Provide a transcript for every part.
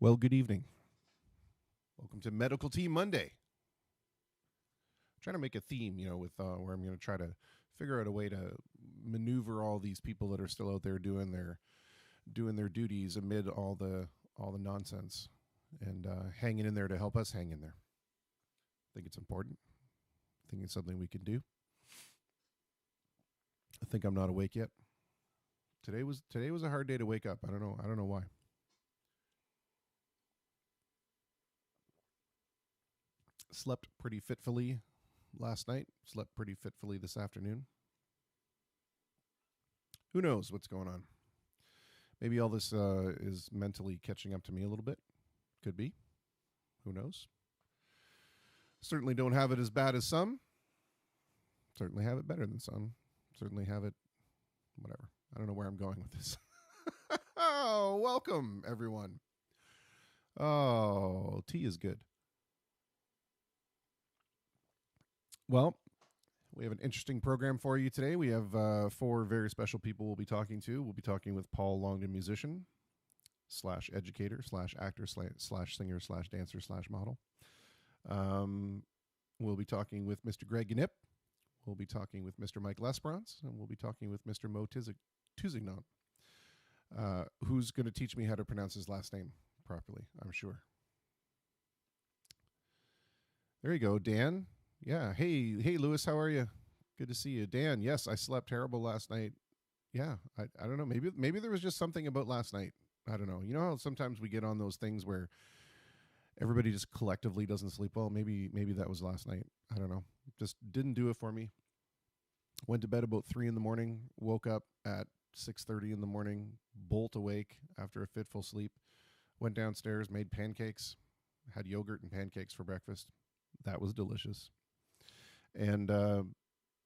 Well, good evening. Welcome to Medical Tea Monday. I'm trying to make a theme, with where I'm going to try to figure out a way to maneuver all these people that are still out there doing their duties amid all the nonsense and hanging in there to help us hang in there. I think it's important. I think it's something we can do. I think I'm not awake yet. Today was a hard day to wake up. I don't know why. Slept pretty fitfully last night. Slept pretty fitfully this afternoon. Who knows what's going on? Maybe all this is mentally catching up to me a little bit. Could be. Who knows? Certainly don't have it as bad as some. Certainly have it better than some. Certainly have it, whatever. I don't know where I'm going with this. Oh, welcome, everyone. Oh, tea is good. Well, we have an interesting program for you today. We have four very special people we'll be talking to. We'll be talking with Paul Longden, musician / educator / actor / singer / dancer / model. We'll be talking with Mr. Greg Gnip. We'll be talking with Mr. Mike Lesperance, and we'll be talking with Mr. Mo Tuzignon, who's going to teach me how to pronounce his last name properly, I'm sure. There you go, Dan. Yeah. Hey, Lewis, how are you? Good to see you. Dan, yes, I slept terrible last night. Yeah, I don't know. Maybe there was just something about last night. I don't know. You know how sometimes we get on those things where everybody just collectively doesn't sleep well? Maybe that was last night. I don't know. Just didn't do it for me. Went to bed about 3 a.m, woke up at 6:30 a.m, bolt awake after a fitful sleep, went downstairs, made pancakes, had yogurt and pancakes for breakfast. That was delicious. And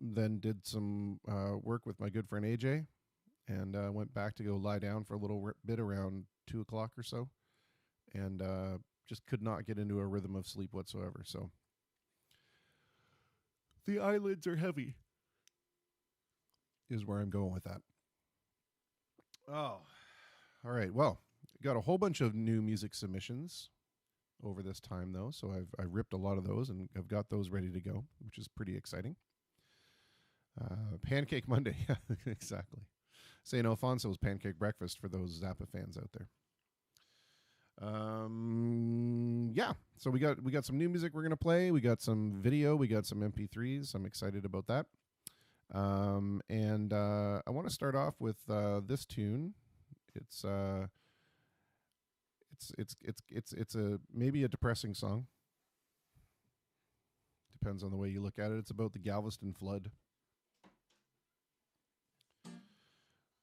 then did some work with my good friend AJ, and went back to go lie down for a little bit around 2 o'clock or so, and just could not get into a rhythm of sleep whatsoever. So the eyelids are heavy is where I'm going with that. Oh, all right. Well, got a whole bunch of new music submissions over this time, though, so I've ripped a lot of those and I've got those ready to go, which is pretty exciting. Pancake Monday, yeah, exactly. St. Alfonso's pancake breakfast for those Zappa fans out there. Yeah, so we got some new music we're gonna play. We got some video. We got some MP3s. I'm excited about that. And I want to start off with this tune. It's a maybe a depressing song. Depends on the way you look at it. It's about the Galveston flood.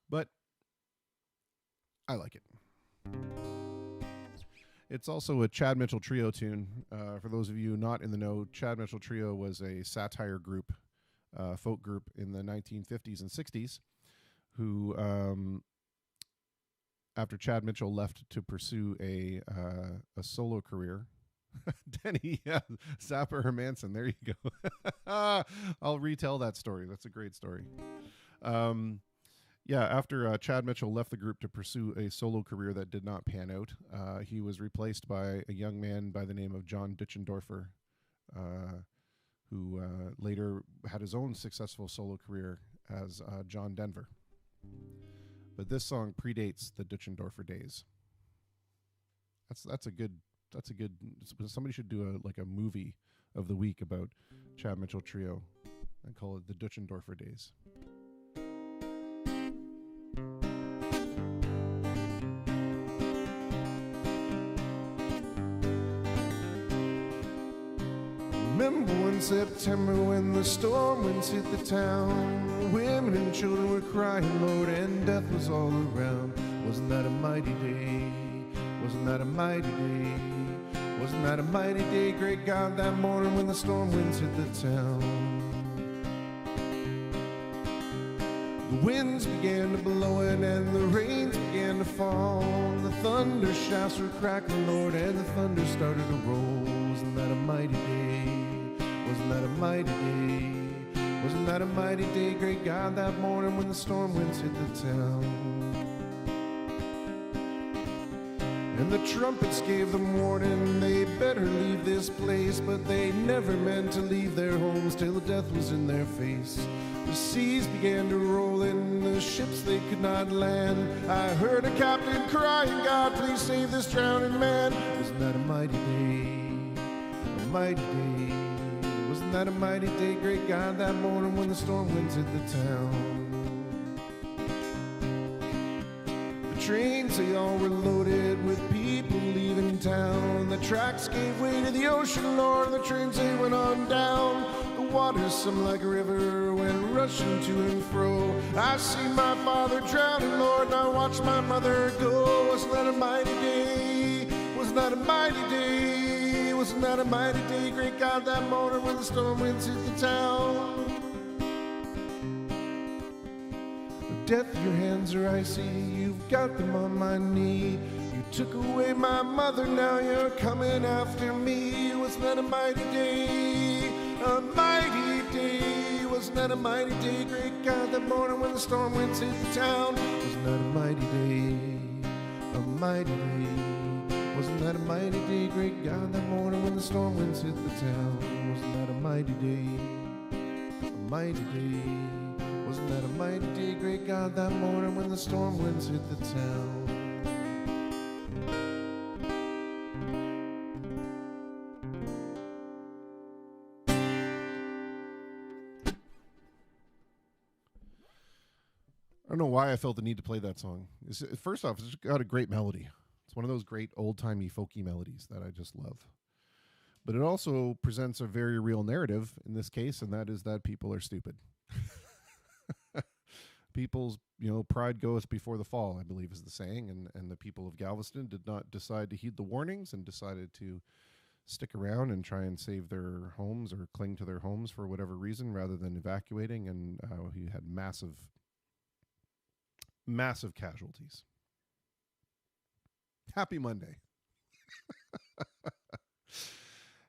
But I like it. It's also a Chad Mitchell Trio tune. For those of you not in the know, Chad Mitchell Trio was a satire group, folk group in the 1950s and 60s, who, after Chad Mitchell left to pursue a solo career, Denny, yeah, Zappa Hermanson, there you go. I'll retell that story. That's a great story. Yeah, after Chad Mitchell left the group to pursue a solo career that did not pan out, he was replaced by a young man by the name of John Ditchendorfer, who later had his own successful solo career as John Denver. But this song predates the Ditchendorfer days. That's a good. Somebody should do a movie of the week about Chad Mitchell Trio and call it the Ditchendorfer days. Remember one September when the storm winds hit the town. Women and children were crying, Lord, and death was all around. Wasn't that a mighty day? Wasn't that a mighty day? Wasn't that a mighty day, great God, that morning when the storm winds hit the town? The winds began to blow and the rains began to fall. The thunder shafts were crackling, Lord, and the thunder started to roll. Wasn't that a mighty day? Wasn't that a mighty day? Wasn't that a mighty day, great God, that morning when the storm winds hit the town? And the trumpets gave them warning, they better leave this place. But they never meant to leave their homes till death was in their face. The seas began to roll in, the ships they could not land. I heard a captain crying, God, please save this drowning man. Wasn't that a mighty day, a mighty day? Wasn't that a mighty day, great God, that morning when the storm winds hit the town? Trains, they all were loaded with people leaving town. The tracks gave way to the ocean, Lord, the trains, they went on down. The water, some like a river, went rushing to and fro. I see my father drowning, Lord, and I watch my mother go. Wasn't that a mighty day? Wasn't that a mighty day? Wasn't that a mighty day, great God, that morning when the storm winds hit the town? Death, your hands are icy, you've got them on my knee. You took away my mother, now you're coming after me. Wasn't that a mighty day, a mighty day? Wasn't that a mighty day, great God, that morning when the storm winds hit the town? Wasn't that a mighty day, a mighty day? Wasn't that a mighty day, great God, that morning when the storm winds hit the town? Wasn't that a mighty day, a mighty day? Wasn't that a mighty day, great God, that morning when the storm winds hit the town? I don't know why I felt the need to play that song. First off, it's got a great melody. It's one of those great old-timey folky melodies that I just love. But it also presents a very real narrative in this case, and that is that people are stupid. People's, pride goeth before the fall, I believe is the saying, and the people of Galveston did not decide to heed the warnings and decided to stick around and try and save their homes or cling to their homes for whatever reason rather than evacuating, and he had massive casualties. Happy Monday.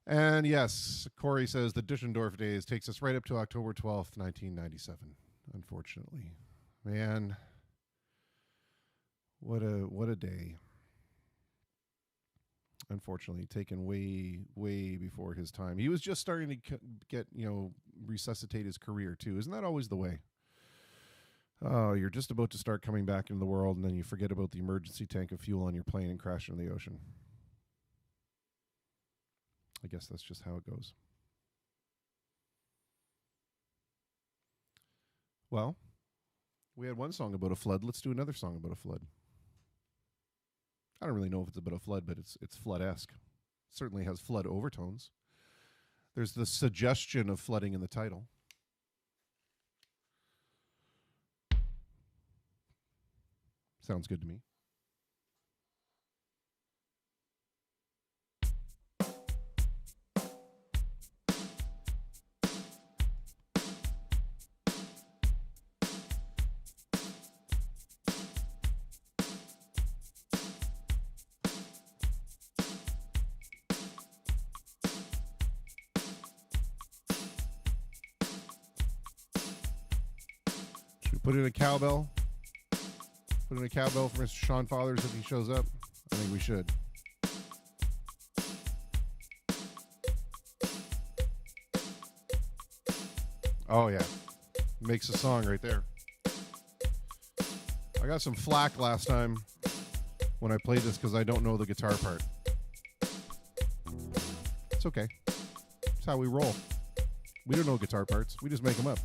And yes, Corey says the Duschendorf days takes us right up to October 12th, 1997, unfortunately. Man, what a day. Unfortunately, taken way before his time. He was just starting to get, resuscitate his career too. Isn't that always the way? Oh, you're just about to start coming back into the world, and then you forget about the emergency tank of fuel on your plane and crash into the ocean. I guess that's just how it goes. Well, we had one song about a flood. Let's do another song about a flood. I don't really know if it's about a flood, but it's flood-esque. It certainly has flood overtones. There's the suggestion of flooding in the title. Sounds good to me. Put in a cowbell. Put in a cowbell for Mr. Sean Fathers if he shows up. I think we should. Oh, yeah. Makes a song right there. I got some flack last time when I played this because I don't know the guitar part. It's okay. It's how we roll. We don't know guitar parts. We just make them up.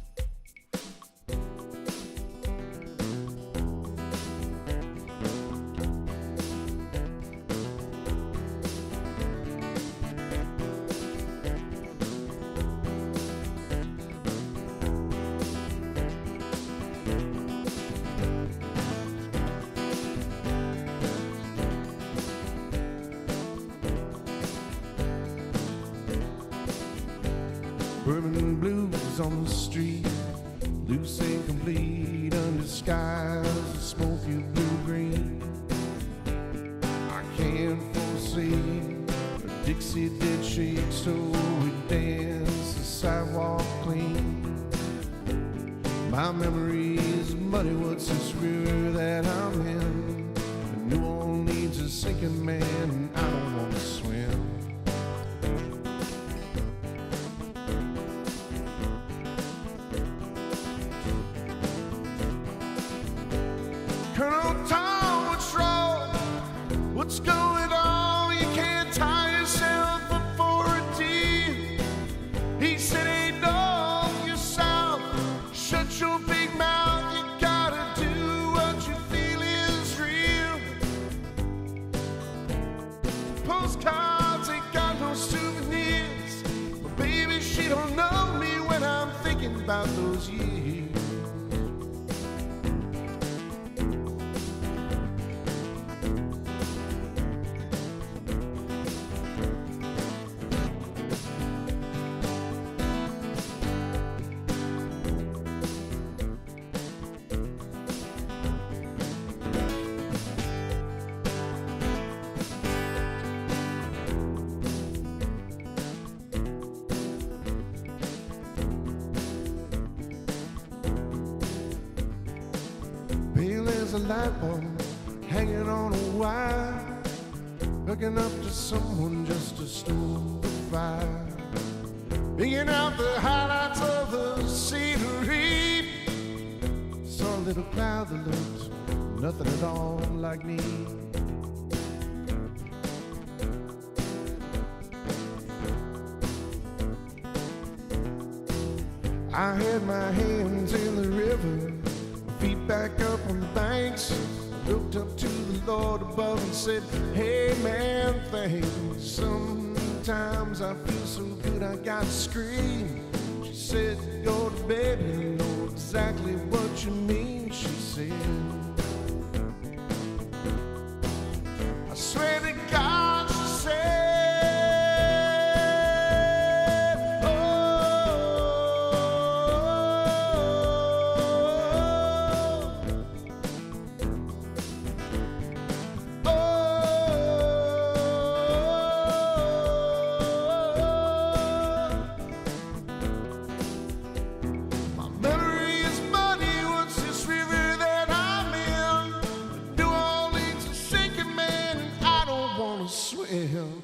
Bourbon blues on the street, loose and complete under skies of smoky blue-green. I can't foresee a Dixie did shake, so we dance the sidewalk clean. My memory is muddy, what's this river that I'm in? New Orleans is a sinking man, and I don't want to swim. Colonel Tom, what's wrong? What's going on? You can't tie yourself up for a deal. He said, hey, dog, yourself. Shut your big mouth. You gotta do what you feel is real. Postcards ain't got no souvenirs. But baby, she don't know me when I'm thinking about those years. There's a light bulb hanging on a wire, hooking up to someone just to stoke the fire, picking out the highlights of the scenery. Saw a little cloud that looked nothing at all like me. I had my hands in the river, feet back up on the banks. I looked up to the Lord above and said, hey man, thanks. Sometimes I feel so good I gotta scream. She said, go to bed, you know exactly what you mean. She said, I swear to God, she said, swim.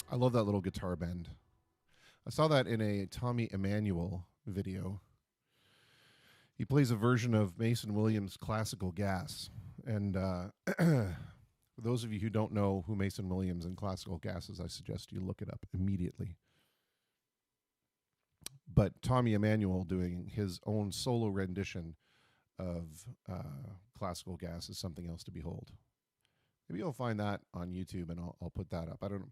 I love that little guitar bend. I saw that in a Tommy Emmanuel video. He plays a version of Mason Williams' Classical Gas. And for those of you who don't know who Mason Williams and Classical Gas is, I suggest you look it up immediately. But Tommy Emmanuel doing his own solo rendition of Classical Gas is something else to behold. Maybe you'll find that on YouTube, and I'll put that up. I don't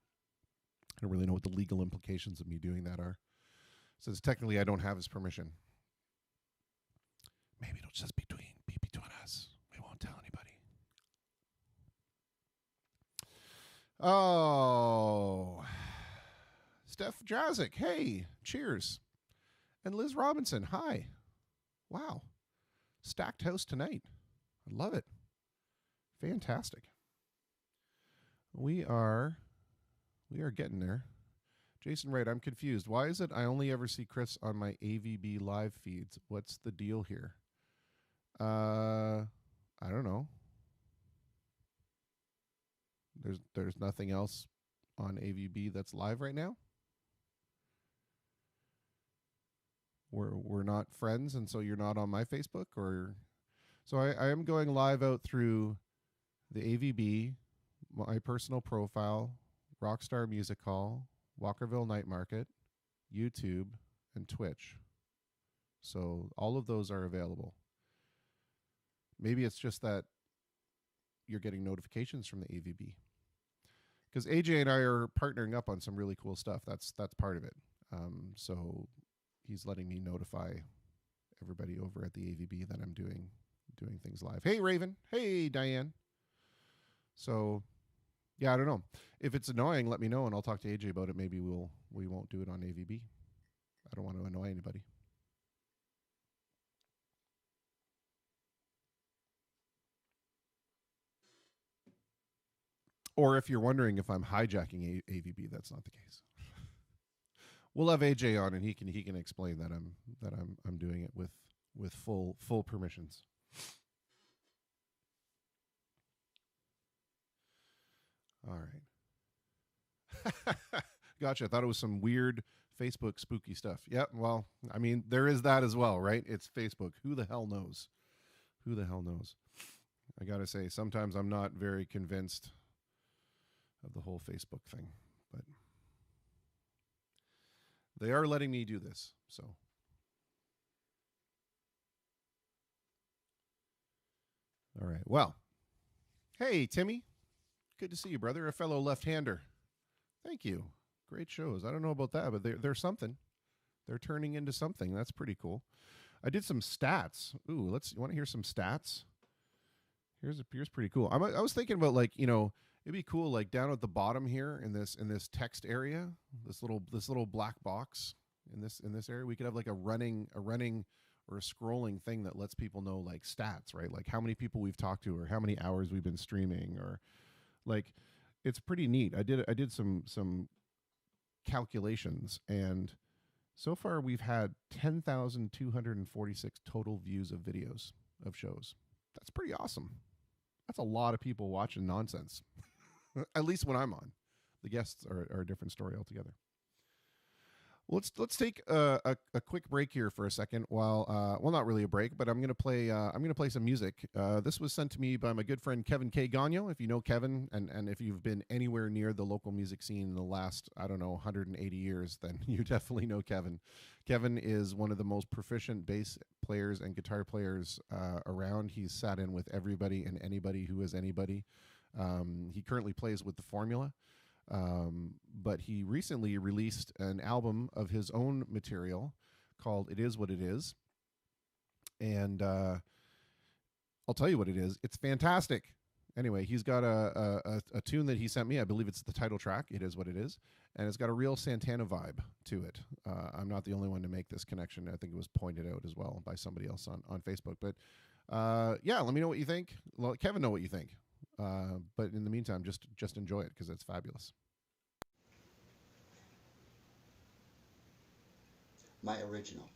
really know what the legal implications of me doing that are, since technically I don't have his permission. Maybe it'll just be between us. We won't tell anybody. Oh, Steph Jazik, hey, cheers. And Liz Robinson, hi. Wow, stacked house tonight. I love it. Fantastic. We are getting there. Jason Wright, I'm confused. Why is it I only ever see Chris on my AVB live feeds? What's the deal here? I don't know. There's nothing else on AVB that's live right now? We're not friends, and so you're not on my Facebook? Or so I am going live out through the AVB, my personal profile, Rockstar Music Hall, Walkerville Night Market, YouTube, and Twitch. So all of those are available. Maybe it's just that you're getting notifications from the AVB. Because AJ and I are partnering up on some really cool stuff. That's part of it. So he's letting me notify everybody over at the AVB that I'm doing things live. Hey, Raven. Hey, Diane. So, yeah, I don't know. If it's annoying, let me know, and I'll talk to AJ about it. Maybe we'll we won't do it on AVB. I don't want to annoy anybody. Or if you're wondering if I'm hijacking AVB, that's not the case. We'll have AJ on, and he can explain that I'm doing it with full permissions. All right. Gotcha. I thought it was some weird Facebook spooky stuff. Yeah, well, I mean, there is that as well, right? It's Facebook. Who the hell knows? Who the hell knows? I got to say, sometimes I'm not very convinced of the whole Facebook thing, but they are letting me do this, so. All right. Well, hey, Timmy. Good to see you, brother. A fellow left-hander. Thank you. Great shows. I don't know about that, but they're something. They're turning into something. That's pretty cool. I did some stats. Ooh, you want to hear some stats? Here's pretty cool. I was thinking about, like, you know, it'd be cool, like down at the bottom here in this text area, this little black box in this area, we could have like a running or a scrolling thing that lets people know, like, stats, right? Like how many people we've talked to, or how many hours we've been streaming, or like, it's pretty neat. I did some calculations, and so far we've had 10,246 total views of videos of shows. That's pretty awesome. That's a lot of people watching nonsense. At least when I'm on. The guests are a different story altogether. Let's take a quick break here for a second. While well, not really a break, but I'm gonna play some music. This was sent to me by my good friend Kevin K. Gagno. If you know Kevin, and if you've been anywhere near the local music scene in the last, I don't know, 180 years, then you definitely know Kevin. Kevin is one of the most proficient bass players and guitar players around. He's sat in with everybody and anybody who is anybody. He currently plays with the Formula. But he recently released an album of his own material called It Is What It Is. And I'll tell you what it is. It's fantastic. Anyway, he's got a tune that he sent me. I believe it's the title track, It Is What It Is. And it's got a real Santana vibe to it. I'm not the only one to make this connection. I think it was pointed out as well by somebody else on Facebook. But yeah, let me know what you think. Let Kevin know what you think. But in the meantime, just enjoy it because it's fabulous. My original.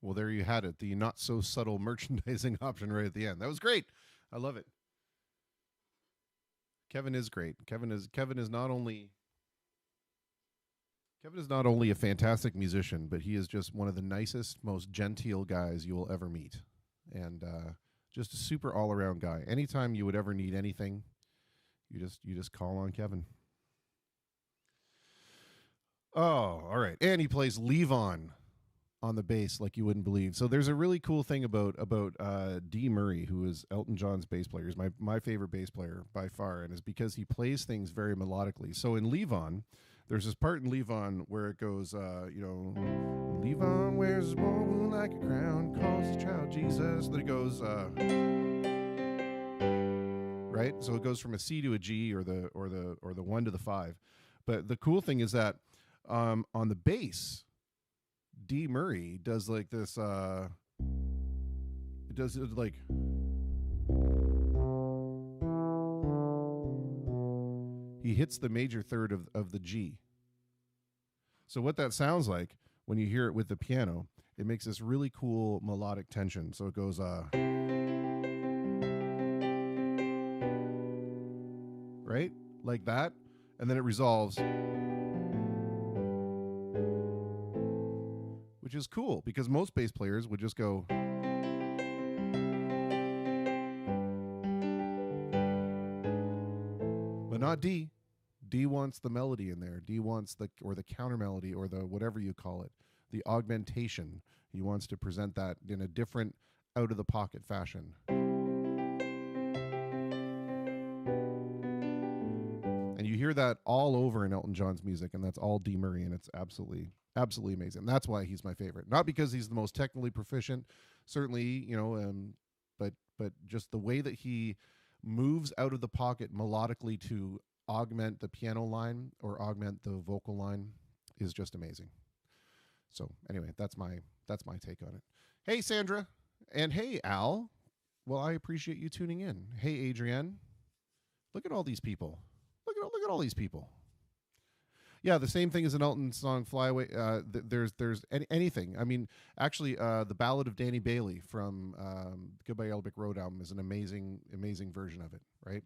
Well, there you had it. The not so subtle merchandising option right at the end. That was great. I love it. Kevin is great. Kevin is not only a fantastic musician, but he is just one of the nicest, most genteel guys you will ever meet, and just a super all around guy. Anytime you would ever need anything, you just call on Kevin. Oh, all right. And he plays Levon on the bass like you wouldn't believe. So there's a really cool thing about Dee Murray, who is Elton John's bass player. He's my favorite bass player by far, and is because he plays things very melodically. So in Levon, there's this part in Levon where it goes, Levon wears his wool like a crown, calls his child Jesus. Then it goes, right? So it goes from a C to a G, or the 1 to the 5. But the cool thing is that on the bass, Dee Murray does like this. It does it like. He hits the major third of the G. So what that sounds like when you hear it with the piano, it makes this really cool melodic tension. So it goes right? Like that. And then it resolves. Which is cool, because most bass players would just go. But not Dee. Dee wants the melody in there. Dee wants the counter melody, or the whatever you call it, the augmentation. He wants to present that in a different, out of the pocket fashion. And you hear that all over in Elton John's music, and that's all Dee Murray, and it's absolutely amazing. That's why he's my favorite. Not because he's the most technically proficient, certainly, but just the way that he moves out of the pocket melodically to augment the piano line or augment the vocal line is just amazing. So anyway, that's my take on it. Hey, Sandra, and hey, Al. Well, I appreciate you tuning in. Hey, Adrienne. Look at all these people. Look at all these people. Yeah, the same thing as an Elton song, "Fly Away." There's anything. I mean, actually, the Ballad of Danny Bailey from Goodbye Yellow Brick Road album is an amazing version of it. Right?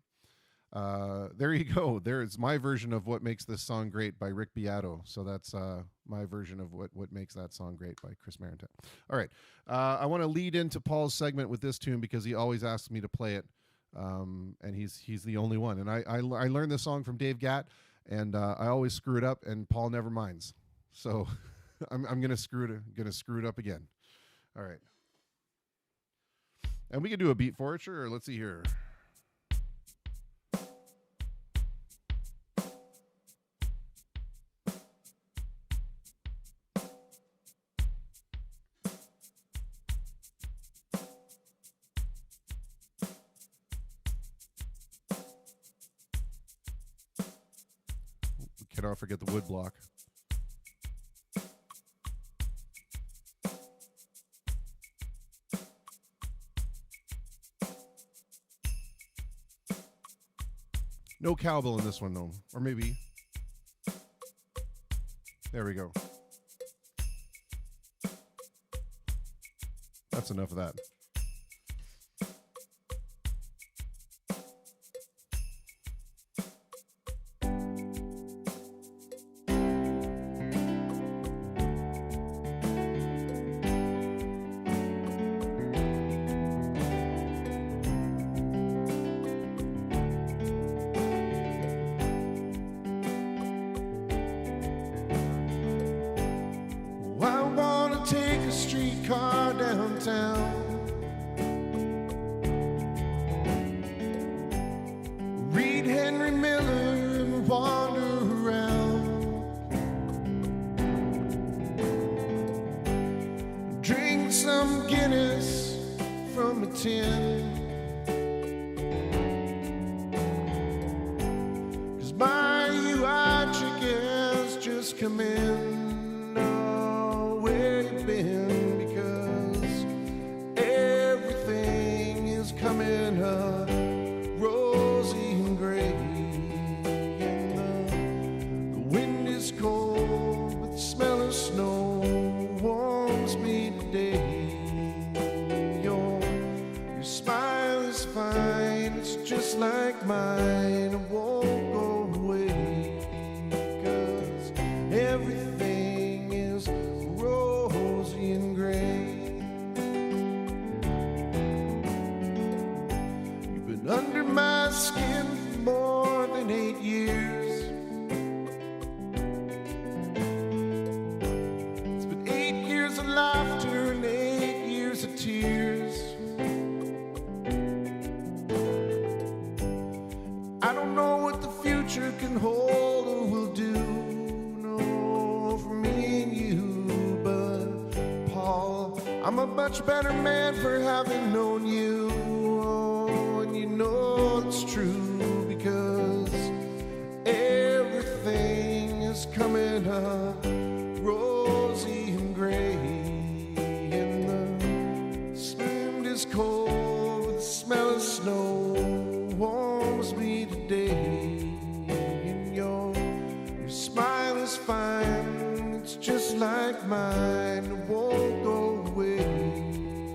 There you go. There's my version of "What Makes This Song Great" by Rick Beato. So that's my version of what makes that song great by Chris Marentette. All right, I want to lead into Paul's segment with this tune because he always asks me to play it, and he's the only one. And I learned this song from Dave Gatt. And I always screw it up, and Paul never minds. So I'm gonna screw it up again. All right. And we can do a beat for it, sure. Let's see here. Cannot forget the wood block. No cowbell in this one, though. Or maybe. There we go. That's enough of that. Streetcar downtown, read Henry Miller and wander around, drink some Guinness from a tin, 'cause my UI chick has just come in. Oh, where you been? Coming up rosy and gray, and the wind is cold, but the smell of snow warms me today. I'm a much better man for having known you. Oh, and you know it's true because everything is coming up rosy and gray, and the wind is cold with the smell of snow warms me today, and your smile is fine, it's just like mine, it won't go away,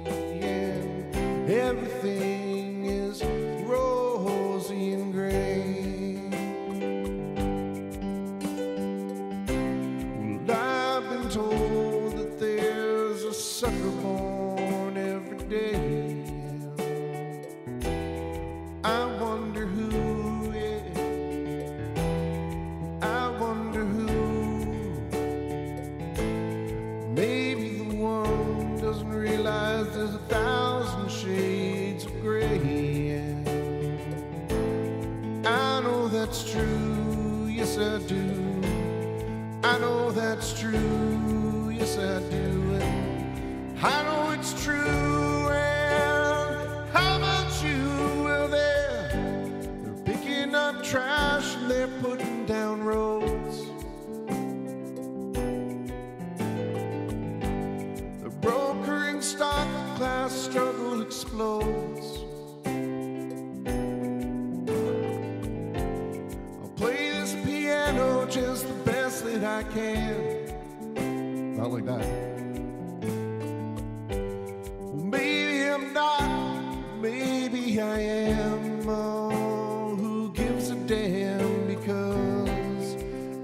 and everything is rosy and gray. Well, I've been told that there's a sucker born every day. I wonder who, yeah, I wonder who. Maybe the one doesn't realize there's 1,000 shades of gray. I know that's true, yes I do. I know that's true, yes I do. And I know it's true. And how about you? Well, they're picking up trash and they're putting down roads. The brokering stock class struggle explodes. I'll play this piano just the best that I can. Not like that. Well, maybe I'm not, maybe I am. Oh, who gives a damn? Because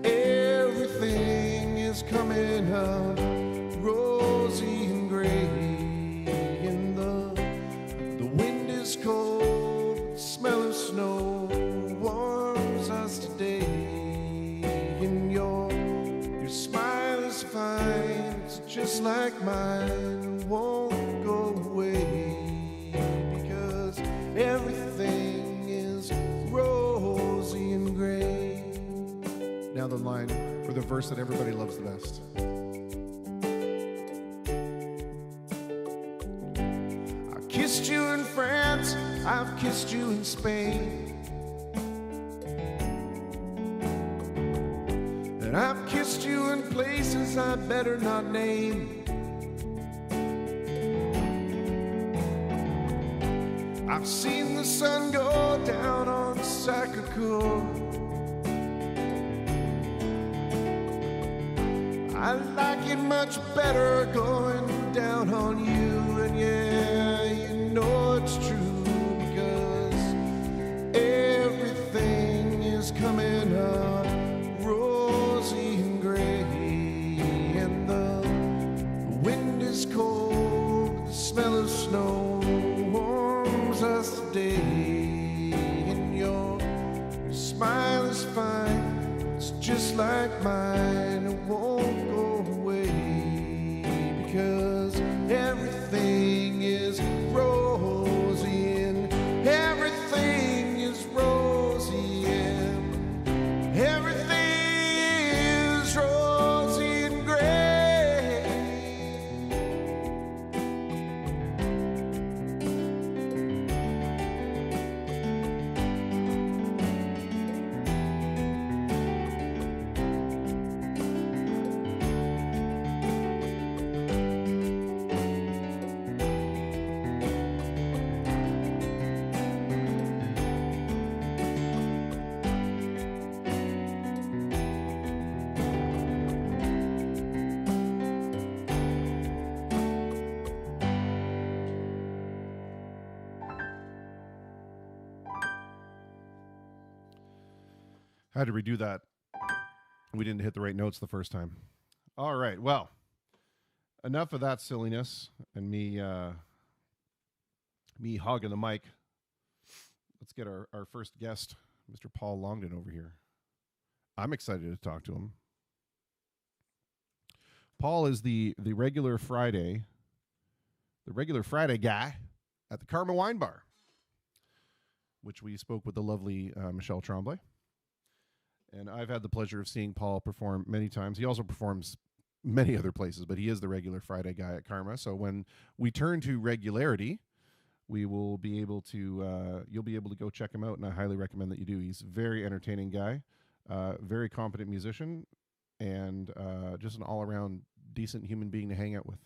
everything is coming up rosy and gray, and the wind is cold, the smell of snow warms us today, and your smile is fine, it's just like mine, it won't go away, because everything is rosy and gray. Now the line, or the verse that everybody loves the best. I kissed you in France, I've kissed you in Spain, and I've kissed you in places I better not name. I've seen the sun go down on Sacré-Cœur. I like it much better going down on you, and yeah, you know it's true, because everything is coming up rosy and gray, and the wind is cold, the smell of snow warms us today, and your smile is fine, it's just like mine, it won't go away, because everything is rosy and everything is rosy and everything is rosy and gray. I had to redo that. We didn't hit the right notes the first time. All right. Well, enough of that silliness and me hogging the mic. Let's get our first guest, Mr. Paul Longden, over here. I'm excited to talk to him. Paul is the regular Friday guy at the Karma Wine Bar, which we spoke with the lovely Michelle Tremblay. And I've had the pleasure of seeing Paul perform many times. He also performs many other places, but he is the regular Friday guy at Karma. So when we turn to regularity, we will be able to you'll be able to go check him out, and I highly recommend that you do. He's a very entertaining guy, very competent musician, and just an all-around decent human being to hang out with.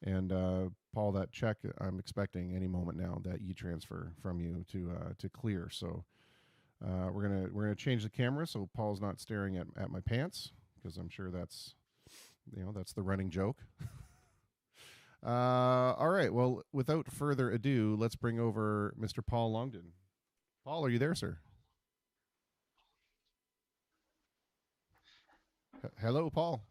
And Paul, that check I'm expecting any moment now, that e-transfer from you to clear. So we're gonna change the camera so Paul's not staring at my pants, because I'm sure that's that's the running joke. All right. Well, without further ado, let's bring over Mr. Paul Longden. Paul, are you there, sir? Hello, Paul.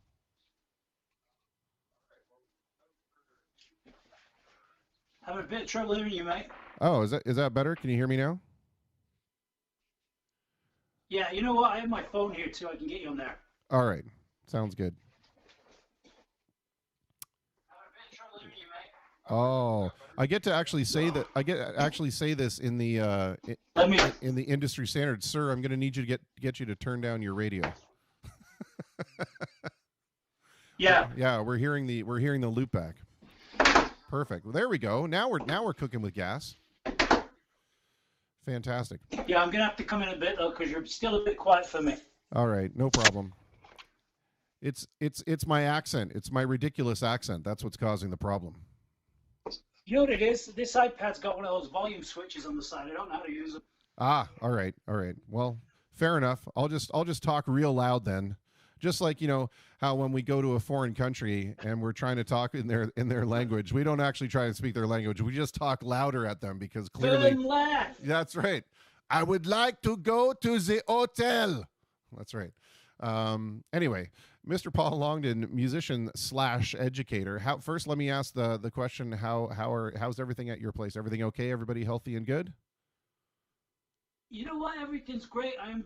Having a bit of trouble hearing you, mate. Oh, is that better? Can you hear me now? Yeah, you know what? I have my phone here too. I can get you on there. All right. Sounds good. Having a bit of trouble hearing you, mate. Oh, I get to actually say that. I get to actually say this in the Let me. in the industry standard, sir. I'm going to need you to get you to turn down your radio. Yeah. Yeah, we're hearing the loop back. Perfect. Well, there we go. Now we're cooking with gas. Fantastic. Yeah, I'm gonna have to come in a bit though, because you're still a bit quiet for me. All right, no problem. It's my accent. It's my ridiculous accent. That's what's causing the problem. You know what it is? This iPad's got one of those volume switches on the side. I don't know how to use them. Ah, all right, all right. Well, fair enough. I'll just talk real loud then. Just like, how when we go to a foreign country and we're trying to talk in their language, we don't actually try and speak their language. We just talk louder at them because clearly Turn left. that's right. I would like to go to the hotel. That's right. Anyway, Mr. Paul Longden, musician slash educator. First, let me ask the question: how's everything at your place? Everything okay? Everybody healthy and good? You know what? Everything's great. I'm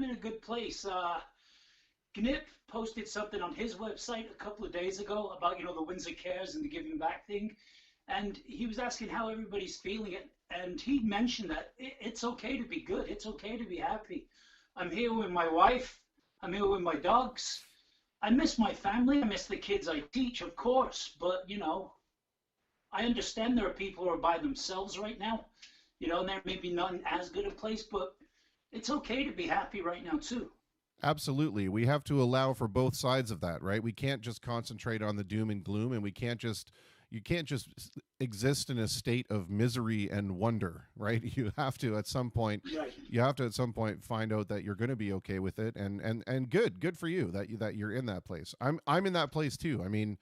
in a good place. Gnip posted something on his website a couple of days ago about, the Windsor Cares and the giving back thing. And he was asking how everybody's feeling it. And he mentioned that it's okay to be good. It's okay to be happy. I'm here with my wife. I'm here with my dogs. I miss my family. I miss the kids I teach, of course. But, I understand there are people who are by themselves right now, and they're maybe not in as good a place, but it's okay to be happy right now, too. Absolutely. We have to allow for both sides of that, right? We can't just concentrate on the doom and gloom, and you can't just exist in a state of misery and wonder, right? You have to at some point Right. find out that you're going to be okay with it, and good for you that you're in that place. I'm in that place too. I mean,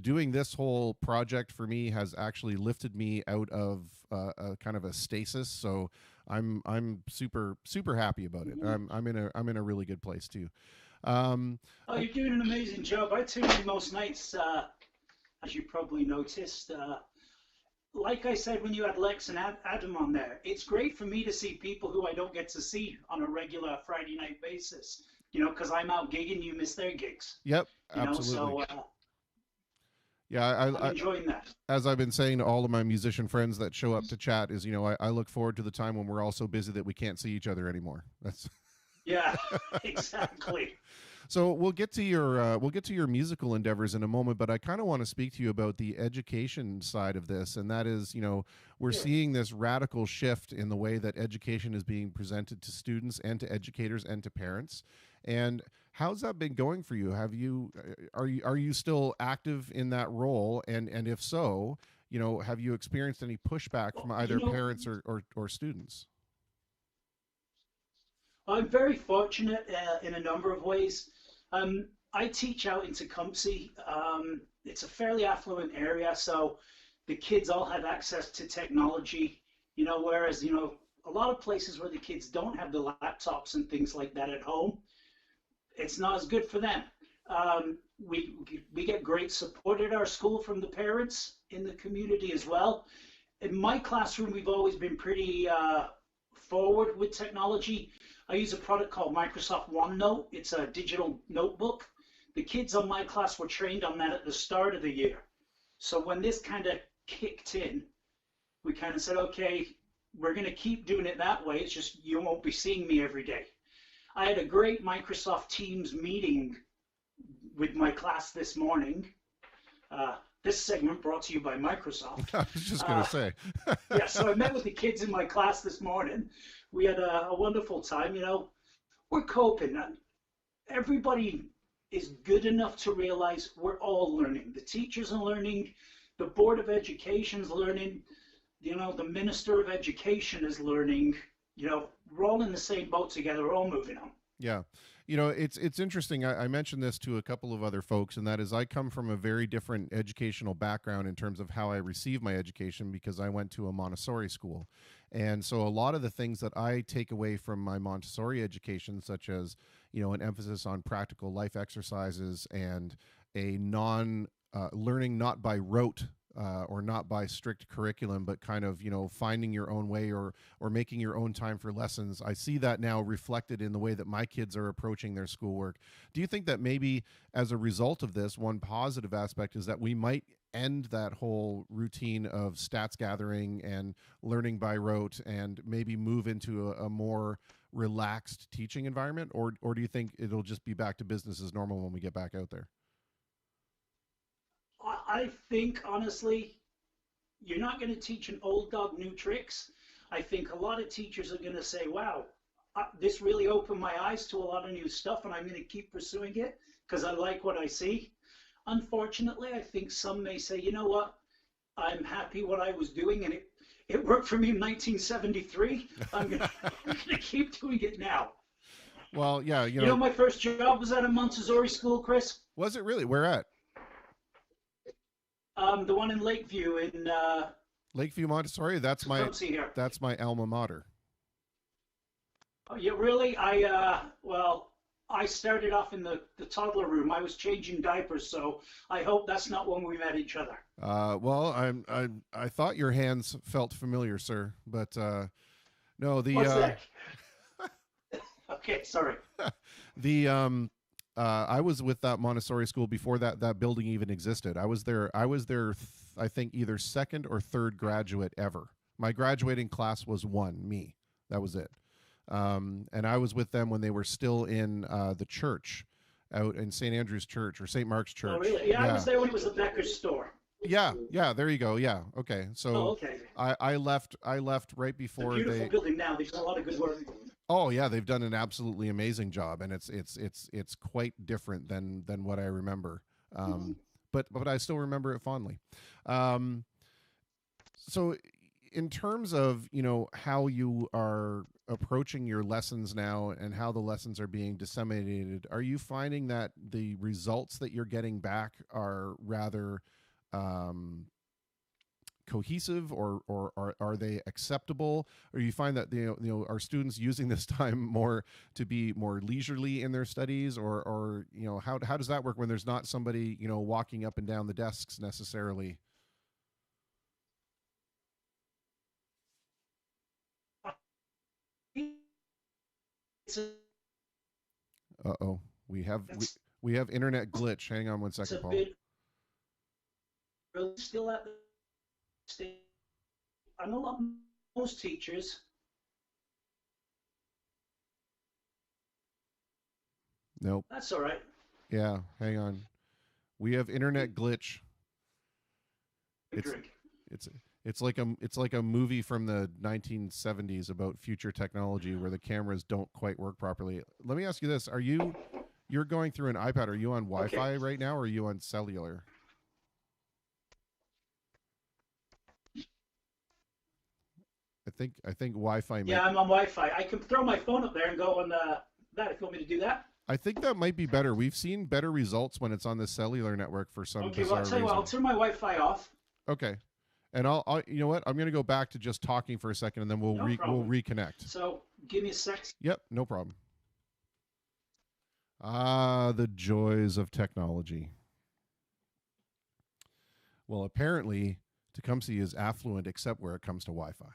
doing this whole project for me has actually lifted me out of a kind of a stasis. So I'm super happy about it. I'm in a really good place too. Um, Oh, you're doing an amazing job. I tune in most nights, as you probably noticed. Like I said, when you had Lex and Adam on there, it's great for me to see people who I don't get to see on a regular Friday night basis. Because I'm out gigging, you miss their gigs. yep, So absolutely. Yeah, I'm enjoying that. as I've been saying to all of my musician friends that show up to chat is, I look forward to the time when we're all so busy that we can't see each other anymore. That's Yeah, exactly. so we'll get to your musical endeavors in a moment, but I kind of want to speak to you about the education side of this, and that is, we're Sure. seeing this radical shift in the way that education is being presented to students and to educators and to parents. And how's that been going for you? Are you still active in that role? And if so, have you experienced any pushback from Well, either parents or students? I'm very fortunate in a number of ways. I teach out in Tecumseh. It's a fairly affluent area, so the kids all have access to technology, whereas, a lot of places where the kids don't have the laptops and things like that at home, it's not as good for them. We get great support at our school from the parents in the community as well. In my classroom, we've always been pretty forward with technology. I use a product called Microsoft OneNote. It's a digital notebook. The kids on my class were trained on that at the start of the year. So when this kind of kicked in, we kind of said, okay, we're going to keep doing it that way. It's just you won't be seeing me every day. I had a great Microsoft Teams meeting with my class this morning. This segment brought to you by Microsoft. I was just going to say. Yeah, so I met with the kids in my class this morning. We had a wonderful time. We're coping. Everybody is good enough to realize we're all learning. The teachers are learning. The Board of Education is learning. The Minister of Education is learning. We're all in the same boat together. We're all moving on. Yeah. It's interesting. I mentioned this to a couple of other folks, and that is I come from a very different educational background in terms of how I received my education, because I went to a Montessori school. And so a lot of the things that I take away from my Montessori education, such as, an emphasis on practical life exercises and a learning not by rote, or not by strict curriculum, but kind of, finding your own way or making your own time for lessons. I see that now reflected in the way that my kids are approaching their schoolwork. Do you think that maybe as a result of this, one positive aspect is that we might end that whole routine of stats gathering and learning by rote and maybe move into a more relaxed teaching environment? Or do you think it'll just be back to business as normal when we get back out there? I think, honestly, you're not going to teach an old dog new tricks. I think a lot of teachers are going to say, wow, this really opened my eyes to a lot of new stuff, and I'm going to keep pursuing it because I like what I see. Unfortunately, I think some may say, you know what, I'm happy what I was doing, and it worked for me in 1973. I'm going to keep doing it now. Well, yeah. My first job was at a Montessori school, Chris. Was it really? Where at? The one in Lakeview in Lakeview Montessori. That's my alma mater. Oh, yeah, really? I started off in the toddler room. I was changing diapers, so I hope that's not when we met each other. Well, I thought your hands felt familiar, sir, but no. What's that? Okay, sorry. I was with that Montessori school before that building even existed. I was there. I think either second or third graduate ever. My graduating class was me. That was it. And I was with them when they were still in the church out in St. Andrew's Church or St. Mark's Church. Oh, really? Yeah, I was there when it was a Becker's store. Yeah. There you go. Yeah. Okay. So okay. I left right before it's a beautiful building now. They've done a lot of good work. Oh yeah, they've done an absolutely amazing job, and it's quite different than what I remember. But I still remember it fondly. So in terms of how you are approaching your lessons now and how the lessons are being disseminated, are you finding that the results that you're getting back are rather cohesive, or are they acceptable? Or you find that are students using this time more to be more leisurely in their studies, or how does that work when there's not somebody walking up and down the desks necessarily? Uh-oh, we have internet glitch. Hang on one second, Paul. Still at the state. I know most teachers. Nope. That's all right. Yeah, hang on. We have internet glitch. It's like a movie from the 1970s about future technology where the cameras don't quite work properly. Let me ask you this: you're going through an iPad? Are you on Wi-Fi right now, or are you on cellular? I think Wi-Fi. Yeah, I'm on Wi-Fi. I can throw my phone up there and go on that if you want me to do that. I think that might be better. We've seen better results when it's on the cellular network for some bizarre reason. Well, I'll tell you what, I'll turn my Wi-Fi off. Okay. And I'll you know what? I'm going to go back to just talking for a second, and then we'll reconnect. So give me a sec. Yep, no problem. Ah, the joys of technology. Well, apparently, Tecumseh is affluent except where it comes to Wi-Fi.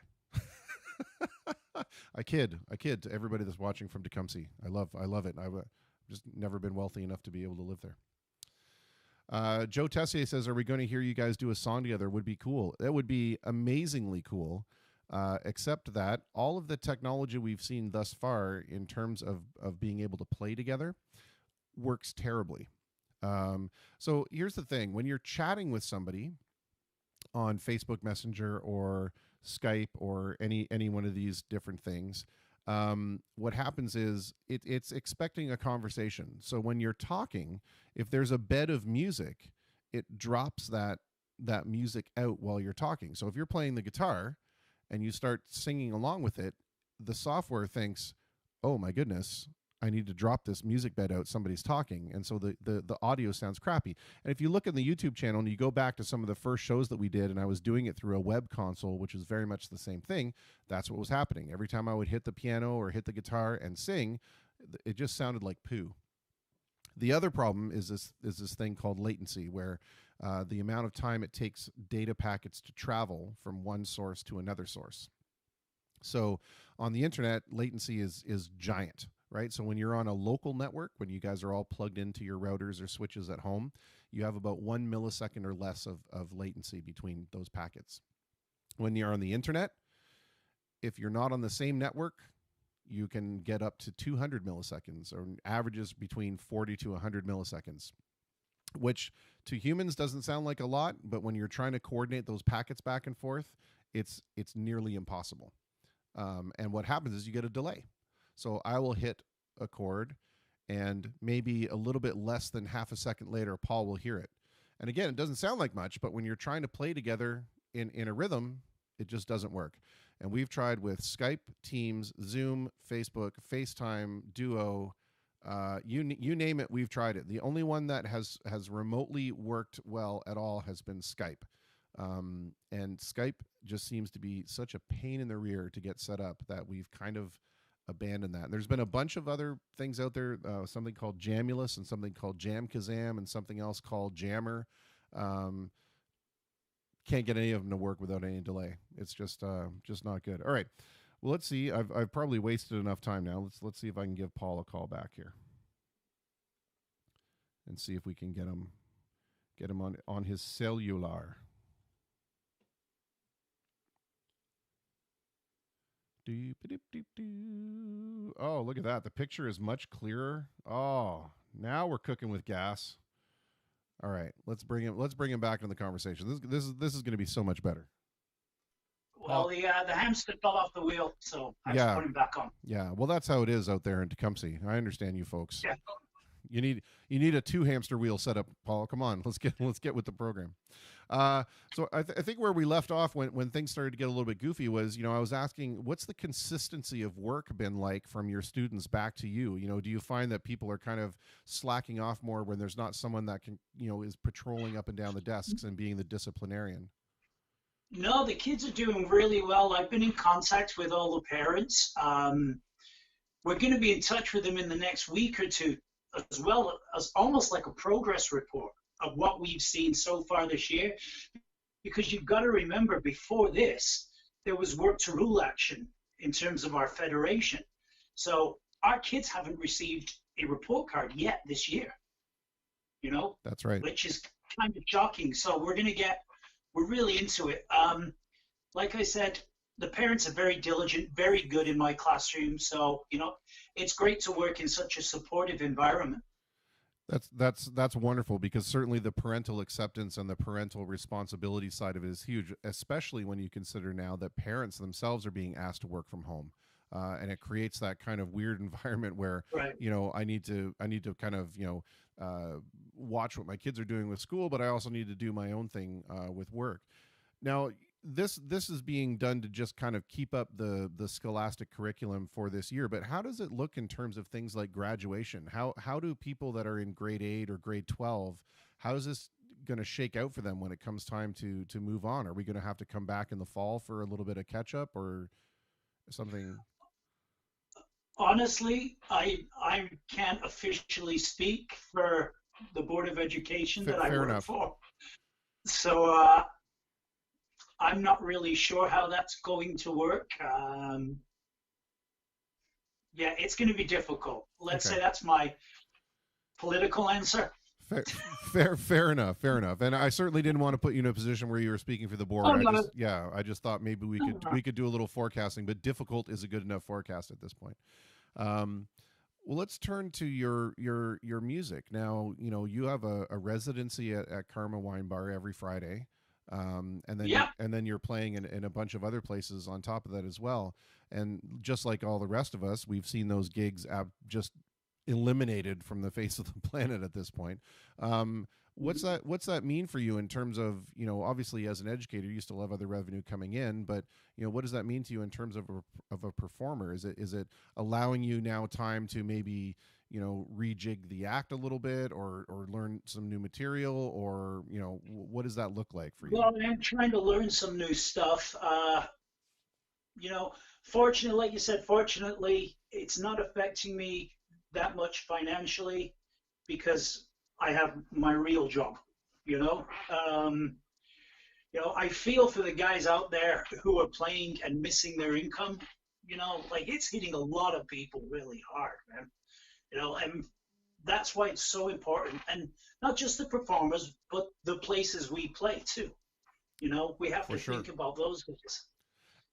I kid to everybody that's watching from Tecumseh. I love it. I've just never been wealthy enough to be able to live there. Joe Tessier says, are we going to hear you guys do a song together? Would be cool. That would be amazingly cool. Except that all of the technology we've seen thus far in terms of being able to play together works terribly. So here's the thing: when you're chatting with somebody on Facebook Messenger or Skype or any one of these different things, what happens is it's expecting a conversation. So when you're talking, if there's a bed of music, it drops that music out while you're talking. So if you're playing the guitar and you start singing along with it, the software thinks, "Oh my goodness, I need to drop this music bed out. Somebody's talking." And so the audio sounds crappy. And if you look at the YouTube channel and you go back to some of the first shows that we did, and I was doing it through a web console, which is very much the same thing, that's what was happening. Every time I would hit the piano or hit the guitar and sing, it just sounded like poo. The other problem is this thing called latency, where the amount of time it takes data packets to travel from one source to another source. So on the internet, latency is giant, right? So when you're on a local network, when you guys are all plugged into your routers or switches at home, you have about 1 millisecond or less of latency between those packets. When you're on the internet, if you're not on the same network, you can get up to 200 milliseconds, or averages between 40 to 100 milliseconds, which to humans doesn't sound like a lot, but when you're trying to coordinate those packets back and forth, it's nearly impossible. And what happens is you get a delay. So I will hit a chord, and maybe a little bit less than half a second later, Paul will hear it. And again, it doesn't sound like much, but when you're trying to play together in a rhythm, it just doesn't work. And we've tried with Skype, Teams, Zoom, Facebook, FaceTime, Duo, you name it, we've tried it. The only one that has remotely worked well at all has been Skype. And Skype just seems to be such a pain in the rear to get set up that we've kind of abandoned that. And there's been a bunch of other things out there, something called Jamulus and something called JamKazam and something else called Jammer. Can't get any of them to work without any delay. It's just not good. All right. Well, let's see. I've probably wasted enough time now. Let's see if I can give Paul a call back here and see if we can get him on his cellular. Oh, look at that. The picture is much clearer. Oh, now we're cooking with gas. All right, let's bring him back into the conversation. This is going to be so much better. Well, the hamster fell off the wheel, so I just put him back on. Yeah, well, that's how it is out there in Tecumseh. I understand you folks. Yeah. You need a 2 hamster wheel setup, Paul. Come on, let's get with the program. So I think where we left off when things started to get a little bit goofy was, I was asking, what's the consistency of work been like from your students back to you? Do you find that people are kind of slacking off more when there's not someone that can, is patrolling up and down the desks and being the disciplinarian? No, the kids are doing really well. I've been in contact with all the parents. We're going to be in touch with them in the next week or two, as well as almost like a progress report of what we've seen so far this year. Because you've got to remember, before this, there was work to rule action in terms of our federation. So our kids haven't received a report card yet this year, That's right. Which is kind of shocking. So we're really into it. Like I said, the parents are very diligent, very good in my classroom. So, it's great to work in such a supportive environment. That's wonderful, because certainly the parental acceptance and the parental responsibility side of it is huge, especially when you consider now that parents themselves are being asked to work from home. And it creates that kind of weird environment where, right. I need to kind of, watch what my kids are doing with school, but I also need to do my own thing with work. Now, this is being done to just kind of keep up the scholastic curriculum for this year, but how does it look in terms of things like graduation? How do people that are in grade 8 or grade 12, how is this going to shake out for them when it comes time to move on? Are we going to have to come back in the fall for a little bit of catch up or something? Honestly, I can't officially speak for the Board of Education that I work for. So I'm not really sure how that's going to work. Yeah, it's going to be difficult. Let's say that's my political answer. Fair enough. And I certainly didn't want to put you in a position where you were speaking for the board. I just thought maybe we could do a little forecasting, but difficult is a good enough forecast at this point. Well, let's turn to your music now. You know, you have a residency at Karma Wine Bar every Friday, Yeah. and then you're playing in a bunch of other places on top of that as well. And just like all the rest of us, we've seen those gigs just eliminated from the face of the planet at this point. What's that mean for you in terms of, you know, obviously as an educator you still have other revenue coming in, but you know, what does that mean to you in terms of a performer? Is it allowing you now time to maybe, you know, rejig the act a little bit, or learn some new material, or you know, what does that look like for you? Well, I'm trying to learn some new stuff. You know, fortunately, like you said, fortunately, it's not affecting me that much financially because I have my real job. You know, I feel for the guys out there who are playing and missing their income. You know, like it's hitting a lot of people really hard, man. And that's why it's so important, and not just the performers, but the places we play too. You know, we have For to sure. think about those guys,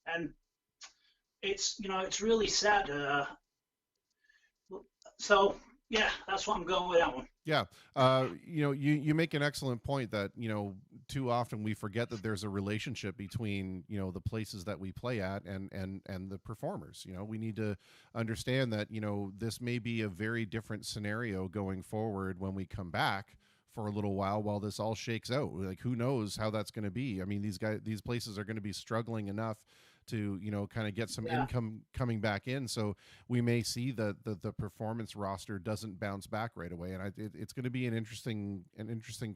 and it's really sad. So yeah, that's what I'm going with that one. Yeah, you know, you make an excellent point that, you know, too often we forget that there's a relationship between, you know, the places that we play at and the performers. You know, we need to understand that, you know, this may be a very different scenario going forward when we come back for a little while this all shakes out. Like, who knows how that's going to be? I mean, these places are going to be struggling enough to, you know, kind of get some Yeah, income coming back in. So we may see that the performance roster doesn't bounce back right away, and it's going to be an interesting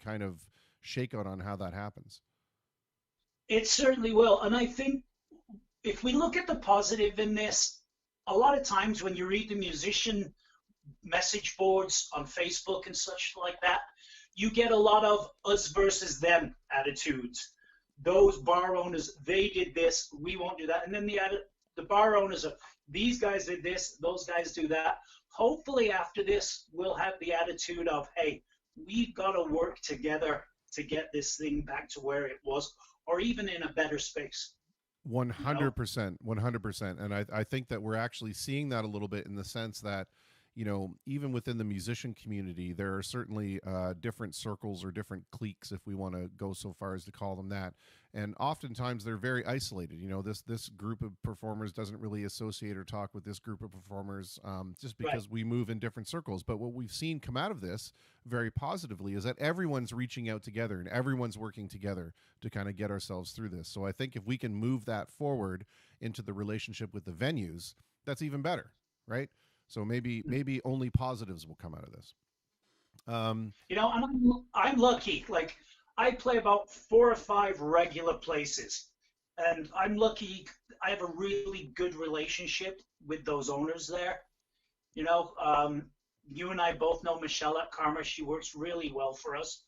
kind of shakeout on how that happens. it certainly will, and I think if we look at the positive in this, a lot of times when you read the musician message boards on Facebook and such like that, you get a lot of us versus them attitudes. Those bar owners, they did this, we won't do that. And then the bar owners are, these guys did this, those guys do that. Hopefully after this, we'll have the attitude of, hey, we've got to work together to get this thing back to where it was, or even in a better space, One you hundred know? percent, 100%, and I think that we're actually seeing that a little bit in the sense that, you know, even within the musician community, there are certainly different circles or different cliques, if we want to go so far as to call them that. And oftentimes they're very isolated. You know, this group of performers doesn't really associate or talk with this group of performers, just Right. because we move in different circles. But what we've seen come out of this very positively is that everyone's reaching out together and everyone's working together to kind of get ourselves through this. So I think if we can move that forward into the relationship with the venues, that's even better, right? So maybe only positives will come out of this. Um, And I'm lucky. Like I play about 4 or 5 regular places, and I'm lucky. I have a really good relationship with those owners there. You know, you and I both know Michelle at Karma. She works really well for us,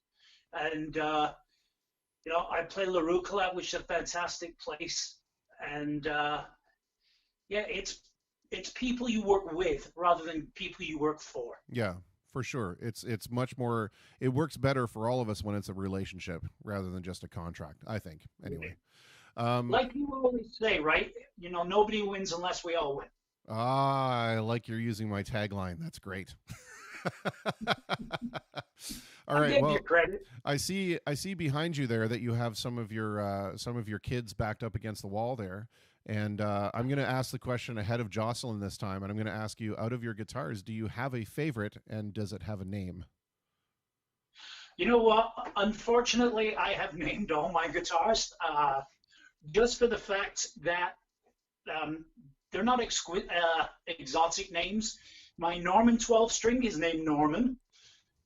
and I play La Rucola, which is a fantastic place, and yeah, it's people you work with rather than people you work for. yeah, for sure. It's much more. It works better for all of us when it's a relationship rather than just a contract. I think anyway. Um, Like you always say, right? Nobody wins unless we all win. I like you're using my tagline. That's great. All I right. give you Well, credit. I see behind you there that you have some of your kids backed up against the wall there, and I'm going to ask the question ahead of Jocelyn this time, and I'm going to ask you, out of your guitars, do you have a favorite, and does it have a name? You know what? Unfortunately, I have named all my guitars just for the fact that um, they're not exotic names. My Norman 12 string is named Norman.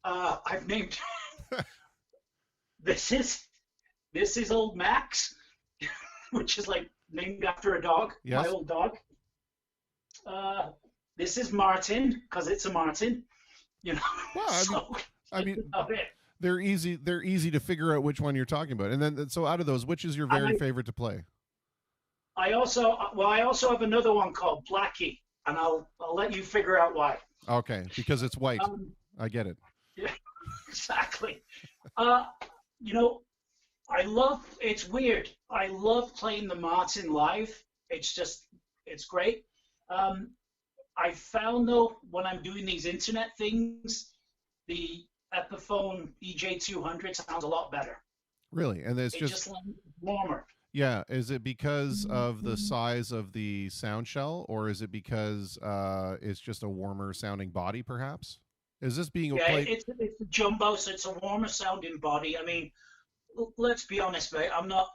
I've named this is this is old Max, which is like named after a dog, my Yes. old dog. Uh, this is Martin because it's a Martin. You know, Well, so I that's mean, about it. they're easy to figure out which one you're talking about, and then so out of those, which is your And very favorite to play? I also have another one called Blackie, and I'll let you figure out why. Okay, because it's white. Um, I get it. yeah, exactly. Uh, you know, it's weird. I love playing the Martin live. It's great. Um, I found though when I'm doing these internet things, the Epiphone EJ200 sounds a lot better. Really? And it's It just, just sounds warmer. yeah. Is it because of the size of the sound shell, or is it because it's just a warmer sounding body, perhaps? Is this being Yeah, played? it's a jumbo, so it's a warmer sounding body. I mean, let's be honest, mate. I'm not,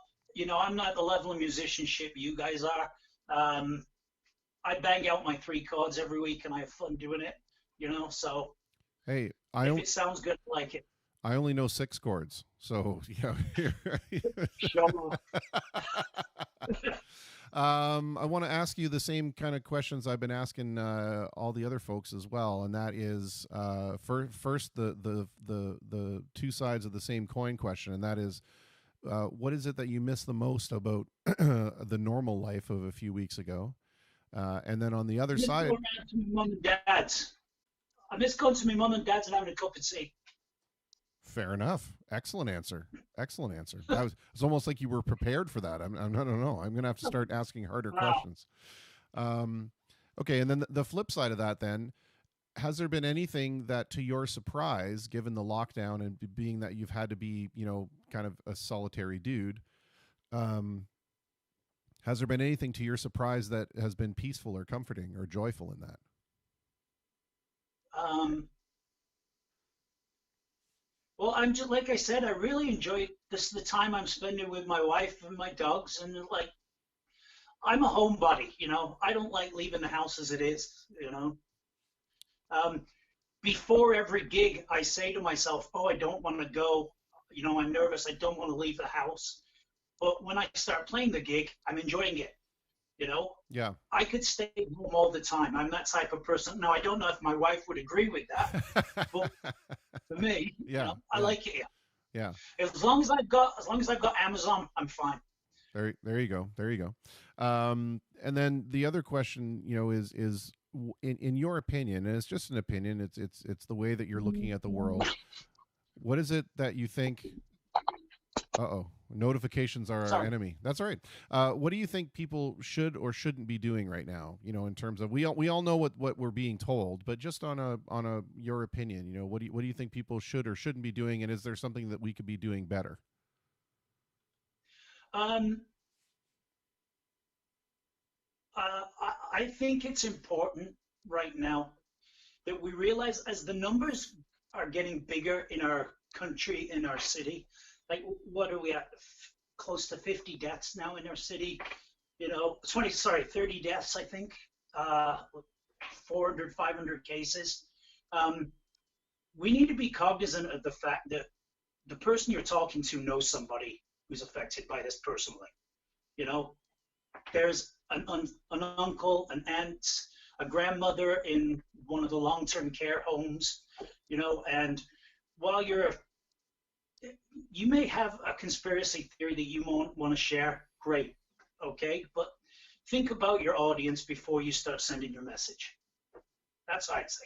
I'm not at the level of musicianship you guys are. Um, I bang out my three chords every week, and I have fun doing it. So Hey, if it sounds good, I like it. I only know six chords, so yeah. Show off. I want to ask you the same kind of questions I've been asking all the other folks as well, and that is first the two sides of the same coin question, and that is, what is it that you miss the most about the normal life of a few weeks ago? And then on the other I miss side, going around to my mum and dad's. I miss going to my mum and dad's and having a cup of tea. fair enough. Excellent answer. Excellent answer. That was, it's almost like you were prepared for that. I don't know. I'm going to have to start asking harder Wow. questions. Um, okay, and then the flip side of that, then, has there been anything that, to your surprise, given the lockdown and being that you've had to be, kind of a solitary dude, um, has there been anything to your surprise that has been peaceful or comforting or joyful in that? Um, well, I'm just like I said, I really enjoy this the time I'm spending with my wife and my dogs, and like I'm a homebody. I don't like leaving the house as it is. Um, Before every gig, I say to myself, "Oh, I don't want to go. I'm nervous. I don't want to leave the house." But when I start playing the gig, I'm enjoying it. You know, Yeah. I could stay home all the time. I'm that type of person. Now, I don't know if my wife would agree with that, but for me, Yeah. I Yeah. like it here. Yeah. As long as I've got Amazon, I'm fine. There you go. There you go. And then the other question, in your opinion, and it's just an opinion, it's the way that you're looking at the world. What is it that you think? Uh-oh, notifications are our Sorry. enemy. That's all right. What do you think people should or shouldn't be doing right now? In terms of we all know what we're being told, but just on a your opinion, what do you think people should or shouldn't be doing, and is there something that we could be doing better? Um, I think it's important right now that we realize as the numbers are getting bigger in our country, in our city, like what are we at? Close to 50 deaths now in our city. 30 deaths, I think. 400, 500 cases. Um, we need to be cognizant of the fact that the person you're talking to knows somebody who's affected by this personally. You know, there's an uncle, an aunt, a grandmother in one of the long-term care homes, and while you may have a conspiracy theory that you won't want to share, great, okay, but think about your audience before you start sending your message. That's what I'd say.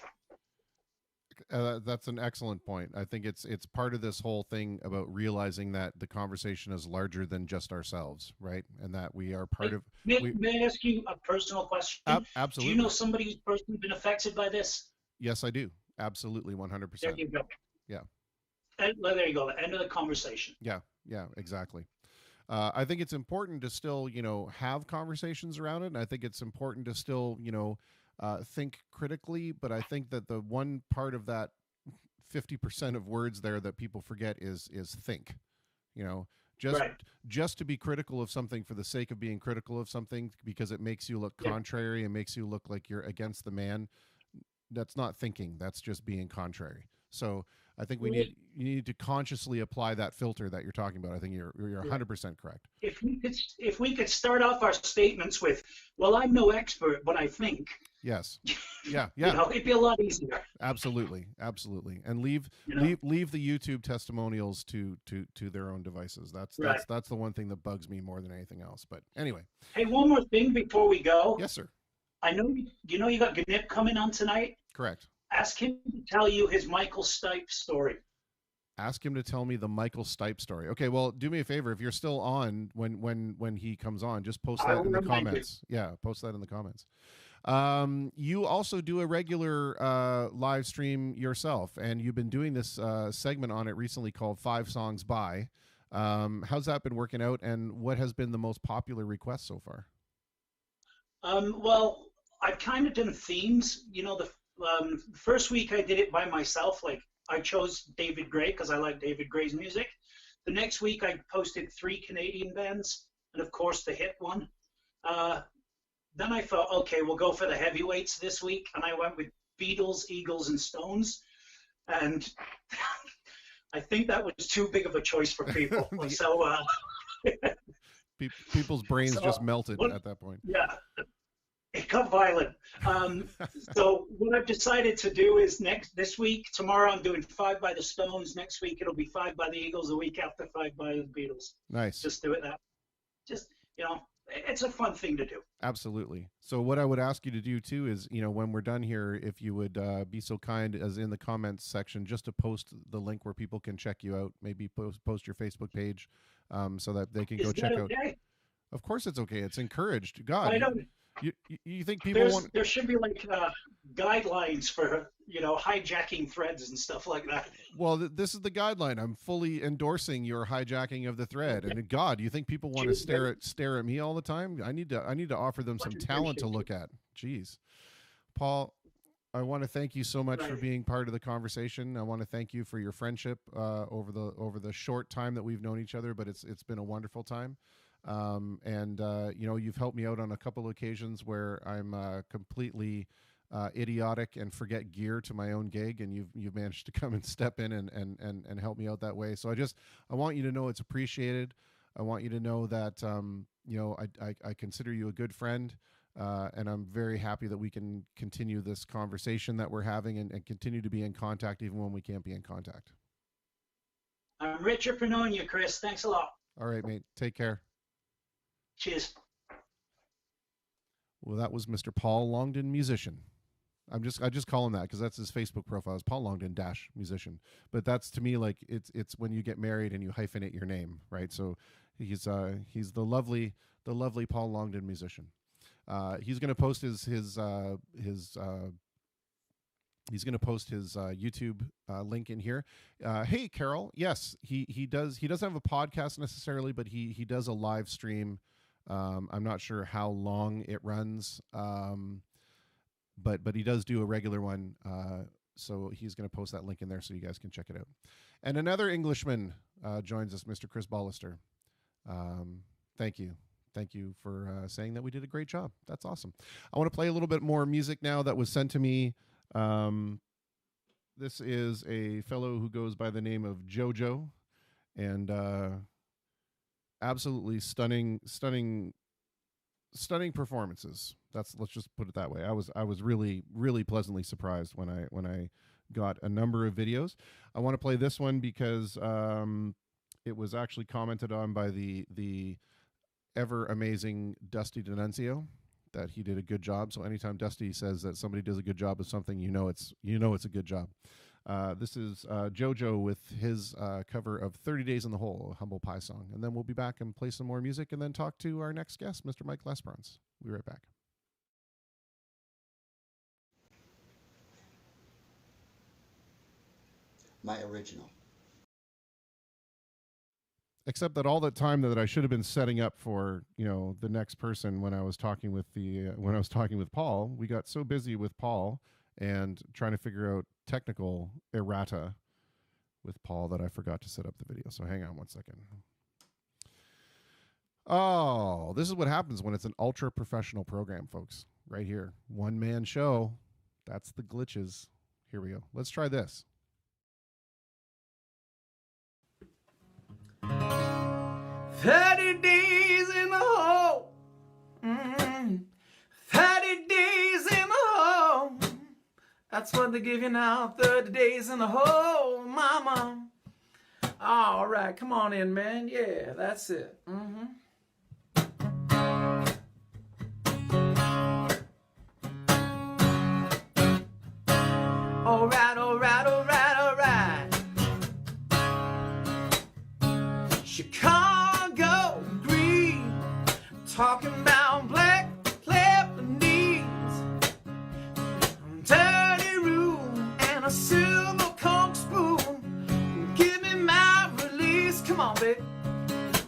That's an excellent point. I think it's part of this whole thing about realizing that the conversation is larger than just ourselves, right? And that we are part of. May I ask you a personal question? Absolutely. Do you know somebody who's personally been affected by this? Yes, I do. Absolutely, 100%. There you go. Yeah. There you go. The end of the conversation. Yeah. Yeah. Exactly. I think it's important to still, have conversations around it, and I think it's important to still, think critically. But I think that the one part of that 50% of words there that people forget is think. Just Right. just to be critical of something for the sake of being critical of something because it makes you look Yeah. contrary and makes you look like you're against the man. That's not thinking. That's just being contrary. So I think you need to consciously apply that filter that you're talking about. I think you're 100% correct. If we could start off our statements with, "Well, I'm no expert, but I think," Yes. Yeah. Yeah. it'd be a lot easier. Absolutely. Absolutely. And leave You know? leave the YouTube testimonials to their own devices. That's Right. that's the one thing that bugs me more than anything else. But anyway. Hey, one more thing before we go. Yes, sir. I know you got Gnip coming on tonight. Correct. Ask him to tell you his Michael Stipe story. Ask him to tell me the Michael Stipe story. Okay, well, do me a favor. If you're still on when he comes on, just post I that will in the remind you. comments. Yeah, post that in the comments. You also do a regular live stream yourself, and you've been doing this segment on it recently called 5 Songs By. How's that been working out, and what has been the most popular request so far? Well, I've kind of done themes. The first week I did it by myself. Like I chose David Gray because I like David Gray's music. The next week I posted 3 Canadian bands, and of course the hit one. Then I thought, okay, we'll go for the heavyweights this week, and I went with Beatles, Eagles, and Stones. And I think that was too big of a choice for people. So people's brains just melted at that point. Yeah, it got violent. So what I've decided to do is this week, tomorrow I'm doing 5 by the Stones. Next week it'll be 5 by the Eagles. The week after 5 by the Beatles. Nice. Just do it that. Just it's a fun thing to do. Absolutely. So what I would ask you to do too is, when we're done here, if you would be so kind as in the comments section, just to post the link where people can check you out, maybe post your Facebook page, so that they can go check out. Of course it's okay. It's encouraged. God, I don't. You think people want? There should be like guidelines for hijacking threads and stuff like that. Well, this is the guideline. I'm fully endorsing your hijacking of the thread. And God, you think people want to stare at me all the time? I need to offer them some talent to look at. Jeez, Paul, I want to thank you so much for being part of the conversation. I want to thank you for your friendship over the short time that we've known each other, but it's been a wonderful time. You've helped me out on a couple of occasions where I'm completely idiotic and forget gear to my own gig, and you've managed to come and step in and help me out that way. So I want you to know it's appreciated. I want you to know that I consider you a good friend, and I'm very happy that we can continue this conversation that we're having and continue to be in contact even when we can't be in contact. I'm richer for knowing you, Chris. Thanks a lot. All right, mate. Take care. Cheers. Well, that was Mr. Paul Longden, musician. I just call him that because that's his Facebook profile. It's Paul Longden - musician. But that's, to me, like it's when you get married and you hyphenate your name, right? So he's the lovely Paul Longden, musician. He's going to post his YouTube link in here. Hey, Carol. Yes, he does. He doesn't have a podcast necessarily, but he does a live stream. I'm not sure how long it runs, but he does do a regular one. So he's going to post that link in there so you guys can check it out. And another Englishman joins us, Mr. Chris Ballister. Thank you. Thank you for saying that we did a great job. That's awesome. I want to play a little bit more music now that was sent to me. This is a fellow who goes by the name of JoJo, and absolutely stunning performances. Let's just put it that way. I was really, really pleasantly surprised when I got a number of videos. I want to play this one because it was actually commented on by the ever amazing Dusty D'Annunzio, that he did a good job. So anytime Dusty says that somebody does a good job of something, it's a good job. This is JoJo with his cover of 30 Days in the Hole, a Humble Pie song. And then we'll be back and play some more music and then talk to our next guest, Mr. Mike Lesperance. We'll be right back. My original. Except that all that time that I should have been setting up for, the next person when I was talking with Paul, we got so busy with Paul and trying to figure out technical errata with Paul that I forgot to set up the video. So hang on one second. Oh, this is what happens when it's an ultra professional program, folks. Right here. One man show. That's the glitches. Here we go. Let's try this. 30 days in the hole. 30 days in the hole. That's what they give you now. 30 days in the hole, mama. All right, come on in, man. Yeah, that's it. All right, all right, all right, all right. Chicago green, talking about black Lebanese. a silver Coke spoon. Give me my release. Come on, baby.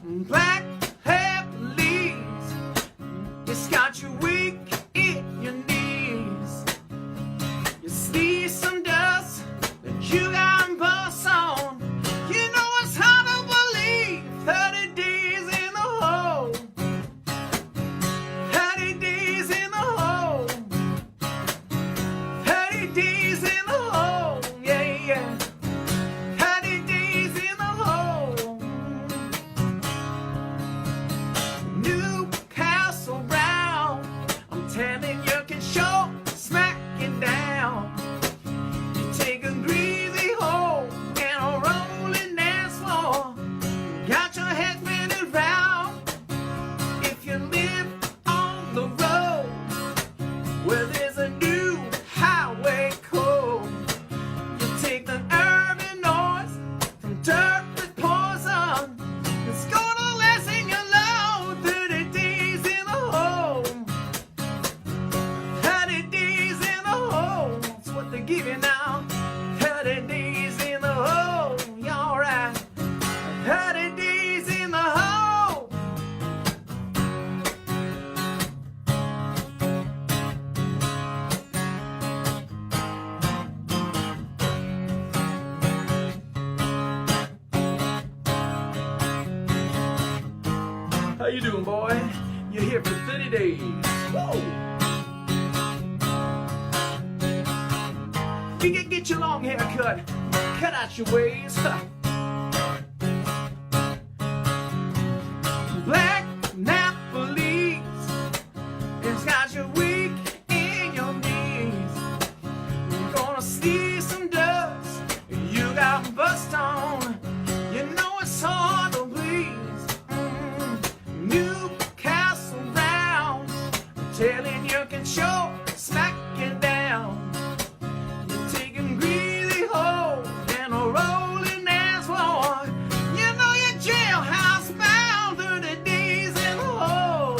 Black hair, please. It's got you weak in your knees. You sneeze some dust that you got bust on. You know it's hard to believe 30 days in the hole. 30 days in the hole. 30 days in the hole. Yeah, yeah. 30 days in the hole. Newcastle Round. I'm telling you can show smack it down. You take a greasy hole and a rolling dance floor. Got your head spinning round. If you live on the road where there's a new highway code, you take the urban noise from dirt with poison. It's gonna lessen your load. 30 days in the hole. 30 days in the hole. That's what they give you now. 30 days in the hole. You alright? 30 days in the hole. How you doing, boy? You're here for 30 days. Whoa! You can get your long hair cut out your ways. Black Napoli, it's got you weak in your knees. You're gonna sneeze some dust, you got bust on. You know it's hard to please. Newcastle Round, I'm telling you can show smack it down. You're taking greasy hole and a rolling dance floor. You know you're jailhouse bound. 30 days in the hole.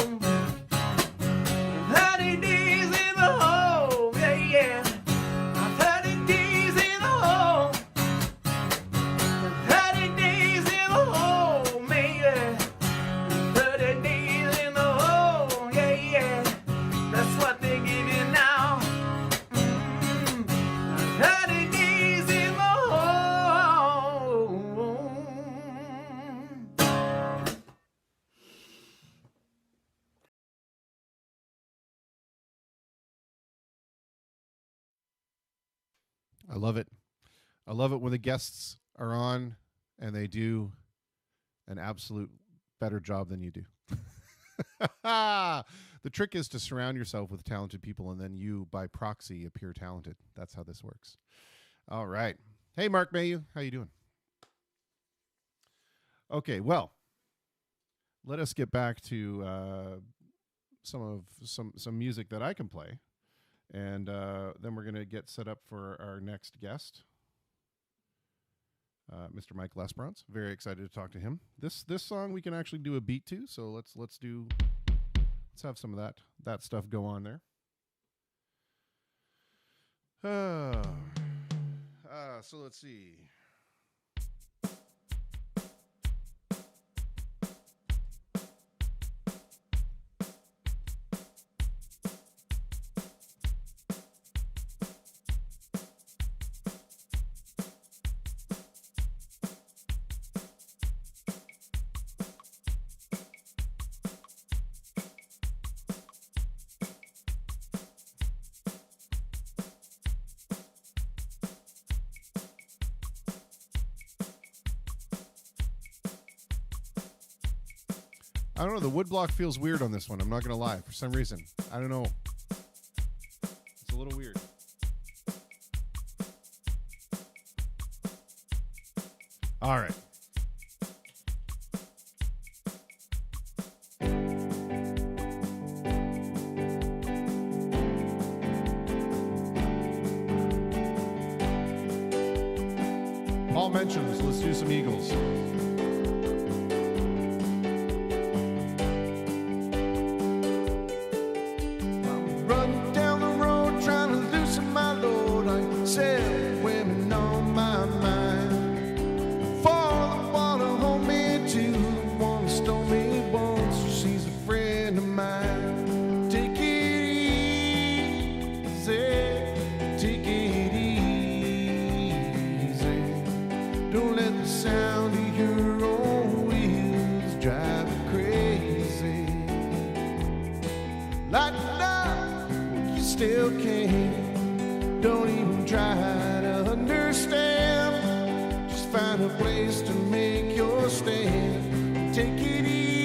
30 days in the hole. Yeah, yeah. 30 days in the hole. 30 days in the hole, man. 30 days in the hole. Yeah, yeah. That's what they give you now. 30 days in the hole. I love it. I love it when the guests are on and they do an absolute better job than you do. The trick is to surround yourself with talented people, and then you, by proxy, appear talented. That's how this works. All right. Hey, Mark Mayu, how you doing? Okay, well, let us get back to some music that I can play, and then we're gonna get set up for our next guest, Mr. Mike Lesperance. Very excited to talk to him. This song we can actually do a beat to, so let's have some of that stuff go on there. So let's see. I don't know. The woodblock feels weird on this one. I'm not going to lie. For some reason. I don't know. It's a little weird. All right. Paul mentions, let's do some Eagles. Run down the road trying to loosen my load. I said, when drive you crazy. Lighten up, you still can't. Don't even try to understand. Just find a place to make your stand. Take it easy.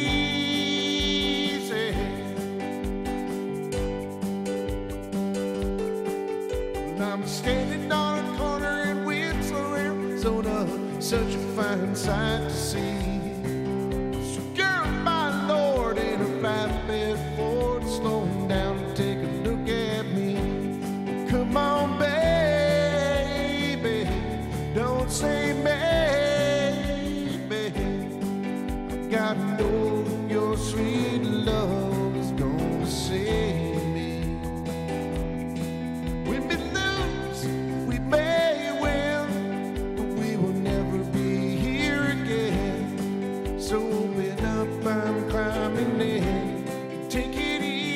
Well, I'm standing on a corner in Winslow, Arizona, such a fine sight to see. So girl, my Lord, in a flatbed Ford, slowing down to take a look at me. Come on, baby, don't say maybe. I gotta know your sweet love is gonna save me. We may lose, we may win, but we will never be here again. So open up, I'm climbing in. Take it easy.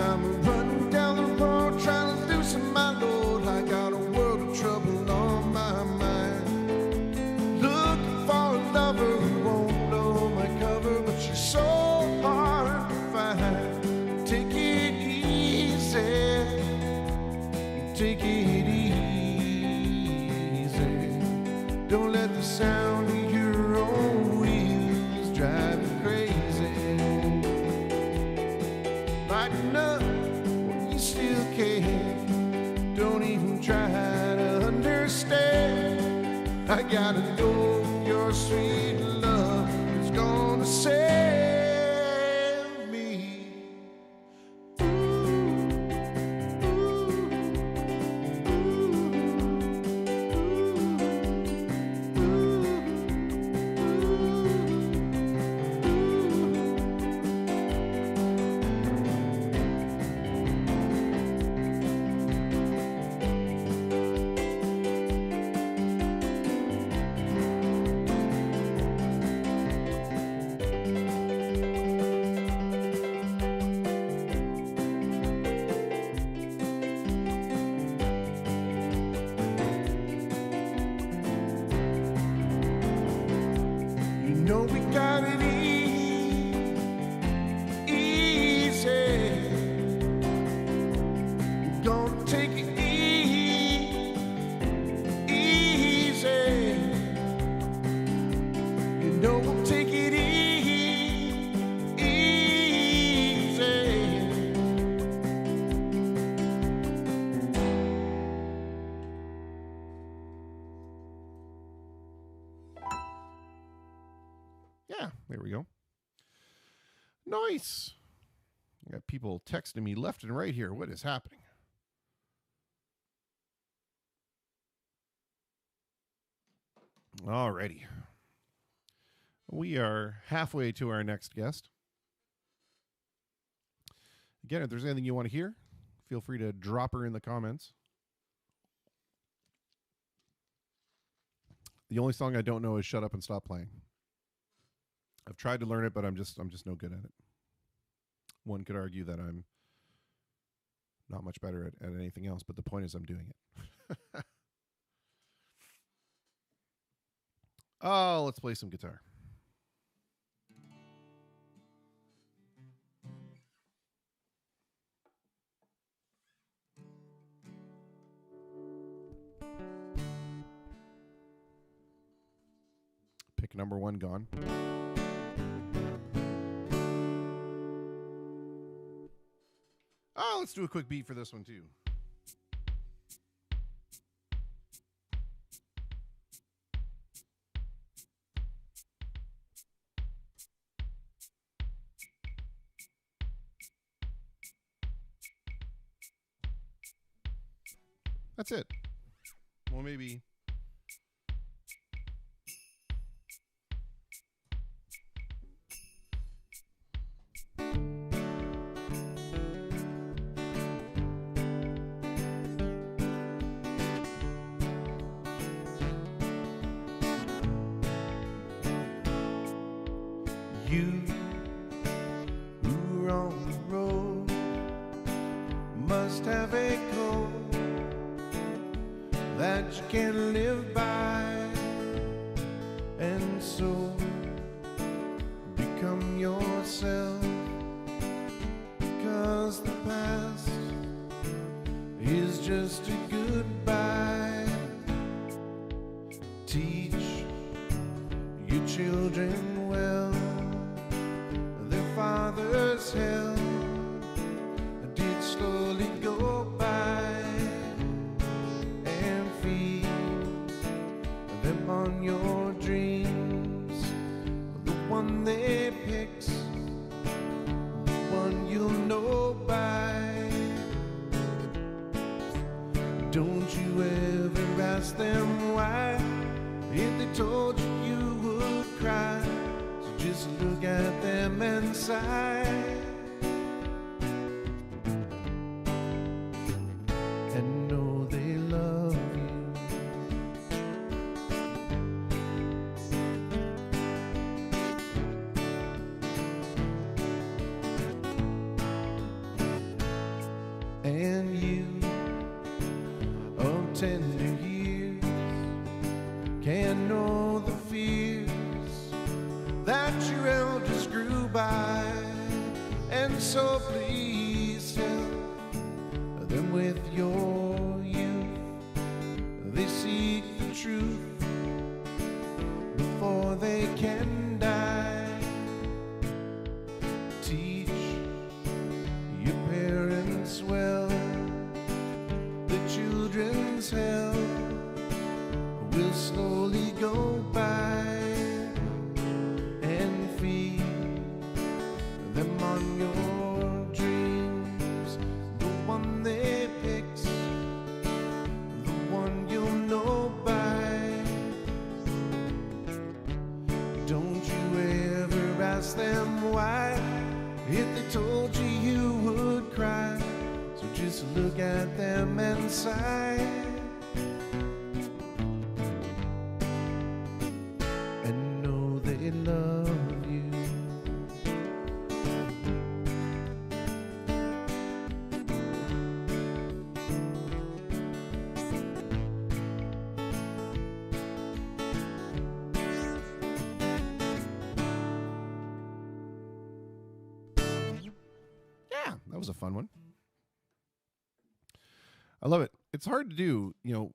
I'm running down the road trying to loosen my load. I got a world of trouble on my mind. Looking for a lover who won't blow my cover, but she's so hard to find. Take it easy. Take it easy. Don't let the sound of your own wheels drive you crazy. Lighten up when you still can. Don't even try to understand. I gotta know your sweet love is gonna save me. You know we got it easy. We're gonna take it easy. You know we'll take it easy. Yeah, there we go. Nice. I got people texting me left and right here. What is happening? Alrighty. We are halfway to our next guest. Again, if there's anything you want to hear, feel free to drop her in the comments. The only song I don't know is Shut Up and Stop Playing. I've tried to learn it, but I'm just no good at it. One could argue that I'm not much better at anything else, but the point is I'm doing it. Oh, let's play some guitar. Pick number one gone. Oh, let's do a quick beat for this one too. That's it. Well, maybe You who are on the road must have a code that you can live by, and so become yourself, because the past is just a goodbye. Teach your children well. Their father's hell did slowly go by, and feed them on your dreams. The one they picked, the one you'll know by. Don't you ever ask them why. If they told you, you would cry. So just look at them and sigh, and know they love you. And you of tender years can know the fears that your elders grew by, and so please help them with your youth. They seek the truth before they can die. Teach your parents well. The children's hell will slowly go by, and feed them on your dreams. The one they picked, the one you'll know by. Don't you ever ask them why. If they told you, you would cry. So just look at them and sigh, and know they love you. Yeah, that was a fun one. I love it. It's hard to do. You know,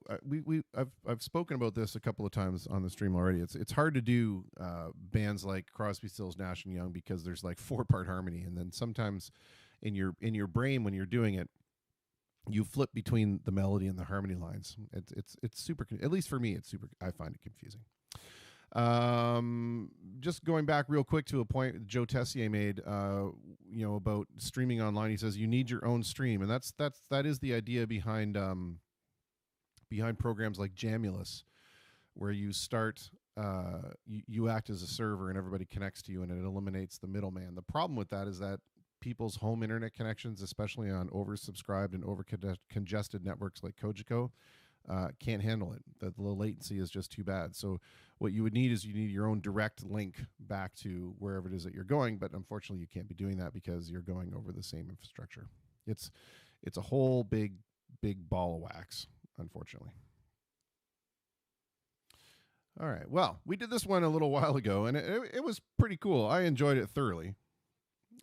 I've spoken about this a couple of times on the stream already. It's hard to do bands like Crosby, Stills, Nash and Young because there's like 4-part harmony, and then sometimes in your brain when you're doing it, you flip between the melody and the harmony lines. It's super. At least for me, it's super. I find it confusing. Just going back real quick to a point Joe Tessier made, about streaming online. He says you need your own stream, and that is the idea behind programs like Jamulus, where you start you act as a server and everybody connects to you, and it eliminates the middleman. The problem with that is that people's home internet connections, especially on oversubscribed and congested networks like Kojiko, can't handle it. The latency is just too bad. So what you would need is you need your own direct link back to wherever it is that you're going, but unfortunately you can't be doing that because you're going over the same infrastructure. It's a whole big ball of wax, unfortunately. All right. Well, we did this one a little while ago, and it was pretty cool. I enjoyed it thoroughly,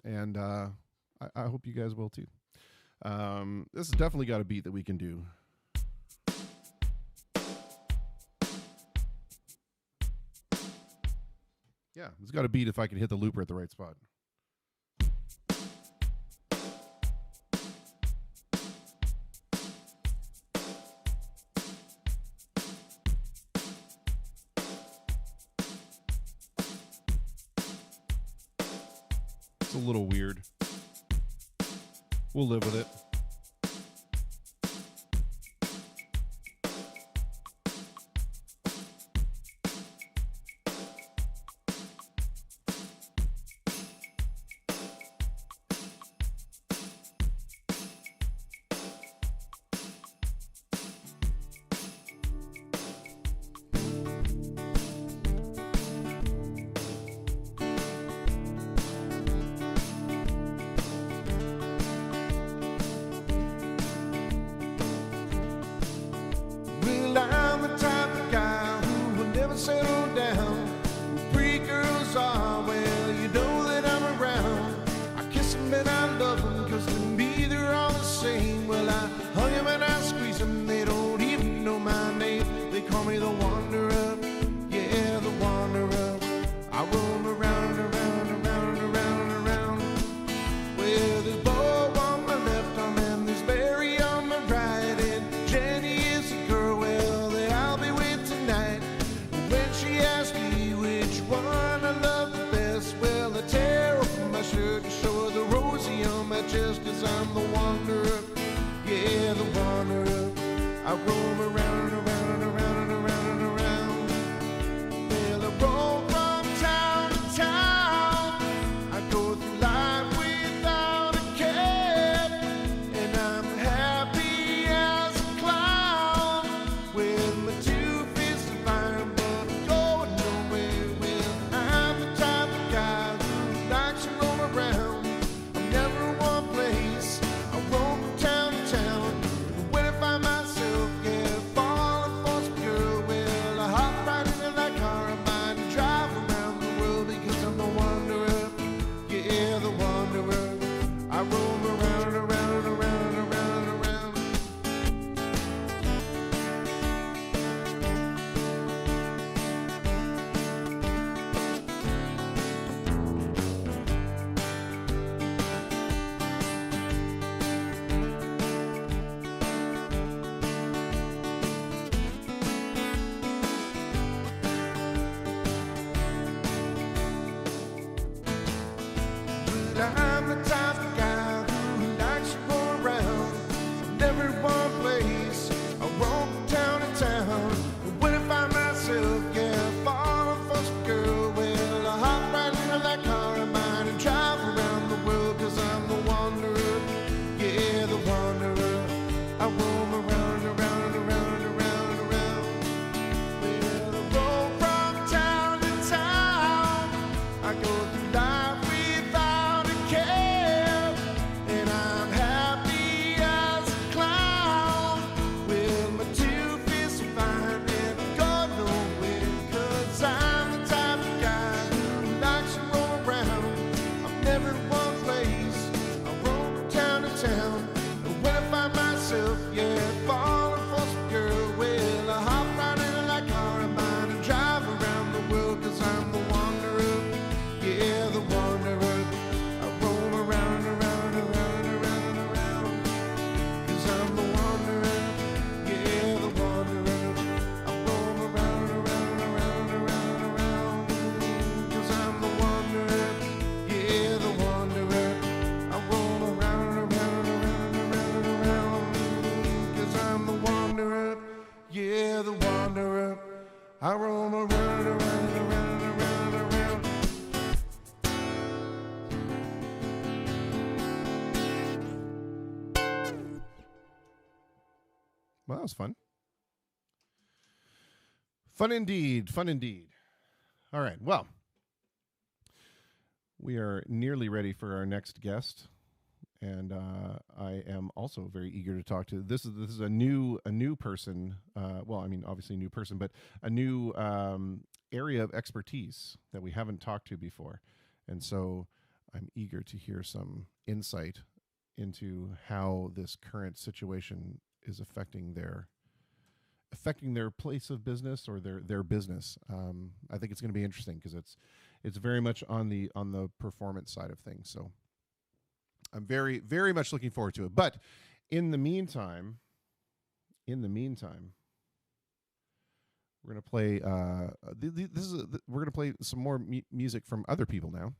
and I hope you guys will too. This has definitely got a beat that we can do. Yeah, it's got a beat if I can hit the looper at the right spot. It's a little weird. We'll live with it. I'm the type of guy who likes to go around from every one place. I walk town to town. When I find myself, yeah, falling for some girl, well, I hop right into that car of mine and drive around the world, 'cause I'm the wanderer, yeah, the wanderer. I roam around and around and around and around and around. Well, I roam from town to town. I go through life without a care, and I'm happy as a clown. Well, my tooth is fine and I go nowhere, 'cause I'm the type of guy who likes to roll around. I'm never in one place. I roam from town to town. And when I find myself, yeah, falling for some girl, well, I hop right into that car of mine and drive around the world, 'cause I'm the wanderer, yeah, the wanderer. I roam around and around and around and around and around, 'cause I'm the wanderer, yeah, the wanderer. I roam around and around and around and around and around, 'cause I'm the wanderer, yeah, the wanderer. I roam around and around and around and around and around, 'cause I'm the wanderer, yeah, the wanderer. I roam around and around and around and around and around. Well, that was fun. Fun indeed. Fun indeed. All right. Well, we are nearly ready for our next guest, and I am also very eager to talk to. This is a new person. Well, I mean, obviously a new person, but a new area of expertise that we haven't talked to before, and so I'm eager to hear some insight into how this current situation is affecting their place of business or their business. I think it's going to be interesting because it's very much on the performance side of things. So I'm very, very much looking forward to it. But in the meantime, we're going to play. We're going to play some more music from other people now.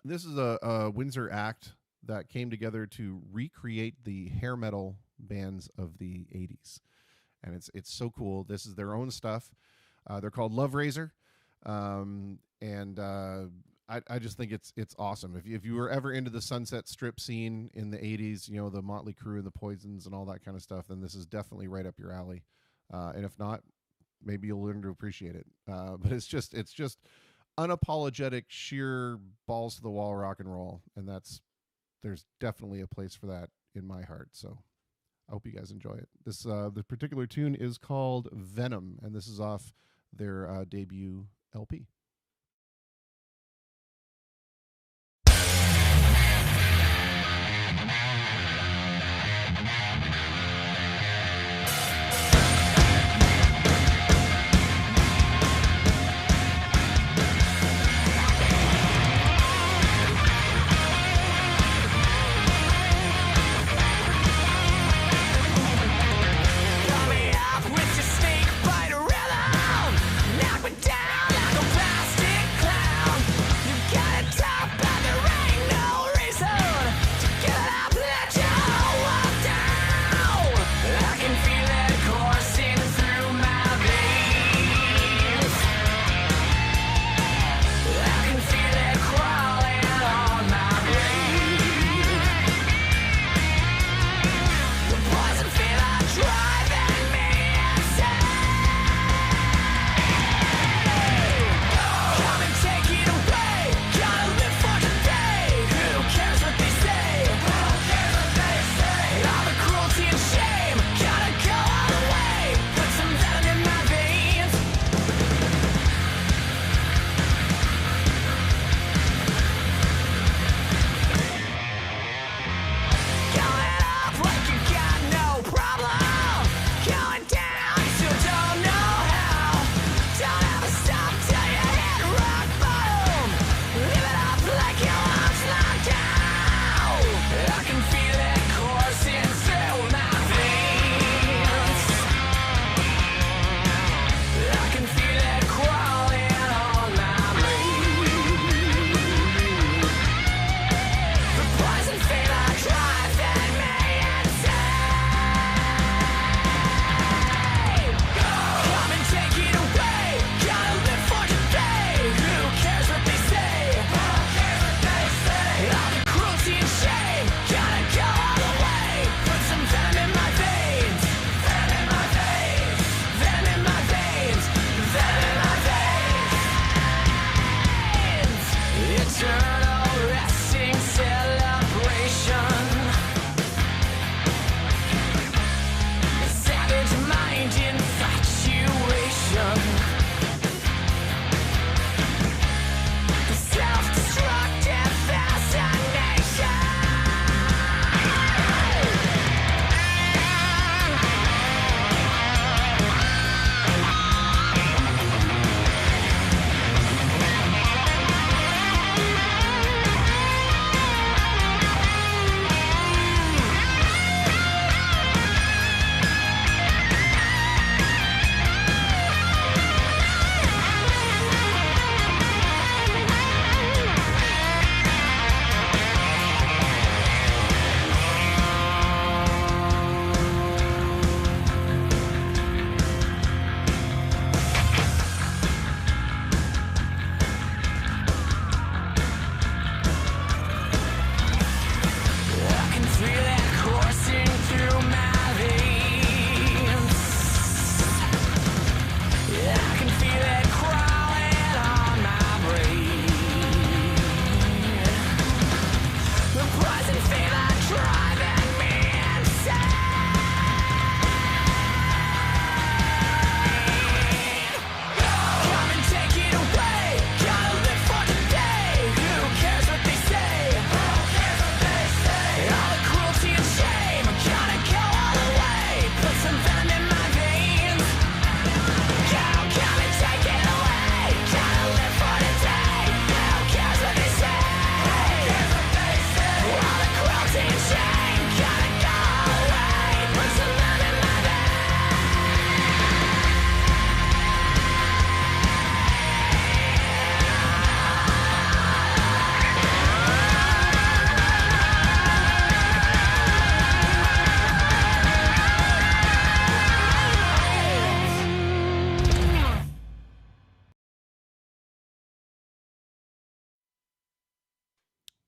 This is a Windsor act that came together to recreate the hair metal bands of the 80s. And it's so cool. This is their own stuff. They're called Love Razor. I just think it's awesome. If you were ever into the Sunset Strip scene in the 80s, you know, the Motley Crue and the Poisons and all that kind of stuff, then this is definitely right up your alley. And if not, maybe you'll learn to appreciate it. But it's just unapologetic, sheer balls to the wall rock and roll. And there's definitely a place for that in my heart. So I hope you guys enjoy it. The particular tune is called Venom, and this is off their debut LP. With your snake bite rhythm, knock me down like a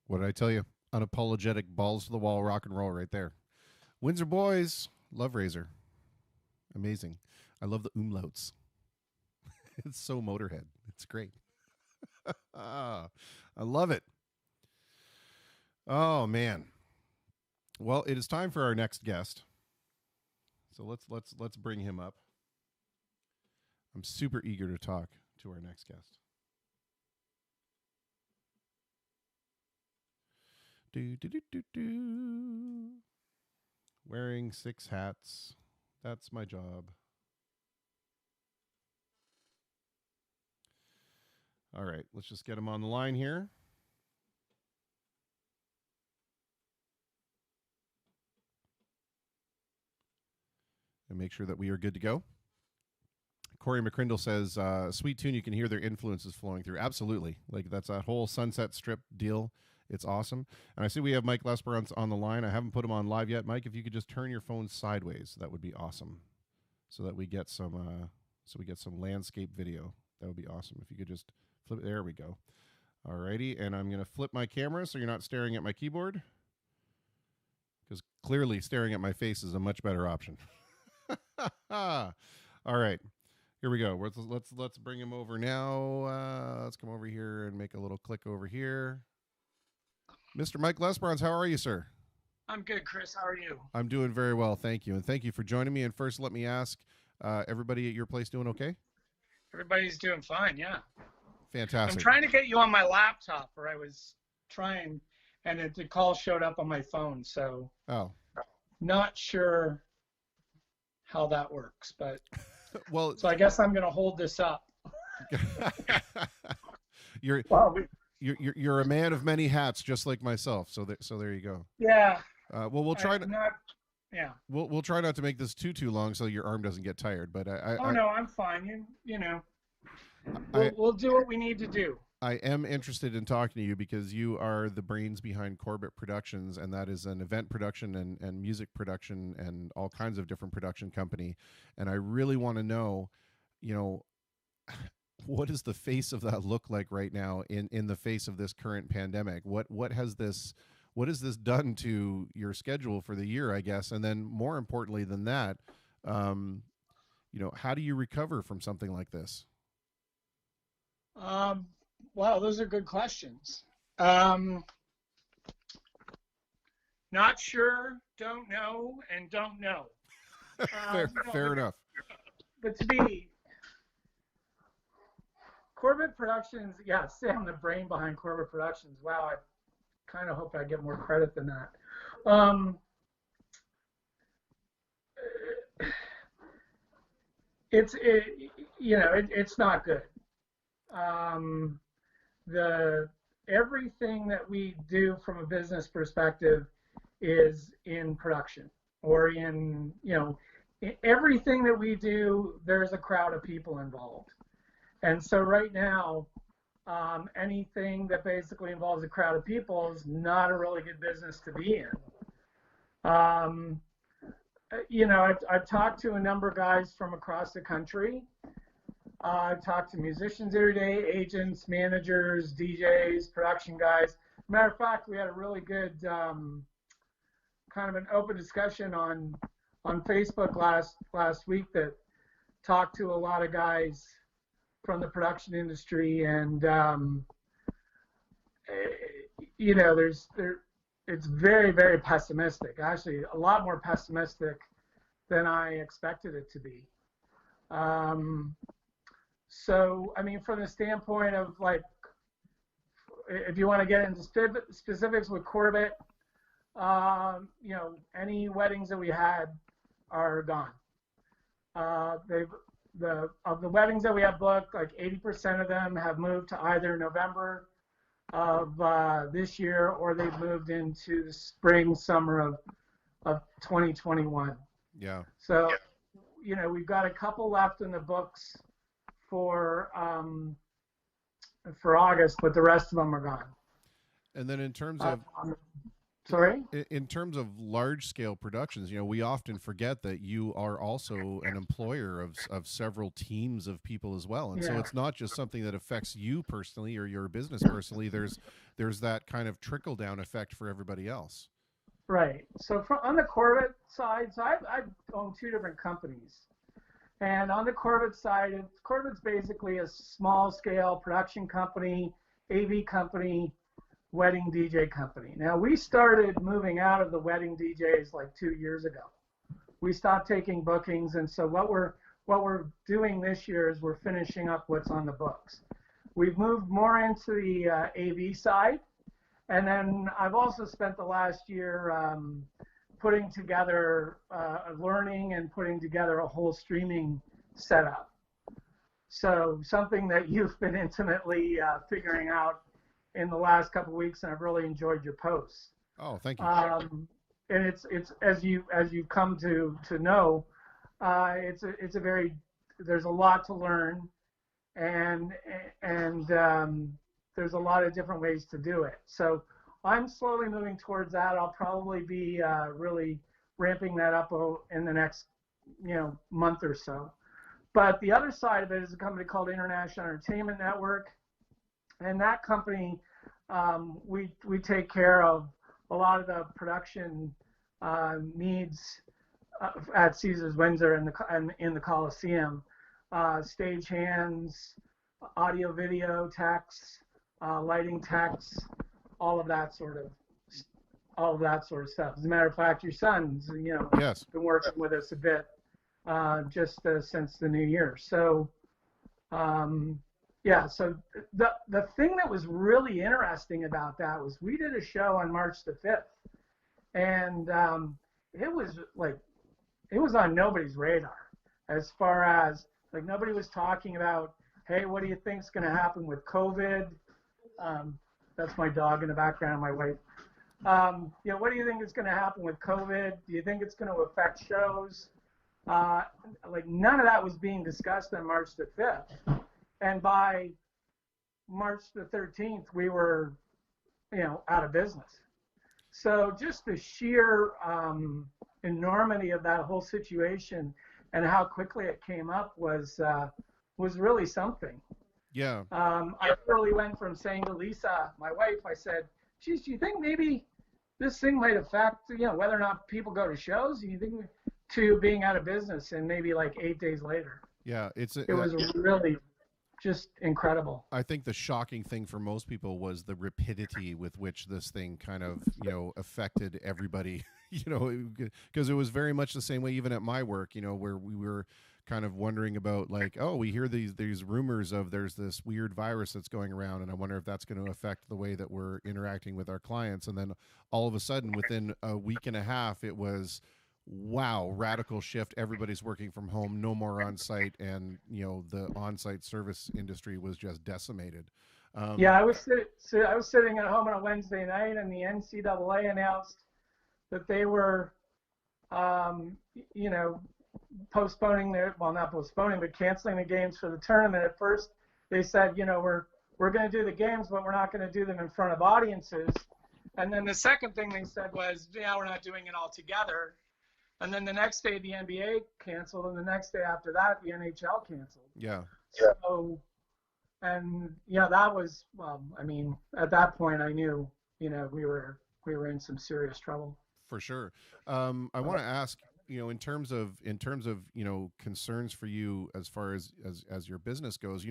What did I tell you? Unapologetic balls to the wall rock and roll right there. Windsor Boys, love Razor. Amazing. I love the umlauts. It's so Motorhead. It's great. I love it. Oh man. Well, it is time for our next guest. So let's bring him up. I'm super eager to talk to our next guest. Wearing 6 hats. That's my job. All right, let's just get him on the line here. And make sure that we are good to go. Corey McCrindle says, sweet tune, you can hear their influences flowing through. Absolutely. Like, that's that whole Sunset Strip deal. It's awesome. And I see we have Mike Lesperance on the line. I haven't put him on live yet. Mike, if you could just turn your phone sideways, that would be awesome. So that we get some landscape video. That would be awesome. If you could just flip it. There we go. All righty. And I'm going to flip my camera so you're not staring at my keyboard. Because clearly staring at my face is a much better option. All right. Here we go. Let's bring him over now. Let's come over here and make a little click over here. Mr. Mike Lesperance, how are you, sir? I'm good, Chris. How are you? I'm doing very well, thank you. And thank you for joining me. And first, let me ask, everybody at your place doing okay? Everybody's doing fine, yeah. Fantastic. I'm trying to get you on my laptop, or I was trying, and the call showed up on my phone, so not sure how that works, but well, so I guess I'm going to hold this up. You're a man of many hats, just like myself. So there you go. Yeah. Well, we'll try to. Yeah. We'll try not to make this too long, so your arm doesn't get tired. But no, I'm fine. You know, we'll do what we need to do. I am interested in talking to you because you are the brains behind Corbett Productions, and that is an event production and music production and all kinds of different production company. And I really want to know, what does the face of that look like right now in the face of this current pandemic? What has this done to your schedule for the year, I guess? And then more importantly than that, how do you recover from something like this? Wow, those are good questions. Not sure, don't know, and don't know. Fair enough. But to be Corbett Productions, yeah, Sam, the brain behind Corbett Productions. Wow, I kind of hope I get more credit than that. It's not good. Everything that we do from a business perspective is in production, or in everything that we do, there's a crowd of people involved. And so right now, anything that basically involves a crowd of people is not a really good business to be in. I've talked to a number of guys from across the country. I've talked to musicians every day, agents, managers, DJs, production guys. Matter of fact, we had a really good kind of an open discussion on Facebook last week that talked to a lot of guys from the production industry, and it's very, very pessimistic. Actually, a lot more pessimistic than I expected it to be. So, I mean, from the standpoint of, like, if you want to get into specifics with Corbett, any weddings that we had are gone. Of the weddings that we have booked, like 80% of them have moved to either November of this year, or they've moved into the spring, summer of 2021. Yeah. So, we've got a couple left in the books for August, but the rest of them are gone. And then in terms of Sorry? In terms of large scale productions, you know, we often forget that you are also an employer of several teams of people as well. And so Yeah. it's not just something that affects you personally or your business personally. There's that kind of trickle down effect for everybody else. Right. So on the Corvette side, so I own two different companies. And on the Corvette side, Corvette's basically a small scale production company, AV company, wedding DJ company. Now, we started moving out of the wedding DJs like 2 years ago. We stopped taking bookings, and so what we're doing this year is we're finishing up what's on the books. We've moved more into the AV side, and then I've also spent the last year putting together learning and putting together a whole streaming setup. So something that you've been intimately figuring out in the last couple of weeks, and I've really enjoyed your posts. Oh, thank you. And it's as you've come to know, it's a very, there's a lot to learn, and there's a lot of different ways to do it. So I'm slowly moving towards that. I'll probably be really ramping that up in the next month or so. But the other side of it is a company called International Entertainment Network. And that company, we take care of a lot of the production needs at Caesars Windsor and in the Coliseum, stage hands, audio, video, techs, lighting techs, all of that sort of stuff. As a matter of fact, your son's Yes. been working with us a bit just since the new year. So. Yeah, so the thing that was really interesting about that was we did a show on March the 5th, and it was on nobody's radar as far as, like, nobody was talking about, hey, what do you think's going to happen with COVID? That's my dog in the background, my wife. What do you think is going to happen with COVID? Do you think it's going to affect shows? None of that was being discussed on March the 5th. And by March the 13th, we were, out of business. So just the sheer enormity of that whole situation and how quickly it came up was really something. Yeah. I literally went from saying to Lisa, my wife, I said, geez, do you think maybe this thing might affect, whether or not people go to shows? Do you think to being out of business? And maybe like 8 days later. Yeah. It was really just incredible. I think the shocking thing for most people was the rapidity with which this thing kind of, affected everybody, because it was very much the same way even at my work, where we were kind of wondering about, like, oh, we hear these rumors of there's this weird virus that's going around, and I wonder if that's going to affect the way that we're interacting with our clients. And then all of a sudden, within a week and a half, it was, wow, radical shift. Everybody's working from home, no more on site, and the on site service industry was just decimated. I was sitting at home on a Wednesday night, and the NCAA announced that they were, postponing not postponing, but canceling the games for the tournament. At first, they said, we're going to do the games, but we're not going to do them in front of audiences. And then the second thing they said was, we're not doing it all together. And then the next day, the NBA canceled, and the next day after that, the NHL canceled. Yeah. So, and that was, at that point, I knew, we were in some serious trouble. For sure. I want to ask, in terms of concerns for you as far as your business goes,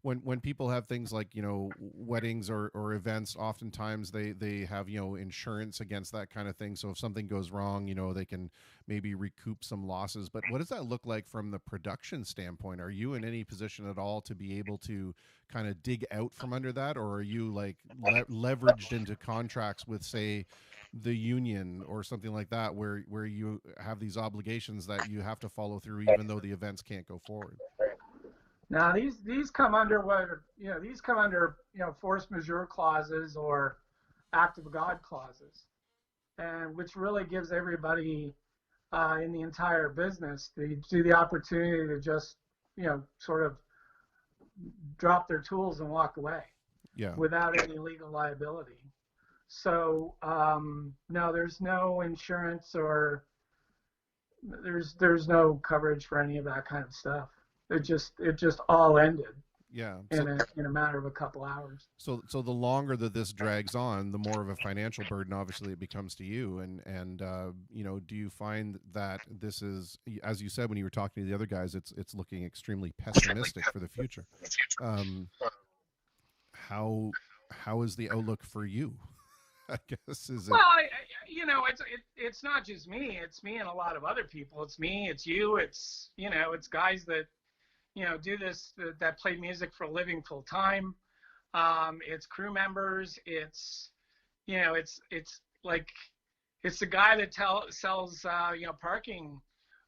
when people have things like, weddings or events, oftentimes they have, insurance against that kind of thing. So if something goes wrong, they can maybe recoup some losses. But what does that look like from the production standpoint? Are you in any position at all to be able to kind of dig out from under that? Or are you like leveraged into contracts with, say, the union or something like that, where you have these obligations that you have to follow through even though the events can't go forward? Now these come under force majeure clauses or act of God clauses, and which really gives everybody in the entire business the opportunity to just sort of drop their tools and walk away, yeah, without any legal liability. So no, there's no insurance or there's no coverage for any of that kind of stuff. It just all ended Yeah. in a matter of a couple hours. So the longer that this drags on, the more of a financial burden obviously it becomes to you. And you know, do you find that this is, as you said when you were talking to the other guys, it's looking extremely pessimistic for the future? How is the outlook for you? I guess is it. Well, you know, it's not just me. It's me and a lot of other people. It's me. It's you. It's, you know, it's guys that, you know, do this, that play music for a living full time. It's crew members. It's, you know, it's like, it's the guy that sells, you know, parking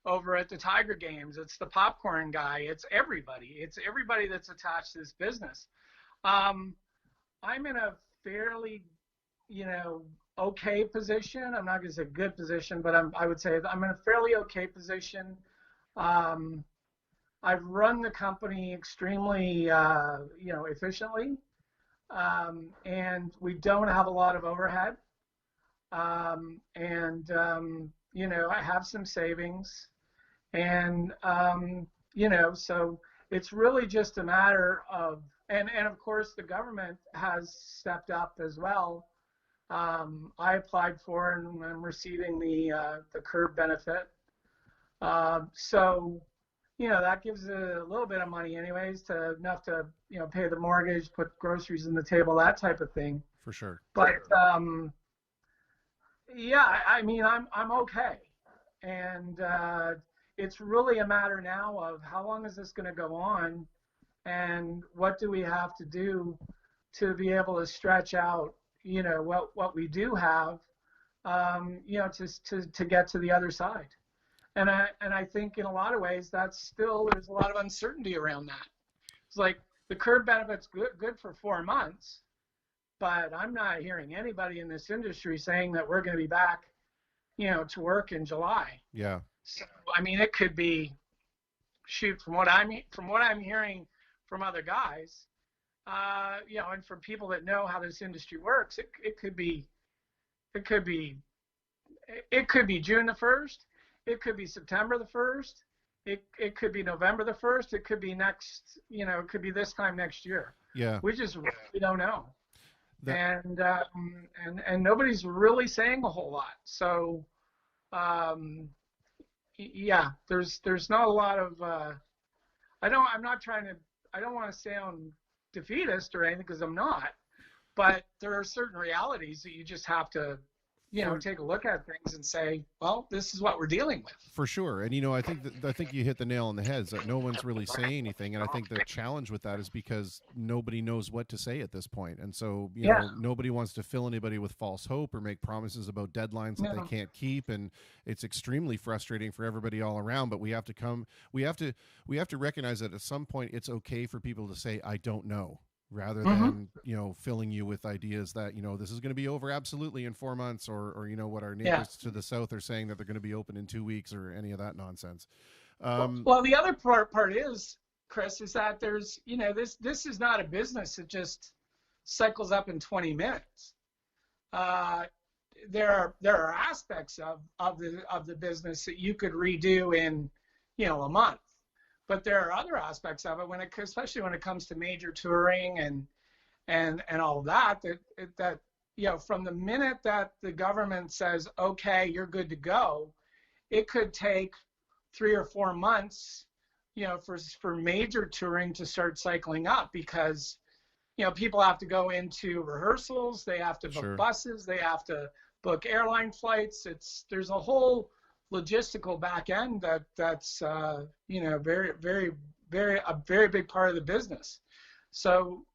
over at the Tiger games. It's the popcorn guy. It's everybody. It's everybody that's attached to this business. I'm in a fairly, you know, okay position. I'm not going to say good position, but I would say I'm in a fairly okay position. I've run the company extremely, you know, efficiently, and we don't have a lot of overhead. You know, I have some savings, and you know, so it's really just a matter of, and of course the government has stepped up as well. I applied for and I'm receiving the CURB benefit. So, you know, that gives a little bit of money anyways, enough to, you know, pay the mortgage, put groceries on the table, that type of thing. For sure. But yeah, I mean, I'm okay. And it's really a matter now of how long is this going to go on, and what do we have to do to be able to stretch out, you know, what we do have, you know, to get to the other side. And I think in a lot of ways there's a lot of uncertainty around that. It's like the CURB benefit's good for 4 months, but I'm not hearing anybody in this industry saying that we're going to be back, you know, to work in July. Yeah. So I mean, it could be, shoot, from what I'm hearing from other guys, you know, and from people that know how this industry works, it could be June the 1st, it could be September the 1st, it could be November the 1st, it could be next, you know, it could be this time next year. Yeah. We just really don't know. And nobody's really saying a whole lot. So yeah, there's not a lot of I don't want to sound defeatist or anything, because I'm not, but there are certain realities that you just have to, you know, take a look at things and say, well, this is what we're dealing with. For sure. And, you know, I think you hit the nail on the head, that no one's really saying anything. And I think the challenge with that is because nobody knows what to say at this point. And so, you know, nobody wants to fill anybody with false hope or make promises about deadlines that they can't keep. And it's extremely frustrating for everybody all around, but we have to recognize that at some point it's okay for people to say, I don't know, rather than, you know, filling you with ideas that, you know, this is going to be over absolutely in 4 months, or you know, what our neighbors to the south are saying, that they're going to be open in 2 weeks, or any of that nonsense. Well, the other part is, Chris, is that there's, you know, this is not a business that just cycles up in 20 minutes. There are aspects of the business that you could redo in, you know, a month. But there are other aspects of it, especially when it comes to major touring and all of that, that you know, from the minute that the government says, okay, you're good to go, it could take 3 or 4 months, you know, for major touring to start cycling up, because, you know, people have to go into rehearsals, they have to book buses, they have to book airline flights. There's a whole logistical back end that's you know, a very big part of the business. So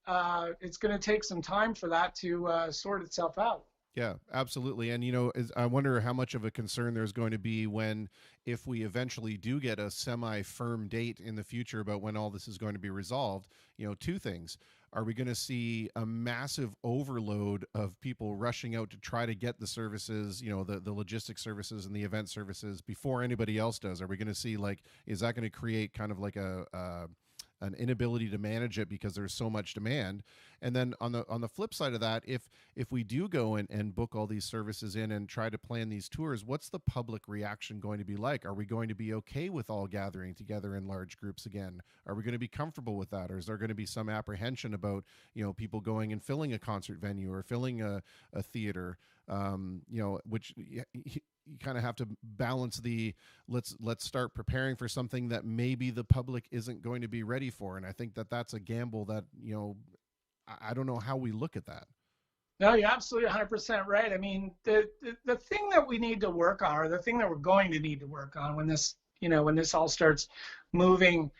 it's going to take some time for that to sort itself out. Yeah, absolutely. And, you know, I wonder how much of a concern there's going to be if we eventually do get a semi-firm date in the future about when all this is going to be resolved. You know, 2 things. Are we going to see a massive overload of people rushing out to try to get the services, you know, the logistics services and the event services before anybody else does? Are we going to see, like, is that going to create kind of like an inability to manage it because there's so much demand? And then on the flip side of that, if we do go and book all these services in and try to plan these tours, what's the public reaction going to be like? Are we going to be okay with all gathering together in large groups again? Are we going to be comfortable with that? Or is there going to be some apprehension about, people going and filling a concert venue or filling a theater? Which you kind of have to balance the let's start preparing for something that maybe the public isn't going to be ready for. And I think that's a gamble that, I don't know how we look at that. No, you're absolutely 100% right. I mean, the thing that we need to work on, or the thing that we're going to need to work on when this all starts moving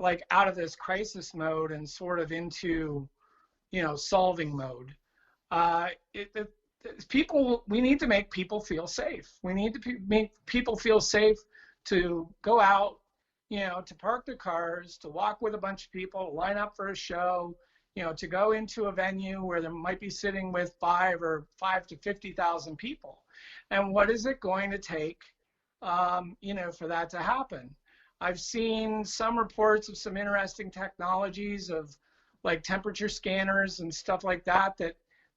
like out of this crisis mode and sort of into, solving mode, we need to make people feel safe. We need to make people feel safe to go out, to park their cars, to walk with a bunch of people, line up for a show, to go into a venue where they might be sitting with 5 to 50,000 people. And what is it going to take, for that to happen? I've seen some reports of some interesting technologies of like temperature scanners and stuff like that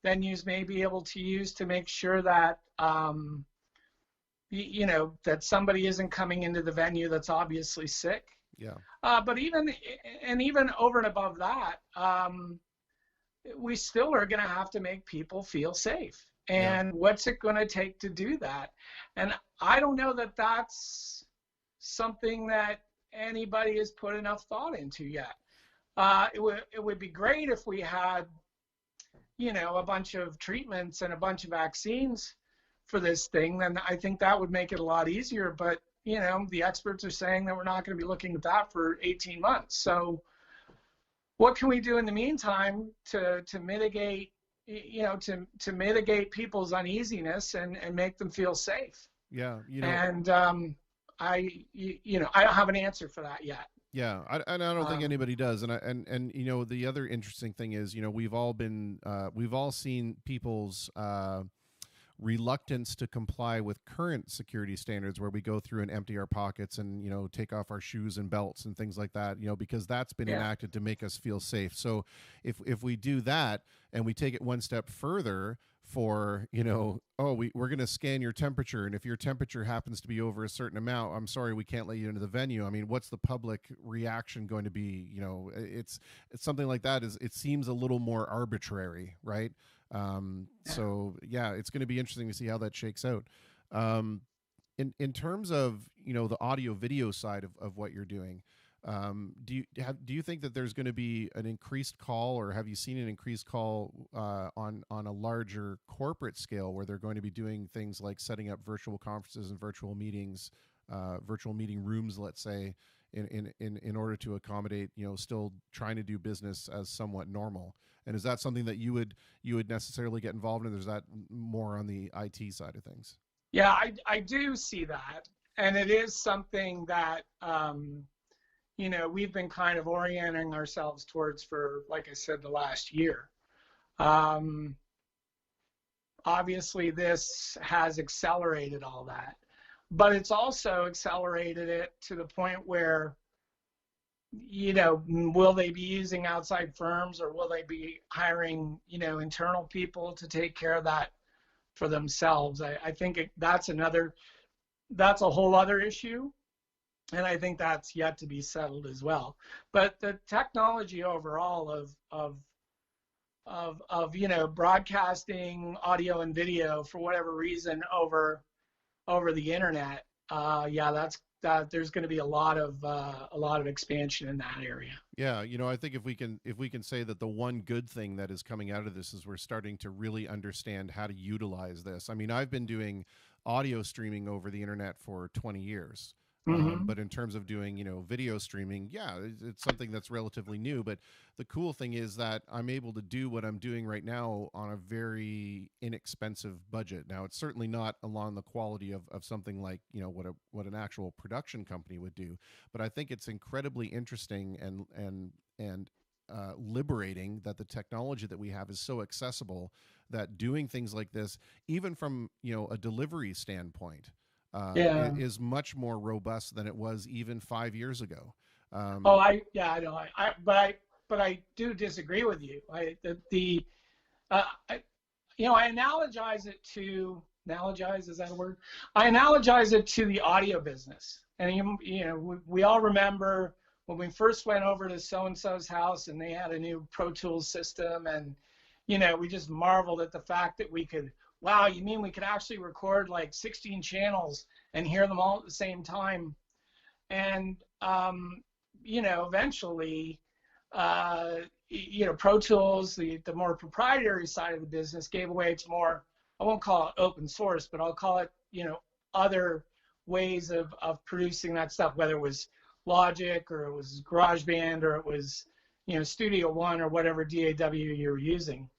venues may be able to use to make sure that that somebody isn't coming into the venue that's obviously sick. Yeah. But even over and above that, we still are going to have to make people feel safe. And what's it going to take to do that? And I don't know that that's something that anybody has put enough thought into yet. It would be great if we had a bunch of treatments and a bunch of vaccines for this thing, then I think that would make it a lot easier. But, the experts are saying that we're not going to be looking at that for 18 months. So what can we do in the meantime to mitigate, to mitigate people's uneasiness and make them feel safe? Yeah. And I don't have an answer for that yet. Yeah, I don't think anybody does, and the other interesting thing is we've all seen people's reluctance to comply with current security standards, where we go through and empty our pockets and take off our shoes and belts and things like that, because that's been enacted to make us feel safe. So if we do that and we take it one step further for we're going to scan your temperature, and if your temperature happens to be over a certain amount, I'm sorry, we can't let you into the venue. I mean, what's the public reaction going to be? It's something like that it seems a little more arbitrary, right? So yeah, it's going to be interesting to see how that shakes out. In terms of the audio video side of what you're doing, do you think that there's going to be an increased call, or have you seen an increased call on a larger corporate scale, where they're going to be doing things like setting up virtual conferences and virtual meetings, virtual meeting rooms, let's say, in order to accommodate still trying to do business as somewhat normal? And is that something that you would necessarily get involved in, or is that more on the IT side of things? Yeah, I do see that, and it is something that we've been kind of orienting ourselves towards for, like I said, the last year. Obviously, this has accelerated all that, but it's also accelerated it to the point where, will they be using outside firms, or will they be hiring, internal people to take care of that for themselves? I think that's a whole other issue. And I think that's yet to be settled as well. But the technology overall of broadcasting audio and video for whatever reason over the internet, there's going to be a lot of expansion in that area. Yeah, I think if we can say that the one good thing that is coming out of this is we're starting to really understand how to utilize this. I mean, I've been doing audio streaming over the internet for 20 years. But in terms of doing, video streaming, it's something that's relatively new. But the cool thing is that I'm able to do what I'm doing right now on a very inexpensive budget. Now, it's certainly not along the quality of something like, what an actual production company would do. But I think it's incredibly interesting and liberating that the technology that we have is so accessible that doing things like this, even from, a delivery standpoint, is much more robust than it was even 5 years ago. I know. But but I do disagree with you. I analogize it to is that a word? I analogize it to the audio business. And we all remember when we first went over to so-and-so's house and they had a new Pro Tools system, and we just marveled at the fact that we could, wow, you mean we could actually record like 16 channels and hear them all at the same time? And eventually Pro Tools, the more proprietary side of the business, gave away to more, I won't call it open source, but I'll call it, other ways of producing that stuff, whether it was Logic or it was GarageBand or it was, Studio One or whatever DAW you were using.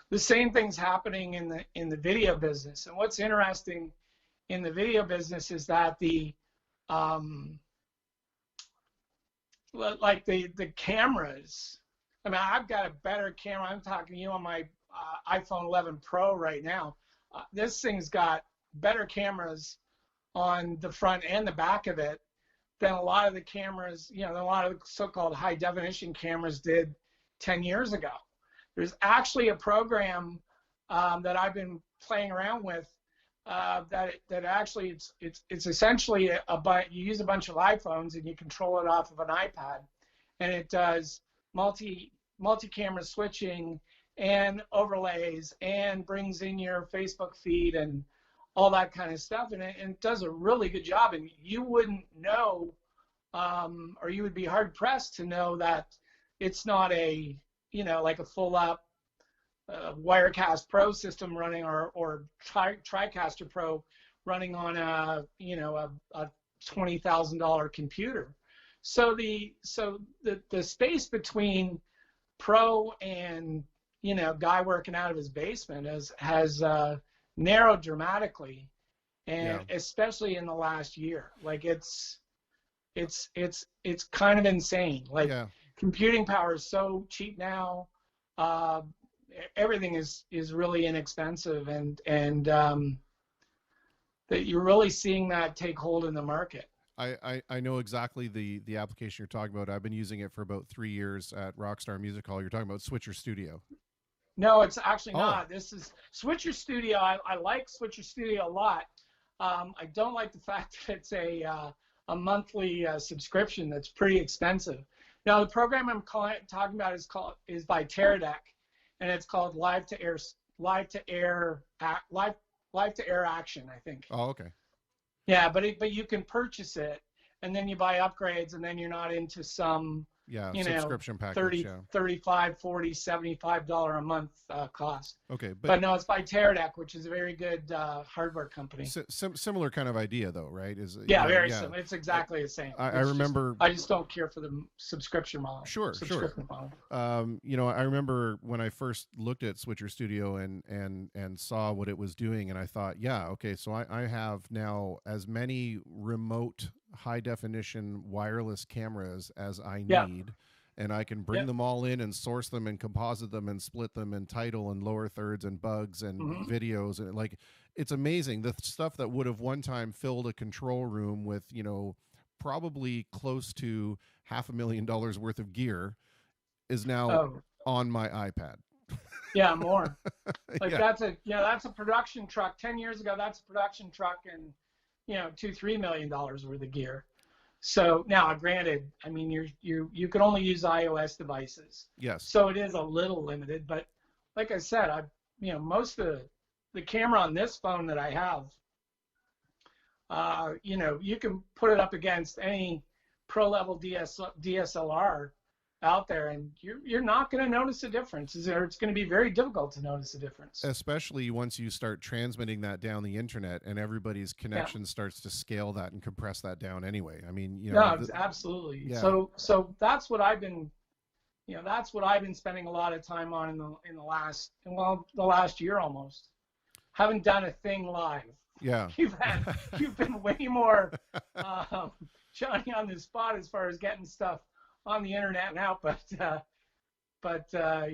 The same thing's happening in the video business. And what's interesting in the video business is that the cameras. I mean, I've got a better camera. I'm talking to you on my iPhone 11 Pro right now. This thing's got better cameras on the front and the back of it than a lot of the cameras, than a lot of so-called high definition cameras did 10 years ago. There's actually a program that I've been playing around with that actually it's essentially you use a bunch of iPhones and you control it off of an iPad, and it does multi-camera switching and overlays and brings in your Facebook feed and all that kind of stuff, and it does a really good job. And you wouldn't know, or you would be hard pressed to know that it's not a like a full up Wirecast Pro system running or TriCaster Pro running on a $20,000 computer. So the space between pro and guy working out of his basement has narrowed dramatically, and especially in the last year. Like it's kind of insane. Like computing power is so cheap now. Everything is really inexpensive, and that you're really seeing that take hold in the market. I know exactly the application you're talking about. I've been using it for about 3 years at Rockstar Music Hall. You're talking about Switcher Studio. No, it's actually not. This is Switcher Studio. I like Switcher Studio a lot. I don't like the fact that it's a monthly subscription that's pretty expensive. Now, the program I'm talking about is by Teradek, and it's called Live to Air Action, I think. Oh, okay. Yeah, but you can purchase it, and then you buy upgrades, and then you're not into some subscription package, $35, $40, $75 a month cost. Okay, but no, it's by Teradek, which is a very good hardware company. Similar kind of idea, though, right? Very similar. It's exactly the same. I remember. I just don't care for the subscription model. Sure. Model. I remember when I first looked at Switcher Studio and saw what it was doing, and I thought, okay, so I have now as many remote high definition wireless cameras as I need, and I can bring them all in and source them and composite them and split them and title and lower thirds and bugs and videos, and it's amazing. The stuff that would have one time filled a control room with probably close to $500,000 worth of gear is now on my iPad. Yeah, more. That's a production truck. 10 years ago, that's a production truck, and $2-3 million worth of gear. So now, granted, I mean, you can only use iOS devices. Yes. So it is a little limited, but like I said, most of the camera on this phone that I have, you can put it up against any pro level DSLR out there, and you're not going to notice a difference. It's going to be very difficult to notice a difference, especially once you start transmitting that down the internet and everybody's connection starts to scale that and compress that down anyway. I mean, absolutely. Yeah. So that's what I've been spending a lot of time on in the last year almost. Haven't done a thing live. Yeah. You've been way more Johnny on the spot as far as getting stuff on the internet now, but I'm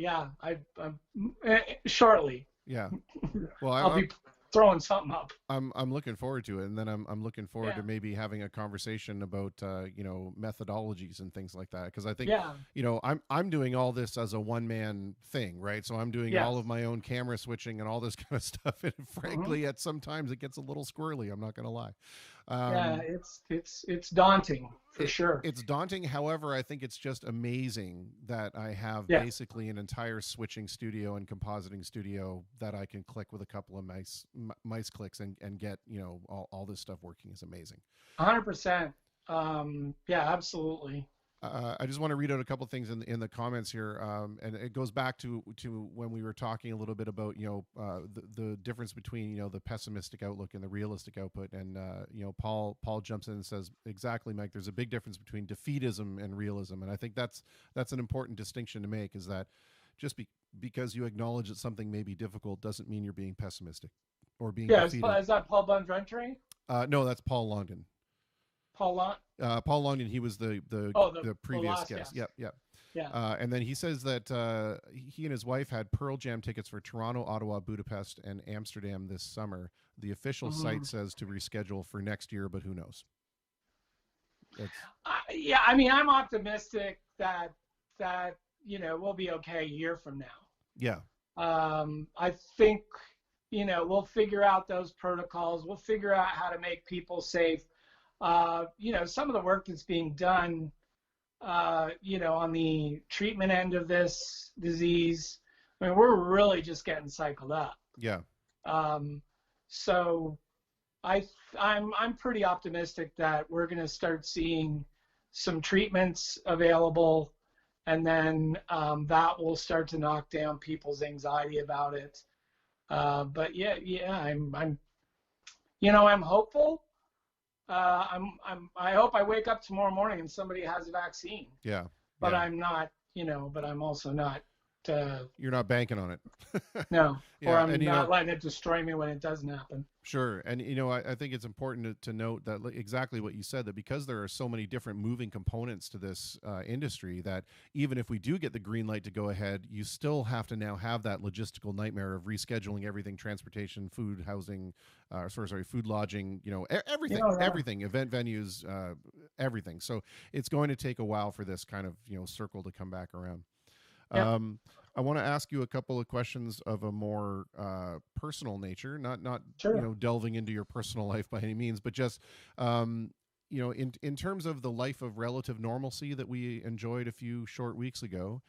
shortly. Yeah. Well, throwing something up. I'm looking forward to it, and then I'm looking forward Yeah. to maybe having a conversation about methodologies and things like that, because I think Yeah. I'm doing all this as a one man thing, right? So I'm doing all Yes. of my own camera switching and all this kind of stuff, and frankly, at sometimes it gets a little squirrely. I'm not going to lie. Yeah, it's daunting for sure. It's daunting. However, I think it's just amazing that I have Yeah. basically an entire switching studio and compositing studio that I can click with a couple of mice clicks and get, all this stuff working is amazing. 100%. Yeah, absolutely. I just want to read out a couple of things in the comments here, and it goes back to when we were talking a little bit about the difference between the pessimistic outlook and the realistic output, and Paul jumps in and says, exactly, Mike. There's a big difference between defeatism and realism, and I think that's an important distinction to make. Is that just because you acknowledge that something may be difficult doesn't mean you're being pessimistic or being defeated. Is that Paul Bunventry? No, that's Paul Longden. Paul Longden, he was the previous last guest. guest. Yep. Yeah. And then he says that he and his wife had Pearl Jam tickets for Toronto, Ottawa, Budapest, and Amsterdam this summer. The official site says to reschedule for next year, but who knows? Yeah, I mean, I'm optimistic that we'll be okay a year from now. Yeah. I think we'll figure out those protocols. We'll figure out how to make people safe. Some of the work that's being done, on the treatment end of this disease, I mean, we're really just getting cycled up. Yeah. So I'm pretty optimistic that we're going to start seeing some treatments available, and then that will start to knock down people's anxiety about it. But I'm hopeful. I hope I wake up tomorrow morning and somebody has a vaccine. Yeah. But yeah. I'm not, but I'm also not. You're not banking on it. No. Yeah, Or I'm and, not letting it destroy me when it doesn't happen. Sure. And, I think it's important to note that exactly what you said, that because there are so many different moving components to this industry, that even if we do get the green light to go ahead, you still have to now have that logistical nightmare of rescheduling everything: transportation, food, housing, food lodging, everything, everything, event venues, everything. So it's going to take a while for this kind of, circle to come back around. Yep. I want to ask you a couple of questions of a more personal nature, not Sure. Delving into your personal life by any means, but just in terms of the life of relative normalcy that we enjoyed a few short weeks ago.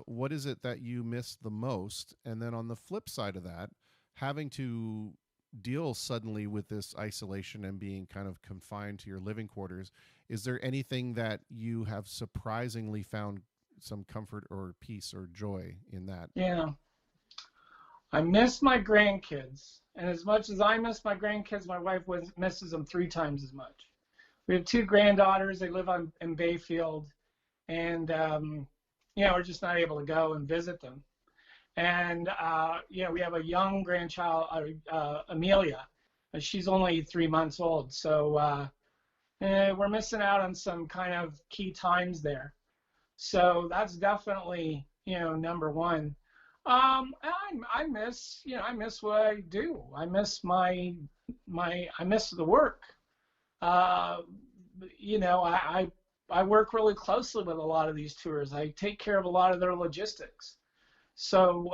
What is it that you miss the most? And then on the flip side of that, having to deal suddenly with this isolation and being kind of confined to your living quarters, is there anything that you have surprisingly found some comfort or peace or joy in that? Yeah. I miss my grandkids. And as much as I miss my grandkids, my wife misses them 3 times as much. We have 2 granddaughters. They live in Bayfield. And, we're just not able to go and visit them. And, we have a young grandchild, Amelia. She's only 3 months old. So we're missing out on some kind of key times there. So that's definitely, number one. I miss what I do. I miss I miss the work. I work really closely with a lot of these tours. I take care of a lot of their logistics. So,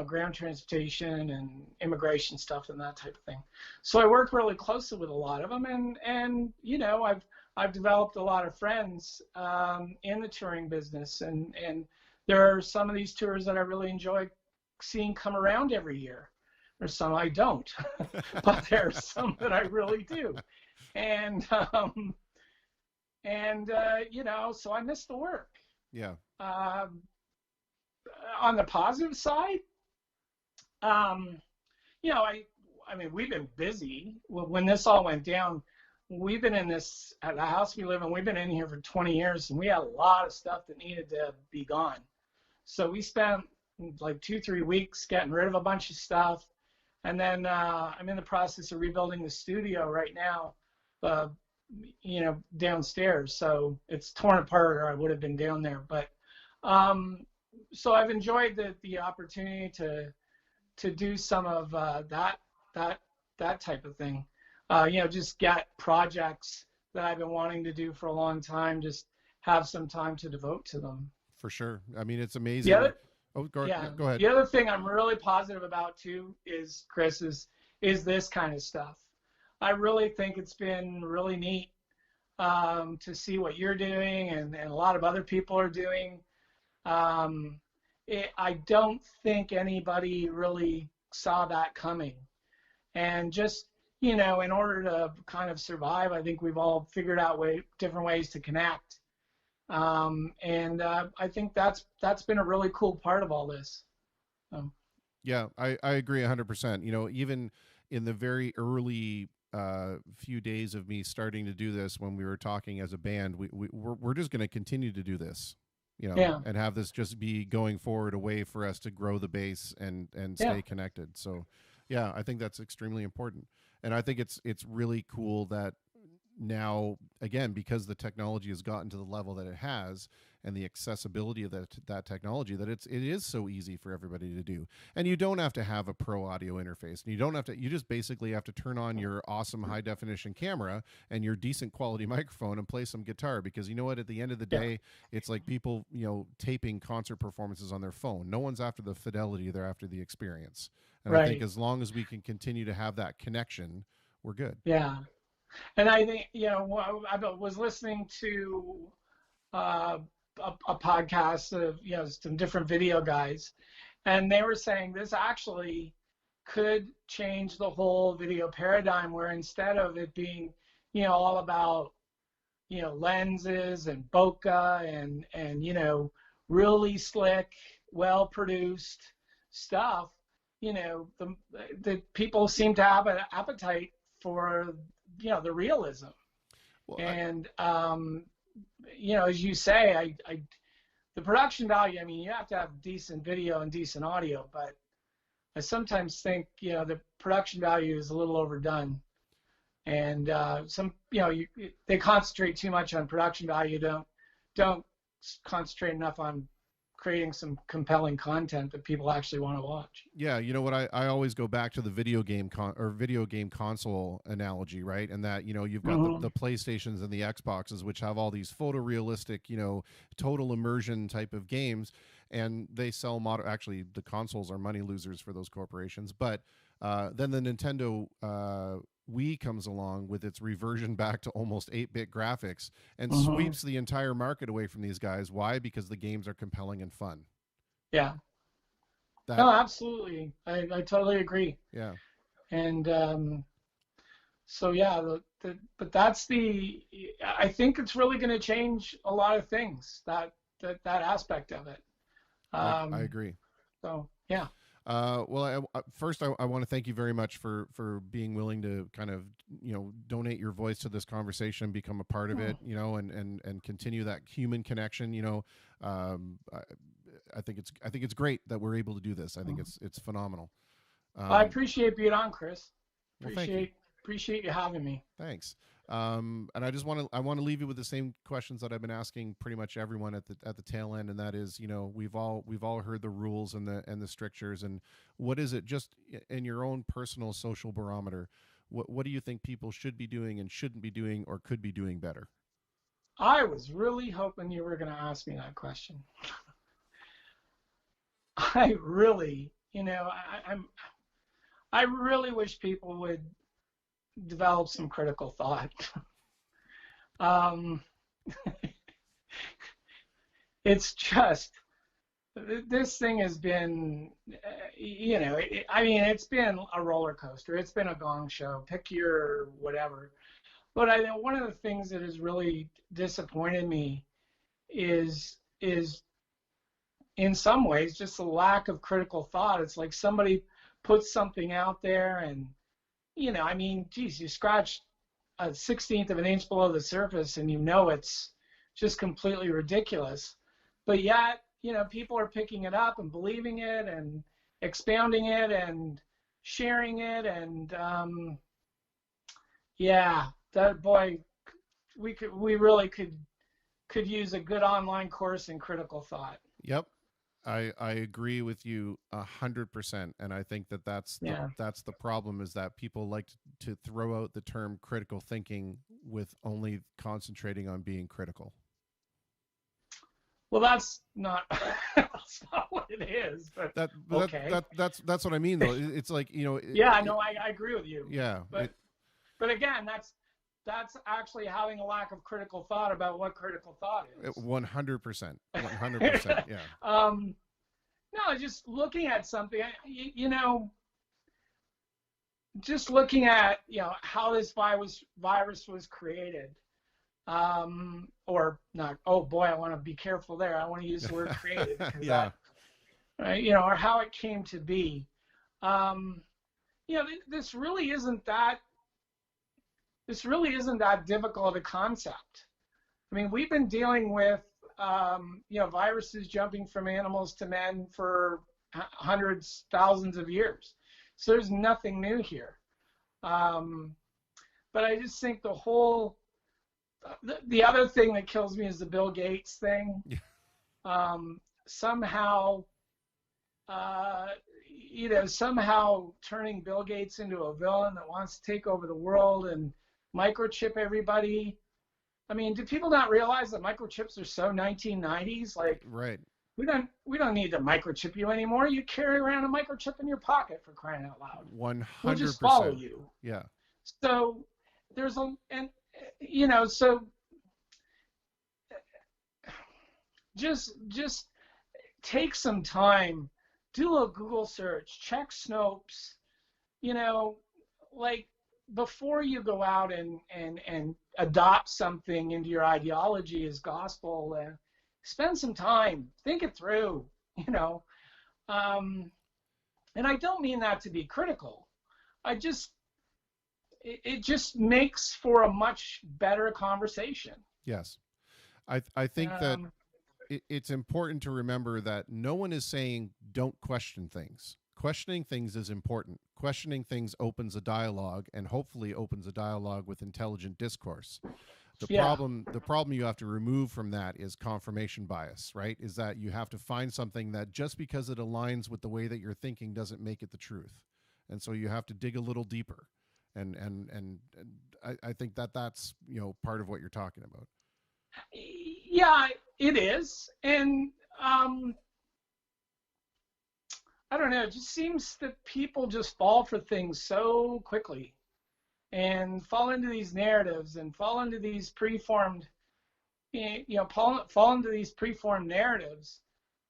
ground transportation and immigration stuff and that type of thing. So I work really closely with a lot of them, and I've developed a lot of friends in the touring business, and there are some of these tours that I really enjoy seeing come around every year. There's some I don't, but there's some that I really do, and so I miss the work. Yeah. On the positive side, I mean, we've been busy. When this all went down, we've been in this, at the house we live in, we've been in here for 20 years, and we had a lot of stuff that needed to be gone. So we spent like 2-3 weeks getting rid of a bunch of stuff. And then I'm in the process of rebuilding the studio right now, downstairs. So it's torn apart, or I would have been down there. But so I've enjoyed the opportunity to do some of that that type of thing. Just get projects that I've been wanting to do for a long time, just have some time to devote to them. For sure. I mean, it's amazing. The other, Go ahead. The other thing I'm really positive about too is, Chris, is this kind of stuff. I really think it's been really neat to see what you're doing and a lot of other people are doing. I don't think anybody really saw that coming. And just, in order to kind of survive, I think we've all figured out different ways to connect. I think that's been a really cool part of all this. Yeah, I agree 100%. Even in the very early few days of me starting to do this, when we were talking as a band, we're just going to continue to do this, and have this just be going forward, a way for us to grow the base and stay connected. So, yeah, I think that's extremely important. And I think it's really cool that now, again, because the technology has gotten to the level that it has, and the accessibility of that technology, that it is so easy for everybody to do. And you don't have to have a pro audio interface. And you just basically have to turn on your awesome high definition camera and your decent quality microphone and play some guitar, because you know what, at the end of the day, it's like people, taping concert performances on their phone. No one's after the fidelity, they're after the experience. And I think as long as we can continue to have that connection, we're good. Yeah. And I think, I was listening to a podcast of, some different video guys, and they were saying this actually could change the whole video paradigm, where instead of it being, all about, lenses and bokeh and really slick, well-produced stuff, the people seem to have an appetite for, the realism. Well, and as you say, the production value, I mean, you have to have decent video and decent audio, but I sometimes think, the production value is a little overdone. And they concentrate too much on production value, don't concentrate enough on creating some compelling content that people actually want to watch. Yeah, you know what? I always go back to the video game console analogy, right? And that, you've got the PlayStations and the Xboxes, which have all these photorealistic, total immersion type of games, and they sell actually, the consoles are money losers for those corporations. But then the Nintendo Wii comes along with its reversion back to almost 8-bit graphics and sweeps the entire market away from these guys. Why? Because the games are compelling and fun. Yeah. No, absolutely. I totally agree. Yeah. And so, yeah, but that's I think it's really going to change a lot of things, that aspect of it. I agree. So, yeah. Well, first, I want to thank you very much for being willing to kind of, donate your voice to this conversation, become a part of it, and continue that human connection. I think it's great that we're able to do this. I think it's phenomenal. I appreciate being on, Chris. Appreciate you having me. Thanks. And I want to leave you with the same questions that I've been asking pretty much everyone at the tail end, and that is, we've all heard the rules and the strictures, and what is it, just in your own personal social barometer, what do you think people should be doing and shouldn't be doing or could be doing better? I was really hoping you were going to ask me that question. I really, I really wish people would develop some critical thought. It's just, this thing has been, it's been a roller coaster. It's been a gong show. Pick your whatever. But I think one of the things that has really disappointed me is in some ways just a lack of critical thought. It's like somebody puts something out there and, geez, you scratch a 16th of an inch below the surface and it's just completely ridiculous. But yet, people are picking it up and believing it and expounding it and sharing it. And we really could use a good online course in critical thought. Yep. I agree with you 100%, and I think that Yeah. that's the problem, is that people like to throw out the term critical thinking with only concentrating on being critical. Well, that's not that's not what it is. But okay. That's what I mean, though. It's like, Yeah, no, I agree with you. yeah, But again, that's actually having a lack of critical thought about what critical thought is. 100%, 100%, yeah. No, just looking at something, just looking at how this virus was created, or not. Oh boy, I want to be careful there. I want to use the word created. Yeah. Or how it came to be. This really isn't that difficult a concept. I mean, we've been dealing with viruses jumping from animals to men for hundreds, thousands of years. So there's nothing new here. But I just think the other thing that kills me is the Bill Gates thing. Yeah. Somehow turning Bill Gates into a villain that wants to take over the world and microchip everybody. I mean, do people not realize that microchips are so 1990s? Like, right. We don't need to microchip you anymore. You carry around a microchip in your pocket, for crying out loud. 100%. We'll just follow you. Yeah. So there's just take some time, do a Google search, check Snopes, like before you go out and adopt something into your ideology as gospel, spend some time, think it through, and I don't mean that to be critical. It just makes for a much better conversation. Yes. I think that it's important to remember that no one is saying don't question things. Questioning things is important. Questioning things opens a dialogue, and hopefully opens a dialogue with intelligent discourse. The problem you have to remove from that is confirmation bias, right? Is that you have to find something that just because it aligns with the way that you're thinking doesn't make it the truth. And so you have to dig a little deeper. And I think that's, part of what you're talking about. Yeah, it is. And I don't know, it just seems that people just fall for things so quickly and fall into these narratives and fall into these preformed narratives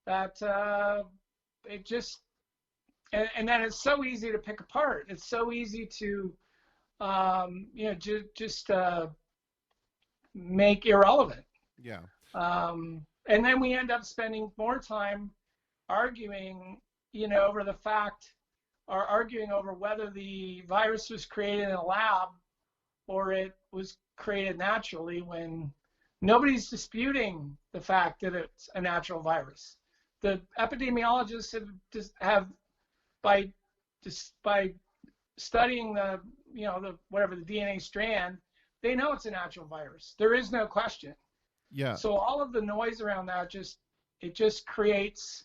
that it just, and then it's so easy to pick apart. It's so easy to just make irrelevant. Yeah. And then we end up spending more time arguing, over the fact, or arguing over whether the virus was created in a lab or it was created naturally, when nobody's disputing the fact that it's a natural virus. The epidemiologists have by studying the DNA strand, they know it's a natural virus. There is no question. Yeah. So all of the noise around that just creates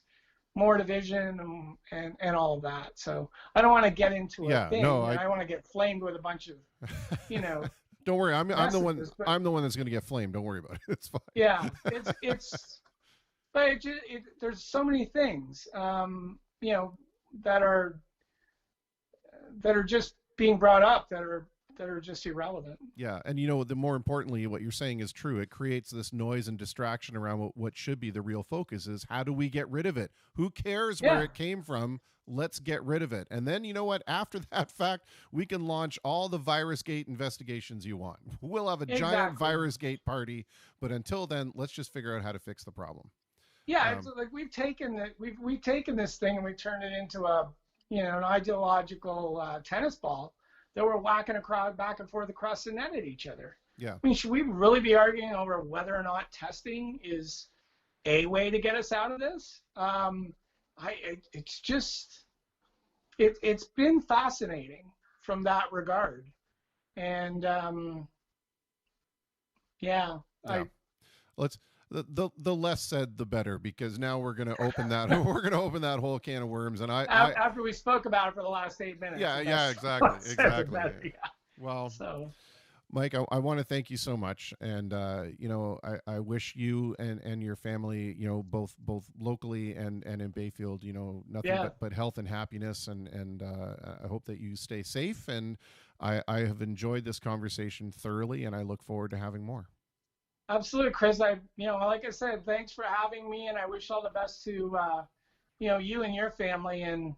more division and all of that. So I don't want to get into a thing. No, I want to get flamed with a bunch of, Don't worry, I'm the one. I'm the one that's going to get flamed. Don't worry about it. It's fine. Yeah, but there's so many things, that are just being brought up that are just irrelevant. Yeah, and the more importantly, what you're saying is true. It creates this noise and distraction around what should be the real focus is how do we get rid of it? Who cares where it came from? Let's get rid of it. And then you know what? After that fact, we can launch all the VirusGate investigations you want. We'll have a giant VirusGate party. But until then, let's just figure out how to fix the problem. Yeah, it's like we've taken this thing and we turned it into an ideological tennis ball that we're whacking a crowd back and forth across the net at each other. Yeah. I mean, should we really be arguing over whether or not testing is a way to get us out of this? It's been fascinating from that regard. And the less said the better, because now we're going to open that whole can of worms. And after we spoke about it for the last 8 minutes. Yeah, exactly. Yeah. Well, so Mike, I want to thank you so much, and I wish you and your family, both locally and in Bayfield, nothing but health and happiness, and I hope that you stay safe. And I have enjoyed this conversation thoroughly, and I look forward to having more. Absolutely, Chris. Like I said, thanks for having me, and I wish all the best to you and your family. And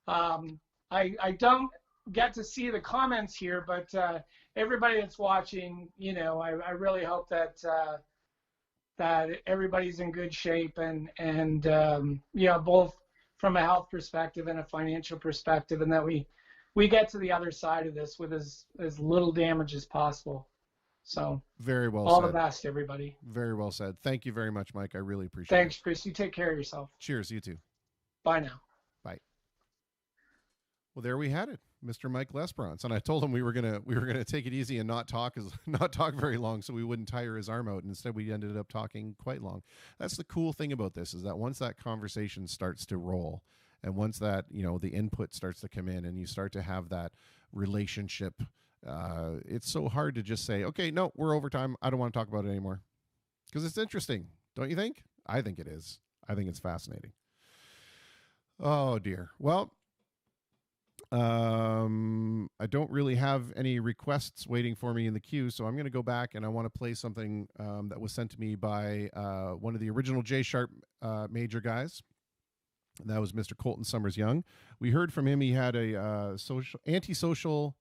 I don't get to see the comments here, but everybody that's watching, I really hope that everybody's in good shape, and both from a health perspective and a financial perspective, and that we get to the other side of this with as little damage as possible. So very well all said. the best, everybody. Very well said. Thank you very much, Mike. I really appreciate it. Thanks, Chris. You take care of yourself. Cheers. You too. Bye now. Bye. Well, there we had it, Mr. Mike Lesperance. And I told him we were gonna take it easy and not talk very long, so we wouldn't tire his arm out. And instead, we ended up talking quite long. That's the cool thing about this, is that once that conversation starts to roll, and once that the input starts to come in, and you start to have that relationship, it's so hard to just say, okay, no, we're over time, I don't want to talk about it anymore, because it's interesting, don't you think? I think it is. I think it's fascinating. Oh dear. Well, I don't really have any requests waiting for me in the queue, so I'm going to go back, and I want to play something that was sent to me by one of the original J Sharp major guys. And that was Mr. Colton Summers Young. We heard from him. He had a antisocial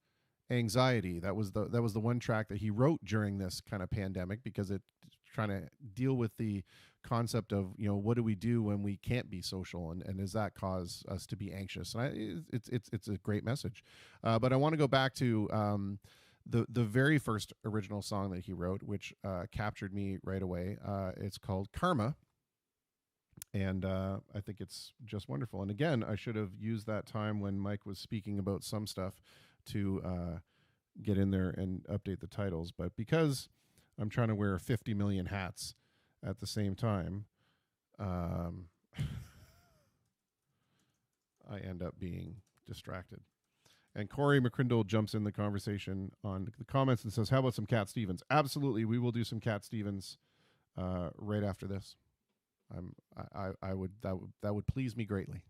anxiety. That was the one track that he wrote during this kind of pandemic, because it's trying to deal with the concept of, what do we do when we can't be social, and does that cause us to be anxious? And it's a great message. But I want to go back to the very first original song that he wrote, which captured me right away. It's called Karma. And I think it's just wonderful. And again, I should have used that time when Mike was speaking about some stuff to get in there and update the titles. But because I'm trying to wear 50 million hats at the same time, I end up being distracted. And Corey McCrindle jumps in the conversation on the comments and says, how about some Cat Stevens? Absolutely, we will do some Cat Stevens right after this. That would please me greatly.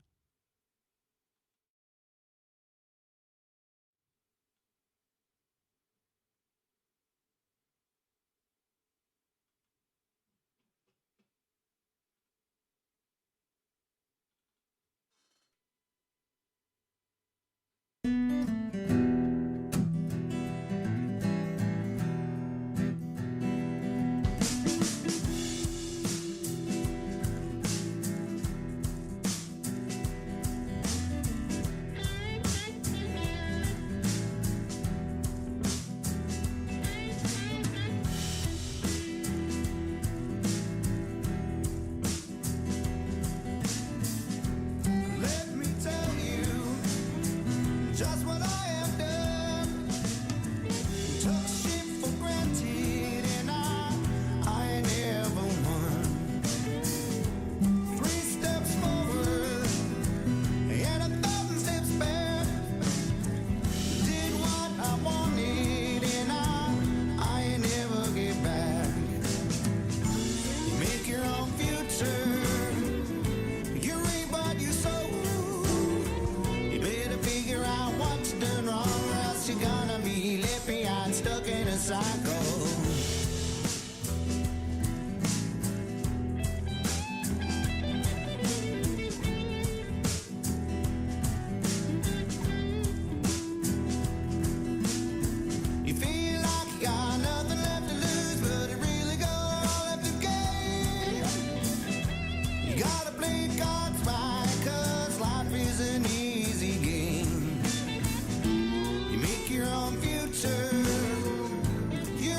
Your own future. You're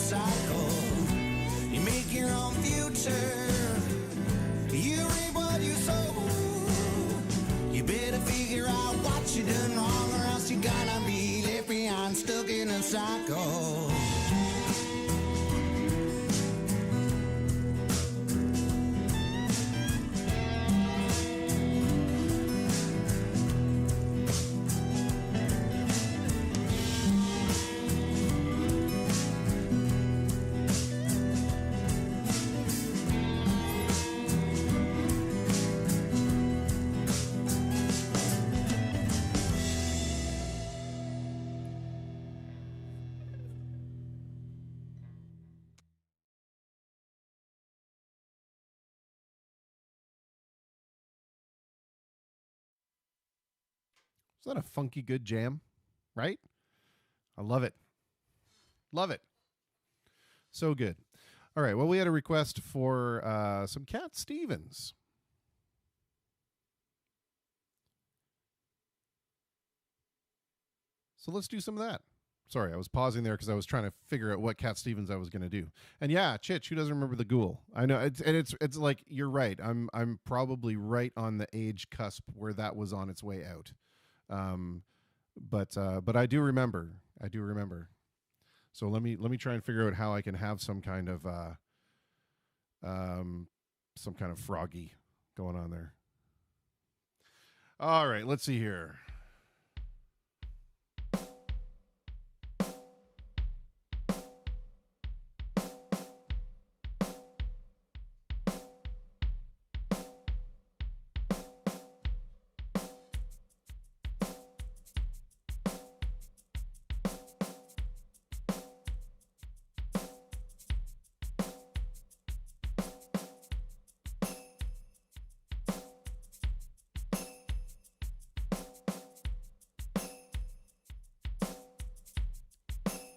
cycle. You make your own future. You reap what you sow. You better figure out what you done wrong, or else you're gonna be left behind, stuck in a cycle. Is that a funky good jam? Right? I love it. Love it. So good. All right. Well, we had a request for some Cat Stevens. So let's do some of that. Sorry, I was pausing there because I was trying to figure out what Cat Stevens I was going to do. And yeah, Chitch, who doesn't remember the Ghoul? I know it's like you're right. I'm probably right on the age cusp where that was on its way out. But I do remember. So let me try and figure out how I can have some kind of froggy going on there. All right, let's see here.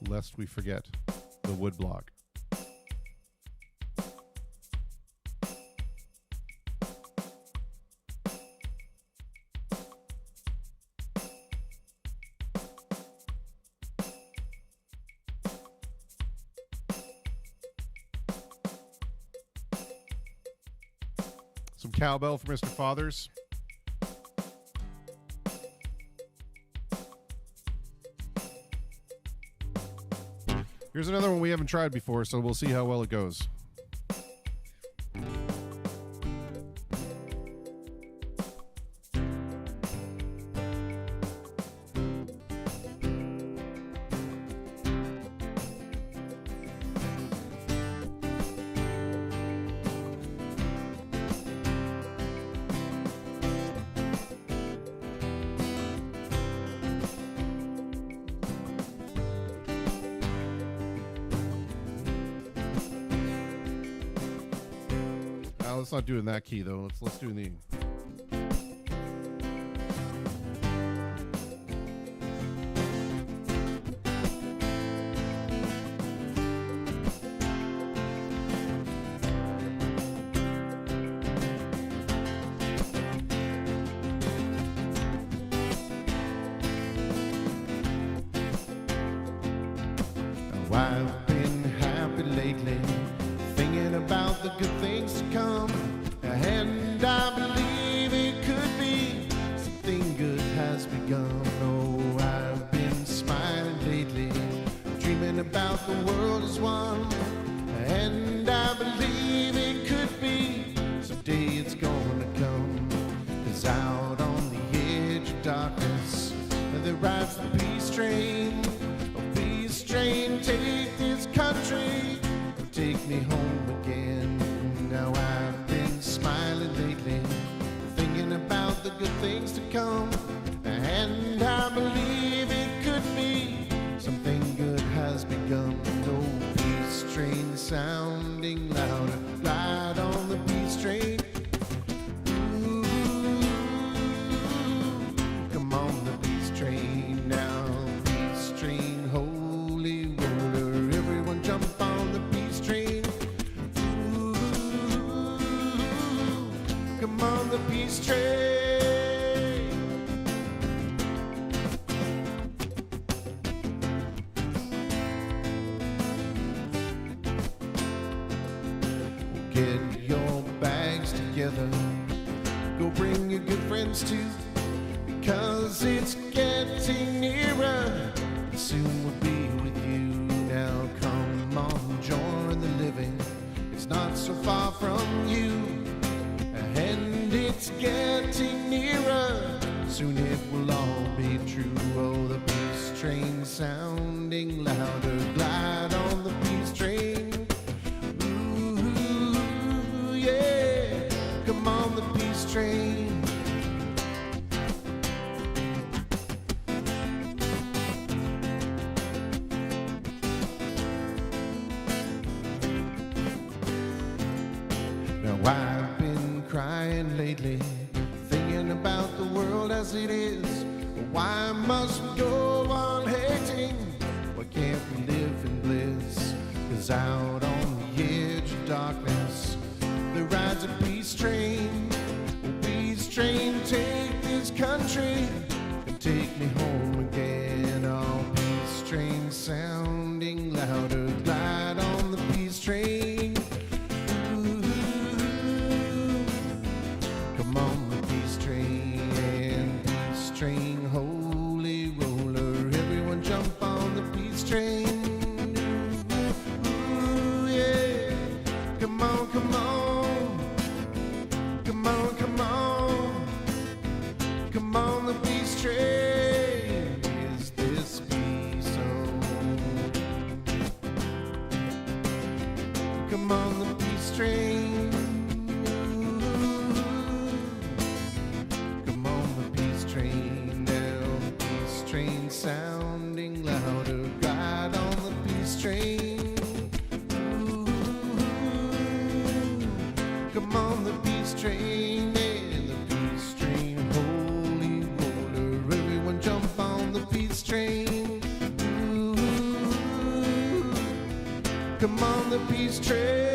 Lest we forget the wood block. Some cowbell for Mr. Fathers. Here's another one we haven't tried before, so we'll see how well it goes. Let's not do it in that key though. Let's do the. I've been happy lately, thinking about the good things to come. And I believe it could be something good has begun. Oh, I've been smiling lately, dreaming about the world as one. And I believe it could be someday it's gonna come. 'Cause out on the edge of darkness, there rides the peace train. Oh, peace train, take this country, take me home again. Now I've been smiling lately, thinking about the good things to come. And I believe it could be something good has begun. No peace train sounding louder, ride on the peace train. Ooh, come on the peace train now, peace train, holy roller, everyone jump on the peace train. Come on the peace train. get your bags together. Go bring your good friends too, because it's getting nearer. Soon we'll be with you. Now come on, join the living. It's not so far from you, and it's getting nearer. Soon it will all be true. Oh, the peace train sounding louder. Glide on the peace train. Ooh, yeah. Come on, the peace train. Now I've been crying lately, thinking about the world as it is. Why must we go on hating? Why can't we live in bliss? 'Cause out on the edge of darkness, there rides a peace train. Oh, peace train, take this country and take me home again. Oh, peace train sounding louder. Glide on the peace train. Ooh, come on, the peace train. Peace train, holy roller. Everyone jump on the peace train. Ooh, yeah. Come on, come on. Come on, come on. Come on, the peace train. Is this peace on? Come on, the peace train. Come on, the peace train. Now, the peace train sounding louder. Ride on the peace train. Ooh, come on, the peace train. Yeah, the peace train, holy roller. Everyone jump on the peace train. Ooh, come on, the peace train.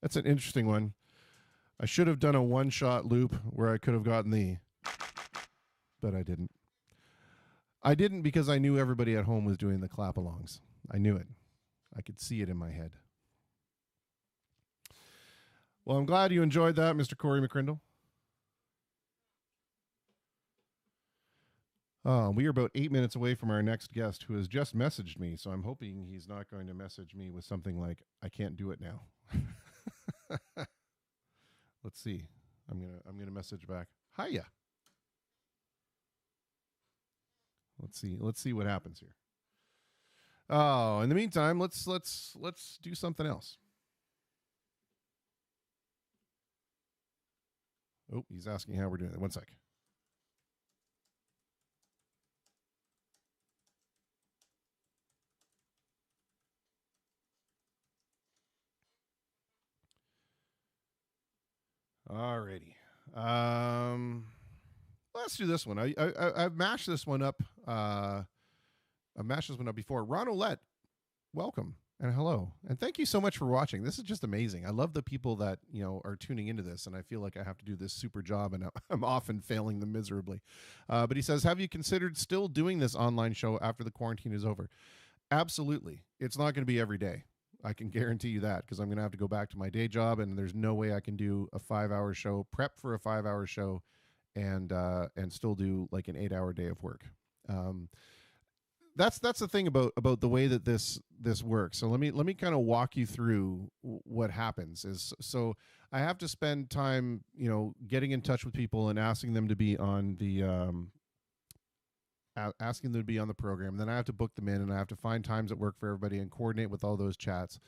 That's an interesting one. I should have done a one-shot loop where I could have gotten but I didn't. I didn't because I knew everybody at home was doing the clap-alongs. I knew it. I could see it in my head. Well, I'm glad you enjoyed that, Mr. Corey McCrindle. We are about 8 minutes away from our next guest, who has just messaged me, so I'm hoping he's not going to message me with something like, I can't do it now. Let's see. I'm gonna message back. Hiya. Let's see what happens here. Oh, in the meantime, let's do something else. Oh, he's asking how we're doing it. One sec. Alrighty. Let's do this one. I've mashed this one up. I've mashed this one up before. Ron Olette, welcome and hello, and thank you so much for watching. This is just amazing. I love the people that are tuning into this, and I feel like I have to do this super job, and I'm often failing them miserably. But he says, have you considered still doing this online show after the quarantine is over? Absolutely. It's not going to be every day. I can guarantee you that, because I'm going to have to go back to my day job, and there's no way I can do a 5-hour show, prep for a 5-hour show, and still do like an 8-hour day of work. That's the thing about the way that this works. So let me kind of walk you through what happens. Is so I have to spend time, getting in touch with people and asking them to be on the asking them to be on the program. Then I have to book them in, and I have to find times that work for everybody and coordinate with all those chats.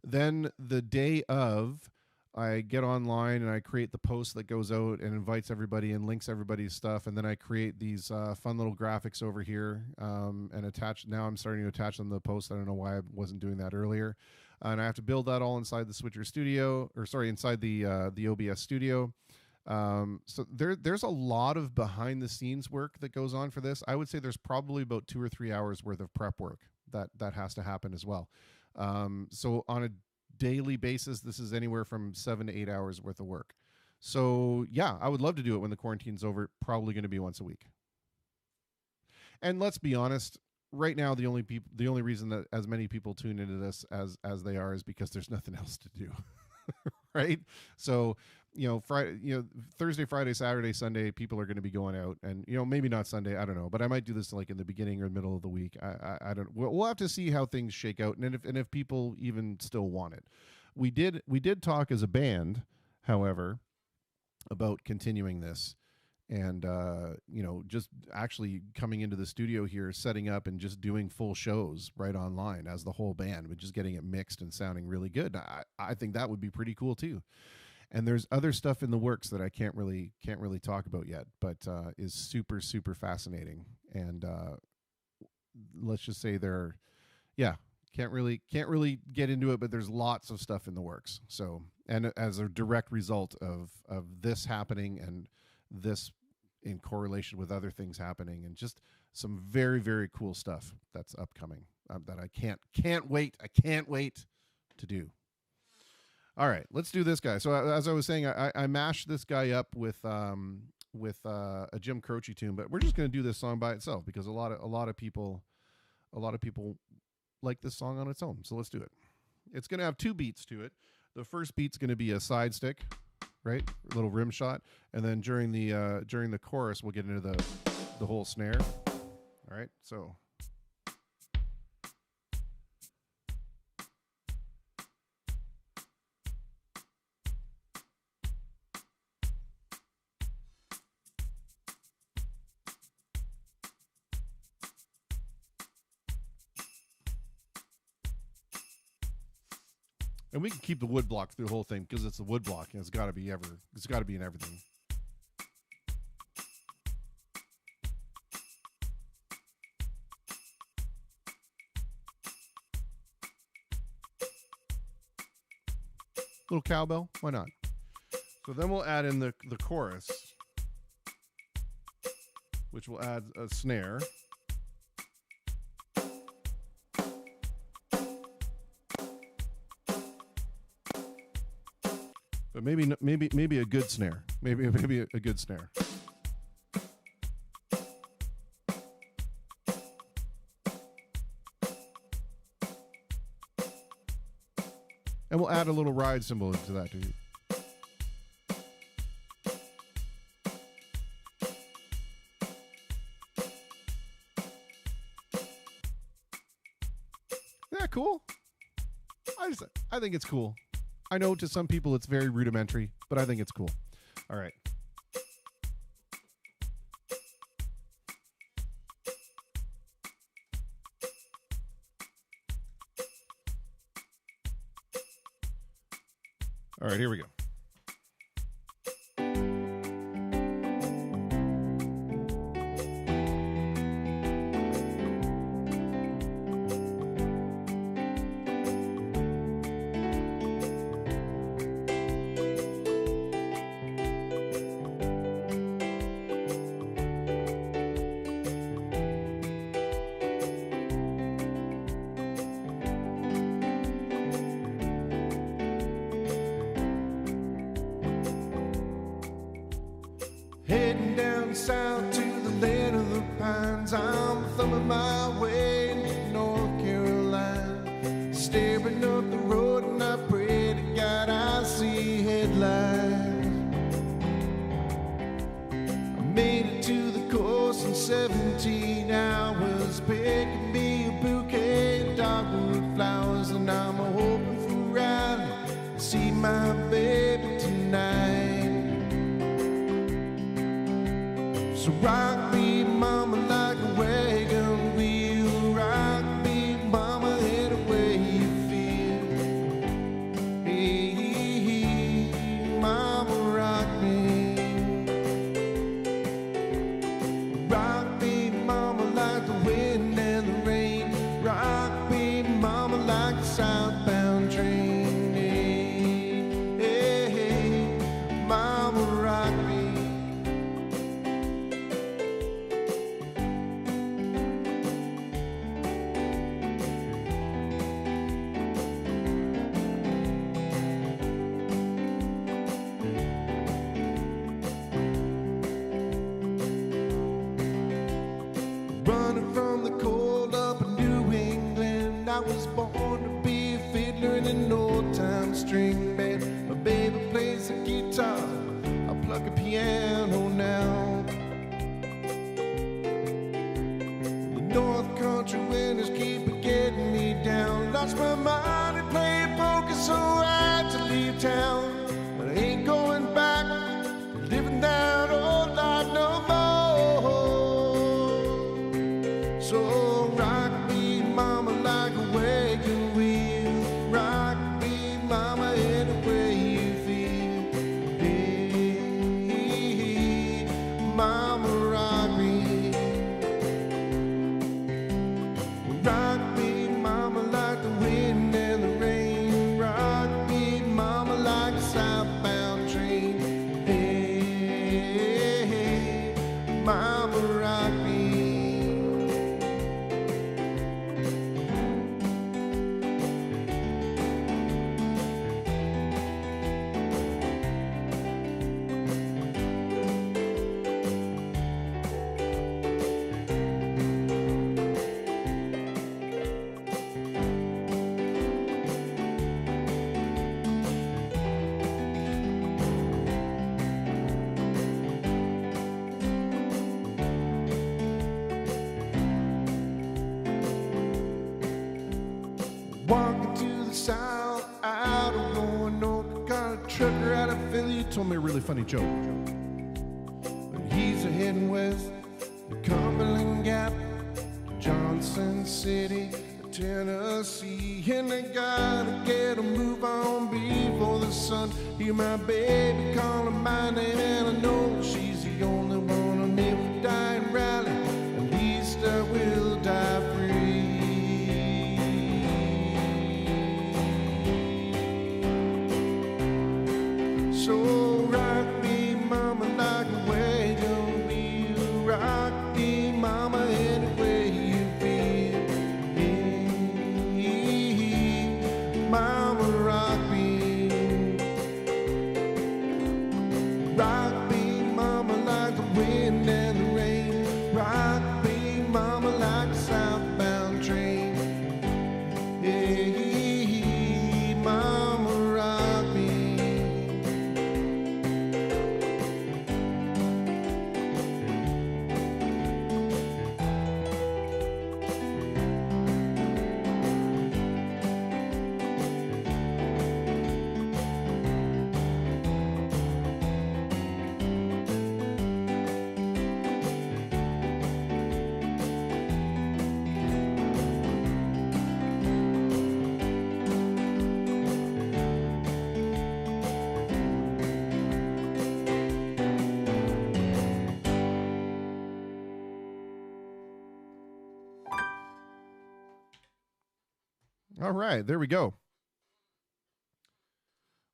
Then the day of, I get online and I create the post that goes out and invites everybody and links everybody's stuff. And then I create these fun little graphics over here and attach. Now I'm starting to attach them to the post. I don't know why I wasn't doing that earlier. And I have to build that all inside the Switcher Studio, inside the OBS Studio. So there's a lot of behind the scenes work that goes on for this. I would say there's probably about 2 or 3 hours worth of prep work that has to happen as well. So on a daily basis, this is anywhere from 7 to 8 hours worth of work. So yeah, I would love to do it when the quarantine's over. Probably going to be once a week. And let's be honest, right now the only reason that as many people tune into this as they are is because there's nothing else to do. Right? So, Friday, Thursday, Friday, Saturday, Sunday, people are going to be going out, and maybe not Sunday, I don't know, but I might do this like in the beginning or middle of the week. I don't. We'll have to see how things shake out, and if people even still want it. We did talk as a band, however, about continuing this, and just actually coming into the studio here, setting up and just doing full shows right online as the whole band, but just getting it mixed and sounding really good. I think that would be pretty cool too. And there's other stuff in the works that I can't really talk about yet, but is super, super fascinating. And let's just say can't really get into it, but there's lots of stuff in the works. So, and as a direct result of this happening and this in correlation with other things happening, and just some very, very cool stuff that's upcoming that I can't wait to do. All right, let's do this guy. So as I was saying, I mashed this guy up with a Jim Croce tune, but we're just going to do this song by itself because a lot of people like this song on its own. So let's do it. It's going to have 2 beats to it. The first beat's going to be a side stick, right? A little rim shot, and then during the chorus, we'll get into the whole snare. All right, so. And we can keep the wood block through the whole thing because it's the wood block and it's got to be in everything. Little cowbell, why not? So then we'll add in the chorus, which will add a snare. But maybe a good snare. Maybe a good snare. And we'll add a little ride cymbal into that too. Yeah, cool. I think it's cool. I know to some people it's very rudimentary, but I think it's cool. All right. All right, here we go. Heading down south to the land of the pines. I'm thumbing my way into North Carolina, staring up the road and I pray to God I see headlights. I made it to the coast in 17 hours, picking me a bouquet of dogwood flowers, and I'm hoping for a ride to see my baby tonight. So rock me, mama, like a wagon wheel. Rock me, mama, any way you feel. Hey, mama, rock me. Rock me, mama, like the wind and the rain. Rock me, mama, like a southbound train. Hey, mama, rock me. trucker out of Philly told me a really funny joke. He's a heading west, to Cumberland Gap, Johnson City, Tennessee, and they gotta get a move on before the sun. Hear my baby calling my name, and I know she's the only one. And if we die in Raleigh, at least I will die free. So rock me, mama, like a wagon wheel. Rock me, mama, any way you feel. Mama, rock me. Rock me, mama, like the wind and the rain. Rock me, mama, like a southbound train. Hey, mama, rock me. All right, there we go.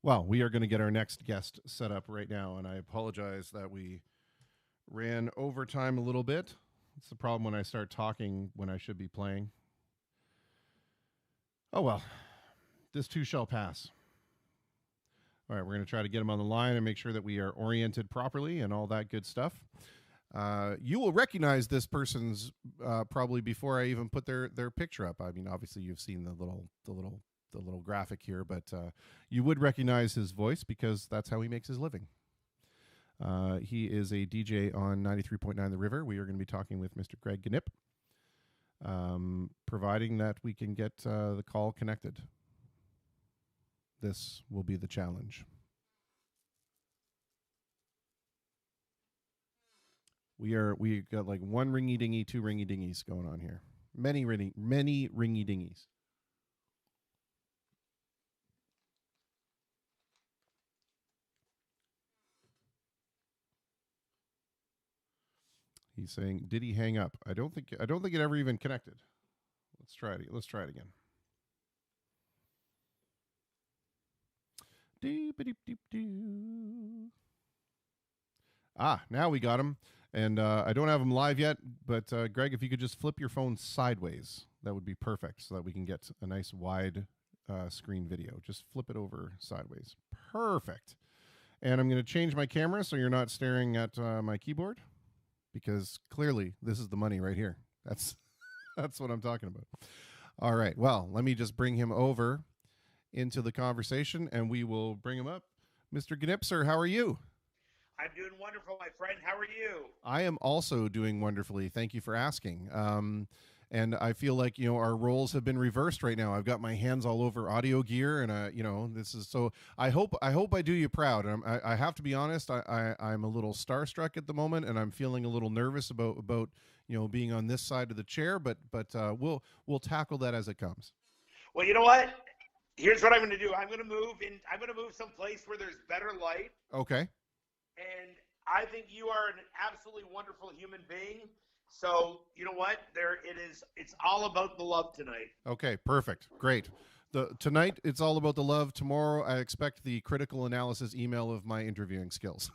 Well, we are going to get our next guest set up right now, and I apologize that we ran overtime a little bit. It's the problem when I start talking when I should be playing. Oh, well, this too shall pass. All right, we're going to try to get him on the line and make sure that we are oriented properly and all that good stuff. You will recognize this person's probably before I even put their picture up. I mean, obviously you've seen the little graphic here, but you would recognize his voice because that's how he makes his living. He is a DJ on 93.9 The River. We are going to be talking with Mr. Greg Gnip, providing that we can get the call connected. This will be the challenge. We got like one ringy dingy, two ringy dingies going on here. Many ringy dingies. He's saying, "Did he hang up?" I don't think it ever even connected. Let's try it again. Now we got him. And I don't have him live yet, but Greg, if you could just flip your phone sideways, that would be perfect so that we can get a nice wide screen video. Just flip it over sideways. Perfect. And I'm going to change my camera so you're not staring at my keyboard, because clearly this is the money right here. That's what I'm talking about. All right. Well, let me just bring him over into the conversation, and we will bring him up. Mr. Gnipser, how are you? I'm doing wonderful, my friend. How are you? I am also doing wonderfully. Thank you for asking. And I feel like, our roles have been reversed right now. I've got my hands all over audio gear, and this is so. I hope I do you proud. I have to be honest. I'm a little starstruck at the moment, and I'm feeling a little nervous about being on this side of the chair. But we'll tackle that as it comes. Well, you know what? Here's what I'm going to do. I'm going to move someplace where there's better light. Okay. And I think you are an absolutely wonderful human being. So, you know what? It's all about the love tonight. Okay, perfect. Great. Tonight, it's all about the love. Tomorrow, I expect the critical analysis email of my interviewing skills.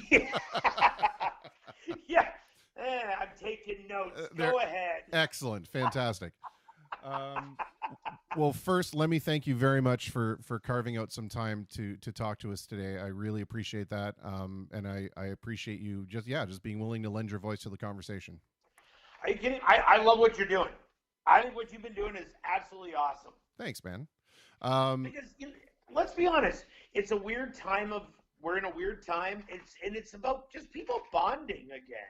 Yeah. I'm taking notes. Go ahead. Excellent. Fantastic. Well, first, let me thank you very much for carving out some time to talk to us today. I really appreciate that. And I appreciate you just being willing to lend your voice to the conversation. Are you kidding? I love what you're doing. I think what you've been doing is absolutely awesome. Thanks, man. Because let's be honest, it's a weird time we're in a weird time. It's about just people bonding again.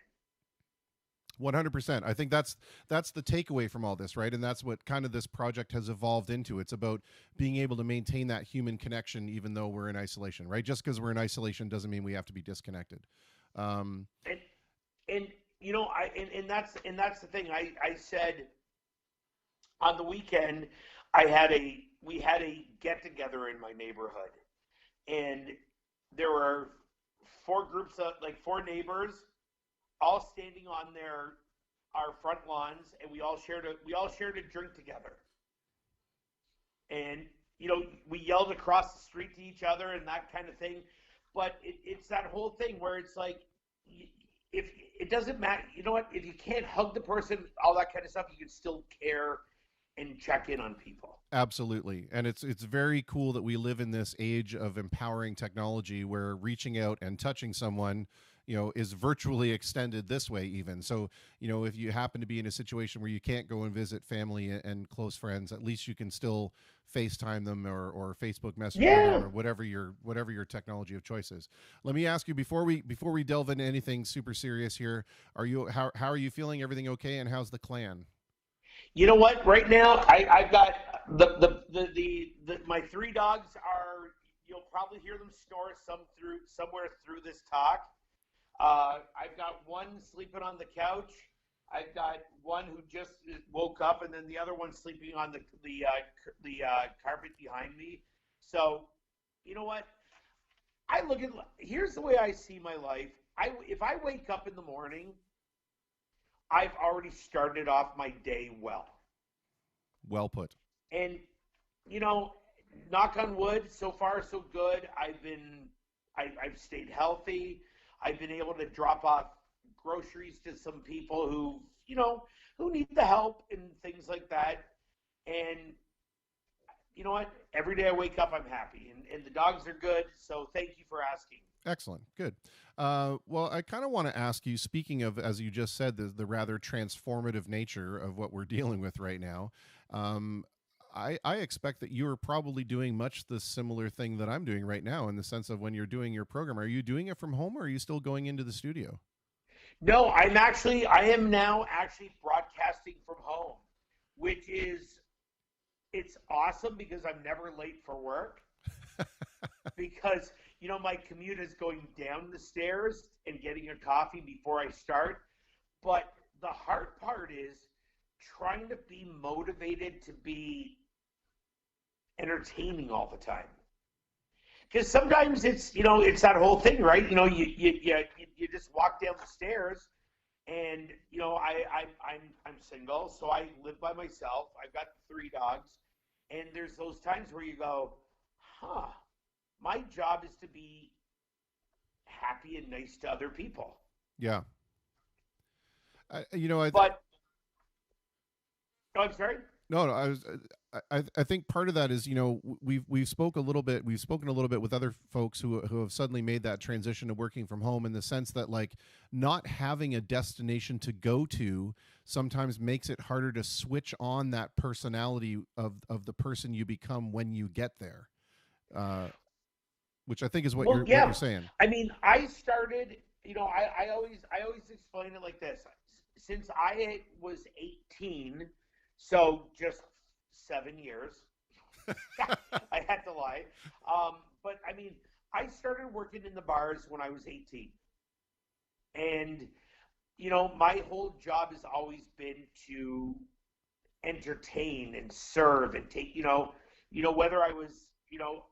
100%. I think that's the takeaway from all this, right? And that's what kind of this project has evolved into. It's about being able to maintain that human connection even though we're in isolation, right? Just because we're in isolation doesn't mean we have to be disconnected. And you know, and that's the thing. I said on the weekend we had a get together in my neighborhood, and there were four groups of like four neighbors all standing on our front lawns, and we all shared a drink together. And you know, we yelled across the street to each other and that kind of thing. But it's that whole thing where it's like, if it doesn't matter, you know what? If you can't hug the person, all that kind of stuff, you can still care and check in on people. Absolutely. And it's very cool that we live in this age of empowering technology where reaching out and touching someone, you know, is virtually extended this way even. So, you know, if you happen to be in a situation where you can't go and visit family and close friends, at least you can still FaceTime them or Facebook Messenger them or whatever your technology of choice is. Let me ask you before we delve into anything super serious here, how are you feeling? Everything okay? And how's the clan? You know what? Right now, I've got my three dogs are. You'll probably hear them snore somewhere through this talk. I've got one sleeping on the couch. I've got one who just woke up, and then the other one sleeping on the carpet behind me. So, you know what? Here's the way I see my life. If I wake up in the morning, I've already started off my day well. Well put. And, you know, knock on wood, so far so good. I've stayed healthy. I've been able to drop off groceries to some people who need the help and things like that. And you know what? Every day I wake up, I'm happy. And the dogs are good. So thank you for asking. Excellent. Good. Well, I kind of want to ask you, speaking of, as you just said, the rather transformative nature of what we're dealing with right now. I expect that you are probably doing much the similar thing that I'm doing right now in the sense of when you're doing your program. Are you doing it from home or are you still going into the studio? No, I am now actually broadcasting from home, which it's awesome because I'm never late for work. Because, you know, my commute is going down the stairs and getting a coffee before I start. But the hard part is trying to be motivated to be entertaining all the time. Because sometimes it's that whole thing, right? You know, you just walk down the stairs, and you know, I'm single, so I live by myself. I've got 3 dogs, and there's those times where you go, my job is to be happy and nice to other people. Yeah. I'm sorry. No, I think part of that is, you know, we've spoken a little bit with other folks who have suddenly made that transition to working from home, in the sense that, like, not having a destination to go to sometimes makes it harder to switch on that personality of the person you become when you get there. Which I think is what you're saying. I mean, I started, you know, I always explain it like this. Since I was 18, so just 7 years, I had to lie. But I mean, I started working in the bars when I was 18. And, you know, my whole job has always been to entertain and serve and take, you know, whether I was, you know,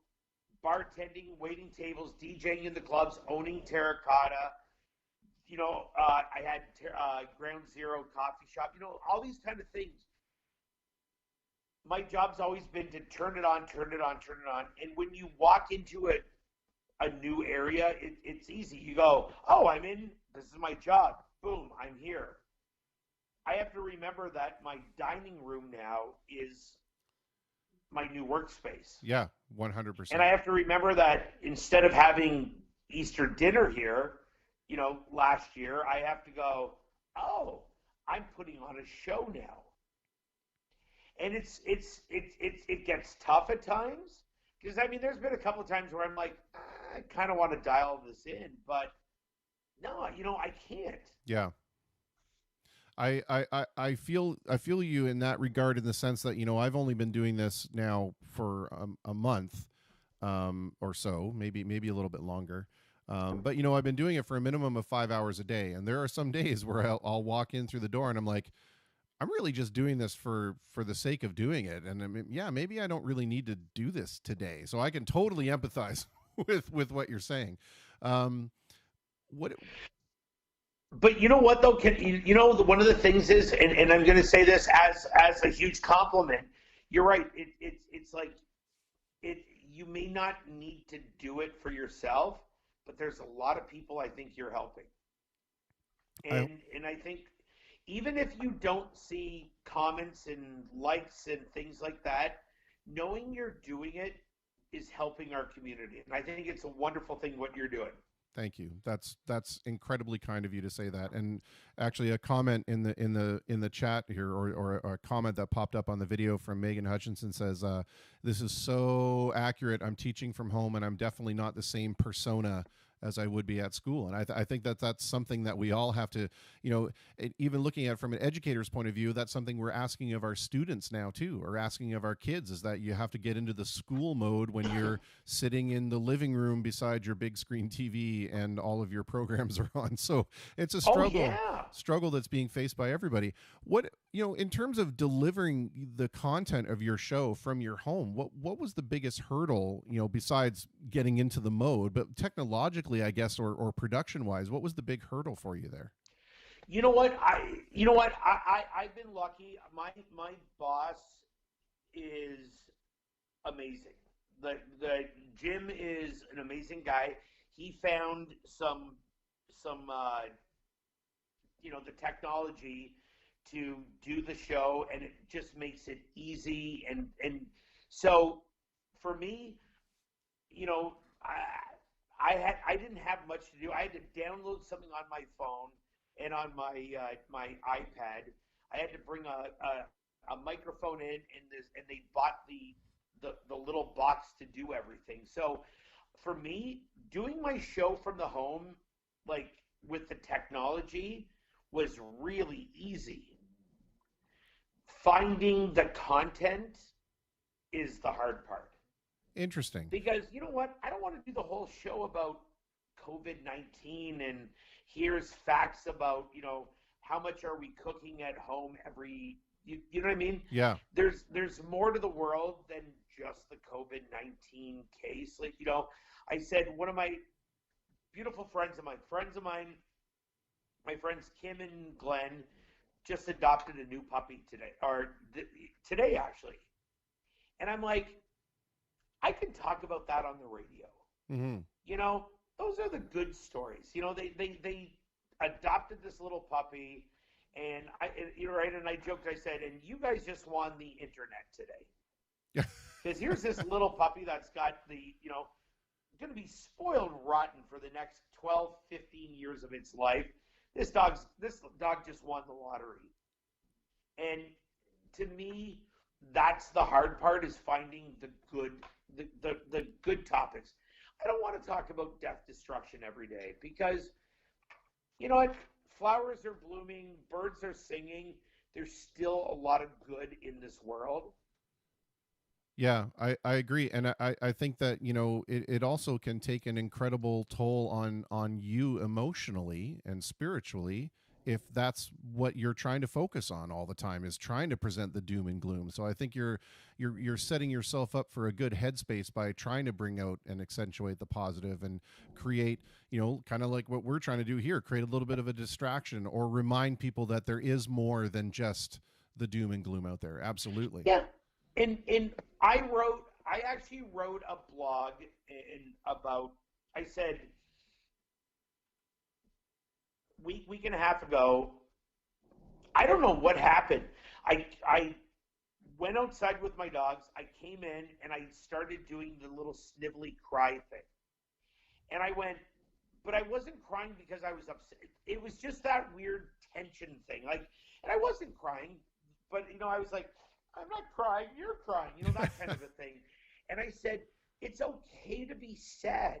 bartending, waiting tables, DJing in the clubs, owning Terracotta, you know, I had Ground Zero coffee shop, you know, all these kind of things. My job's always been to turn it on. And when you walk into a new area, it's easy. You go, this is my job. Boom, I'm here. I have to remember that my dining room now is my new workspace. Yeah, 100%. And I have to remember that instead of having Easter dinner here, you know, last year, I have to go, I'm putting on a show now. And it gets tough at times, because I mean, there's been a couple of times where I'm like, I kind of want to dial this in, but no, you know, I can't. Yeah. I feel you in that regard, in the sense that, you know, I've only been doing this now for a month, or so, maybe a little bit longer. But you know, I've been doing it for a minimum of 5 hours a day, and there are some days where I'll walk in through the door and I'm like, I'm really just doing this for the sake of doing it, and I mean, yeah, maybe I don't really need to do this today. So I can totally empathize with what you're saying. What But you know what though? One of the things is, and I'm going to say this as a huge compliment. You're right. It's like it. You may not need to do it for yourself, but there's a lot of people I think you're helping, and I think even if you don't see comments and likes and things like that, knowing you're doing it is helping our community, and I think it's a wonderful thing what you're doing. Thank you. That's incredibly kind of you to say that. And actually, a comment in the chat here, or a comment that popped up on the video from Megan Hutchinson says, "This is so accurate. I'm teaching from home, and I'm definitely not the same persona as I would be at school." And I think that that's something that we all have to, you know, even looking at from an educator's point of view, that's something we're asking of our students now too, or asking of our kids, is that you have to get into the school mode when you're sitting in the living room beside your big screen TV and all of your programs are on. So it's a struggle that's being faced by everybody. What, you know, in terms of delivering the content of your show from your home, what was the biggest hurdle, you know, besides getting into the mode, but technologically, I guess, or production wise, what was the big hurdle for you there? You know what? I've been lucky. My boss is amazing. The Jim is an amazing guy. He found some the technology to do the show, and it just makes it easy. And so for me, you know, I didn't have much to do. I had to download something on my phone and on my my iPad. I had to bring a microphone in, and they bought the little box to do everything. So for me, doing my show from the home, like with the technology, was really easy. Finding the content is the hard part. Interesting. Because you know what? I don't want to do the whole show about COVID-19 and here's facts about, you know, how much are we cooking at home every, you know what I mean? Yeah. There's more to the world than just the COVID-19 case. Like, you know, I said one of my beautiful friends of mine, my friends Kim and Glenn, just adopted a new puppy today, today actually. And I'm like, I can talk about that on the radio. Mm-hmm. You know, those are the good stories. You know, they adopted this little puppy, and you're right. And I joked, I said, and you guys just won the internet today. Yeah. Because here's this little puppy that's got going to be spoiled rotten for the next 12, 15 years of its life. This dog just won the lottery. And to me, that's the hard part, is finding the good topics. I don't want to talk about death, destruction every day, because you know what? Flowers are blooming, birds are singing. There's still a lot of good in this world. Yeah, I agree. And I think that, you know, it also can take an incredible toll on you emotionally and spiritually, if that's what you're trying to focus on all the time, is trying to present the doom and gloom. So I think you're setting yourself up for a good headspace by trying to bring out and accentuate the positive and create, you know, kind of like what we're trying to do here, create a little bit of a distraction or remind people that there is more than just the doom and gloom out there. Absolutely. Yeah. And I actually wrote a blog I said, week and a half ago, I don't know what happened. I went outside with my dogs. I came in and I started doing the little snivelly cry thing. And I went, but I wasn't crying because I was upset. It was just that weird tension thing. Like, and I wasn't crying, but you know, I was like, I'm not crying, you're crying, you know, that kind of a thing. And I said, it's okay to be sad.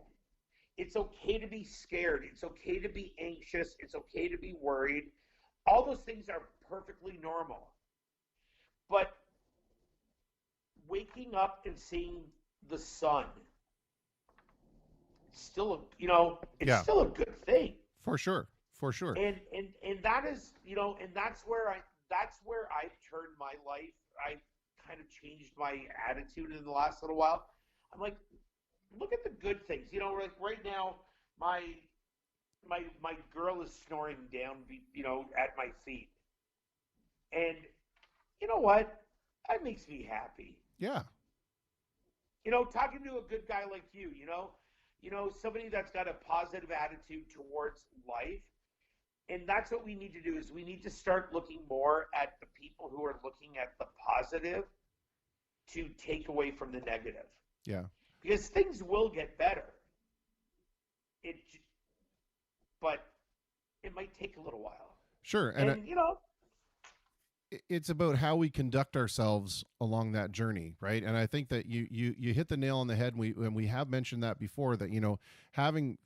It's okay to be scared. It's okay to be anxious. It's okay to be worried. all those things are perfectly normal. But waking up and seeing the sun, still, it's Yeah. still a good thing. For sure. For sure. And that is, and that's where I've turned my life. I kind of changed my attitude in the last little while. I'm like, look at the good things. Like right now, my girl is snoring down, at my feet. And you know what? That makes me happy. Yeah. Talking to a good guy like you, somebody that's got a positive attitude towards life. And that's what we need to do, is we need to start looking more at the people who are looking at the positive to take away from the negative. Yeah. Because things will get better. But it might take a little while. Sure. And it's about how we conduct ourselves along that journey, right? And I think that you hit the nail on the head, and we have mentioned that before, that having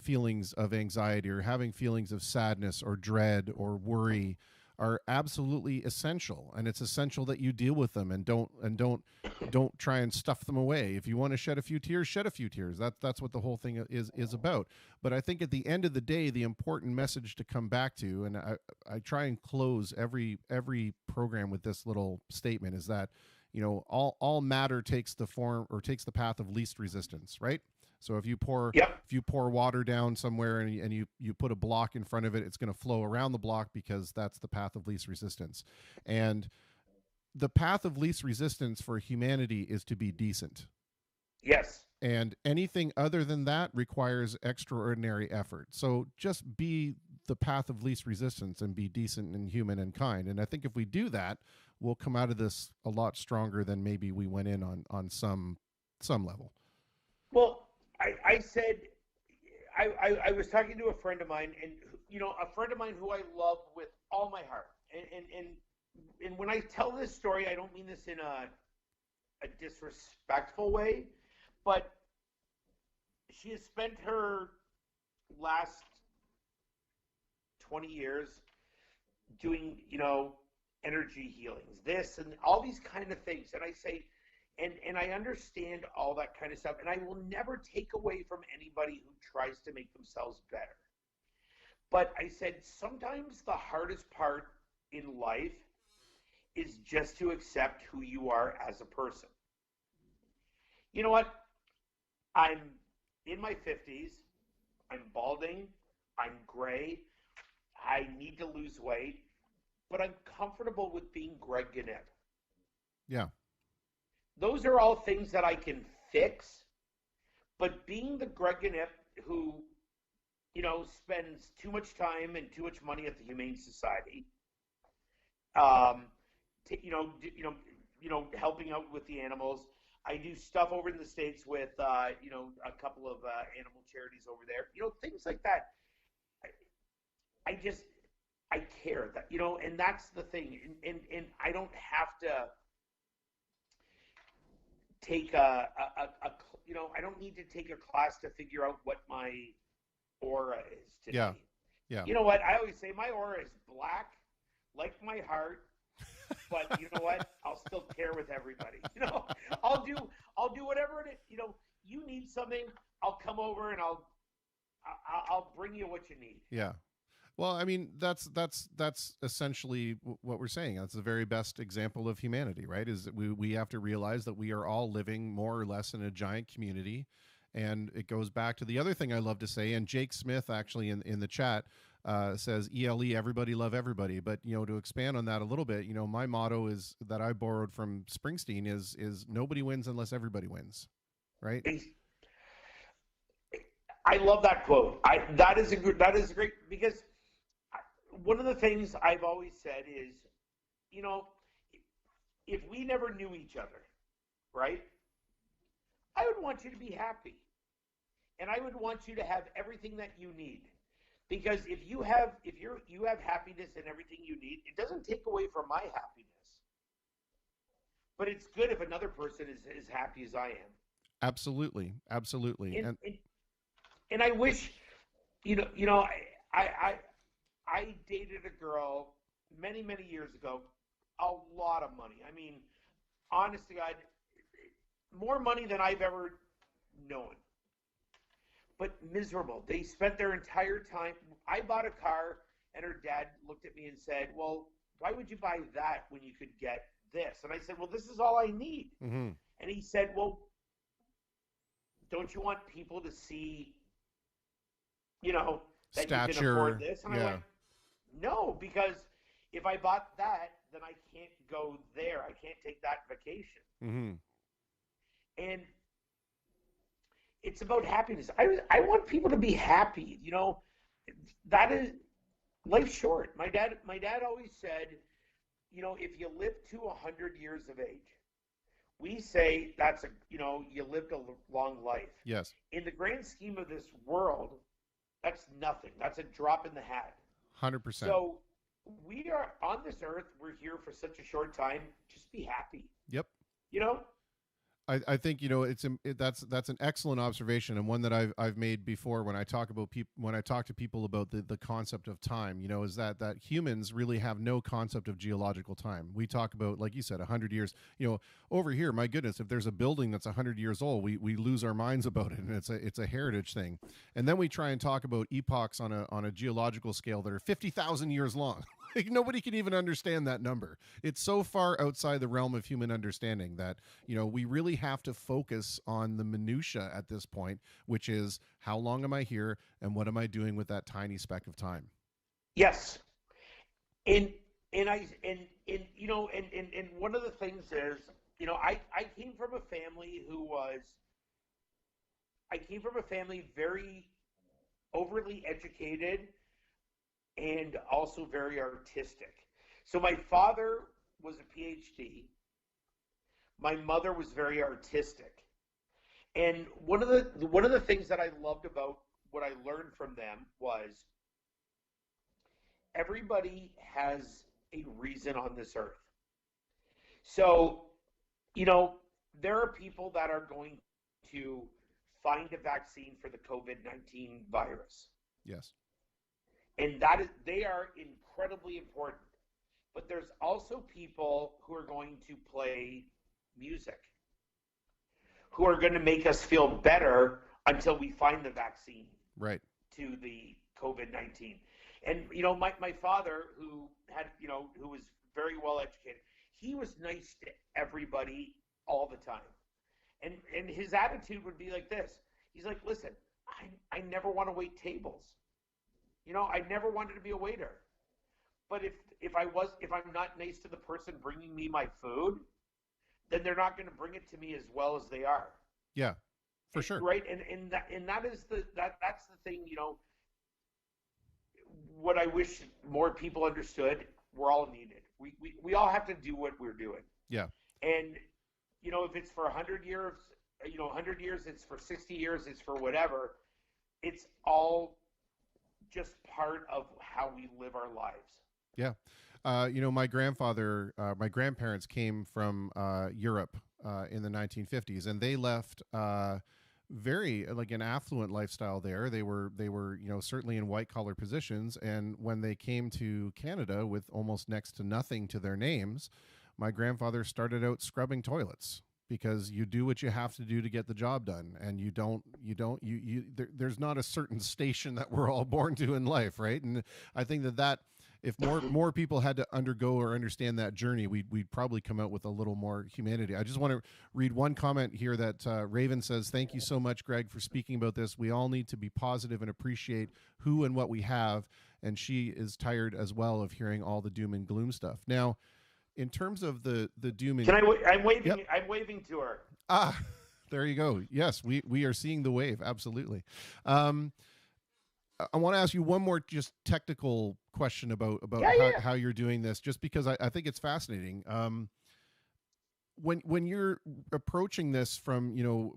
feelings of anxiety or having feelings of sadness or dread or worry are absolutely essential, and it's essential that you deal with them and don't try and stuff them away. If you want to shed a few tears, shed a few tears. That's what the whole thing is about. But I think at the end of the day, the important message to come back to, and I try and close every program with this little statement, is that all matter takes the form or takes the path of least resistance, right? So if you pour water down somewhere and you put a block in front of it, it's going to flow around the block because that's the path of least resistance. And the path of least resistance for humanity is to be decent. Yes. And anything other than that requires extraordinary effort. So just be the path of least resistance and be decent and human and kind. And I think if we do that, we'll come out of this a lot stronger than maybe we went in on some level. Well, I said, I was talking to a friend of mine, and a friend of mine who I love with all my heart, and when I tell this story, I don't mean this in a disrespectful way, but she has spent her last 20 years doing, energy healings, this and all these kind of things, and I say. And I understand all that kind of stuff, and I will never take away from anybody who tries to make themselves better. But I said sometimes the hardest part in life is just to accept who you are as a person. You know what? I'm in my 50s. I'm balding. I'm gray. I need to lose weight. But I'm comfortable with being Greg Gannett. Yeah. Those are all things that I can fix, but being the Greg Gannett who, spends too much time and too much money at the Humane Society, helping out with the animals. I do stuff over in the States with, a couple of animal charities over there, things like that. I care that, and that's the thing. And I don't have to take I don't need to take a class to figure out what my aura is today. Yeah. Yeah. You know what? I always say my aura is black, like my heart, but you know what? I'll still care with everybody. I'll do whatever it is. You need something, I'll come over and I'll bring you what you need. Yeah. Well, I mean, that's essentially what we're saying. That's the very best example of humanity, right? Is that we have to realize that we are all living more or less in a giant community. And it goes back to the other thing I love to say, and Jake Smith actually in the chat says, ELE, everybody love everybody. But, to expand on that a little bit, my motto is that I borrowed from Springsteen is nobody wins unless everybody wins, right? I love that quote. That is great, because one of the things I've always said is, if we never knew each other, right, I would want you to be happy. And I would want you to have everything that you need. Because if you have happiness and everything you need, it doesn't take away from my happiness. But it's good if another person is as happy as I am. Absolutely. Absolutely. And I wish, I dated a girl many, many years ago, a lot of money. I mean, honest to God, more money than I've ever known. But miserable. They spent their entire time. I bought a car, and her dad looked at me and said, "Well, why would you buy that when you could get this?" And I said, "Well, this is all I need." Mm-hmm. And he said, "Well, don't you want people to see, that you can Stature. afford this?" And I Yeah. went, "No, because if I bought that, then I can't go there. I can't take that vacation." Mm-hmm. And it's about happiness. I want people to be happy. That is life's short. My dad always said, if you live to 100 years of age, we say that's you lived a long life. Yes. In the grand scheme of this world, that's nothing. That's a drop in the hat. 100%. So we are on this earth. We're here for such a short time. Just be happy. Yep. You know? I think that's an excellent observation, and one that I've made before when I talk to people about the concept of time. Is that humans really have no concept of geological time. We talk about, like you said, 100 years. Over here, my goodness, if there's a building that's 100 years old, we lose our minds about it, and it's a heritage thing. And then we try and talk about epochs on a geological scale that are 50,000 years long. Like, nobody can even understand that number. It's so far outside the realm of human understanding that, we really have to focus on the minutia at this point, which is how long am I here and what am I doing with that tiny speck of time? Yes. And one of the things is, I came from a family very overly educated and also very artistic. So my father was a PhD. My mother was very artistic. And one of the things that I loved about what I learned from them was everybody has a reason on this earth. So, there are people that are going to find a vaccine for the COVID-19 virus. Yes. And they are incredibly important. But there's also people who are going to play music, who are going to make us feel better until we find the vaccine Right. to the COVID-19. And, my father, who was very well educated, he was nice to everybody all the time. And his attitude would be like this. He's like, "Listen, I never want to wait tables. I never wanted to be a waiter. But if I'm not nice to the person bringing me my food, then they're not going to bring it to me as well as they are." Yeah, for sure. Right. And that's the thing, what I wish more people understood, we're all needed. We all have to do what we're doing. Yeah. And, if it's for 100 years, 100 years, it's for 60 years, it's for whatever, it's all just part of how we live our lives. Yeah. My grandparents came from Europe in the 1950s, and they left very like an affluent lifestyle there. They were certainly in white collar positions, and when they came to Canada with almost next to nothing to their names, my grandfather started out scrubbing toilets, because you do what you have to do to get the job done, and there's not a certain station that we're all born to in life, right? And I think that if more people had to undergo or understand that journey, we'd probably come out with a little more humanity. I just want to read one comment here that Raven says, "Thank you so much, Greg, for speaking about this. We all need to be positive and appreciate who and what we have." And she is tired as well of hearing all the doom and gloom stuff. Now, in terms of the doom and I'm waving. Yep. I'm waving to her. There you go. Yes, we are seeing the wave. Absolutely. I want to ask you one more just technical question about how you're doing this, just because I think it's fascinating. When you're approaching this from,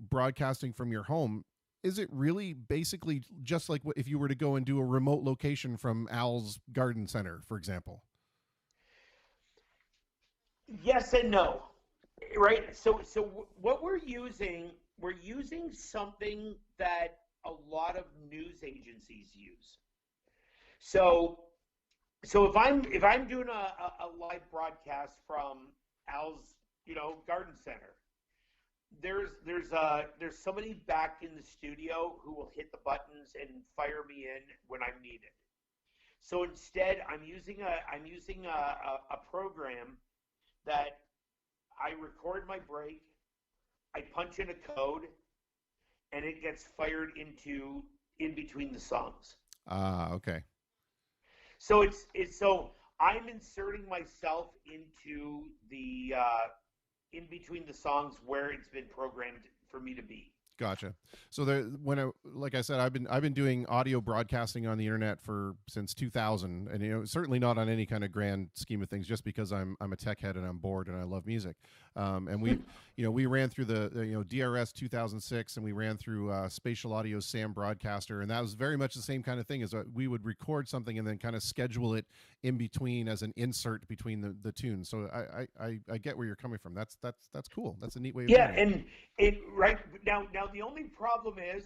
broadcasting from your home, is it really basically just like if you were to go and do a remote location from Al's Garden Center, for example? Yes and no, right? So what we're using something that a lot of news agencies use. So So if I'm doing a live broadcast from Al's, garden center, there's somebody back in the studio who will hit the buttons and fire me in when I'm needed. So instead, I'm using a program that I record my break, I punch in a code, and it gets fired into in between the songs. Okay. So so I'm inserting myself into the in between the songs where it's been programmed for me to be. Gotcha. So like I said, I've been doing audio broadcasting on the internet since 2000, and certainly not on any kind of grand scheme of things, just because I'm a tech head and I'm bored and I love music. And we ran through the DRS 2006, and we ran through Spatial Audio's Sam Broadcaster, and that was very much the same kind of thing. As we would record something and then kind of schedule it in between as an insert between the tunes. So I get where you're coming from. That's cool. That's a neat way of doing it. And it right now the only problem is,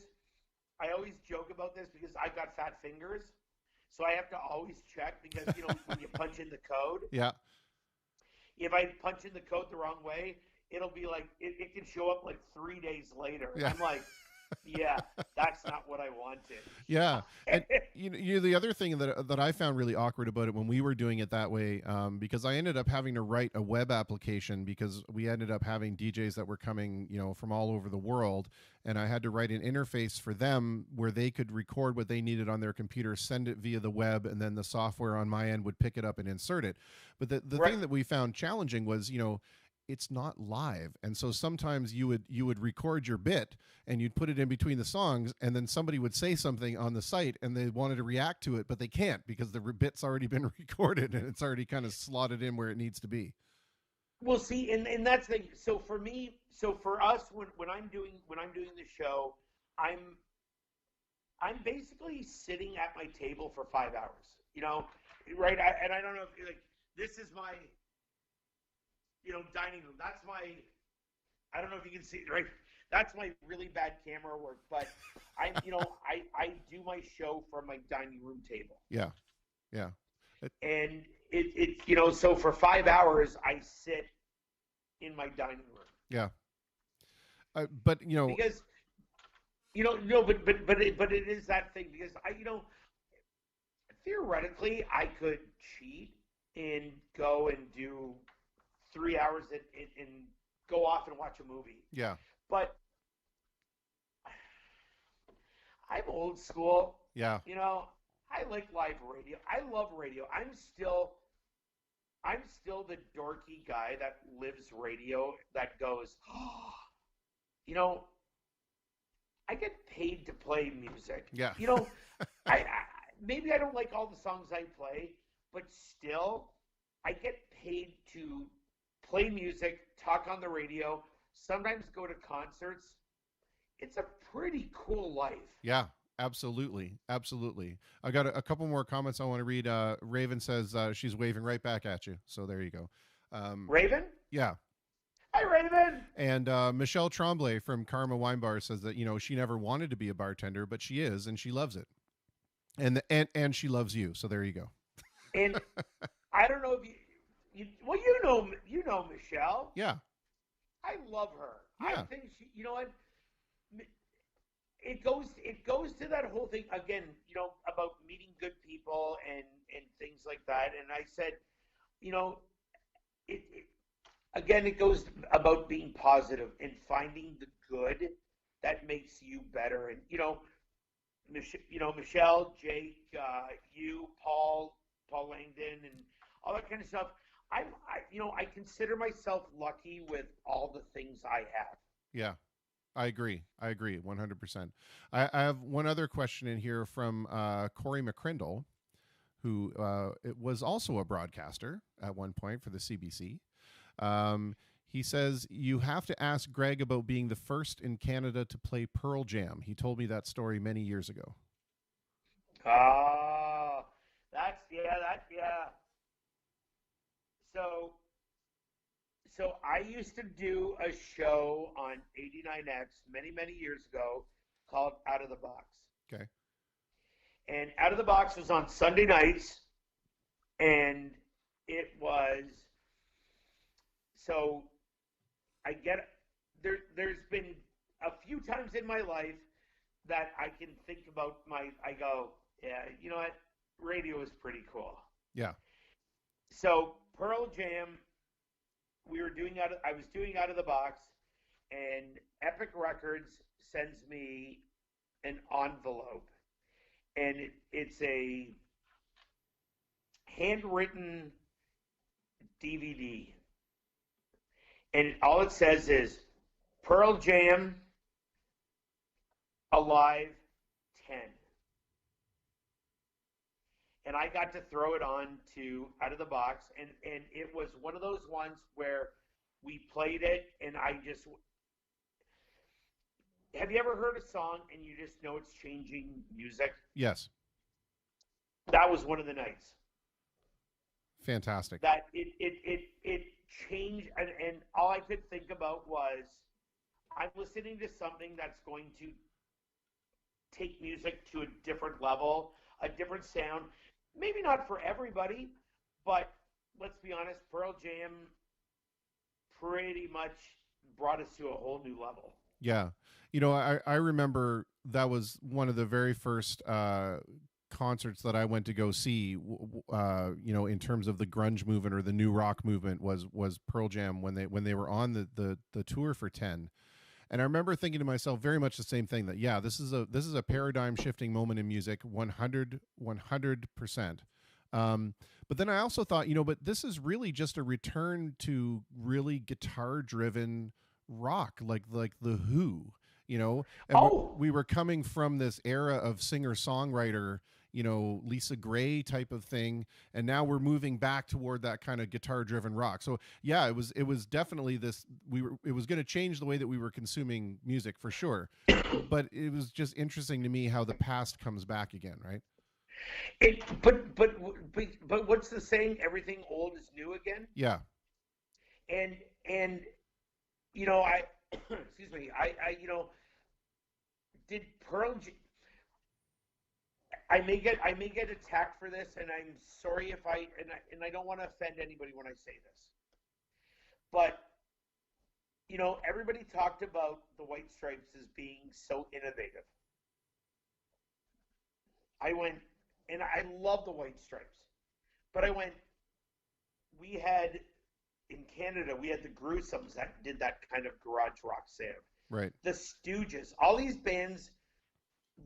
I always joke about this because I've got fat fingers, so I have to always check, because when you punch in the code, yeah, if I punch in the code the wrong way, it'll be like it can show up like 3 days later. Yeah. I'm like, yeah, that's not what I wanted. Yeah, and the other thing that I found really awkward about it when we were doing it that way, because I ended up having to write a web application, because we ended up having DJs that were coming, from all over the world, and I had to write an interface for them where they could record what they needed on their computer, send it via the web, and then the software on my end would pick it up and insert it. But the Right. thing that we found challenging was, it's not live, and so sometimes you would record your bit and you'd put it in between the songs, and then somebody would say something on the site and they wanted to react to it, but they can't, because the bit's already been recorded and it's already kind of slotted in where it needs to be. Well, see, and that's the thing. So for us, when I'm doing the show, I'm basically sitting at my table for 5 hours. Right? And I don't know if this is my dining room. That's my, I don't know if you can see it, right? That's my really bad camera work, but I do my show from my dining room table. Yeah. And so for 5 hours, I sit in my dining room. Yeah. But because but it is that thing, because theoretically I could cheat and go and do 3 hours and go off and watch a movie. Yeah. But I'm old school. Yeah. I like live radio. I love radio. I'm still the dorky guy that lives radio, that goes, I get paid to play music. Yeah. I maybe I don't like all the songs I play, but still I get paid to play music, talk on the radio, sometimes go to concerts. It's a pretty cool life. Yeah, absolutely. I got a couple more comments I want to read. Raven says she's waving right back at you. So there you go. Raven? Yeah. Hi, Raven. And Michelle Tremblay from Karma Wine Bar says that, she never wanted to be a bartender, but she is, and she loves it. And she loves you. So there you go. And I don't know if you know Michelle. Yeah. I love her. Yeah. I think she, what? It goes to that whole thing again, about meeting good people and things like that. And I said, it goes about being positive and finding the good that makes you better. And Michelle, Jake, you, Paul Langdon, and all that kind of stuff. I consider myself lucky with all the things I have. Yeah, I agree 100%. I have one other question in here from Corey McCrindle, who was also a broadcaster at one point for the CBC. He says, you have to ask Greg about being the first in Canada to play Pearl Jam. He told me that story many years ago. Oh, yeah. So I used to do a show on 89X many, many years ago called Out of the Box. Okay. And Out of the Box was on Sunday nights. And it was, so I get, there's been a few times in my life that I can think about I go, yeah, you know what, radio is pretty cool. Yeah. So Pearl Jam, I was doing Out of the Box, and Epic Records sends me an envelope, and it's a handwritten DVD, and all it says is Pearl Jam Alive 10. And I got to throw it on to Out of the Box, and it was one of those ones where we played it, and have you ever heard a song and you just know it's changing music? Yes. That was one of the nights. Fantastic. That it changed, and all I could think about was, I'm listening to something that's going to take music to a different level, a different sound. Maybe not for everybody, but let's be honest, Pearl Jam pretty much brought us to a whole new level. Yeah. You know, I remember that was one of the very first concerts that I went to go see, you know, in terms of the grunge movement or the new rock movement was Pearl Jam when they were on the tour for 10. And I remember thinking to myself very much the same thing, that, yeah, this is a paradigm shifting moment in music, 100%. But then I also thought, you know, but this is really just a return to really guitar driven rock, like the Who, you know, and we were coming from this era of singer songwriter, you know, Lisa Gray type of thing, and now we're moving back toward that kind of guitar driven rock. So yeah, it was definitely this, it was going to change the way that we were consuming music for sure. But it was just interesting to me how the past comes back again, right? But what's the saying? Everything old is new again. Yeah. And you know, excuse me, you know, did I may get attacked for this, and I'm sorry if and I don't want to offend anybody when I say this, but you know, everybody talked about the White Stripes as being so innovative. I went, and I love the White Stripes, but I went, we had, in Canada, we had the Gruesomes that did that kind of garage rock sound. Right. The Stooges, all these bands,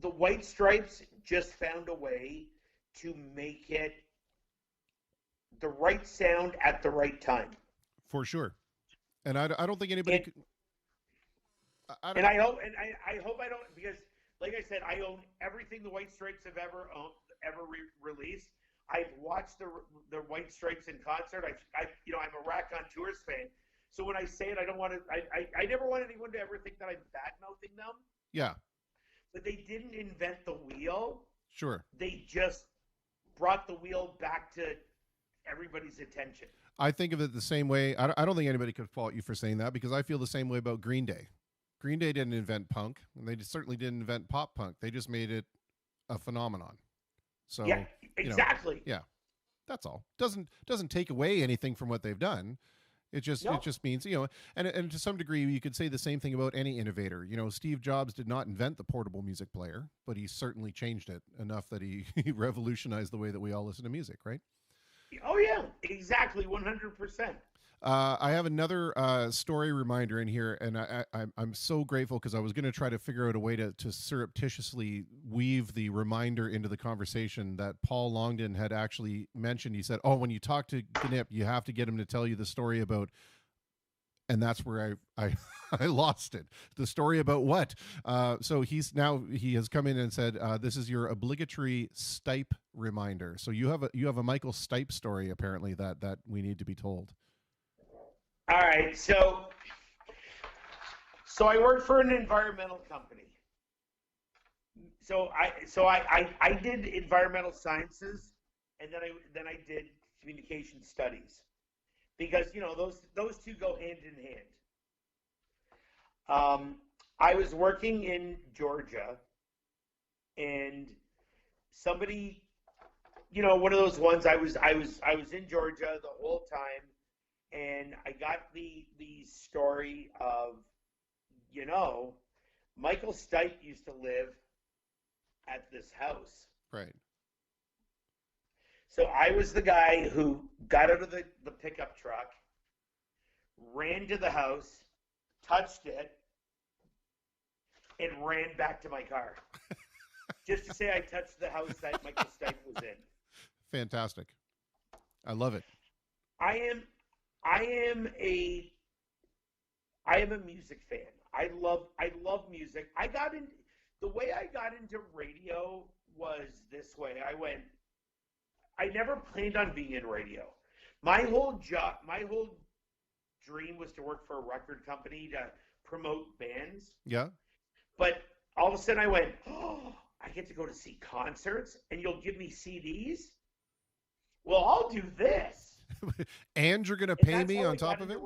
the White Stripes just found a way to make it the right sound at the right time. For sure. And I don't think anybody I hope I don't, because like I said, I own everything the White Stripes have ever released. I've watched the White Stripes in concert. You know, I'm a Rack on Tours fan. So when I say it, I don't want to. I never want anyone to ever think that I'm bad mouthing them. Yeah. But they didn't invent the wheel. Sure. They just brought the wheel back to everybody's attention. I think of it the same way. I don't think anybody could fault you for saying that, because I feel the same way about Green Day. Green Day didn't invent punk, and they certainly didn't invent pop punk. They just made it a phenomenon. So yeah, exactly. You know, yeah, that's all. Doesn't take away anything from what they've done. It just means, you know, and to some degree you could say the same thing about any innovator. You know, Steve Jobs did not invent the portable music player, but he certainly changed it enough that he revolutionized the way that we all listen to music, right? Oh yeah, exactly, 100%. I have another story reminder in here, and I'm so grateful, because I was going to try to figure out a way to surreptitiously weave the reminder into the conversation that Paul Longden had actually mentioned. He said, "Oh, when you talk to Gnip, you have to get him to tell you the story about," and that's where I lost it. The story about what? So he has come in and said, "This is your obligatory Stipe reminder." So you have a Michael Stipe story apparently that we need to be told. All right, so I work for an environmental company. So I did environmental sciences, and then I did communication studies, because you know those two go hand in hand. I was working in Georgia, and somebody one of those ones. I was in Georgia the whole time, and I got the story of, Michael Stipe used to live at this house. Right. So I was the guy who got out of the pickup truck, ran to the house, touched it, and ran back to my car. Just to say I touched the house that Michael Stipe was in. Fantastic. I love it. I am a music fan. I love music. The way I got into radio was this way. I never planned on being in radio. My whole dream was to work for a record company to promote bands. Yeah. But all of a sudden I went, oh, I get to go to see concerts and you'll give me CDs? Well, I'll do this. And you're going to pay me on top of it?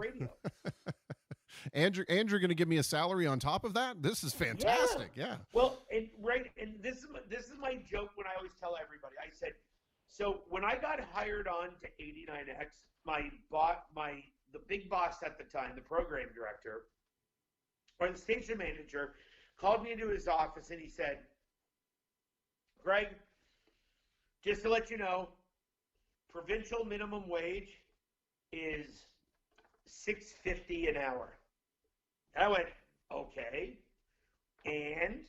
Andrew going to give me a salary on top of that? This is fantastic. Yeah. Well, and this is my joke when I always tell everybody. I said, so when I got hired on to 89X, the big boss at the time, the program director or the station manager, called me into his office and he said, Greg, just to let you know, provincial minimum wage is $6.50 an hour. And I went, okay. And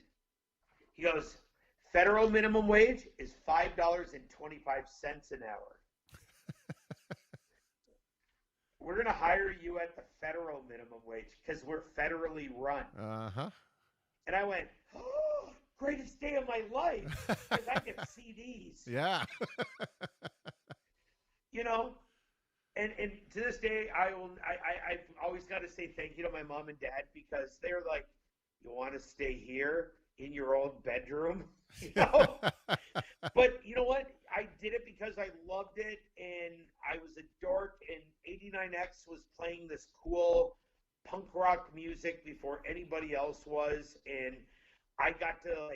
he goes, federal minimum wage is $5.25 an hour. We're going to hire you at the federal minimum wage because we're federally run. Uh-huh. And I went, oh, greatest day of my life because I get CDs. Yeah. And to this day, I've always got to say thank you to my mom and dad because they're like, you want to stay here in your old bedroom? But you know what? I did it because I loved it and I was a dork and 89X was playing this cool punk rock music before anybody else was. And I got to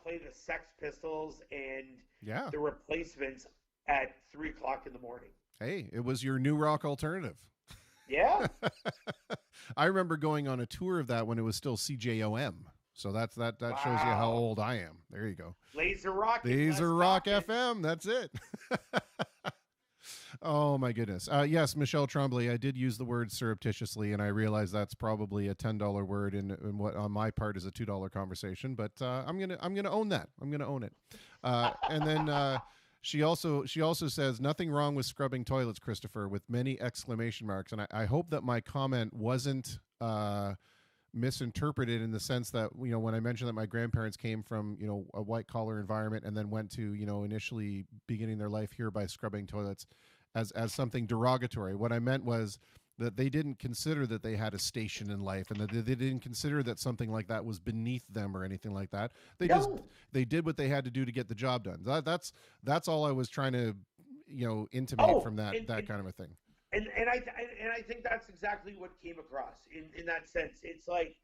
play the Sex Pistols and the Replacements at 3:00 in the morning. Hey, it was your new rock alternative. Yeah. I remember going on a tour of that when it was still CJOM. So that shows you how old I am. There you go. Laser Rock. Laser Rock FM. That's it. Oh my goodness. Yes, Michelle Tremblay. I did use the word surreptitiously, and I realize that's probably a $10 word in what on my part is a $2 conversation. But I'm gonna own that. I'm gonna own it. And then she also says nothing wrong with scrubbing toilets, Christopher, with many exclamation marks. And I hope that my comment wasn't misinterpreted in the sense that, when I mentioned that my grandparents came from, a white collar environment and then went to, initially beginning their life here by scrubbing toilets as something derogatory. What I meant was that they didn't consider that they had a station in life and that they didn't consider that something like that was beneath them or anything like that. They did what they had to do to get the job done. That's all I was trying to, intimate from that kind of a thing. And I think that's exactly what came across in that sense. It's like,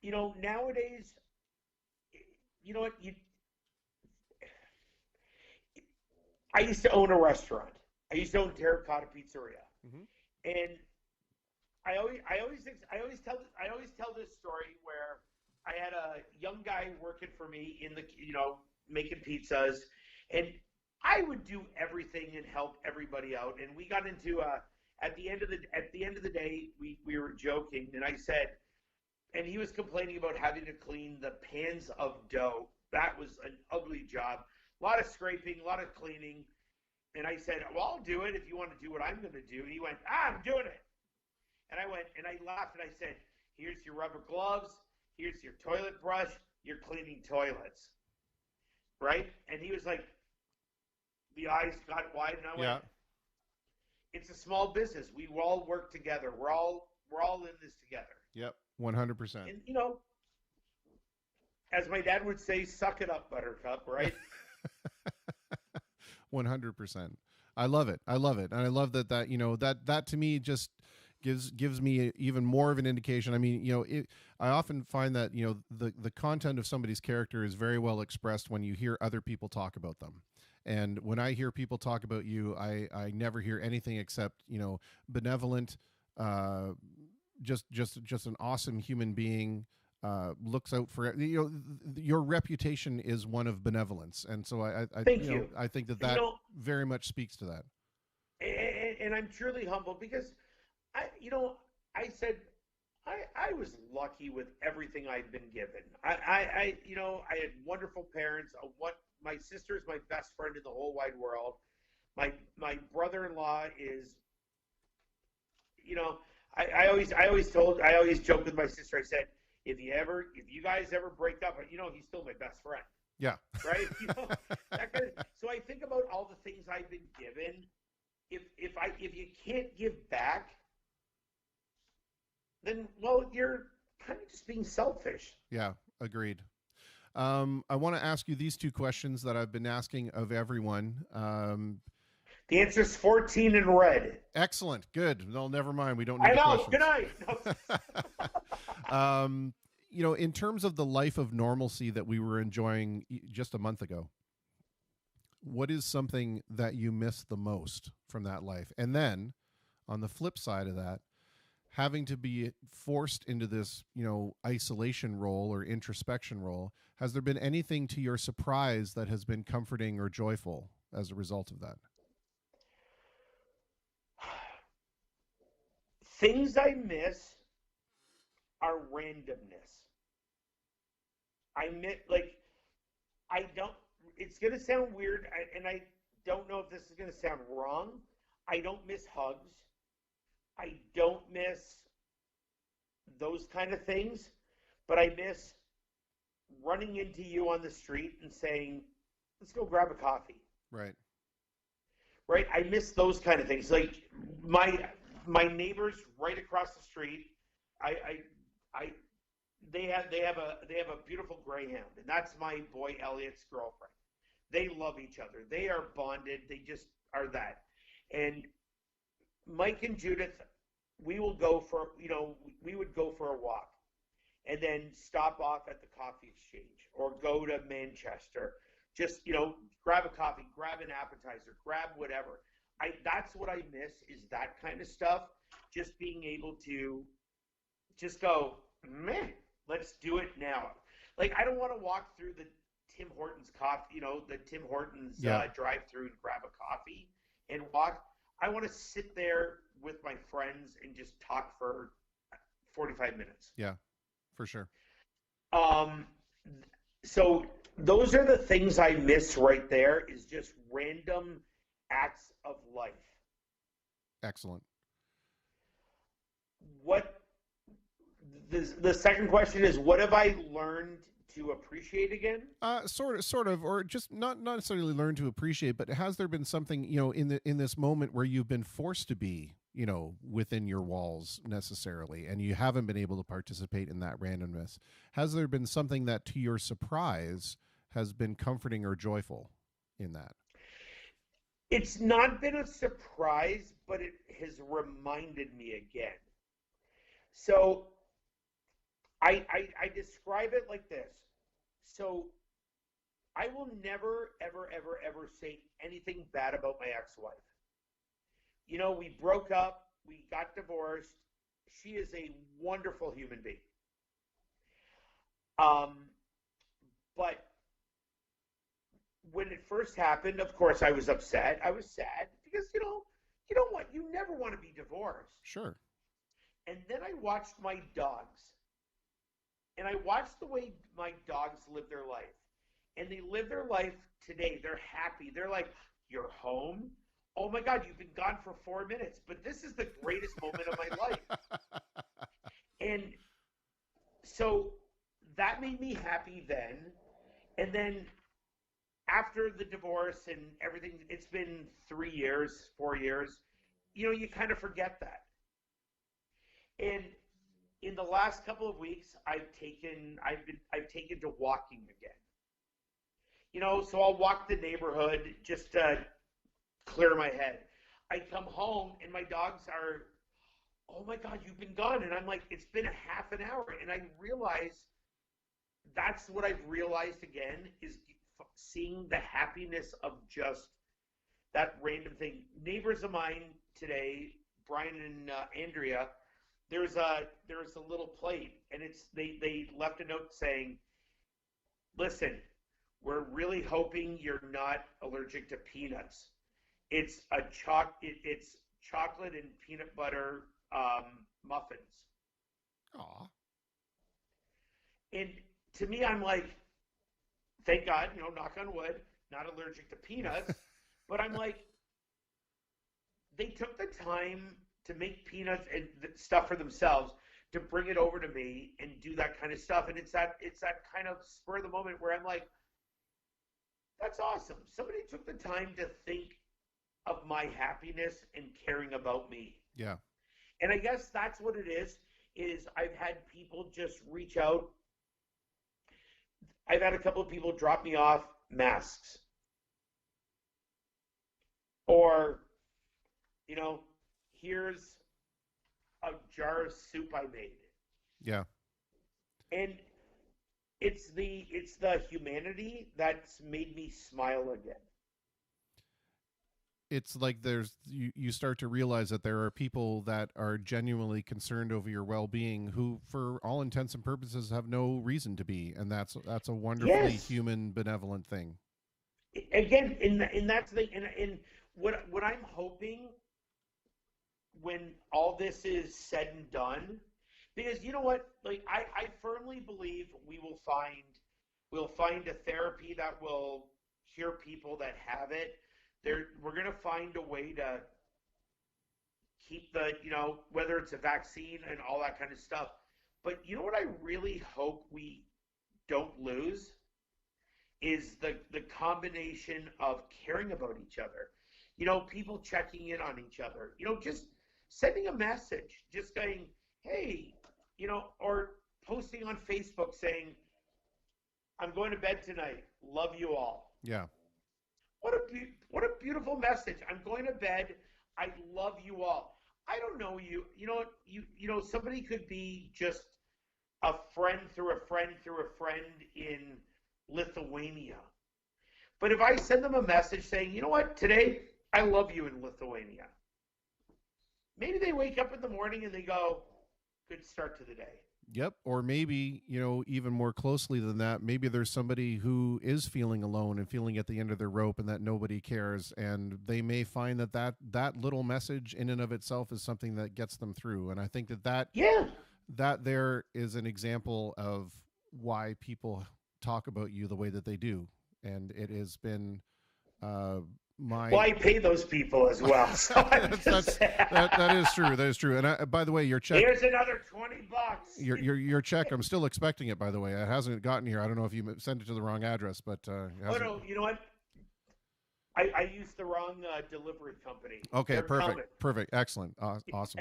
nowadays, you know what? I used to own a restaurant. I used to own Terracotta Pizzeria, and I always tell this story where I had a young guy working for me in the making pizzas, and I would do everything and help everybody out. And we got into at the end of the day, we were joking, and I said, and he was complaining about having to clean the pans of dough. That was an ugly job. A lot of scraping, a lot of cleaning. And I said, well, I'll do it if you want to do what I'm going to do. And he went, I'm doing it. And I went, and I laughed, and I said, here's your rubber gloves. Here's your toilet brush. You're cleaning toilets. Right? And he was like, the eyes got wide, and I went, it's a small business. We all work together. We're all in this together. Yep, 100%. And, as my dad would say, suck it up, Buttercup, right? 100%. I love it. And I love that to me just, gives me even more of an indication. I mean, I often find that the content of somebody's character is very well expressed when you hear other people talk about them. And when I hear people talk about you, I never hear anything except benevolent, just an awesome human being. Looks out for your reputation is one of benevolence, and so I Thank you. I think that very much speaks to that. And I'm truly humbled because I said I was lucky with everything I'd been given. I had wonderful parents. My sister is my best friend in the whole wide world. My brother-in-law is, I always joke with my sister. I said, if you guys ever break up, he's still my best friend. Yeah. Right. So I think about all the things I've been given. If you can't give back, then you're kind of just being selfish. Yeah. Agreed. I want to ask you these two questions that I've been asking of everyone. The answer's 14 in red. Excellent. Good. No, never mind. We don't need I know. questions. Good night. In terms of the life of normalcy that we were enjoying just a month ago, what is something that you miss the most from that life? And then on the flip side of that, having to be forced into this, isolation role or introspection role, has there been anything to your surprise that has been comforting or joyful as a result of that? Things I miss are randomness. It's going to sound weird, and I don't know if this is going to sound wrong. I don't miss hugs. I don't miss those kind of things, but I miss running into you on the street and saying, let's go grab a coffee. Right. Right? I miss those kind of things. Like my neighbors right across the street, they have a beautiful greyhound, and that's my boy Elliot's girlfriend. They love each other. They are bonded. They just are that. And Mike and Judith, we would go for a walk and then stop off at the coffee exchange or go to Manchester. Just, grab a coffee, grab an appetizer, grab whatever. That's what I miss, is that kind of stuff. Just being able to just go, man, let's do it now. Like, I don't want to walk through the Tim Hortons coffee, the Tim Hortons drive-through and grab a coffee and walk. I want to sit there with my friends and just talk for 45 minutes. Yeah, for sure. So those are the things I miss right there, is just random acts of life. Excellent. The second question is, what have I learned to appreciate again? Sort of, or just not necessarily learn to appreciate, but has there been something, in this moment where you've been forced to be, within your walls necessarily, and you haven't been able to participate in that randomness? Has there been something that, to your surprise, has been comforting or joyful in that? It's not been a surprise, but it has reminded me again. So I describe it like this. So I will never, ever, ever, ever say anything bad about my ex-wife. We broke up, we got divorced. She is a wonderful human being. But when it first happened, of course, I was upset. I was sad because, you know what? You never want to be divorced. Sure. And then I watched my dogs. And I watched the way my dogs live their life. And they live their life today. They're happy. They're like, you're home? Oh my God, you've been gone for 4 minutes. But this is the greatest moment of my life. And so that made me happy then. And then after the divorce and everything, it's been 3 years, 4 years, you kind of forget that. And in the last couple of weeks, I've taken to walking again. So I'll walk the neighborhood just to clear my head. I come home and my dogs are, oh my God, you've been gone. And I'm like, it's been a half an hour. And I realize that's what I've realized again is seeing the happiness of just that random thing. Neighbors of mine today, Brian and Andrea, there's a little plate, and they left a note saying, "Listen, we're really hoping you're not allergic to peanuts. It's it's chocolate and peanut butter muffins." Aw. And to me, I'm like, thank God, knock on wood, not allergic to peanuts. But I'm like, they took the time to make peanuts and stuff for themselves to bring it over to me and do that kind of stuff. And it's that kind of spur of the moment where I'm like, that's awesome. Somebody took the time to think of my happiness and caring about me. Yeah. And I guess that's what it is I've had people just reach out. I've had a couple of people drop me off masks. Or, here's a jar of soup I made. Yeah. And it's the humanity that's made me smile again. It's like you start to realize that there are people that are genuinely concerned over your well-being who, for all intents and purposes, have no reason to be. And that's a wonderfully human, benevolent thing. Again, and that's the and what I'm hoping when all this is said and done, because you know what, like I firmly believe we'll find a therapy that will cure people that have it. We're gonna find a way to keep the whether it's a vaccine and all that kind of stuff. But you know what I really hope we don't lose is the combination of caring about each other. People checking in on each other. Just sending a message, just saying, hey, or posting on Facebook saying, I'm going to bed tonight. Love you all. Yeah. What a beautiful message. I'm going to bed. I love you all. I don't know you. Somebody could be just a friend through a friend through a friend in Lithuania. But if I send them a message saying, you know what, today I love you in Lithuania. Maybe they wake up in the morning and they go, good start to the day. Yep. Or maybe, even more closely than that, maybe there's somebody who is feeling alone and feeling at the end of their rope and that nobody cares. And they may find that little message in and of itself is something that gets them through. And I think that there is an example of why people talk about you the way that they do. And it has been well, I pay those people as well. So that is true. That is true. And by the way, your check. Here's another $20. Your check. I'm still expecting it. By the way, it hasn't gotten here. I don't know if you sent it to the wrong address, but oh no, you know what? I used the wrong delivery company. Okay, They're perfect, coming. perfect, excellent, awesome.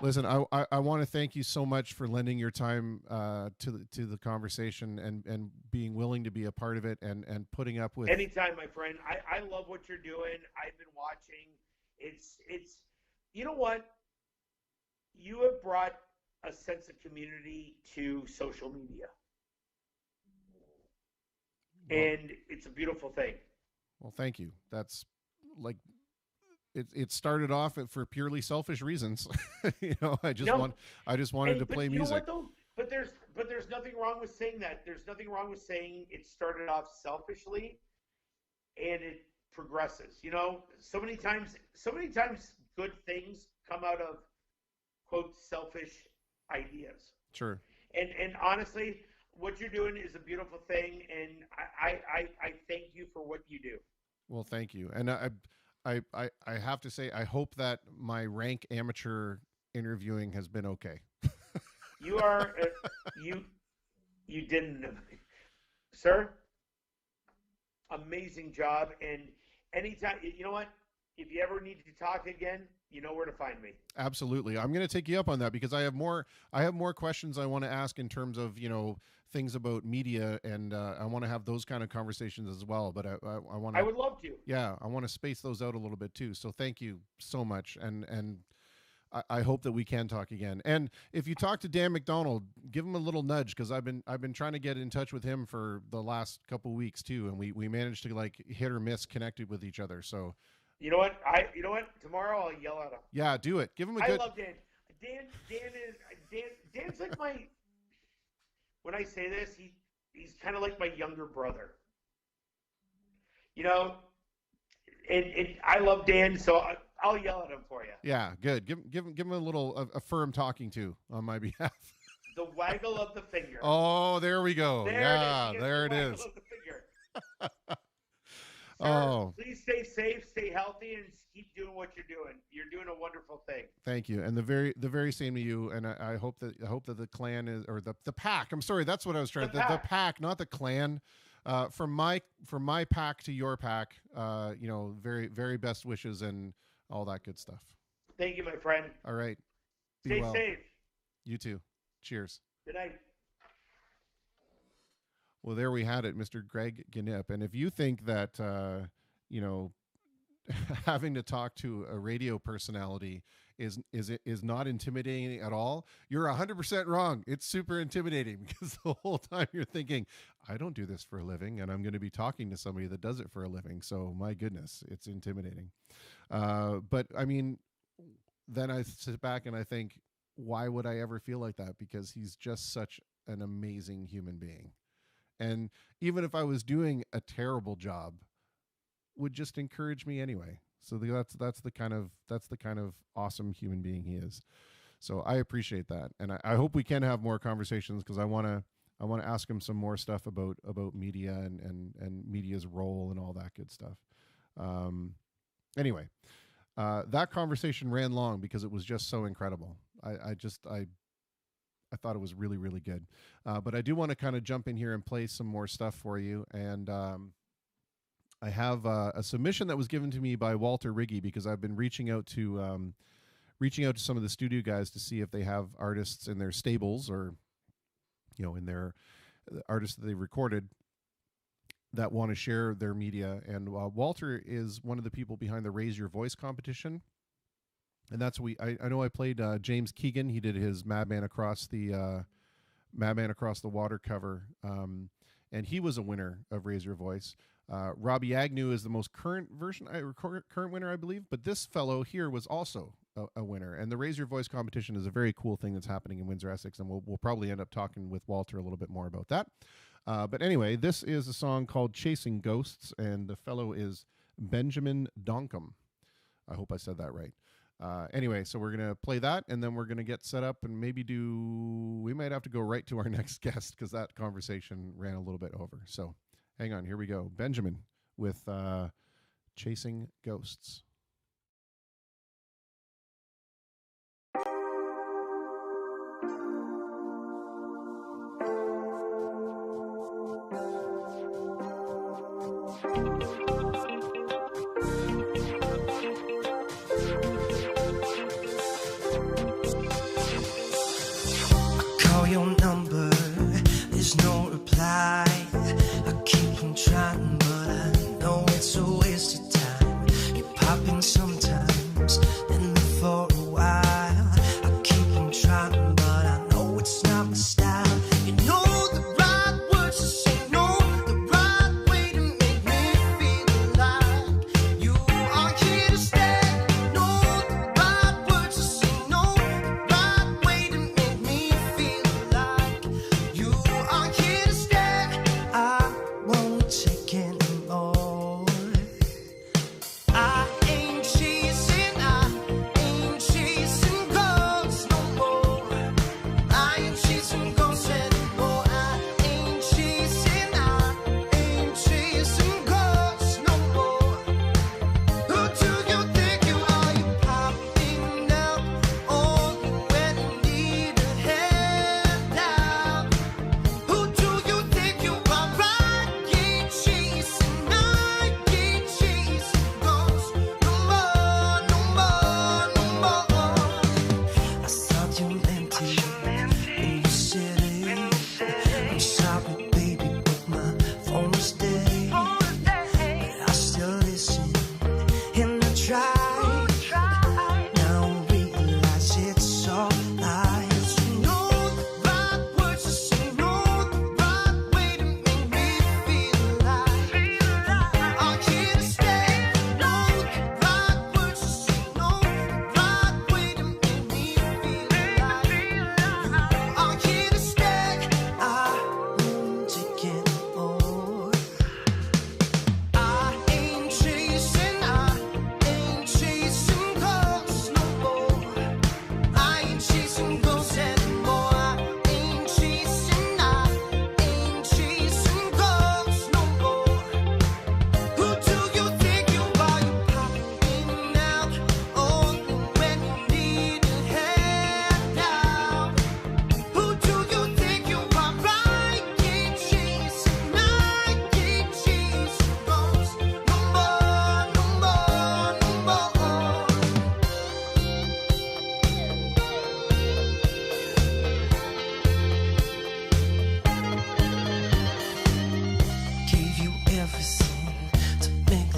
Listen, I want to thank you so much for lending your time to the conversation and being willing to be a part of it and putting up with. Anytime, my friend. I love what you're doing. I've been watching. It's you know what? You have brought a sense of community to social media, and it's a beautiful thing. Well, thank you. That's like it started off for purely selfish reasons. I just wanted to play music. You know what, though? But there's nothing wrong with saying that. There's nothing wrong with saying it started off selfishly and it progresses. So many times good things come out of quote selfish ideas. Sure. And honestly, what you're doing is a beautiful thing, and I thank you for what you do. Well, thank you. And I have to say, I hope that my rank amateur interviewing has been okay. You are you didn't, sir. Amazing job, and anytime, you know what? If you ever need to talk again, you know where to find me. Absolutely. I'm going to take you up on that because I have more questions I want to ask in terms of, things about media, and I want to have those kind of conversations as well. But I want to. I would love to. Yeah, I want to space those out a little bit too. So thank you so much, and I hope that we can talk again. And if you talk to Dan McDonald, give him a little nudge, because I've been trying to get in touch with him for the last couple weeks too, and we managed to like hit or miss connected with each other. So You know what? Tomorrow I'll yell at him. yeah, do it. Give him a I good. love Dan. Dan's like my. When I say this, he's kind of like my younger brother. You know, and I love Dan, so I'll yell at him for you. Yeah, good. Give him a little a firm talking to on my behalf. The waggle of the finger. Oh, there we go. There it is. Of the finger. Sir, Oh, please stay safe, stay healthy, and keep doing what you're doing. You're doing a wonderful thing. thank you, and the very same to you. And I hope that the clan is, or the pack. I'm sorry, that's what I was trying. The pack, not the clan. From my pack to your pack. Very very best wishes and all that good stuff. Thank you, my friend. All right. Be Stay well. safe. You too. Cheers. Good night. Well, there we had it, Mr. Greg Gnip. And if you think that, having to talk to a radio personality is not intimidating at all, you're 100% wrong. It's super intimidating, because the whole time you're thinking, I don't do this for a living, and I'm going to be talking to somebody that does it for a living. So my goodness, it's intimidating. But I mean, then I sit back and I think, why would I ever feel like that? Because he's just such an amazing human being. And even if I was doing a terrible job, would just encourage me anyway. So that's the kind of awesome human being he is. So I appreciate that, and I hope we can have more conversations, because I want to ask him some more stuff about media and media's role and all that good stuff. Anyway, that conversation ran long because it was just so incredible. I thought it was really, really good. But I do want to kind of jump in here and play some more stuff for you. And I have a submission that was given to me by Walter Riggy, because I've been reaching out to some of the studio guys to see if they have artists in their stables, or in their artists that they recorded, that want to share their media. And Walter is one of the people behind the Raise Your Voice competition. And that's I know I played James Keegan. He did his Madman Across the Water cover, and he was a winner of Raise Your Voice. Robbie Agnew is the most current winner, I believe. But this fellow here was also a winner. And the Raise Your Voice competition is a very cool thing that's happening in Windsor, Essex, and we'll probably end up talking with Walter a little bit more about that. But anyway, this is a song called Chasing Ghosts, and the fellow is Benjamin Donkum. I hope I said that right. Anyway, so we're going to play that, and then we're going to get set up and we might have to go right to our next guest, because that conversation ran a little bit over. So hang on, here we go. Benjamin with Chasing Ghosts. Your number, there's no reply. I keep on trying, but I know it's a waste of time. You pop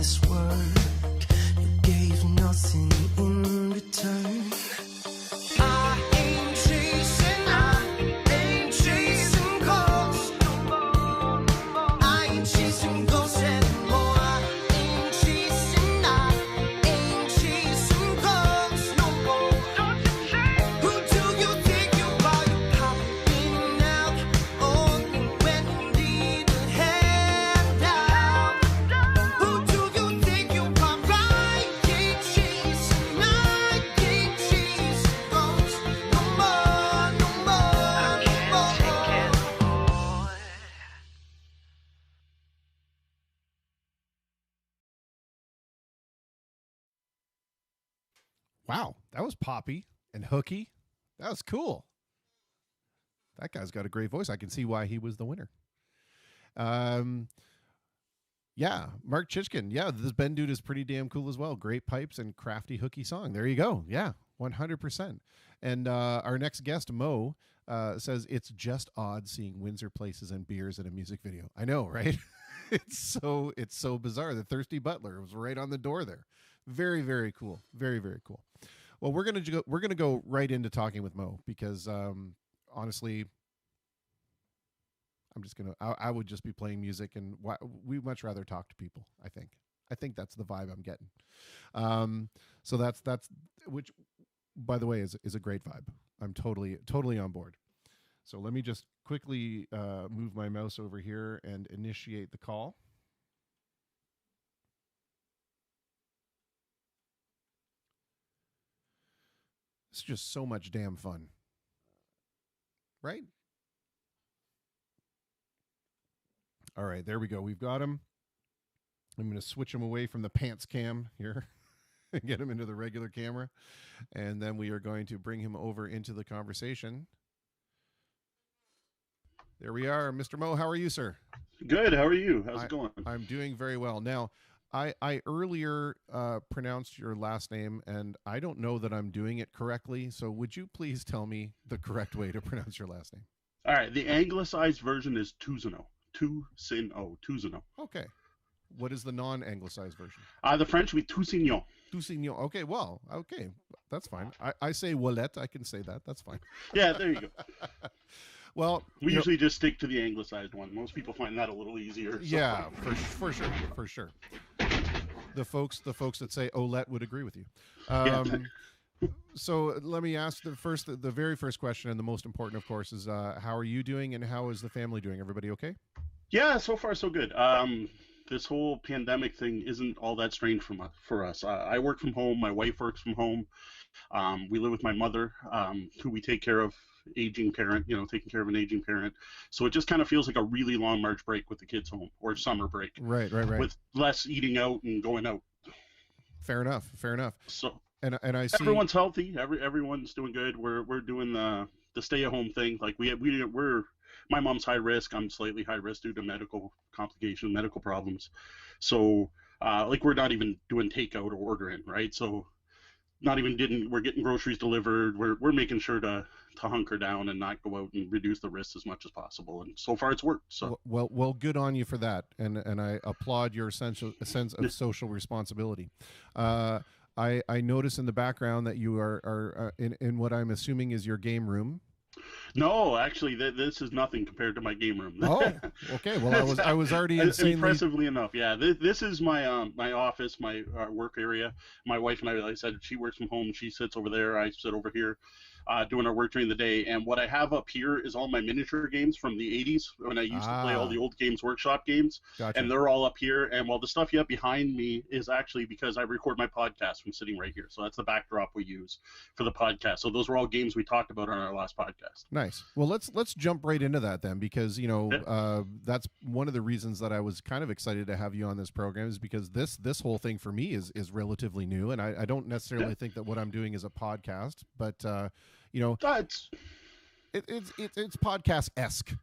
this work. You gave nothing in return. I ain't chasing ghosts no more. I ain't chasing ghosts anymore. I ain't chasing ghosts no more. Who do you think you are? You popping out only when you need a hand out. Who do you think you are? I ain't chasing ghosts no more, no more, no more. Wow, that was poppy and hooky. That was cool. That guy's got a great voice. I can see why he was the winner. Yeah, Mark Chichkin. Yeah, this Ben dude is pretty damn cool as well. Great pipes and crafty hooky song. There you go. Yeah, 100%. And our next guest, Mo, says it's just odd seeing Windsor places and beers in a music video. I know, right? It's so bizarre. The Thirsty Butler was right on the door there. Very, very cool. Very, very cool. Well, we're gonna go right into talking with Mo because honestly, I would just be playing music, and we much rather talk to people. I think that's the vibe I'm getting. So that's which, by the way, is a great vibe. I'm totally on board. So let me just quickly move my mouse over here and initiate the call. It's just so much damn fun, right? All right, there we go. We've got him. I'm going to switch him away from the pants cam here and get him into the regular camera. And then we are going to bring him over into the conversation. There we are. Mr. Mo, how are you, sir? Good. How are you? How's it going? I'm doing very well. Now, I earlier pronounced your last name, and I don't know that I'm doing it correctly. So would you please tell me the correct way to pronounce your last name? All right. The anglicized version is Tousignant. Tousignant. Okay. What is the non-anglicized version? The French would be Tousignon. Tousignon. Okay, well, okay. That's fine. I say Wallet. I can say that. That's fine. Yeah, there you go. Well, we usually just stick to the anglicized one. Most people find that a little easier. So. Yeah, for sure. The folks that say Olet would agree with you. So let me ask the very first question, and the most important, of course, is how are you doing, and how is the family doing? Everybody okay? Yeah, so far so good. This whole pandemic thing isn't all that strange for us. I work from home. My wife works from home. We live with my mother, who we take care of. Taking care of an aging parent. So it just kind of feels like a really long March break with the kids home, or summer break. Right. With less eating out and going out. Fair enough. So and I see everyone's healthy. Everyone's doing good. We're doing the stay at home thing. Like we're my mom's high risk. I'm slightly high risk due to medical complications, medical problems. So we're not even doing takeout or ordering, right? So we're getting groceries delivered. We're making sure to hunker down and not go out and reduce the risks as much as possible. And so far it's worked. So well, good on you for that. And I applaud your sense of social responsibility. I notice in the background that you are in what I'm assuming is your game room. No, actually, this is nothing compared to my game room. Oh, okay. Well, I was already insanely... Impressively enough, yeah. This is my my office, my work area. My wife and I, like I said, she works from home. She sits over there. I sit over here, doing our work during the day. And what I have up here is all my miniature games from the 80s when I used to play all the old Games Workshop games. Gotcha. And they're all up here. And the stuff you have behind me is actually because I record my podcast from sitting right here. So that's the backdrop we use for the podcast. So those were all games we talked about on our last podcast. Nice. Well, let's jump right into that then, because that's one of the reasons that I was kind of excited to have you on this program, is because this whole thing for me is relatively new, and I don't necessarily think that what I'm doing is a podcast, but it's podcast-esque.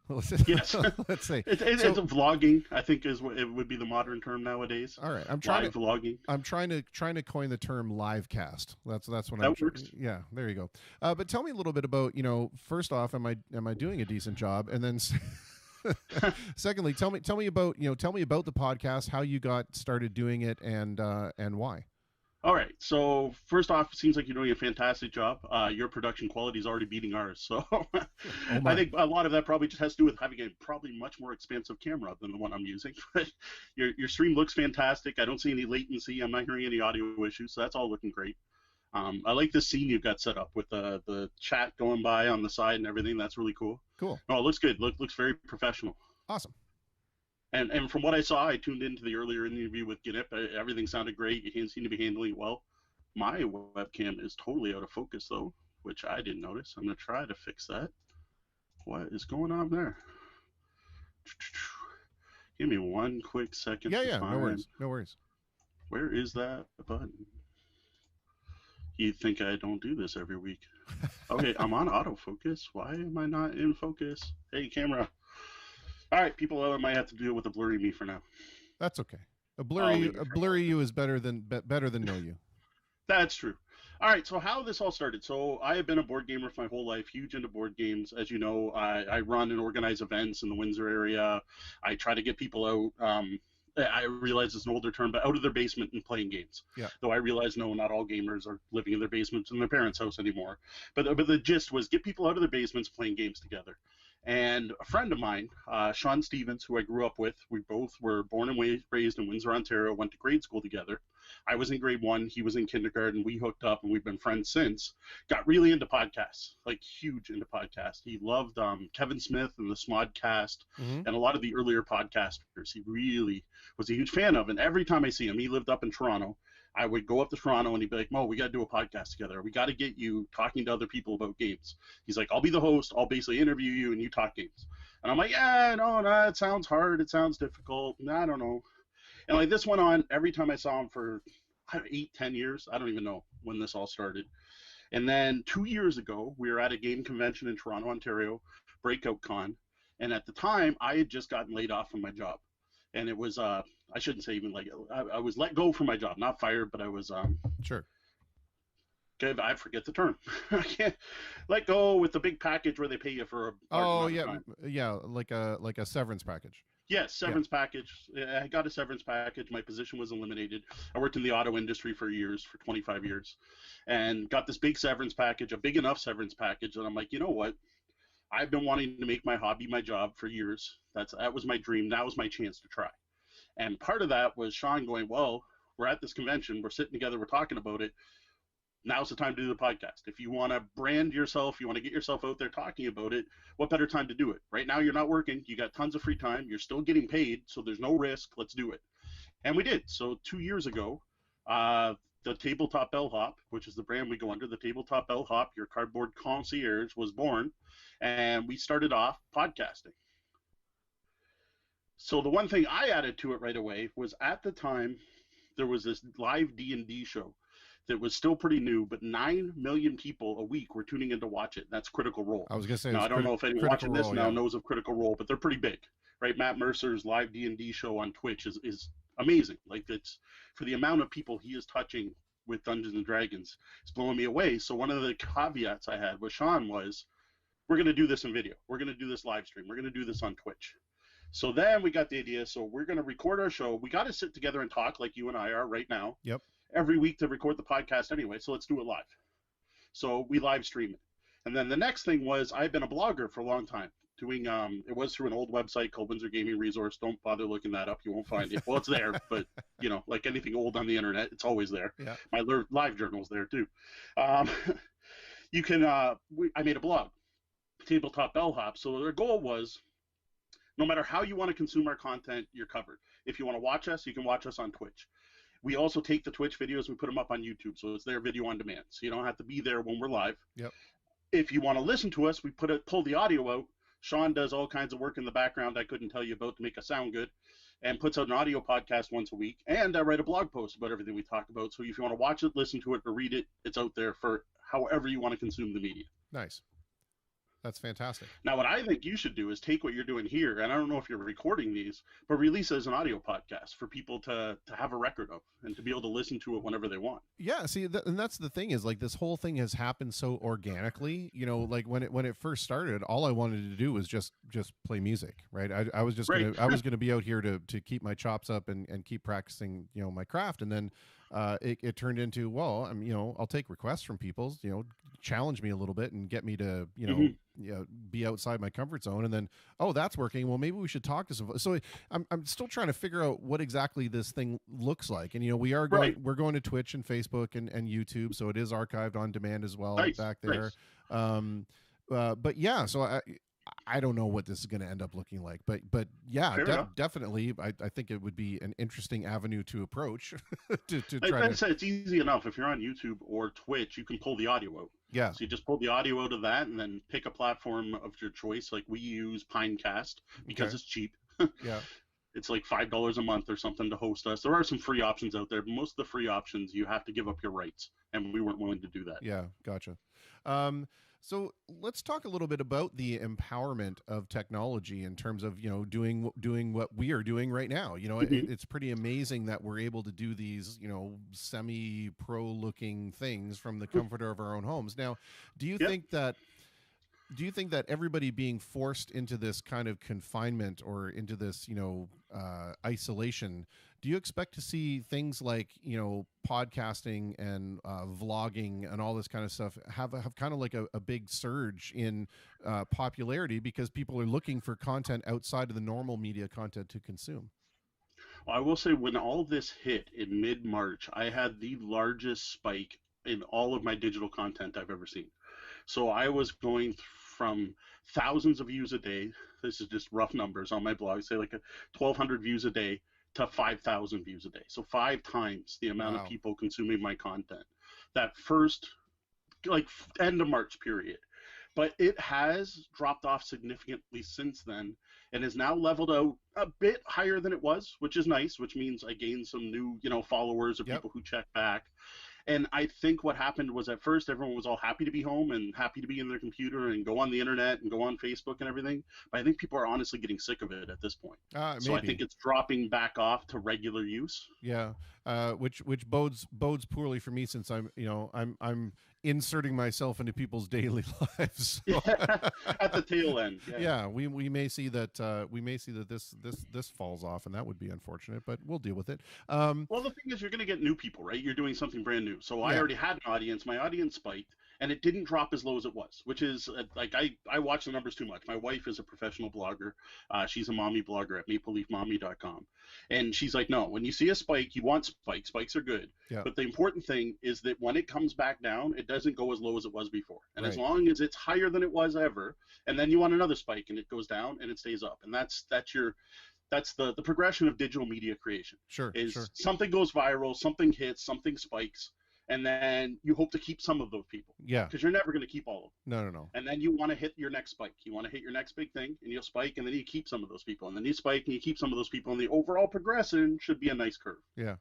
Yes. Let's say it's a vlogging, I think, is what it would be the modern term nowadays. All right, vlogging. I'm trying to coin the term live cast. That's what that works. Yeah, there you go. But tell me a little bit about, first off, am I doing a decent job, and then Secondly, tell me about the podcast, how you got started doing it, and why. All right. So first off, it seems like you're doing a fantastic job. Your production quality is already beating ours. So I think a lot of that probably just has to do with having a probably much more expensive camera than the one I'm using. But your stream looks fantastic. I don't see any latency. I'm not hearing any audio issues. So that's all looking great. I like the scene you've got set up with the chat going by on the side and everything. That's really cool. Cool. Oh, it looks good. Looks very professional. Awesome. And from what I saw, I tuned into the earlier interview with Ginip. Everything sounded great. You seem to be handling it well. My webcam is totally out of focus, though, which I didn't notice. I'm going to try to fix that. What is going on there? Give me one quick second. Yeah, no worries. Where is that button? You'd think I don't do this every week. Okay, I'm on autofocus. Why am I not in focus? Hey, camera. All right, people might have to deal with a blurry me for now. That's okay. A blurry you is better than no you. That's true. All right, so how this all started. So I have been a board gamer for my whole life, huge into board games. As you know, I run and organize events in the Windsor area. I try to get people out. I realize it's an older term, but out of their basement and playing games. Yeah. Though I realize, no, not all gamers are living in their basements in their parents' house anymore. But the gist was get people out of their basements playing games together. And a friend of mine, Sean Stevens, who I grew up with, we both were born and raised in Windsor, Ontario, went to grade school together. I was in grade 1, he was in kindergarten, we hooked up, and we've been friends since. Got really into podcasts, like huge into podcasts. He loved Kevin Smith and the Smodcast, and a lot of the earlier podcasters he really was a huge fan of. And every time I see him, he lived up in Toronto, I would go up to Toronto and he'd be like, Mo, we got to do a podcast together. We got to get you talking to other people about games. He's like, I'll be the host. I'll basically interview you and you talk games. And I'm like, yeah, no, it sounds hard. It sounds difficult. I don't know. And like this went on every time I saw him for 8-10 years. I don't even know when this all started. And then 2 years ago, we were at a game convention in Toronto, Ontario, Breakout Con. And at the time, I had just gotten laid off from my job. And it was I shouldn't say even like I was let go from my job, not fired, but I was sure. Okay, I forget the term. I can't let go with the big package where they pay you for a time. Like a severance package. Yes, severance package. I got a severance package. My position was eliminated. I worked in the auto industry for 25 years, and got this big severance package, a big enough severance package, and I'm like, you know what? I've been wanting to make my hobby my job for years. That was my dream. That was my chance to try. And part of that was Sean going, well, we're at this convention. We're sitting together. We're talking about it. Now's the time to do the podcast. If you want to brand yourself, you want to get yourself out there talking about it, what better time to do it? Right now, you're not working. You got tons of free time. You're still getting paid, so there's no risk. Let's do it. And we did. So 2 years ago, the Tabletop Bellhop, which is the brand we go under, the Tabletop Bellhop, your cardboard concierge, was born. And we started off podcasting. So the one thing I added to it right away was at the time there was this live D&D show that was still pretty new, but 9 million people a week were tuning in to watch it. That's Critical Role. I was going to say, now, I don't know if anyone watching this now knows of Critical Role, but they're pretty big, right? Matt Mercer's live D&D show on Twitch is amazing. Like, it's for the amount of people he is touching with Dungeons and Dragons, it's blowing me away. So one of the caveats I had with Sean was, we're going to do this in video. We're going to do this live stream. We're going to do this on Twitch. So then we got the idea. So we're going to record our show. We got to sit together and talk like you and I are right now. Yep. Every week to record the podcast anyway. So let's do it live. So we live stream it. And then the next thing was I've been a blogger for a long time. Doing it was through an old website called Windsor Gaming Resource. Don't bother looking that up. You won't find it. Well, it's there, but you know, like anything old on the internet, it's always there. Yeah. My live journal's there too. You can. I made a blog, Tabletop Bellhop. So their goal was, no matter how you want to consume our content, you're covered. If you want to watch us, you can watch us on Twitch. We also take the Twitch videos, we put them up on YouTube, so it's their video on demand. So you don't have to be there when we're live. Yep. If you want to listen to us, we pull the audio out. Sean does all kinds of work in the background I couldn't tell you about to make us sound good, and puts out an audio podcast once a week. And I write a blog post about everything we talk about. So if you want to watch it, listen to it, or read it, it's out there for however you want to consume the media. Nice. That's fantastic. Now, what I think you should do is take what you're doing here, and I don't know if you're recording these, but release it as an audio podcast for people to have a record of and to be able to listen to it whenever they want. Yeah, see, and that's the thing is like this whole thing has happened so organically. You know, like when it first started, all I wanted to do was just play music, right? I was just Right. gonna be out here to keep my chops up and keep practicing, you know, my craft, and then it turned into, well, you know, I'll take requests from people, you know, challenge me a little bit and get me to, you know, be outside my comfort zone, and then, oh, that's working. Well, maybe we should talk to some. So I'm still trying to figure out what exactly this thing looks like. And, you know, we're going to Twitch and Facebook and YouTube. So it is archived on demand as well. Nice, Back there. nice. But yeah, so I don't know what this is going to end up looking like, but yeah, Fair enough. definitely. I think it would be an interesting avenue to approach to Like try I to, said, it's easy enough. If you're on YouTube or Twitch, you can pull the audio out. yeah. So you just pull the audio out of that and then pick a platform of your choice. Like we use Pinecast because Okay. it's cheap. Yeah. It's like $5 a month or something to host us. There are some free options out there, but most of the free options you have to give up your rights, and we weren't willing to do that. Yeah, gotcha. So let's talk a little bit about the empowerment of technology in terms of, you know, doing what we are doing right now. You know, it's pretty amazing that we're able to do these, you know, semi-pro looking things from the comfort of our own homes. Now, do you Yep. think that everybody being forced into this kind of confinement or into this, you know, isolation, do you expect to see things like, you know, podcasting and vlogging and all this kind of stuff have kind of like a big surge in popularity because people are looking for content outside of the normal media content to consume? Well, I will say when all this hit in mid-March, I had the largest spike in all of my digital content I've ever seen. So I was going from thousands of views a day. This is just rough numbers on my blog, say like 1,200 views a day to 5,000 views a day. So 5 times the amount Wow. of people consuming my content. That first, like end of March period. But it has dropped off significantly since then and is now leveled out a bit higher than it was, which is nice, which means I gained some new, you know, followers or Yep. people who check back. And I think what happened was at first everyone was all happy to be home and happy to be in their computer and go on the internet and go on Facebook and everything. But I think people are honestly getting sick of it at this point. So I Maybe. think it's dropping back off to regular use. Yeah, which bodes poorly for me since I'm inserting myself into people's daily lives. So, At the tail end. yeah, we may see that this falls off, and that would be unfortunate, but we'll deal with it. Well, the thing is, you're going to get new people, right? You're doing something brand new. So I Yeah. already had an audience. My audience spiked, and it didn't drop as low as it was, which is like I watch the numbers too much. My wife is a professional blogger. She's a mommy blogger at mapleleafmommy.com. And she's like, no, when you see a spike, you want spikes. Spikes are good. Yeah. But the important thing is that when it comes back down, it doesn't go as low as it was before. And as Right. long as it's higher than it was ever, and then you want another spike and it goes down and it stays up. And that's the progression of digital media creation. Sure, Is sure. something goes viral, something hits, something spikes, and then you hope to keep some of those people Yeah, because you're never going to keep all of them. no. And then you want to hit your next spike. You want to hit your next big thing, and you'll spike, and then you keep some of those people, and then you spike, and you keep some of those people, and the overall progression should be a nice curve. Yeah.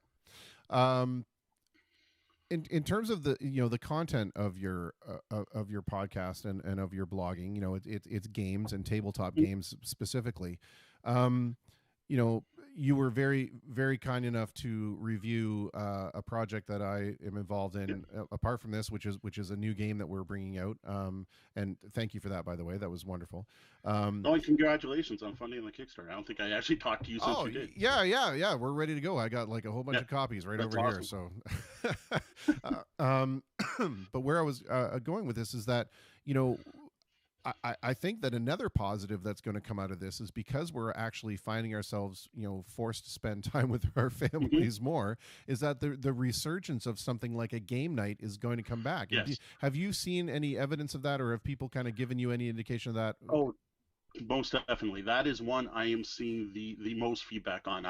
In terms of the content of your podcast and of your blogging, you know, it's games and tabletop games specifically. You were very, very kind enough to review a project that I am involved in. Apart from this, which is a new game that we're bringing out. And thank you for that, by the way. That was wonderful. Oh, and congratulations on funding the Kickstarter. I don't think I actually talked to you since you did. Yeah. We're ready to go. I got like a whole bunch of copies right That's over here. So, but where I was going with this is that, you know, I think that another positive that's going to come out of this is because we're actually finding ourselves, you know, forced to spend time with our families more, is that the resurgence of something like a game night is going to come back. Yes. Have you seen any evidence of that, or have people kind of given you any indication of that? Oh, most definitely. That is one I am seeing the most feedback on.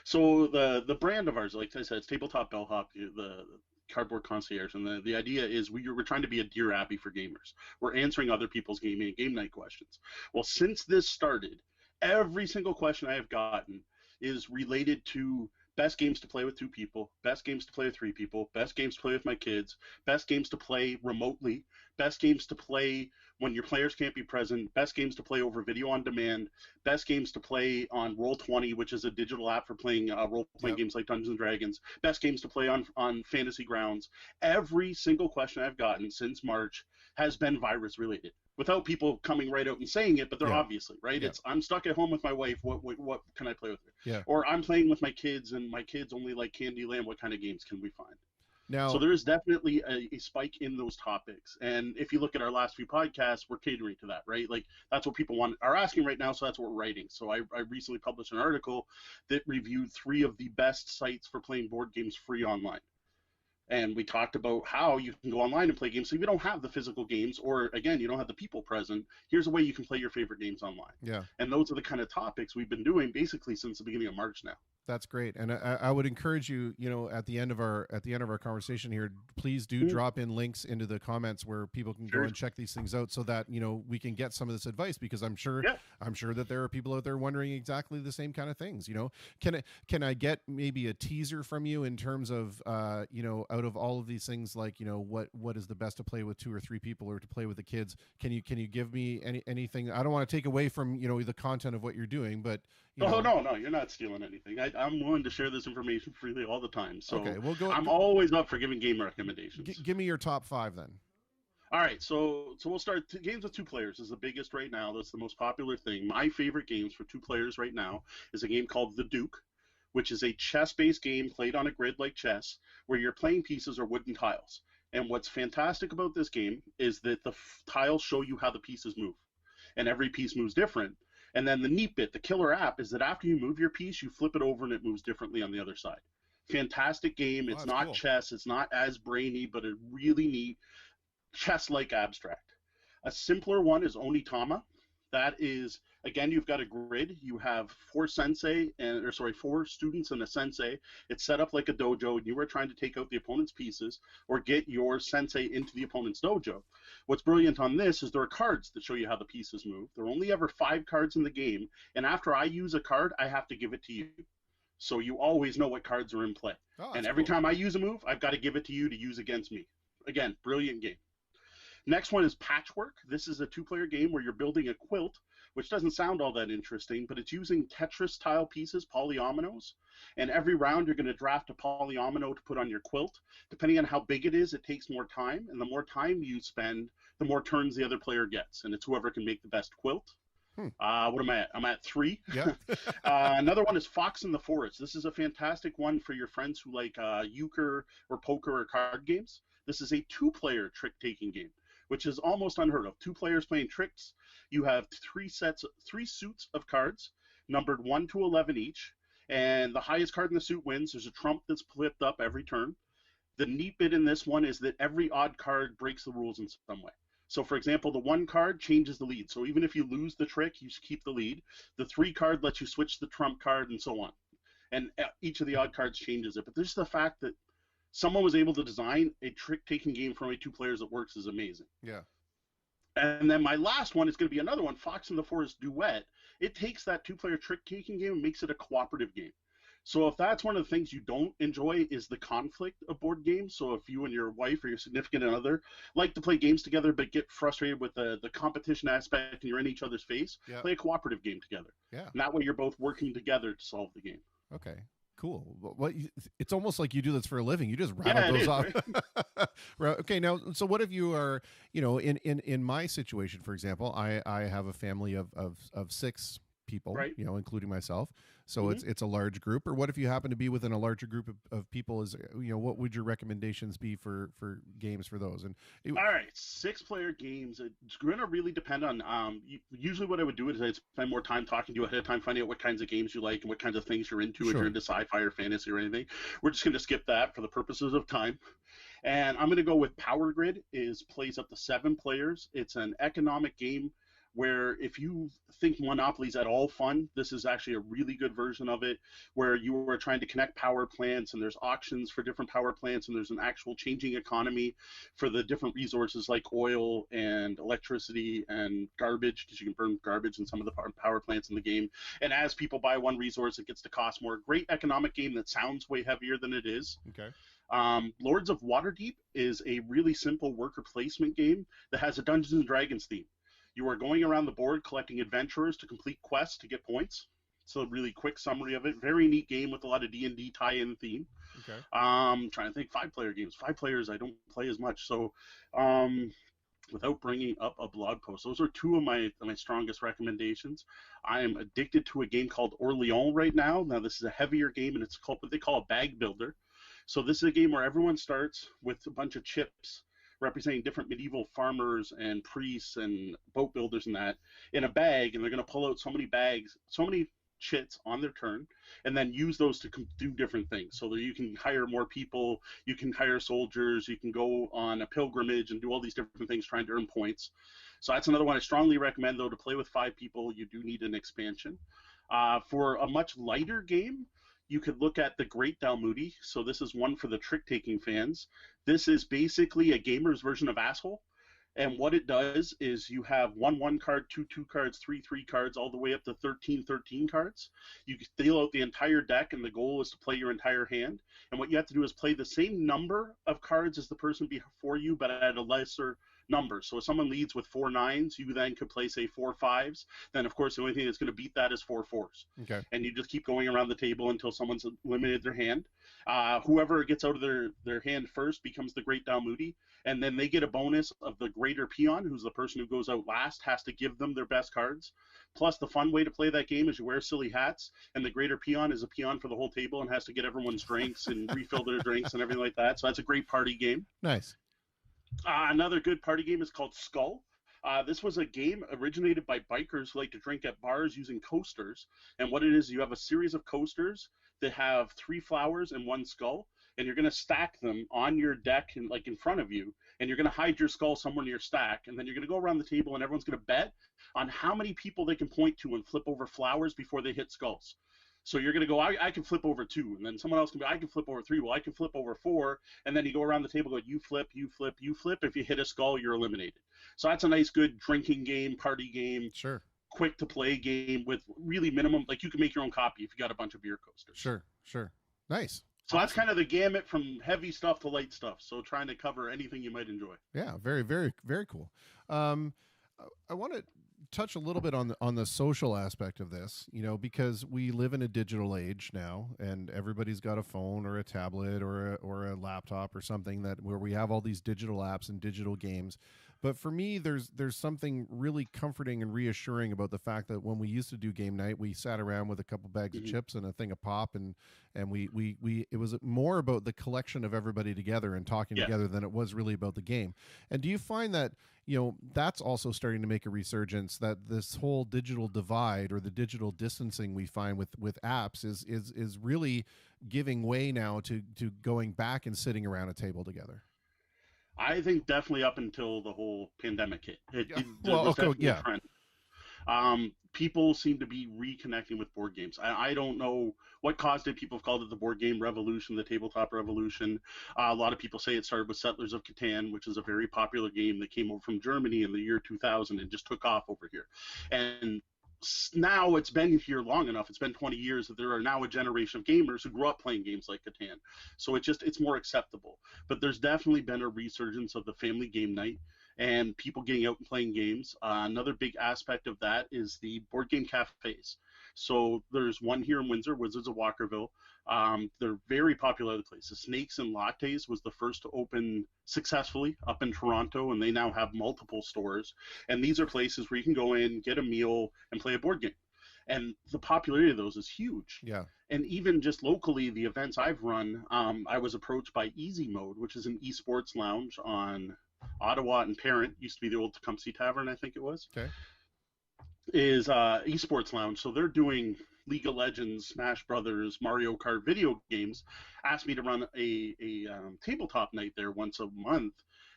So the brand of ours, like I said, it's Tabletop Bellhop, the Cardboard Concierge, and the idea is we're trying to be a Dear Abby for gamers. We're answering other people's gaming and game night questions. Well, since this started, every single question I have gotten is related to best games to play with 2 people, best games to play with 3 people, best games to play with my kids, best games to play remotely, best games to play when your players can't be present, best games to play over video on demand, best games to play on Roll20, which is a digital app for playing role-playing games like Dungeons & Dragons, best games to play on Fantasy Grounds. Every single question I've gotten since March has been virus related, without people coming right out and saying it, but they're obviously, right? It's, I'm stuck at home with my wife, what can I play with her? Yeah. Or I'm playing with my kids and my kids only like Candyland, what kind of games can we find? Now, So there is definitely a spike in those topics. And if you look at our last few podcasts, we're catering to that, right? Like that's what people are asking right now, so that's what we're writing. So I recently published an article that reviewed 3 of the best sites for playing board games free online. And we talked about how you can go online and play games. So if you don't have the physical games, or again, you don't have the people present, here's a way you can play your favorite games online. yeah. And those are the kind of topics we've been doing basically since the beginning of March now. That's great, and I would encourage you, at the end of our conversation here, please do drop in links into the comments where people can go and check these things out, so that we can get some of this advice, because I'm sure that there are people out there wondering exactly the same kind of things. Can I get maybe a teaser from you in terms of out of all of these things, like what is the best to play with 2 or 3 people, or to play with the kids? Can you give me anything? I don't want to take away from the content of what you're doing, but No, you're not stealing anything. I'm willing to share this information freely all the time. So okay, we'll go. I'm always up for giving game recommendations. Give me your top 5 then. All right, so we'll start. Games with 2 players is the biggest right now. That's the most popular thing. My favorite games for 2 players right now is a game called The Duke, which is a chess-based game played on a grid like chess, where your playing pieces are wooden tiles. And what's fantastic about this game is that the tiles show you how the pieces move, and every piece moves different. And then the neat bit, the killer app, is that after you move your piece, you flip it over and it moves differently on the other side. Fantastic game. It's not cool. Chess. It's not as brainy, but a really neat chess-like abstract. A simpler one is Onitama. That is, again, you've got a grid. You have 4 students and a sensei. It's set up like a dojo, and you are trying to take out the opponent's pieces or get your sensei into the opponent's dojo. What's brilliant on this is there are cards that show you how the pieces move. There are only ever 5 cards in the game, and after I use a card, I have to give it to you. So you always know what cards are in play. And every time I use a move, I've got to give it to you to use against me. Again, brilliant game. Next one is Patchwork. This is a 2-player game where you're building a quilt, which doesn't sound all that interesting, but it's using Tetris-style pieces, polyominoes, and every round you're going to draft a polyomino to put on your quilt. Depending on how big it is, it takes more time, and the more time you spend, the more turns the other player gets, and it's whoever can make the best quilt. What am I at? I'm at 3. Yeah. Another one is Fox in the Forest. This is a fantastic one for your friends who like euchre or poker or card games. This is a 2-player trick-taking game, which is almost unheard of. 2 players playing tricks. You have 3 suits of cards, numbered 1 to 11 each, and the highest card in the suit wins. There's a trump that's flipped up every turn. The neat bit in this one is that every odd card breaks the rules in some way. So, for example, the 1 card changes the lead. So even if you lose the trick, you keep the lead. The 3 card lets you switch the trump card, and so on. And each of the odd cards changes it. But there's the fact that someone was able to design a trick-taking game for only 2 players that works is amazing. Yeah. And then my last one is going to be another one, Fox in the Forest Duet. It takes that 2-player trick-taking game and makes it a cooperative game. So if that's one of the things you don't enjoy is the conflict of board games, so if you and your wife or your significant other like to play games together but get frustrated with the competition aspect and you're in each other's face, play a cooperative game together. Yeah. And that way you're both working together to solve the game. Okay. Cool. What it's almost like you do this for a living. You just rattle those off. Right. Okay. Now, so what if you are, in my situation, for example, I have a family of 6 people, right, including myself. So it's a large group. Or what if you happen to be within a larger group of people? Is what would your recommendations be for games for those? And all right, 6-player games. It's going to really depend on. Usually, what I would do is I'd spend more time talking to you ahead of time, finding out what kinds of games you like and what kinds of things you're into. If you're into sci-fi or fantasy or anything, we're just going to skip that for the purposes of time. And I'm going to go with Power Grid. Plays up to 7 players. It's an economic game where if you think Monopoly's at all fun, this is actually a really good version of it, where you are trying to connect power plants, and there's auctions for different power plants, and there's an actual changing economy for the different resources like oil and electricity and garbage, because you can burn garbage in some of the power plants in the game. And as people buy one resource, it gets to cost more. Great economic game that sounds way heavier than it is. Okay. Lords of Waterdeep is a really simple worker placement game that has a Dungeons and Dragons theme. You are going around the board collecting adventurers to complete quests to get points. So a really quick summary of it. Very neat game with a lot of D&D tie-in theme. Okay. Trying to think 5-player games. 5 players I don't play as much. So without bringing up a blog post, those are two of my strongest recommendations. I am addicted to a game called Orleans right now. Now this is a heavier game, and it's called what they call a bag builder. So this is a game where everyone starts with a bunch of chips representing different medieval farmers and priests and boat builders and that in a bag, and they're going to pull out so many bags, so many chits on their turn, and then use those to do different things. So that you can hire more people, you can hire soldiers, you can go on a pilgrimage and do all these different things trying to earn points. So that's another one I strongly recommend, though. To play with 5 people, you do need an expansion. For a much lighter game, you could look at the Great Dalmuti. So this is one for the trick-taking fans. This is basically a gamer's version of Asshole. And what it does is you have 1 card, 2 cards, 3 cards, all the way up to 13 cards. You deal out the entire deck, and the goal is to play your entire hand. And what you have to do is play the same number of cards as the person before you, but at a lesser number. So if someone leads with 4 9s, you then could play, say, 4 5s. Then, of course, the only thing that's going to beat that is 4 4s. Okay. And you just keep going around the table until someone's eliminated their hand. Whoever gets out of their hand first becomes the Great Dalmuti, and then they get a bonus of the Greater Peon, who's the person who goes out last, has to give them their best cards. Plus, the fun way to play that game is you wear silly hats, and the Greater Peon is a peon for the whole table and has to get everyone's drinks and refill their drinks and everything like that. So that's a great party game. Nice. Another good party game is called Skull. This was a game originated by bikers who like to drink at bars using coasters. And what it is, you have a series of coasters that have 3 flowers and 1 skull, and you're going to stack them on your deck and like in front of you, and you're going to hide your skull somewhere near your stack, and then you're going to go around the table, and everyone's going to bet on how many people they can point to and flip over flowers before they hit skulls. So you're going to go, I can flip over 2, and then someone else can be, I can flip over 3, well, I can flip over 4, and then you go around the table, go, you flip, you flip, you flip. If you hit a skull, you're eliminated. So that's a nice, good drinking game, party game. Sure. Quick to play game with really minimum, like you can make your own copy if you got a bunch of beer coasters. Sure. Nice. So that's kind of the gamut from heavy stuff to light stuff. So trying to cover anything you might enjoy. Yeah, very, very, very cool. I want to touch a little bit on the social aspect of this, because we live in a digital age now, and everybody's got a phone or a tablet or a laptop or something where we have all these digital apps and digital games. But for me, there's something really comforting and reassuring about the fact that when we used to do game night, we sat around with a couple bags of chips and a thing of pop, and we it was more about the collection of everybody together and talking together than it was really about the game. And do you find that that's also starting to make a resurgence, that this whole digital divide or the digital distancing we find with apps is really giving way now to going back and sitting around a table together? I think definitely up until the whole pandemic hit. People seem to be reconnecting with board games. I don't know what caused it. People have called it the board game revolution, the tabletop revolution. A lot of people say it started with Settlers of Catan, which is a very popular game that came over from Germany in the year 2000 and just took off over here. And now it's been here long enough, it's been 20 years, that there are now a generation of gamers who grew up playing games like Catan. So it's more acceptable. But there's definitely been a resurgence of the family game night and people getting out and playing games. Another big aspect of that is the board game cafes. So there's one here in Windsor, Wizards of Walkerville. They're very popular other places. Snakes and Lattes was the first to open successfully up in Toronto, and they now have multiple stores. And these are places where you can go in, get a meal, and play a board game. And the popularity of those is huge. Yeah. And even just locally, the events I've run, I was approached by Easy Mode, which is an esports lounge on Ottawa and Parent. Used to be the old Tecumseh Tavern, I think it was. Okay. Is esports lounge. So they're doing League of Legends, Smash Brothers, Mario Kart video games. Asked me to run a tabletop night there once a month.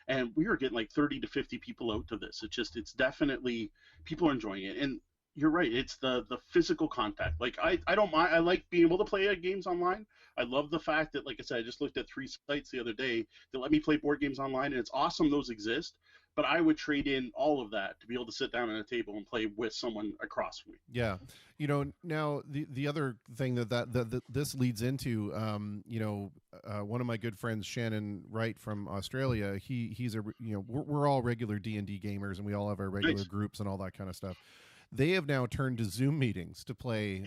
and we were getting like 30 to 50 people out to this. It's definitely, people are enjoying it. And you're right, it's the physical contact. Like I don't mind, I like being able to play games online. I love the fact that, like I said, I just looked at 3 sites the other day that let me play board games online, and it's awesome those exist. But I would trade in all of that to be able to sit down at a table and play with someone across from me. Yeah, now the other thing that this leads into, one of my good friends, Shannon Wright from Australia, he's we're all regular D&D gamers, and we all have our regular Nice. groups and all that kind of stuff. They have now turned to Zoom meetings to play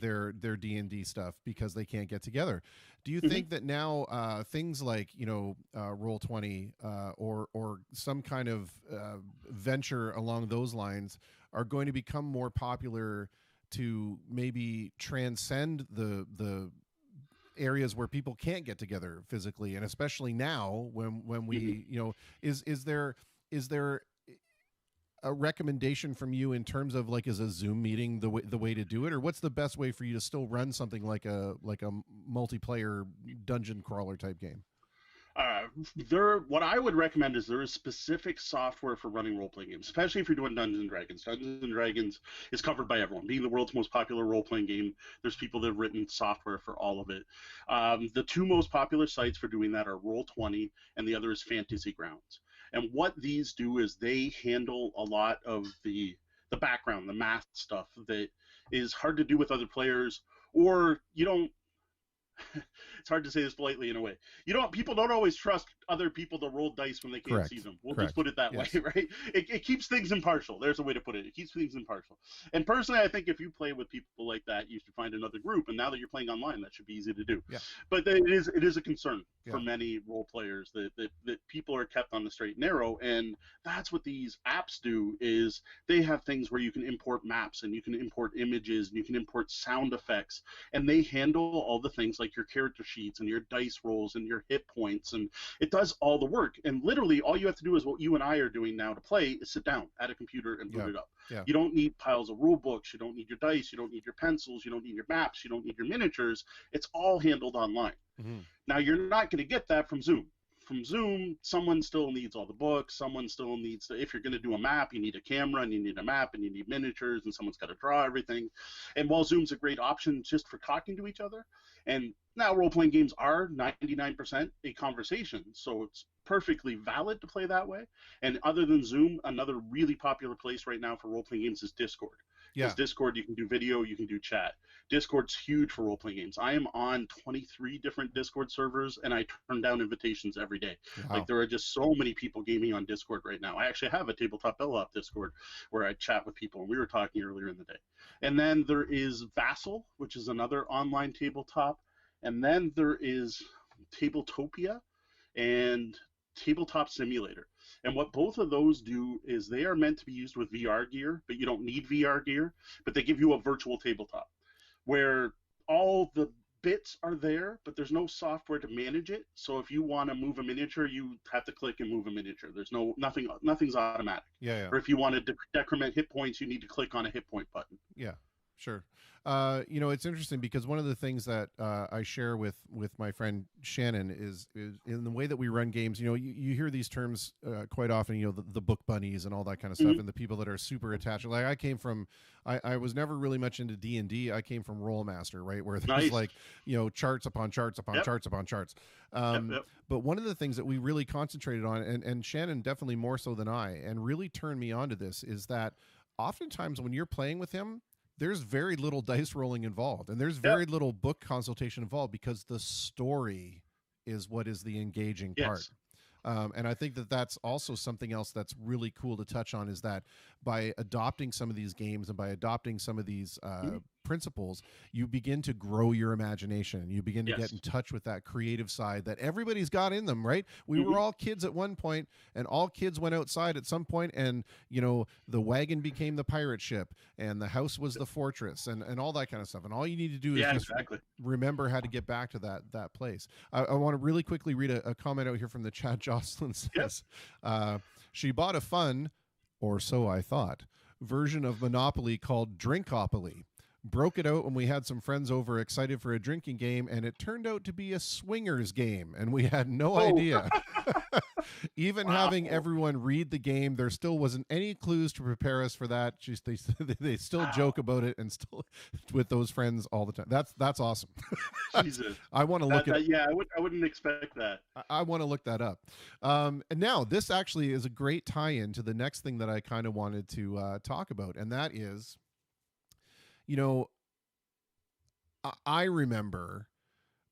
their D&D stuff because they can't get together. Do you think that now things like Roll20 or some kind of venture along those lines are going to become more popular to maybe transcend the areas where people can't get together physically, and especially now when we is there a recommendation from you in terms of, like, is a Zoom meeting the way to do it, or what's the best way for you to still run something like a multiplayer dungeon crawler type game? What I would recommend is there is specific software for running role-playing games, especially if you're doing Dungeons and Dragons. Dungeons and Dragons is covered by everyone. Being the world's most popular role-playing game, there's people that have written software for all of it. The 2 most popular sites for doing that are Roll20, and the other is Fantasy Grounds. And what these do is they handle a lot of the background, the math stuff that is hard to do with other players, or you don't. It's hard to say this politely in a way. People don't always trust other people to roll dice when they can't Correct. see them. We'll Correct. just put it that Yes. way, right? It keeps things impartial. There's a way to put it. It keeps things impartial. And personally, I think if you play with people like that, you should find another group. And now that you're playing online, that should be easy to do. Yeah. But it is a concern for Yeah. many role players that people are kept on the straight and narrow. And that's what these apps do, is they have things where you can import maps, and you can import images, and you can import sound effects, and they handle all the things like your character sheets and your dice rolls and your hit points, and it does all the work. And literally all you have to do is what you and I are doing now to play, is sit down at a computer and boot Yeah. it up. Yeah. You don't need piles of rule books, you don't need your dice, you don't need your pencils, you don't need your maps, you don't need your miniatures. It's all handled online. Mhm. Now, you're not going to get that from Zoom. From Zoom, someone still needs all the books. Someone still needs to, if you're going to do a map, you need a camera, and you need a map, and you need miniatures, and someone's got to draw everything. And while Zoom's a great option just for talking to each other, and now role-playing games are 99% a conversation, so it's perfectly valid to play that way. And other than Zoom, another really popular place right now for role-playing games is Discord. Yeah. Because Discord, you can do video, you can do chat. Discord's huge for role-playing games. I am on 23 different Discord servers, and I turn down invitations every day. Wow. Like, there are just so many people gaming on Discord right now. I actually have a Tabletop Bellhop Discord where I chat with people, and we were talking earlier in the day. And then there is Vassal, which is another online tabletop. And then there is Tabletopia and Tabletop Simulator. And what both of those do is they are meant to be used with VR gear, but you don't need VR gear, but they give you a virtual tabletop where all the bits are there, but there's no software to manage it. So if you want to move a miniature, you have to click and move a miniature. There's nothing's automatic. Yeah. Or if you want to decrement hit points, you need to click on a hit point button. Yeah, sure. It's interesting because one of the things that I share with my friend Shannon is in the way that we run games. You hear these terms quite often. The book bunnies and all that kind of stuff, and the people that are super attached. Like I was never really much into D&D. I came from Rollmaster, right, where there's Nice. charts upon charts upon Yep. charts upon charts. Yep. But one of the things that we really concentrated on, and Shannon definitely more so than I, and really turned me on to this, is that oftentimes when you're playing with him, there's very little dice rolling involved, and there's very little book consultation involved because the story is what is the engaging part. Yes. And I think that that's also something else that's really cool to touch on, is that by adopting some of these games and by adopting some of these principles, you begin to grow your imagination. You begin to Yes. get in touch with that creative side that everybody's got in them, right? We were all kids at one point, and all kids went outside at some point, and the wagon became the pirate ship, and the house was the fortress, and all that kind of stuff. And all you need to do is just exactly. remember how to get back to that place. I want to really quickly read a comment out here from the chat. Jocelyn says, she bought a fun, or so I thought, version of Monopoly called Drinkopoly. Broke it out when we had some friends over excited for a drinking game, and it turned out to be a swingers game, and we had no idea. Even Wow. having everyone read the game, there still wasn't any clues to prepare us for that. Just they still Wow. joke about it and still with those friends all the time. That's awesome. Jesus. I want to look at. Yeah, I wouldn't expect that. I want to look that up. And now this actually is a great tie-in to the next thing that I kind of wanted to talk about, and that is, you know, I remember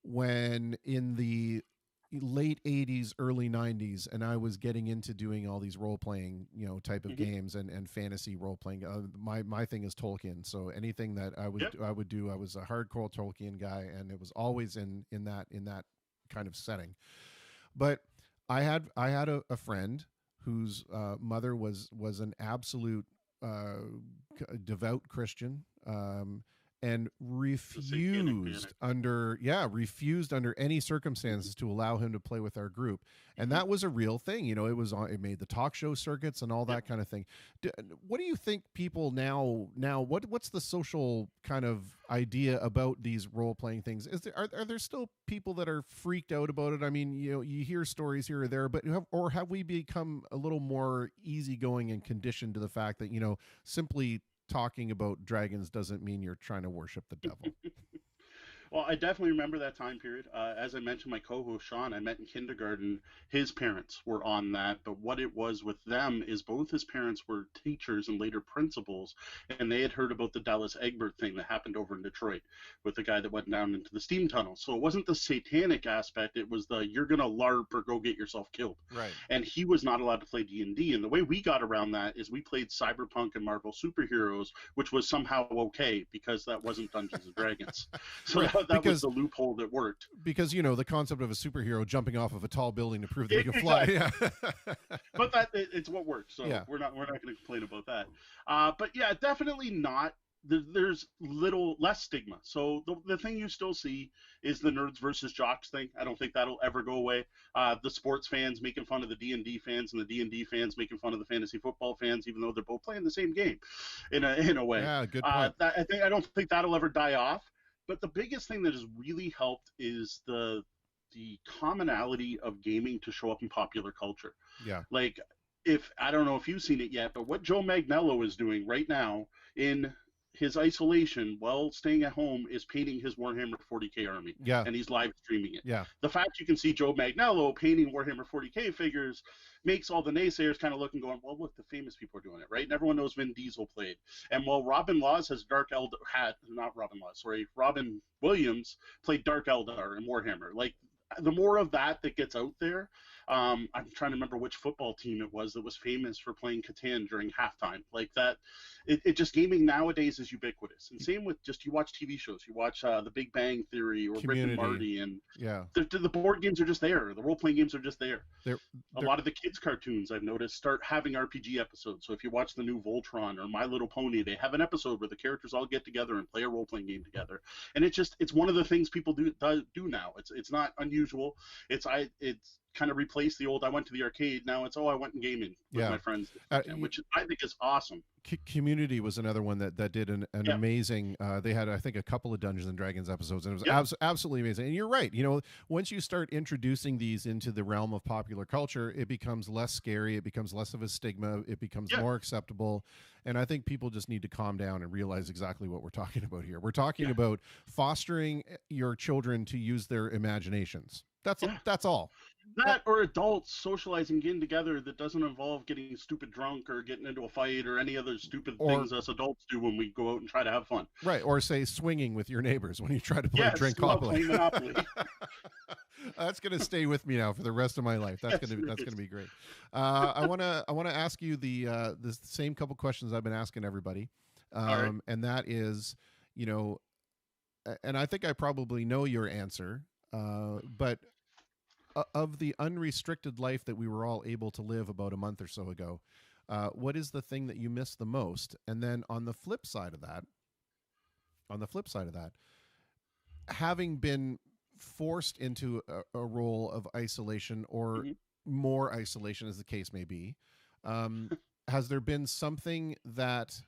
when in the late 80s, early 90s, and I was getting into doing all these role-playing, you know, type of Mhm. games and fantasy role-playing. My thing is Tolkien, so anything that I Yep. would do, I was a hardcore Tolkien guy, and it was always in that kind of setting. But I had a friend whose mother was an absolute devout Christian, and refused under any circumstances to allow him to play with our group. And that was a real thing. You know, it made the talk show circuits and all that kind of thing. What do you think people now what's the social kind of idea about these role-playing things? Are there still people that are freaked out about it? I mean, you know, you hear stories here or there, but have we become a little more easygoing and conditioned to the fact that, you know, simply talking about dragons doesn't mean you're trying to worship the devil? Well, I definitely remember that time period. As I mentioned, my co-host Sean, I met in kindergarten. His parents were on that, but what it was with them is both his parents were teachers and later principals, and they had heard about the Dallas Egbert thing that happened over in Detroit with the guy that went down into the steam tunnel. So it wasn't the satanic aspect; it was the you're gonna LARP or go get yourself killed. Right. And he was not allowed to play D&D. And the way we got around that is we played Cyberpunk and Marvel Superheroes, which was somehow okay because that wasn't Dungeons and Dragons. So Right, that because- was the loophole that worked. Because, you know, the concept of a superhero jumping off of a tall building to prove that he can fly. Yeah. But it's what worked. So Yeah. we're not going to complain about that. But yeah, definitely not. There's less stigma. So the thing you still see is the nerds versus jocks thing. I don't think that'll ever go away. The sports fans making fun of the D&D fans, and the D&D fans making fun of the fantasy football fans, even though they're both playing the same game, in a way. Yeah, good point. I don't think that'll ever die off. But the biggest thing that has really helped is the commonality of gaming to show up in popular culture. Yeah. Like, I don't know if you've seen it yet, but what Joe Magnello is doing right now in his isolation while staying at home is painting his Warhammer 40K army. Yeah. And he's live streaming it. Yeah. The fact you can see Joe Magnello painting Warhammer 40K figures makes all the naysayers kind of look and going, well, look, the famous people are doing it, right? And everyone knows Vin Diesel played. And while Robin Williams played Dark Eldar in Warhammer. Like, the more of that gets out there, I'm trying to remember which football team it was that was famous for playing Catan during halftime. Like that, it just gaming nowadays is ubiquitous. And same with you watch TV shows, you watch The Big Bang Theory or Rick Community. and Morty, and Yeah. the board games are just there. The role-playing games are just there. They're- A lot of the kids' cartoons, I've noticed, start having RPG episodes. So if you watch the new Voltron or My Little Pony, they have an episode where the characters all get together and play a role-playing game together. And it's one of the things people do now. It's not unusual. It's kind of replaced the old I went to the arcade. Now it's I went and gaming with Yeah. my friends, which I think is awesome. Community was another one that did an Yeah. amazing. They had, I think, a couple of Dungeons and Dragons episodes, and it was Yeah. absolutely amazing. And you're right. You know, once you start introducing these into the realm of popular culture, it becomes less scary. It becomes less of a stigma. It becomes Yeah. more acceptable. And I think people just need to calm down and realize exactly what we're talking about here. We're talking Yeah. about fostering your children to use their imaginations. That's Yeah. that's all. That or adults socializing, getting together that doesn't involve getting stupid drunk or getting into a fight or any other stupid Or- things us adults do when we go out and try to have fun. Right. Or say swinging with your neighbors when you try to play Yes, drink love cocktail. playing Monopoly. That's going to stay with me now for the rest of my life. That's Yes, going it to is. be great. I want to ask you the same couple questions I've been asking everybody, right. and that is, you know, and I think I probably know your answer, but of the unrestricted life that we were all able to live about a month or so ago, what is the thing that you miss the most? And then on the flip side of that, having been forced into a role of isolation or Mhm. more isolation, as the case may be, has there been something that,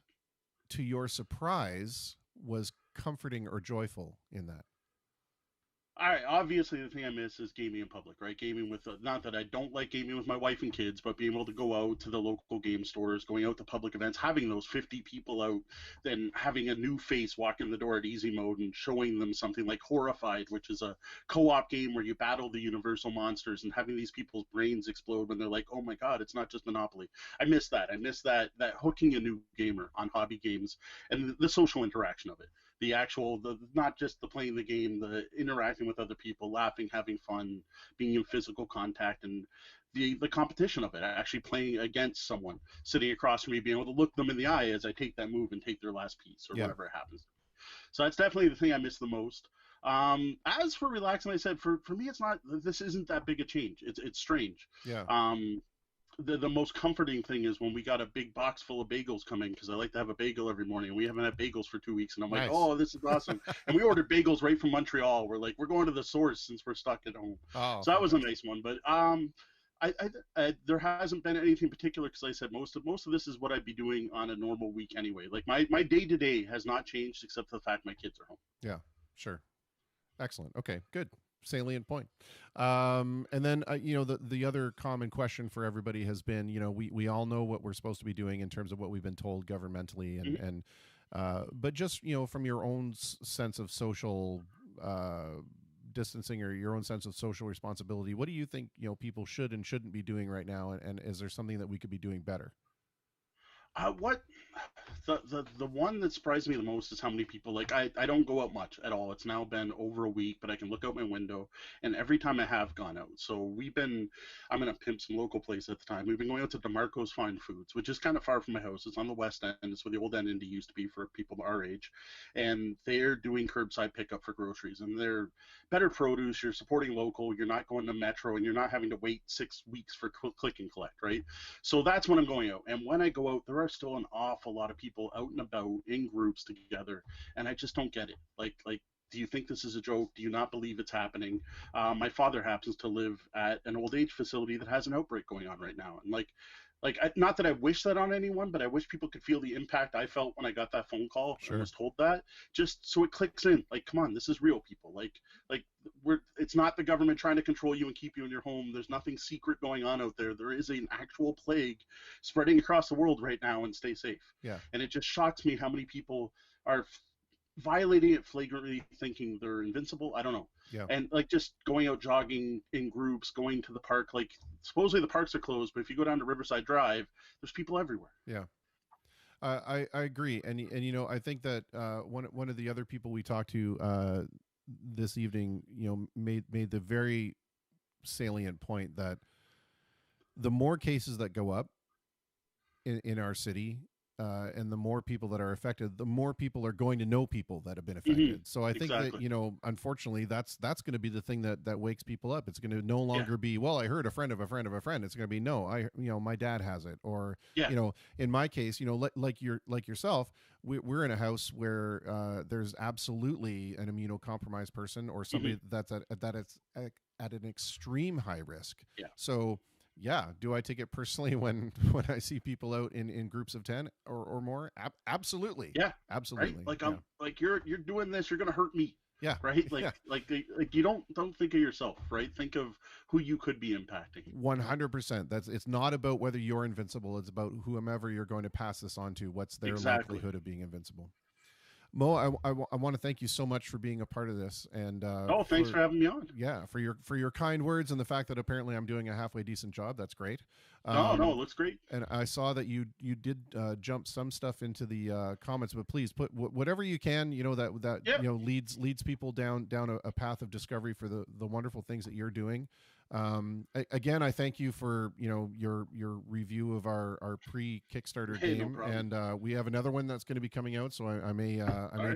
to your surprise, was comforting or joyful in that? Obviously the thing I miss is gaming in public, right? Gaming with not that I don't like gaming with my wife and kids, but being able to go out to the local game stores, going out to public events, having those 50 people out, then having a new face walk in the door at easy mode and showing them something like Horrified, which is a co-op game where you battle the universal monsters, and having these people's brains explode when they're like, oh my god, it's not just Monopoly. I miss that. I miss that hooking a new gamer on hobby games and the social interaction of it. The actual, not just the playing the game, the interacting with other people, laughing, having fun, being in physical contact, and the competition of it, actually playing against someone sitting across from me, being able to look them in the eye as I take that move and take their last piece or whatever it happens. So that's definitely the thing I miss the most. As for relaxing, like I said, for me, it's not, this isn't that big a change. It's strange. Yeah. The most comforting thing is when we got a big box full of bagels coming, because I like to have a bagel every morning, and we haven't had bagels for 2 weeks, and I'm like, oh, this is awesome. And we ordered bagels right from Montreal. We're like, we're going to the source since we're stuck at home. Oh, so that was a nice one. But I there hasn't been anything particular, because like I said, most of this is what I'd be doing on a normal week anyway. Like my day-to-day has not changed except for the fact my kids are home. Yeah, sure. Excellent. Okay, good. Salient point. And then the other common question for everybody has been, we all know what we're supposed to be doing in terms of what we've been told governmentally, and but just from your own sense of social distancing, or your own sense of social responsibility, what do you think people should and shouldn't be doing right now, and is there something that we could be doing better? What the one that surprised me the most is how many people, like, I don't go out much at all. It's now been over a week, but I can look out my window, and every time I have gone out, so I'm in a pimp some local place at the time. We've been going out to DeMarco's Fine Foods, which is kind of far from my house. It's on the west end. It's where the old Indy used to be for people our age, and they're doing curbside pickup for groceries, and they're better produce. You're supporting local. You're not going to Metro, and you're not having to wait 6 weeks for click and collect, right? So that's when I'm going out, and when I go out, there are still an awful lot of people out and about in groups together, and I just don't get it. Like, do you think this is a joke? Do you not believe it's happening? My father happens to live at an old age facility that has an outbreak going on right now, and not that I wish that on anyone, but I wish people could feel the impact I felt when I got that phone call and was told that, just so it clicks in. Like, come on, this is real, people. It's not the government trying to control you and keep you in your home. There's nothing secret going on out there. There is an actual plague spreading across the world right now, and stay safe. Yeah. And it just shocks me how many people are violating it flagrantly, thinking they're invincible. I don't know. Yeah. And just going out jogging in groups, going to the park, supposedly the parks are closed, but if you go down to Riverside Drive, there's people everywhere. Yeah. I agree. And I think that one of the other people we talked to this evening, made the very salient point that the more cases that go up in our city, and the more people that are affected, the more people are going to know people that have been affected. Mm-hmm. So I think that, unfortunately, that's going to be the thing that wakes people up. It's going to no longer be, well, I heard a friend of a friend of a friend. It's going to be, no, my dad has it. Or, in my case, like yourself, we're in a house where there's absolutely an immunocompromised person, or somebody that's at an extreme high risk. Yeah. So, yeah. Do I take it personally when I see people out in groups of 10 or more? Absolutely. Yeah. Absolutely. Right? You're doing this, you're going to hurt me. Yeah. Right. You don't think of yourself, right? Think of who you could be impacting. 100%. It's not about whether you're invincible. It's about whomever you're going to pass this on to. What's their likelihood of being invincible? Mo, I want to thank you so much for being a part of this, and thanks for having me on. Yeah, for your kind words and the fact that apparently I'm doing a halfway decent job. That's great. No, it looks great. And I saw that you did jump some stuff into the comments, but please put whatever you can. That leads people down a path of discovery for the wonderful things that you're doing. Again, I thank you for your review of our pre-Kickstarter game, no and we have another one that's going to be coming out, so I may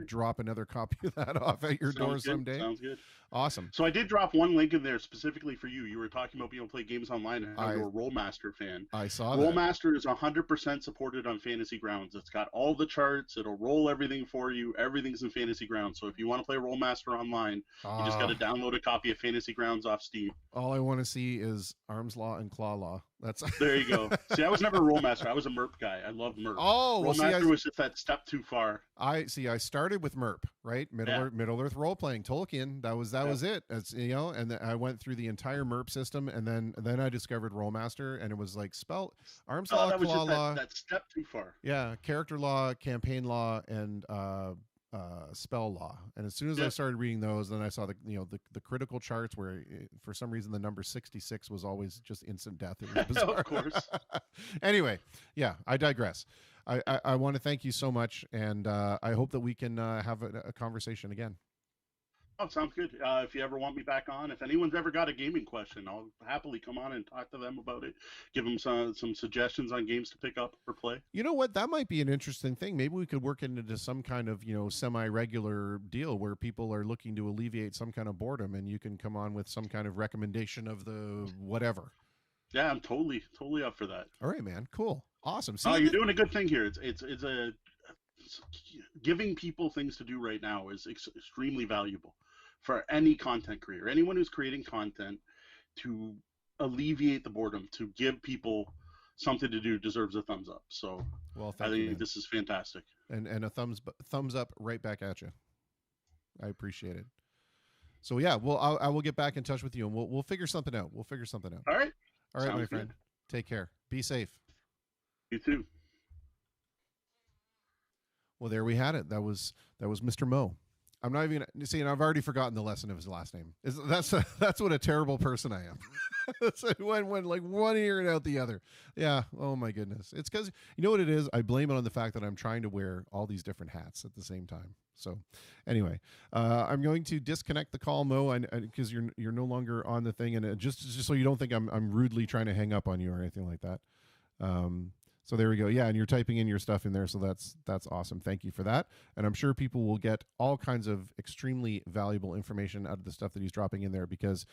drop another copy of that off at your door someday. Sounds good. Awesome. So I did drop one link in there specifically for you. You were talking about being able to play games online, and how you're a Rollmaster fan. I saw Rollmaster is 100% supported on Fantasy Grounds. It's got all the charts. It'll roll everything for you. Everything's in Fantasy Grounds. So if you want to play Rollmaster online, you just got to download a copy of Fantasy Grounds off Steam. All I want to see is Arms Law and Claw Law. That's There you go. See, I was never a Rollmaster. I was a MERP guy. I love MERP. Oh, well, see, Rollmaster was just that step too far. I started with MERP, right? Middle Earth role playing Tolkien. That was it. As you know, and I went through the entire MERP system, and then I discovered Rollmaster, and it was like arms law, that was claw just law. that step too far. Yeah, character law, campaign law, and spell law. And as soon as I started reading those, then I saw the critical charts where for some reason the number 66 was always just instant death. It was bizarre. Of course. Anyway, yeah, I digress. I want to thank you so much, and I hope that we can have a conversation again. Oh, sounds good. If you ever want me back on, if anyone's ever got a gaming question, I'll happily come on and talk to them about it. Give them some suggestions on games to pick up or play. You know what? That might be an interesting thing. Maybe we could work into some kind of, semi-regular deal where people are looking to alleviate some kind of boredom, and you can come on with some kind of recommendation of the whatever. Yeah, I'm totally up for that. All right, man. Cool. Awesome. Oh, you're doing a good thing here. It's giving people things to do right now is extremely valuable for any content creator, anyone who's creating content, to alleviate the boredom, to give people something to do deserves a thumbs up. So well, I think this is fantastic. And a thumbs up right back at you. I appreciate it. So yeah, I will get back in touch with you, and we'll figure something out. All right. All right, sounds my friend. Good. Take care. Be safe. You too. Well, there we had it. That was Mr. Mo. I'm not even gonna see, and I've already forgotten the lesson of his last name. That's what a terrible person I am. It went like one ear and out the other. Yeah. Oh my goodness. It's because you know what it is. I blame it on the fact that I'm trying to wear all these different hats at the same time. So, anyway, I'm going to disconnect the call, Mo, because you're no longer on the thing, and just so you don't think I'm rudely trying to hang up on you or anything like that. So there we go. Yeah, and you're typing in your stuff in there, so that's awesome. Thank you for that. And I'm sure people will get all kinds of extremely valuable information out of the stuff that he's dropping in there, because,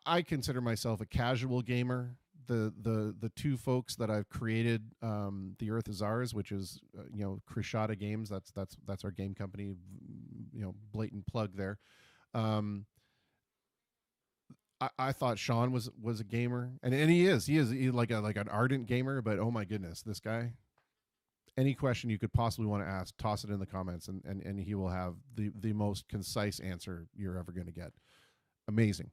I consider myself a casual gamer. The two folks that I've created, The Earth Is Ours, which is Krishada Games. That's our game company. Blatant plug there. I thought Sean was a gamer, and he is like an ardent gamer. But oh my goodness, this guy! Any question you could possibly want to ask, toss it in the comments, and he will have the most concise answer you're ever going to get. Amazing.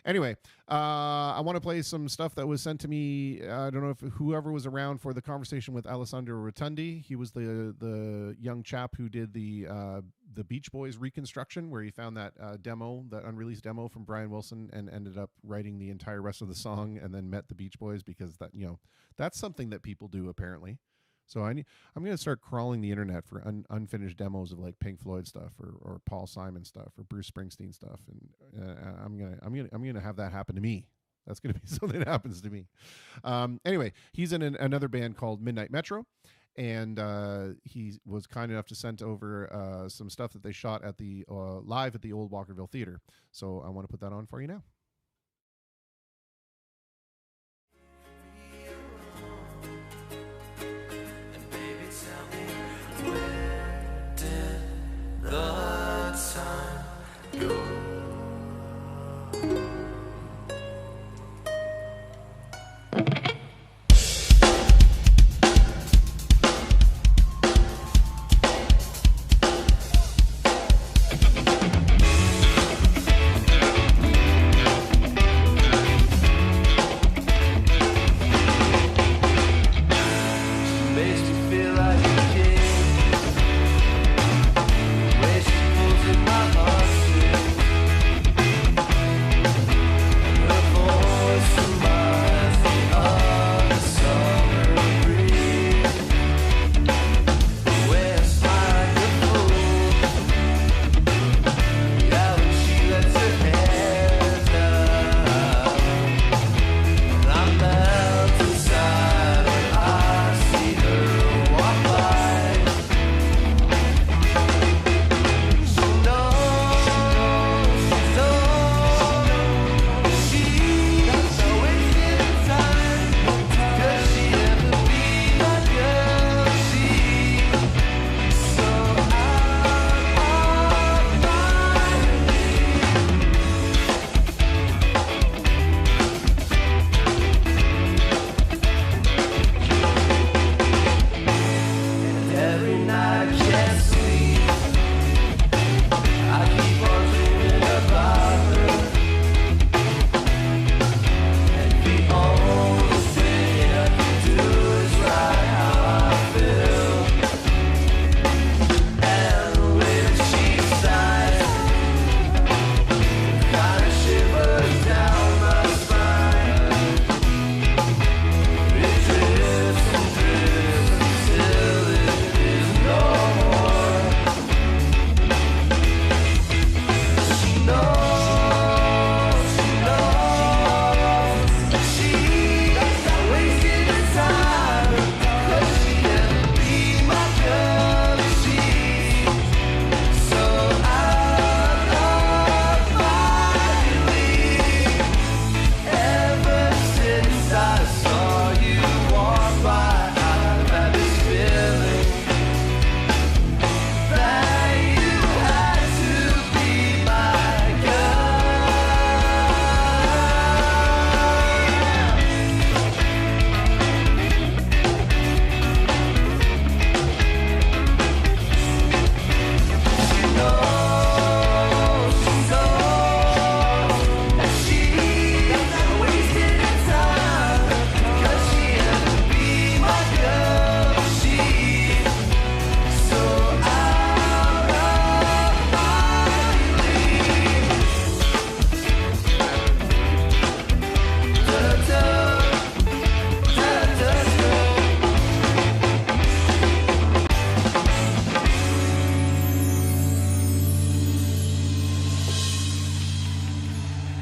Anyway, I want to play some stuff that was sent to me. I don't know if whoever was around for the conversation with Alessandro Rotundi. He was the young chap who did the Beach Boys reconstruction, where he found that that unreleased demo from Brian Wilson, and ended up writing the entire rest of the song, and then met the Beach Boys, because that's something that people do apparently. So I'm going to start crawling the internet for unfinished demos of like Pink Floyd stuff or Paul Simon stuff or Bruce Springsteen stuff, and I'm gonna have that happen to me. That's going to be something that happens to me. Anyway, he's in another band called Midnight Metro, and he was kind enough to send over some stuff that they shot at the live at the Old Walkerville Theater. So I want to put that on for you now. The time go.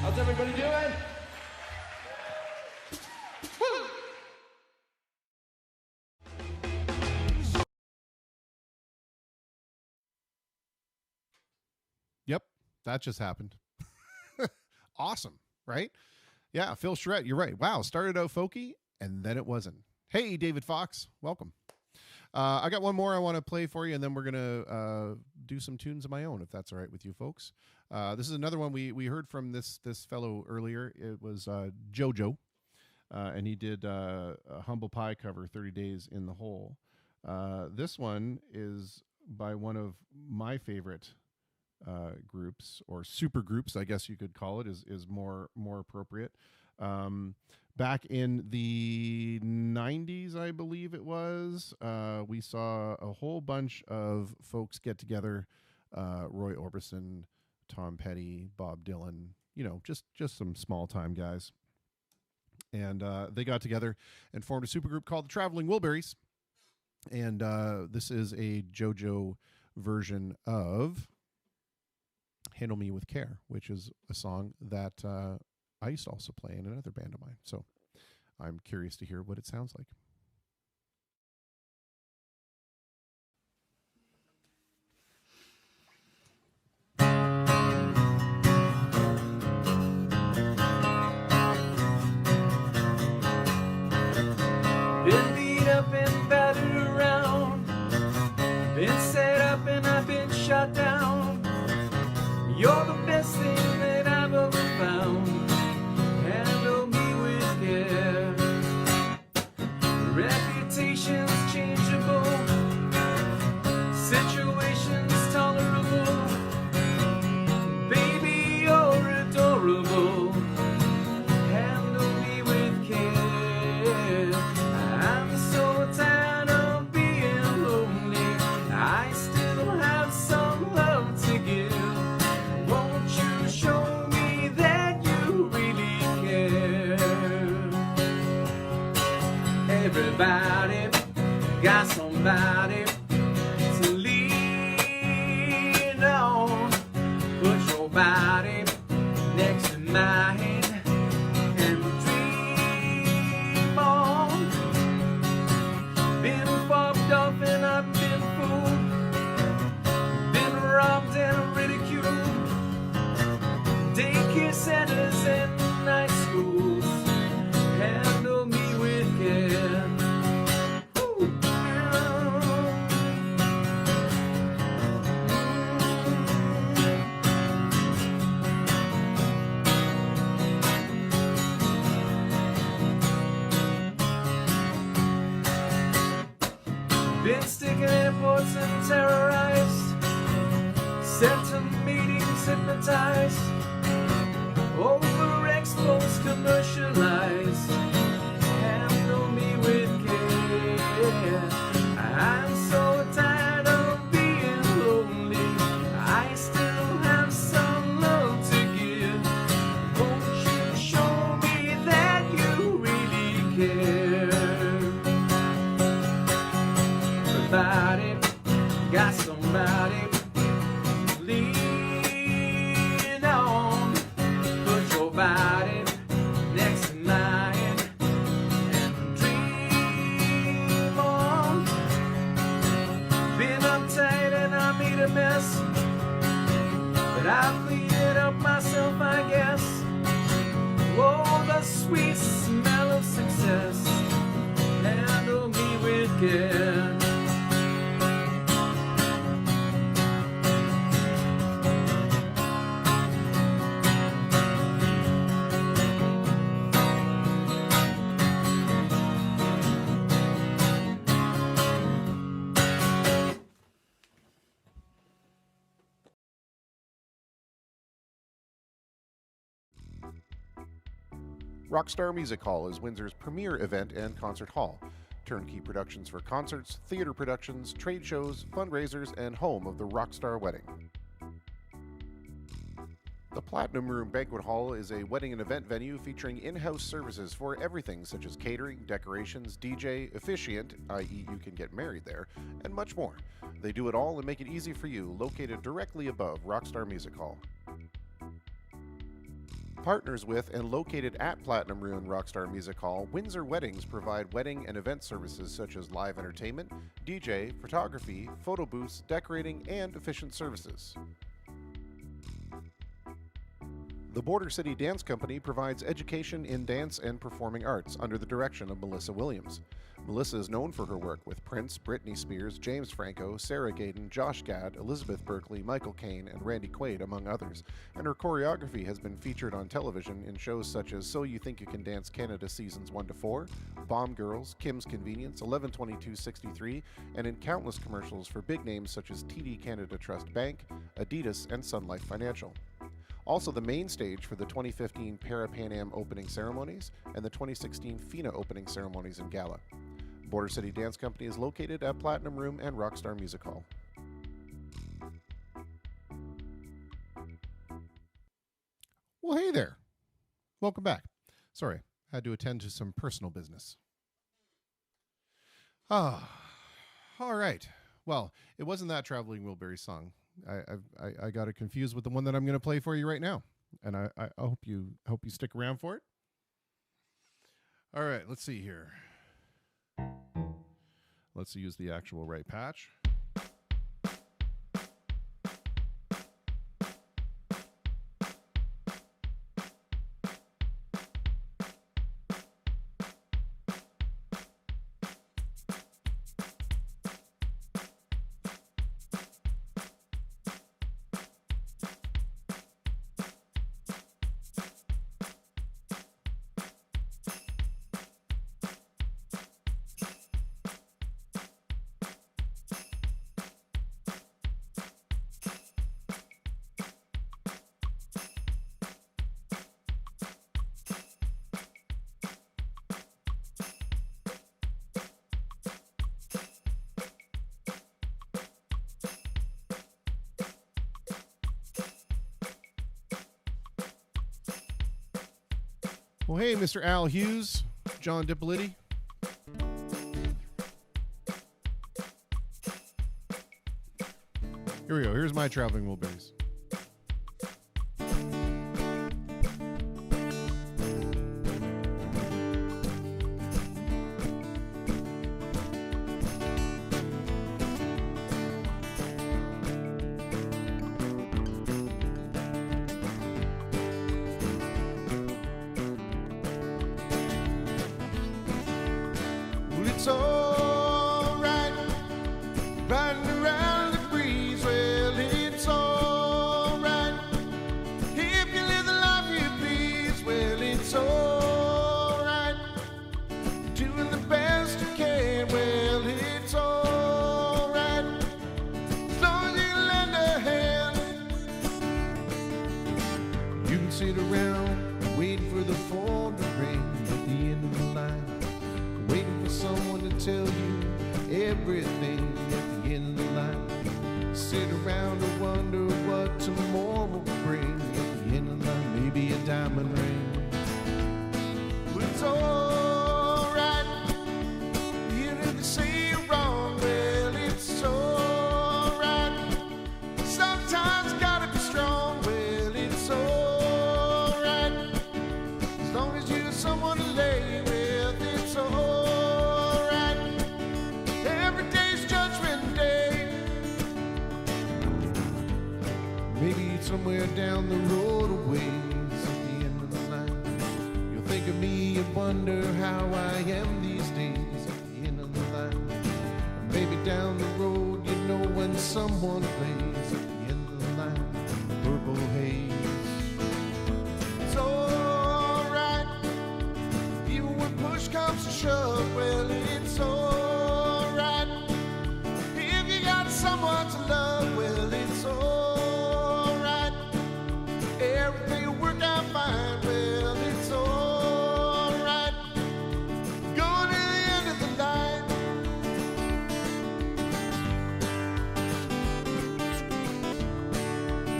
How's everybody doing? Yep, that just happened. Awesome, right? Yeah, Phil Charette, you're right. Wow, started out folky, and then it wasn't. Hey, David Fox, welcome. I got one more I want to play for you, and then we're going to do some tunes of my own, if that's all right with you folks. This is another one we heard from this fellow earlier. It was JoJo, and he did a Humble Pie cover, 30 Days in the Hole. This one is by one of my favorite groups, or super groups, I guess you could call it, is more appropriate. Back in the 90s, I believe it was, we saw a whole bunch of folks get together, Roy Orbison, Tom Petty, Bob Dylan, just some small time guys. And they got together and formed a supergroup called the Traveling Wilburys. And this is a JoJo version of Handle Me With Care, which is a song that I used to also play in another band of mine. So I'm curious to hear what it sounds like. Been beat up and battered around, been set up and I've been shot down. You're the best thing that I've ever found. Handle me with care. Reputation's changeable, situation's tolerable. Baby, you're adorable. Handle me with care. I'm so tired of being lonely. I still have some love to give. Won't you show me that you really care? Everybody got somebody to lean on. Put your body next to mine and dream on. Been fobbed off and I've been fooled, been robbed and ridiculed. Daycare centers and night schools. Handle me with care. Ooh. Been sticking airports and terrorized, sent to meetings hypnotized, overexposed, commercialized. Handle me with care. I'm so tired of being lonely. I still have some love to give. Won't you show me that you really care? Everybody got somebody to lean on. Put your body next to mine and dream on. Been uptight and I made a mess, but I cleaned up myself, I guess. Oh, the sweet smell of success. Handle me with care. Rockstar Music Hall is Windsor's premier event and concert hall. Turnkey productions for concerts, theater productions, trade shows, fundraisers, and home of the Rockstar Wedding. The Platinum Room Banquet Hall is a wedding and event venue featuring in-house services for everything such as catering, decorations, DJ, officiant, i.e. you can get married there, and much more. They do it all and make it easy for you, located directly above Rockstar Music Hall. Partners with and located at Platinum Ruin Rockstar Music Hall, Windsor Weddings provide wedding and event services such as live entertainment, DJ, photography, photo booths, decorating, and efficient services. The Border City Dance Company provides education in dance and performing arts under the direction of Melissa Williams. Melissa is known for her work with Prince, Britney Spears, James Franco, Sarah Gaden, Josh Gad, Elizabeth Berkley, Michael Caine, and Randy Quaid, among others, and her choreography has been featured on television in shows such as So You Think You Can Dance Canada Seasons 1-4, Bomb Girls, Kim's Convenience, 11/22/63, and in countless commercials for big names such as TD Canada Trust Bank, Adidas, and Sun Life Financial. Also the main stage for the 2015 Para Pan Am opening ceremonies and the 2016 FINA opening ceremonies and gala. Border City Dance Company is located at Platinum Room and Rockstar Music Hall. Well, hey there. Welcome back. Sorry, had to attend to some personal business. All right. Well, it wasn't that Traveling Wilburys song. I got it confused with the one that I'm going to play for you right now, and I hope you stick around for it. All right, let's see here. Let's use the actual right patch. Well, hey, Mr. Al Hughes, John Dippoliti. Here we go. Here's my Traveling Wilburys. It's alright, riding around the breeze. Well, it's alright if you live the life you please. Well, it's alright, doing the best you can. Well, it's alright as long as you lend a hand. You can sit around waiting for the phone to ring at the end of the line, waiting for someone to tell you everything at the end of the line. Sit around and wonder what tomorrow will bring at the end of the line. Maybe a diamond ring. But it's alright, even if they say you're wrong. Well, it's alright, sometimes gotta be strong. Well, it's alright as long as you have someone to lay with. It's alright, every day's Judgment Day. Maybe somewhere down the road a ways at the end of the line, you'll think of me and wonder how I am these days at the end of the line. And maybe down the road you know when someone plays at the end of the line, the purple haze. It's alright, even when push comes to shove. Well, it's alright if you got someone to love. Well, it's alright, everything will work out fine. Well, it's alright, going to the end of the line.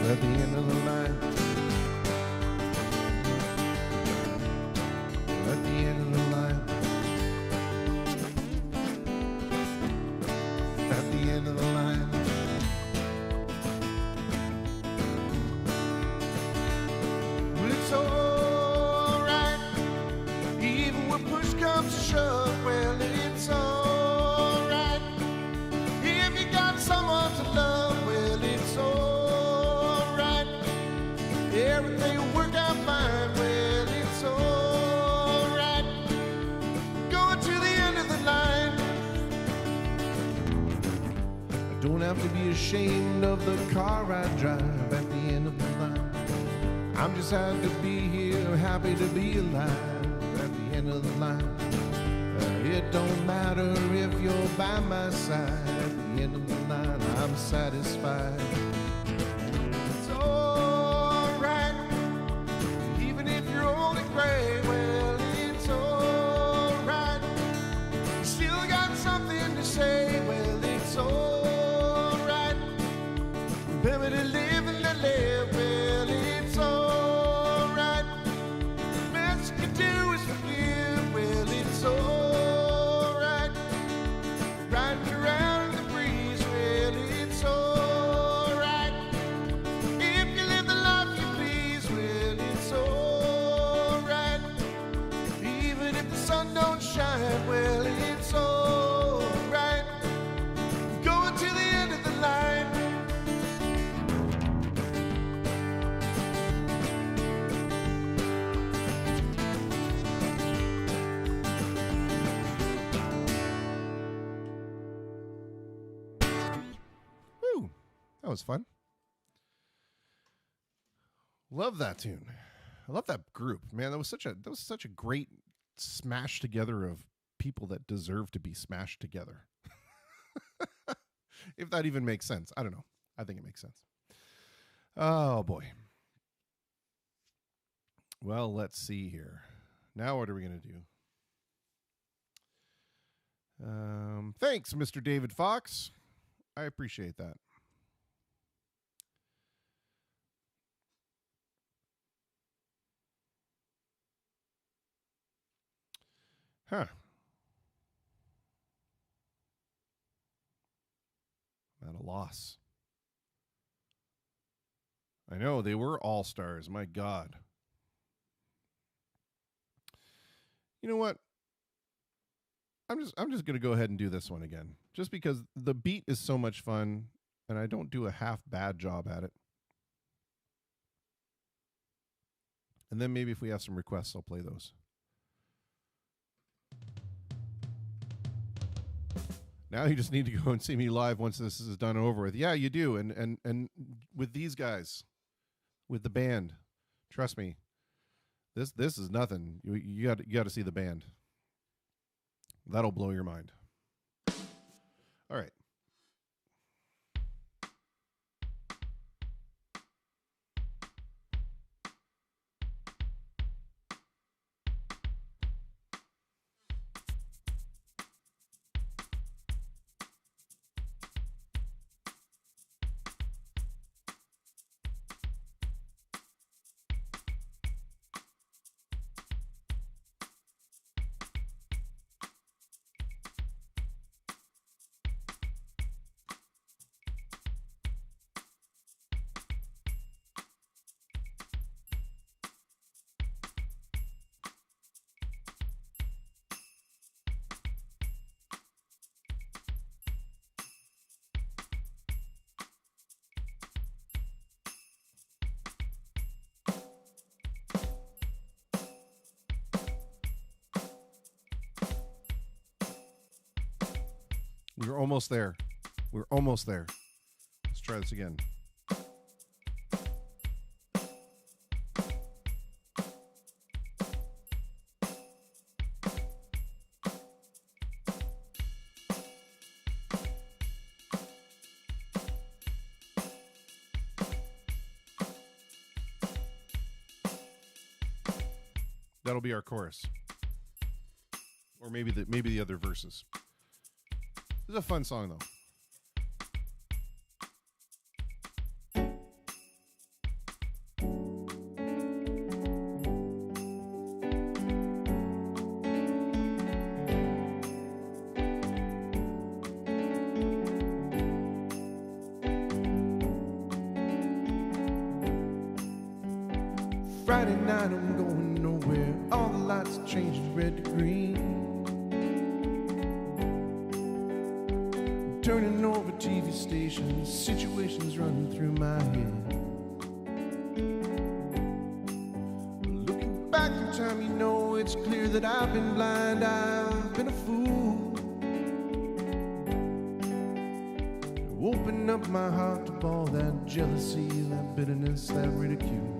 At the end of the line, at the end of the line, at the end of the line. Well, it's all ashamed of the car I drive at the end of the line. I'm just happy to be here, happy to be alive at the end of the line. It don't matter if you're by my side at the end of the line. I'm satisfied. It's alright, even if you're old and gray. Well, it's alright. You still got something to say. Well, it's alright. Remember to live and to live. Well, it's alright. The best you can do is forgive. Well, it's alright. Riding around in the breeze. Well, it's alright. If you live the life you please. Well, it's alright. Even if the sun don't shine. Well, it's alright. Going to the end of the line. Woo, that was fun. Love that tune. I love that group, man. That was such a great smash together of people that deserve to be smashed together. If that even makes sense. I don't know. I think it makes sense. Oh boy. Well, let's see here. Now what are we going to do? Thanks, Mr. David Fox. I appreciate that. Huh. At a loss. I know, they were all-stars. My God. You know what? I'm just going to go ahead and do this one again. Just because the beat is so much fun and I don't do a half bad job at it. And then maybe if we have some requests, I'll play those. Now you just need to go and see me live once this is done over with. Yeah, you do. And with these guys, with the band, trust me, this is nothing. You got to see the band. That'll blow your mind. All right. We're almost there. We're almost there. Let's try this again. That'll be our chorus. Or maybe the other verses. This is a fun song, though. Friday night, I'm going nowhere. All the lights changed red to green. Turning over TV stations, situations running through my head. Looking back in time, you know it's clear that I've been blind, I've been a fool. Open up my heart to all that jealousy, that bitterness, that ridicule.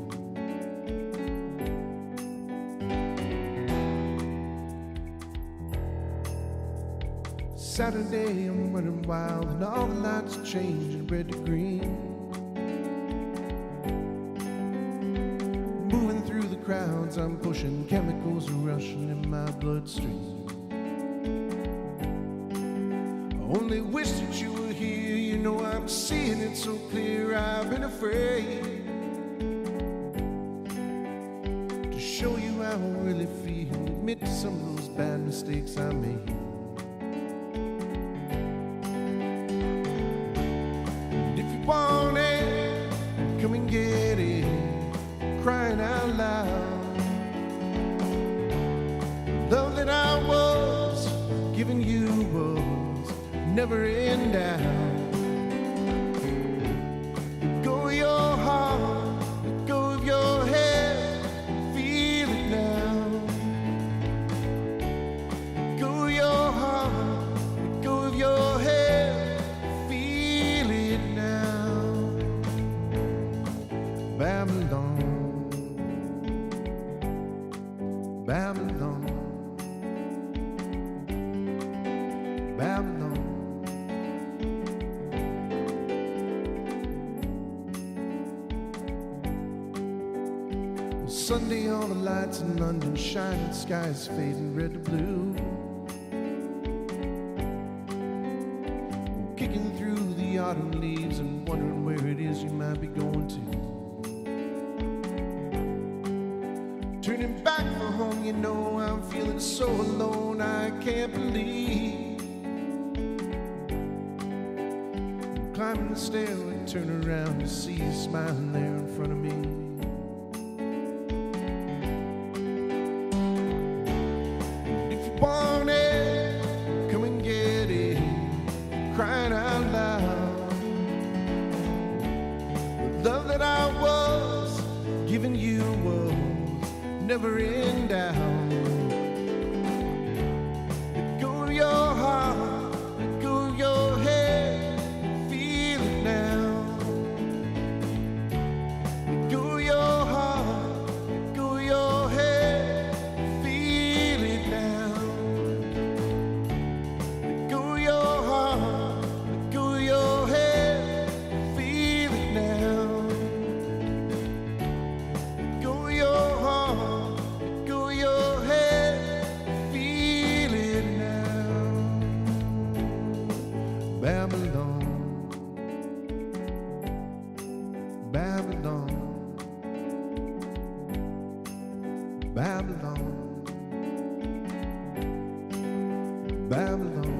Saturday, I'm running wild, and all the lights are changing red to green. Moving through the crowds, I'm pushing, chemicals are rushing in my bloodstream. I only wish that you were here, you know I'm seeing it so clear. I've been afraid to show you how I really feel, admit to some of those bad mistakes I made. Want it, come and get it, crying out loud. Love that I was giving you was never in doubt. Let go of your heart, let go of your head, feel it now. Let go of your heart, let go of your head, feel it now. Babylon, Babylon, Babylon. Well, Sunday, all the lights in London shining, skies fading red to blue. Kicking through the autumn leaves and wondering where it is you might be going to. Turning back for home, you know I'm feeling so alone, I can't believe. I'm climbing the stairway, turn around to see you smiling there in front of me. If you want it, come and get it, crying out loud. The love that I was giving you was never in doubt. Let go of your heart, let go of your head, feel it now. Let go of your heart, let go of your head, feel it now. Let go of your heart, let go of your head, feel it now. Let go of your heart, let go of your head, feel it now. Babylon, Babylon, Babylon, Babylon.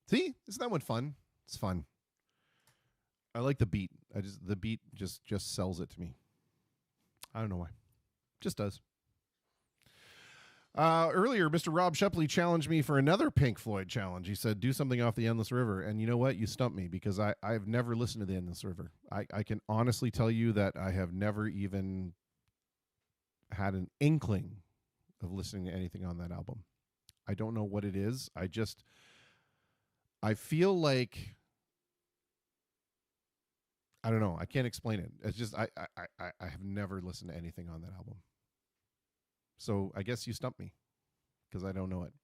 See, isn't that one fun? It's fun. I like the beat. The beat just sells it to me. I don't know why. Just does. Earlier, Mr. Rob Shepley challenged me for another Pink Floyd challenge. He said, do something off the Endless River. And you know what? You stumped me because I've never listened to the Endless River. I can honestly tell you that I have never even had an inkling of listening to anything on that album. I don't know what it is. I feel like, I don't know. I can't explain it. It's just, I have never listened to anything on that album. So I guess you stumped me because I don't know it.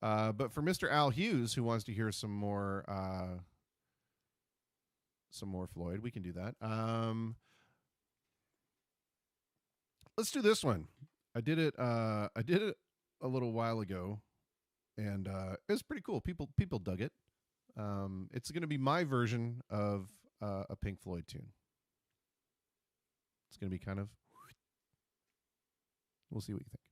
But for Mr. Al Hughes, who wants to hear some more Floyd, we can do that. Let's do this one. I did it a little while ago, and it was pretty cool. People dug it. It's going to be my version of a Pink Floyd tune. It's going to be kind of, we'll see what you think.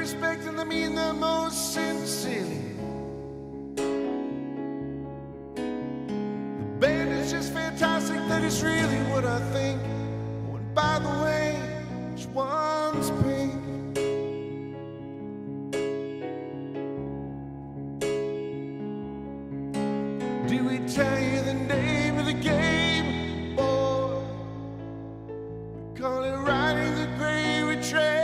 respect and I mean the most sincerely. The band is just fantastic, that is really what I think. Oh, and by the way, which one's pink? Do we tell you the name of the game, boy? We call it riding the gravy train.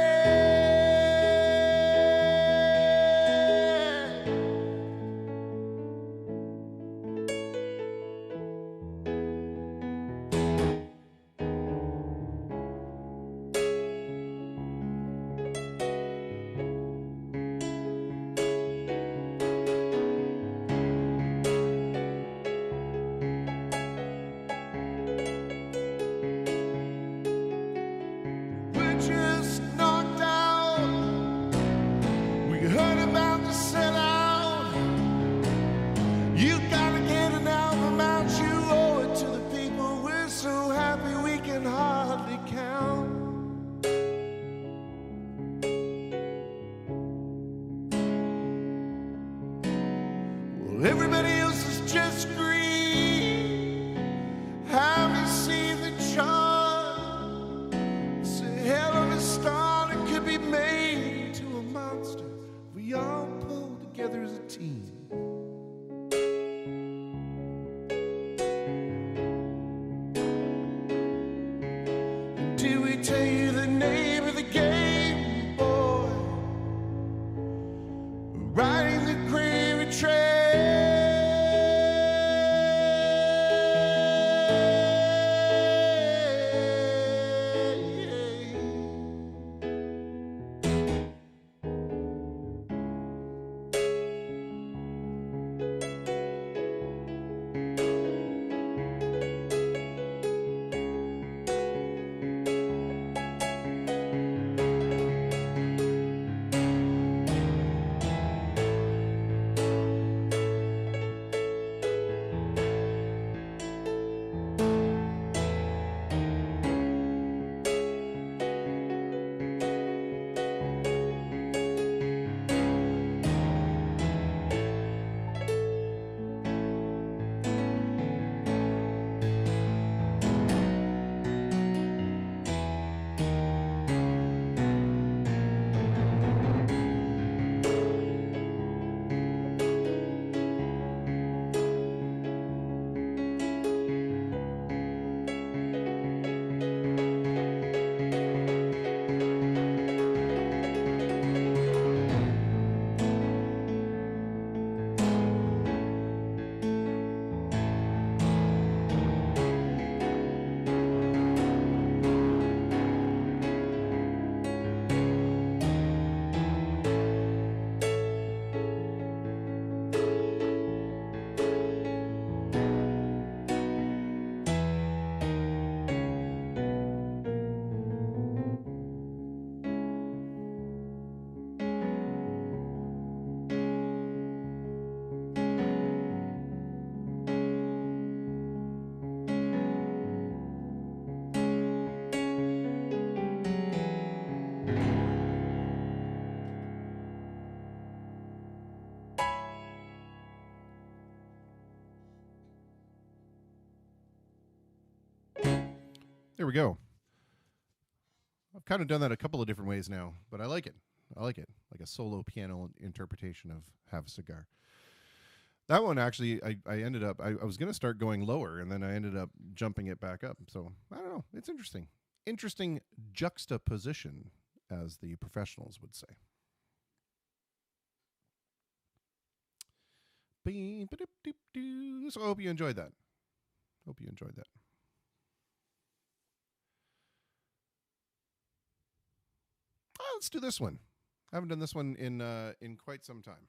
We're just knocked out. We heard about the sellout. You gotta get an album out. You owe it to the people. We're so happy we can hardly count. Well, everybody else is just green. Have you seen the chart? It's a hell of a start. It could be made into a monster. We all pull together as a team. Do we tell you the name of the game, boy? Riding the gravy train. There we go. I've kind of done that a couple of different ways now, but I like it. I like it. Like a solo piano interpretation of Have a Cigar. That one actually, I ended up, I was going to start going lower, and then I ended up jumping it back up. So, I don't know. It's interesting. Interesting juxtaposition, as the professionals would say. So I hope you enjoyed that. Hope you enjoyed that. Let's do this one. I haven't done this one in quite some time.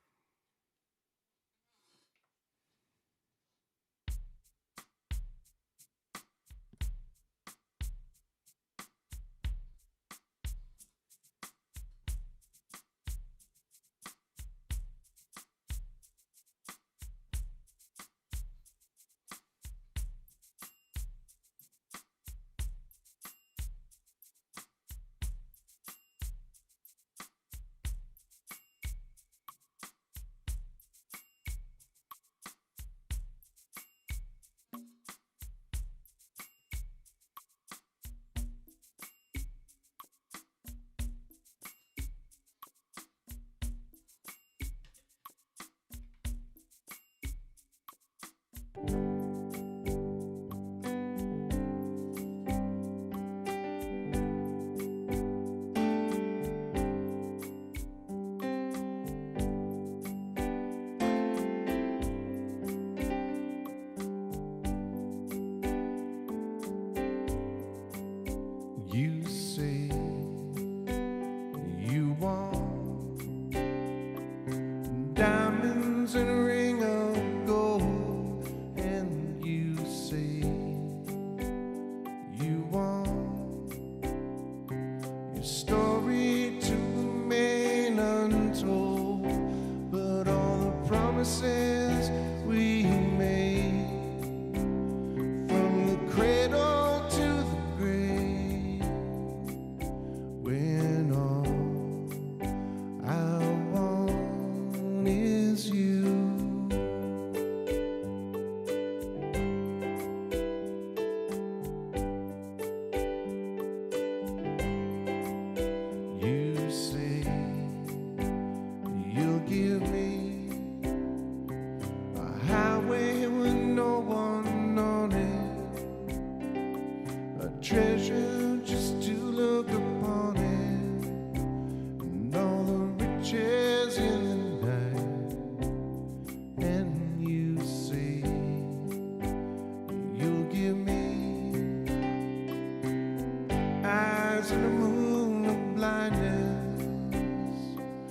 skies and a moon of blindness,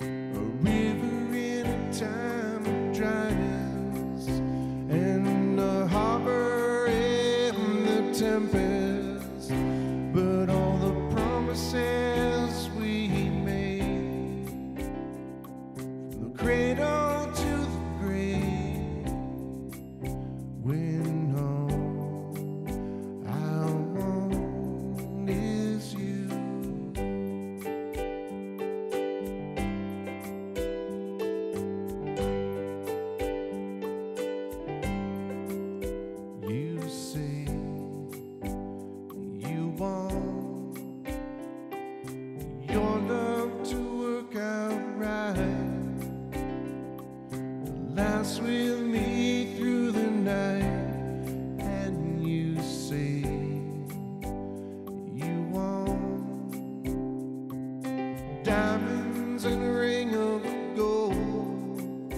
a river in a time of dryness, and a harbor in the tempest. But all the promises we made, from the cradle to the grave, when all I want is you. You say you want your love to work out right, last with me through the night. And you say you want diamonds and a ring of gold,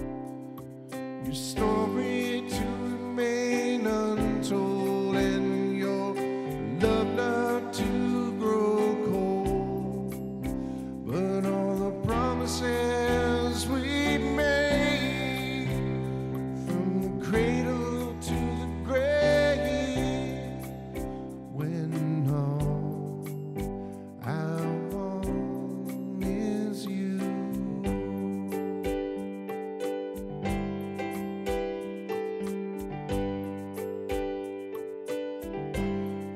your story to remain untold, and your love not to grow cold. But all the promises we made, from the cradle to the grave, when all I want is you.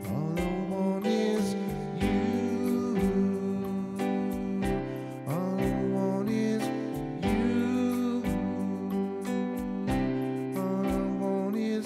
All I want is you. All I want is you. All I want is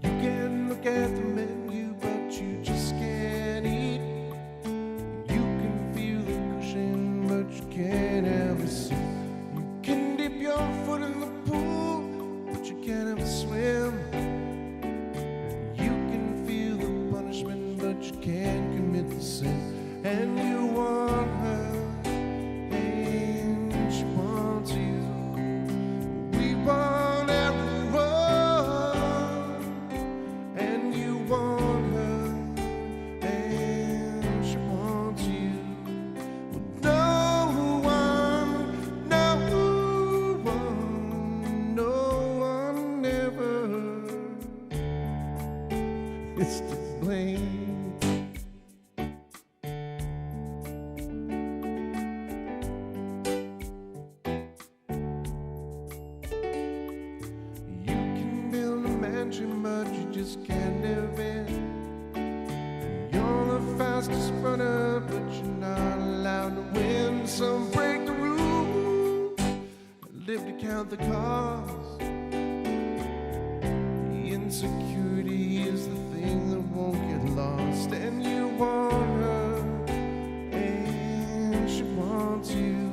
you can look at the menu, but you just can't eat. You can feel the cushion, but you can't have a seat. You can dip your foot in the pool, but you can't have a swim. You can feel the punishment, but you can't commit the sin. And you want her, and she wants you. We want everyone, and you want her, and she wants you. But no one, no one ever is to blame. You can build a mansion, but you just can't live in. You're the fastest runner, but you're not allowed to win. Some break the rules, live to count the cost. Insecurity is the thing that won't get lost, and you want her, and she wants you.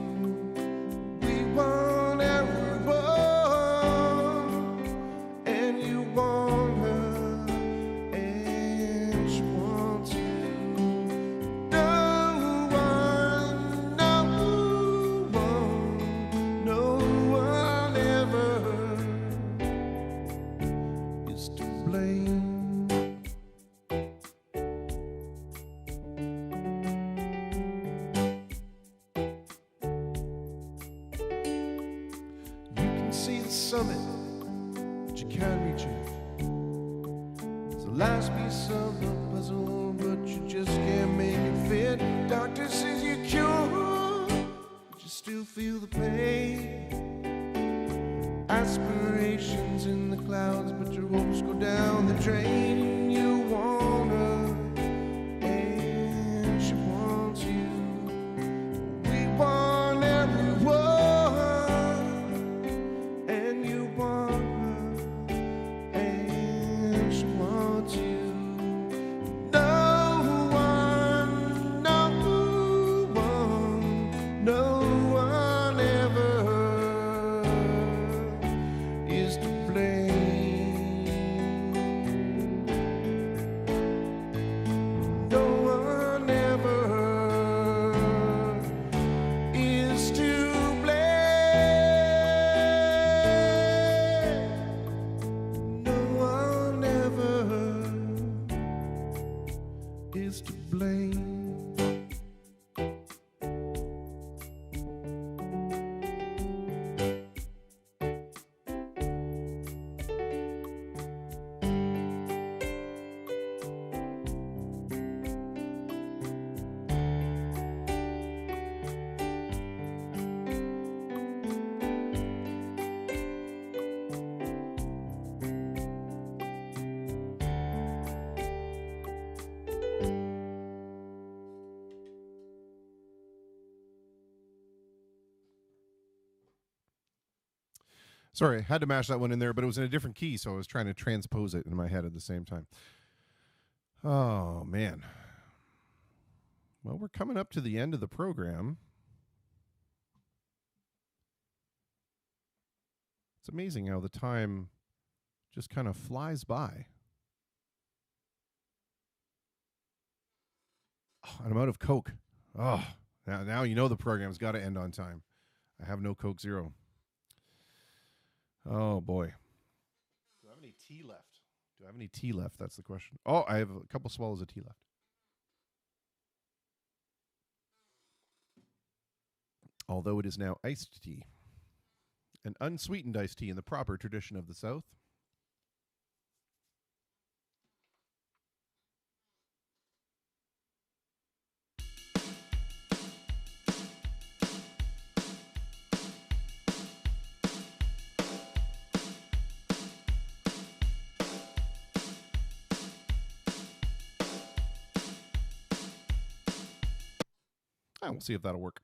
We want everyone, and you want her, and she wants you. No one, no one, no one ever is to blame. You can see the summit, but you can't reach it. It's the last piece of the puzzle, but you just can't make it fit. Doctor says you're cured, but you still feel the pain. Aspirations in the clouds, but your hopes go down the drain. You want her, and she wants you. We want everyone, and you want her, and she wants you. No one, no one, no one ever is to blame. No one ever is to blame. No one ever is to blame. Sorry, I had to mash that one in there, but it was in a different key, so I was trying to transpose it in my head at the same time. Oh, man. Well, we're coming up to the end of the program. It's amazing how the time just kind of flies by. Oh, and I'm out of Coke. Oh, now you know the program's got to end on time. I have no Coke Zero. Oh, boy. Do I have any tea left? Do I have any tea left? That's the question. Oh, I have a couple swallows of tea left. Although it is now iced tea. An unsweetened iced tea in the proper tradition of the South. We'll see if that'll work.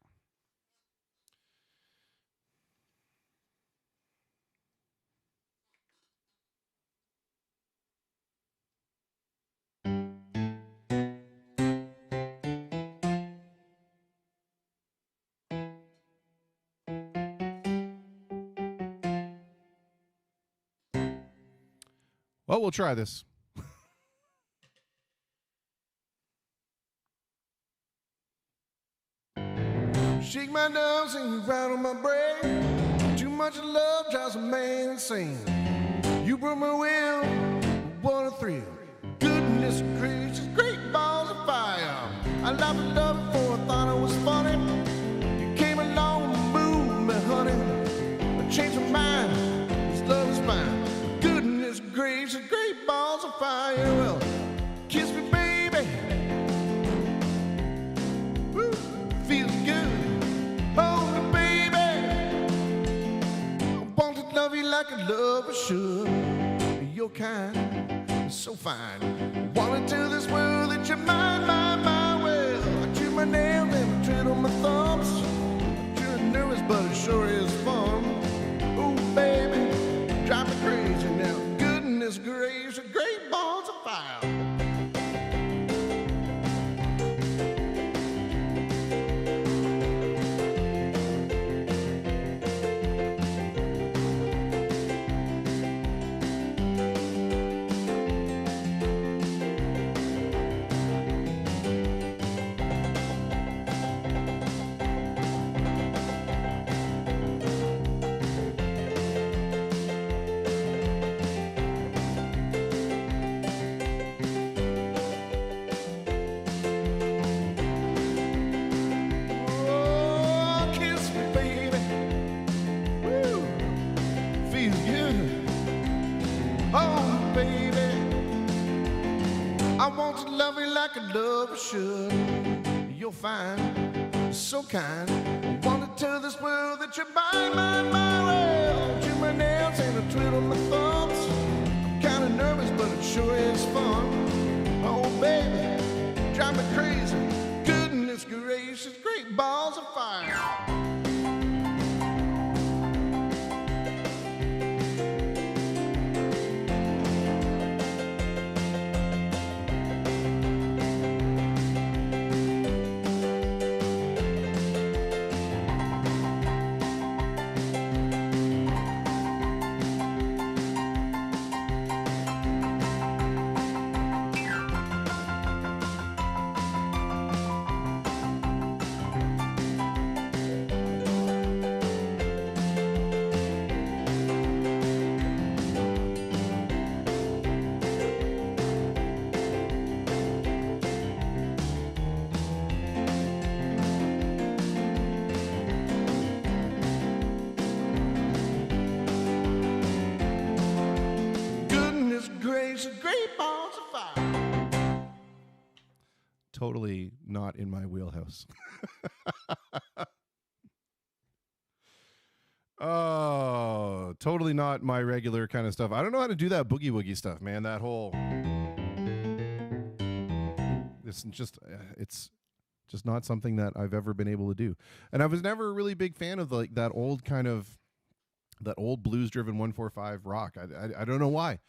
Well, we'll try this. Shake my nose and you rattle my brain. Too much love drives a man insane. You broke my will, what a thrill. Goodness gracious, great balls of fire. I love and love before I thought it was funny. You came along and moved me, honey. I changed my mind, this love is fine. Goodness gracious, great balls of fire. Well, kiss me, baby. Woo, feels good. Hold me, baby. I want to love you like a lover should. Your kind is so fine. Wanna tell this world that you're mine, mine, mine. Well, I chew my nails and I tread on my thumbs. I'm sure nervous, but it sure is fun. Oh, baby, drive me crazy now. Goodness gracious. like a lover should. You'll find so kind. I want to tell this world that you're my well. Chew my nails and I twiddle my thumbs. I'm kind of nervous, but it sure is fun. Oh, baby, drive me crazy. Goodness gracious, great balls of fire. Great balls of fire. Totally not in my wheelhouse. Oh, totally not my regular kind of stuff. I don't know how to do that boogie woogie stuff, man. That whole it's just not something that I've ever been able to do. And I was never a really big fan of like that old blues driven 145 rock. I don't know why.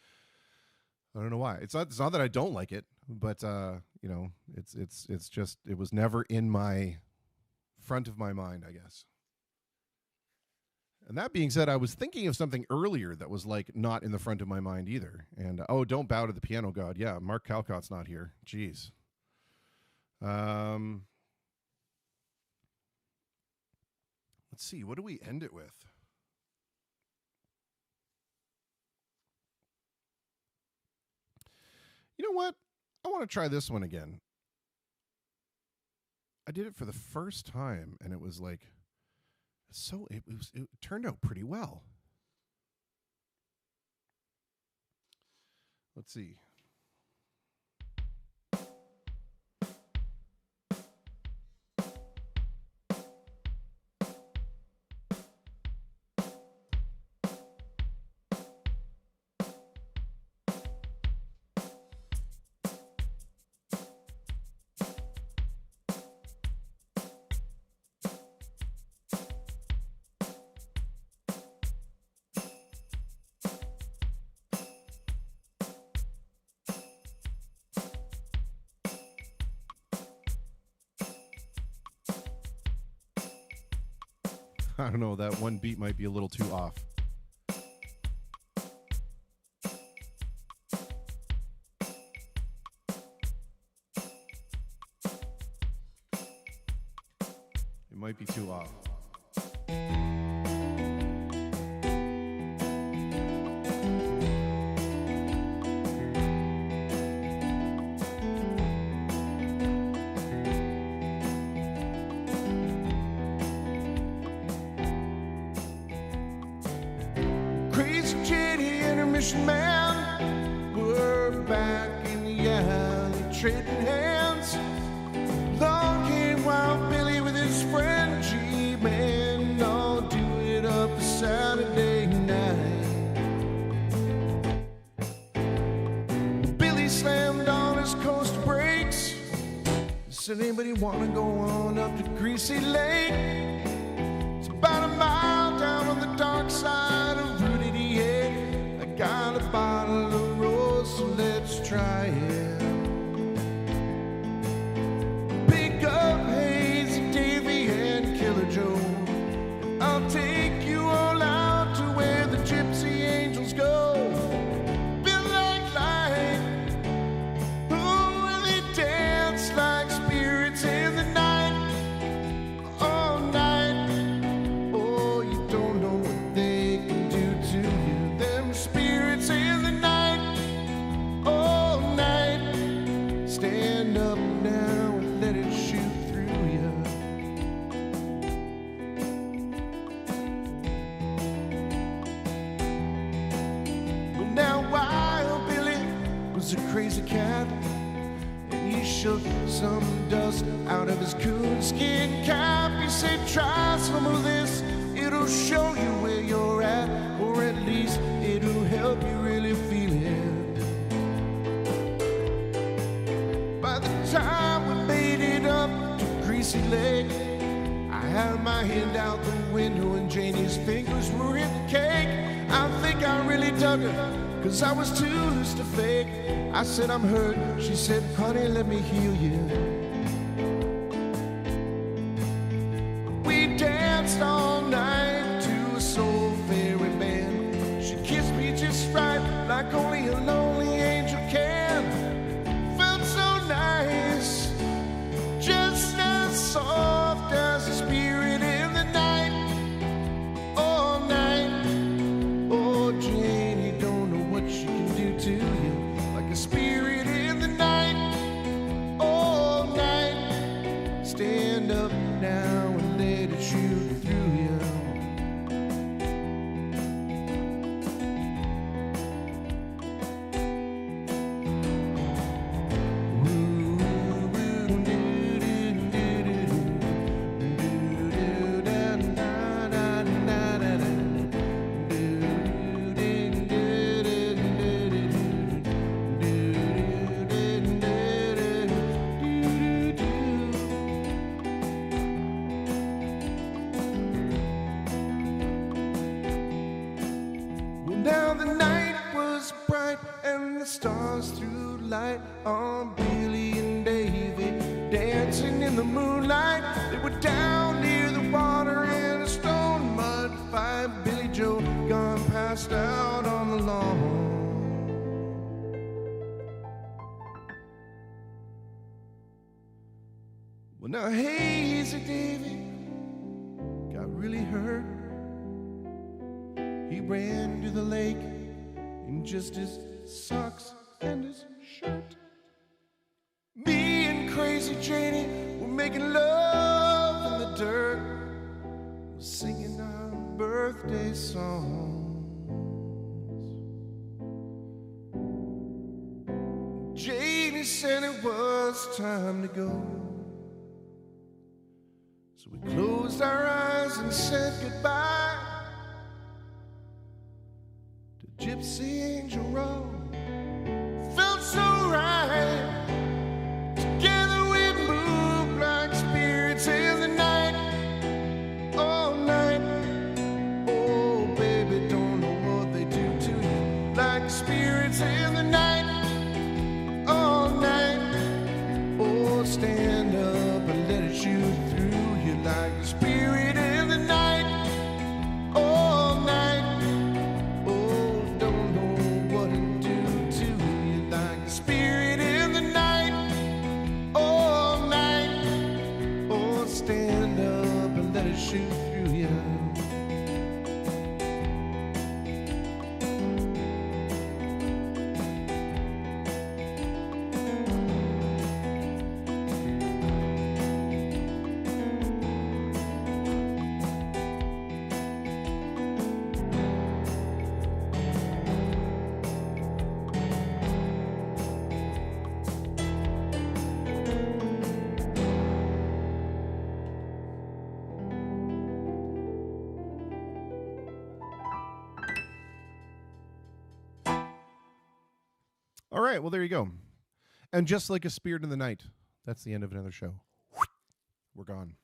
I don't know why. It's not that I don't like it, but you know, it's just it was never in my front of my mind, I guess. And that being said, I was thinking of something earlier that was like not in the front of my mind either. And don't bow to the piano god. Yeah, Mark Calcott's not here. Jeez. Let's see. What do we end it with? You know what? I want to try this one again. I did it for the first time, and it was like, it turned out pretty well. Let's see. I don't know, that one beat might be a little too off. It might be too off. Man, we're back in the alley trading hands. Long came Wild Billy with his friend G-Man, all do it up a Saturday night. Billy slammed on his coast brakes, said anybody wanna go on up to Greasy Lake? It's about a mile down on the dark side of Route 88. Got a bottle of rose, so let's try it. Pick up Hazy Davy and Killer Joe. I'll take you all out to where the gypsy angels go. Build like light, oh, they dance like spirits in the night. All night, oh, you don't know what they can do to you. Spirits in the night, all night. Stand up now and let it shoot through you. Well, now Wild Billy was a crazy cat, and he shook some dust out of his coonskin cap. He said, try some of this, it'll show you where you're at, or at least it'll help you really feel it. By the time we made it up to Greasy Lake, I had my hand out the window and Janie's fingers were in the cake. I think I really dug her, 'cause I was too loose to fake. I said, I'm hurt. She said, honey, let me heal you. We danced all night to a soul fairy band. She kissed me just right, like only a lonely angel can. Felt so nice, just as soft as a spirit in the night. All night. Oh, Janie, don't know what she can do to you. Like a spirit in the night. All night. Stand up now and let it shoot through you. Well, now the night was bright and the stars threw light on Billy and Davy dancing in the moonlight. They were down near the water in a stone mud fight. Billy Joe gone passed out on the lawn. Well, now Hazy Davy got really hurt. He ran to the lake in just his socks and his shirt. Me and Crazy Janie were making love in the dirt, singing our birthday songs. Janie said it was time to go, so we closed our eyes and said goodbye. Gypsy Angel Road felt so right. Together we moved like spirits in the night. All night. Oh, baby, don't know what they do to you. Like spirits in the night. All night. Oh, stand up and let it shoot through you like a spirit in the night. All night. Shoot through you. All right, well, there you go. And just like a spirit in the night, that's the end of another show. We're gone.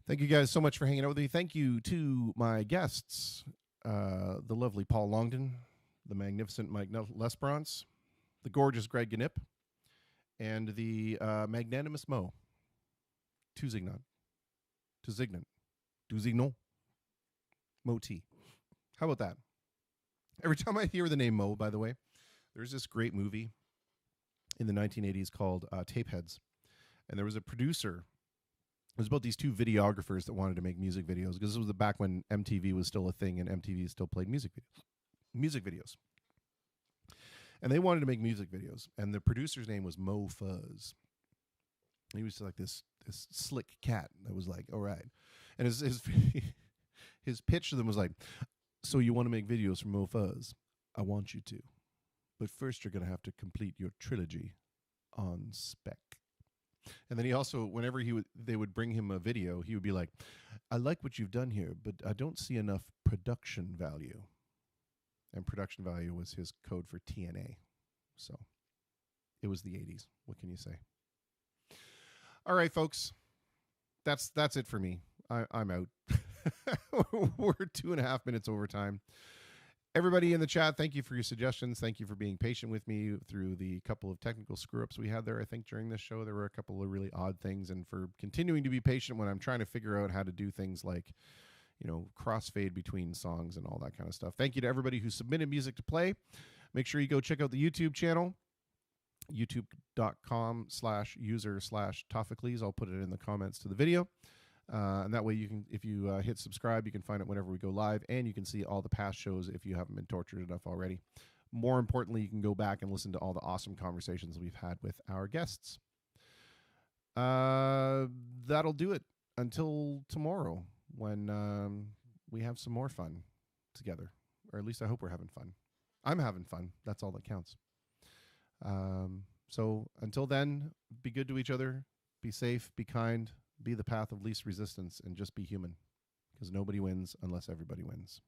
Thank you guys so much for hanging out with me. Thank you to my guests, the lovely Paul Longden, the magnificent Mike Lesperance, the gorgeous Greg Gnip, and the magnanimous Mo. Tuzignan. Mo T. How about that? Every time I hear the name Mo, by the way, there's this great movie in the 1980s called Tapeheads. And there was a producer. It was about these two videographers that wanted to make music videos, because this was the back when MTV was still a thing and MTV still played music videos. And they wanted to make music videos. And the producer's name was Mo Fuzz. He was like this slick cat that was like, all right. And his pitch to them was like, so you want to make videos for Mo Fuzz? I want you to. But first you're going to have to complete your trilogy on spec. And then he also, whenever they would bring him a video, he would be like, I like what you've done here, but I don't see enough production value. And production value was his code for TNA. So it was the 80s. What can you say? All right, folks. That's it for me. I'm out. We're 2.5 minutes over time. Everybody in the chat, thank you for your suggestions. Thank you for being patient with me through the couple of technical screw-ups we had there. I think during this show there were a couple of really odd things, and for continuing to be patient when I'm trying to figure out how to do things like, crossfade between songs and all that kind of stuff. Thank you to everybody who submitted music to play. Make sure you go check out the YouTube channel, youtube.com/user/Tophocles. I'll put it in the comments to the video. And that way you can, if you hit subscribe, you can find it whenever we go live, and you can see all the past shows if you haven't been tortured enough already. More importantly, you can go back and listen to all the awesome conversations we've had with our guests. That'll do it until tomorrow when we have some more fun together, or at least I hope we're having fun. I'm having fun. That's all that counts. So until then, be good to each other, be safe, be kind, be the path of least resistance, and just be human, because nobody wins unless everybody wins.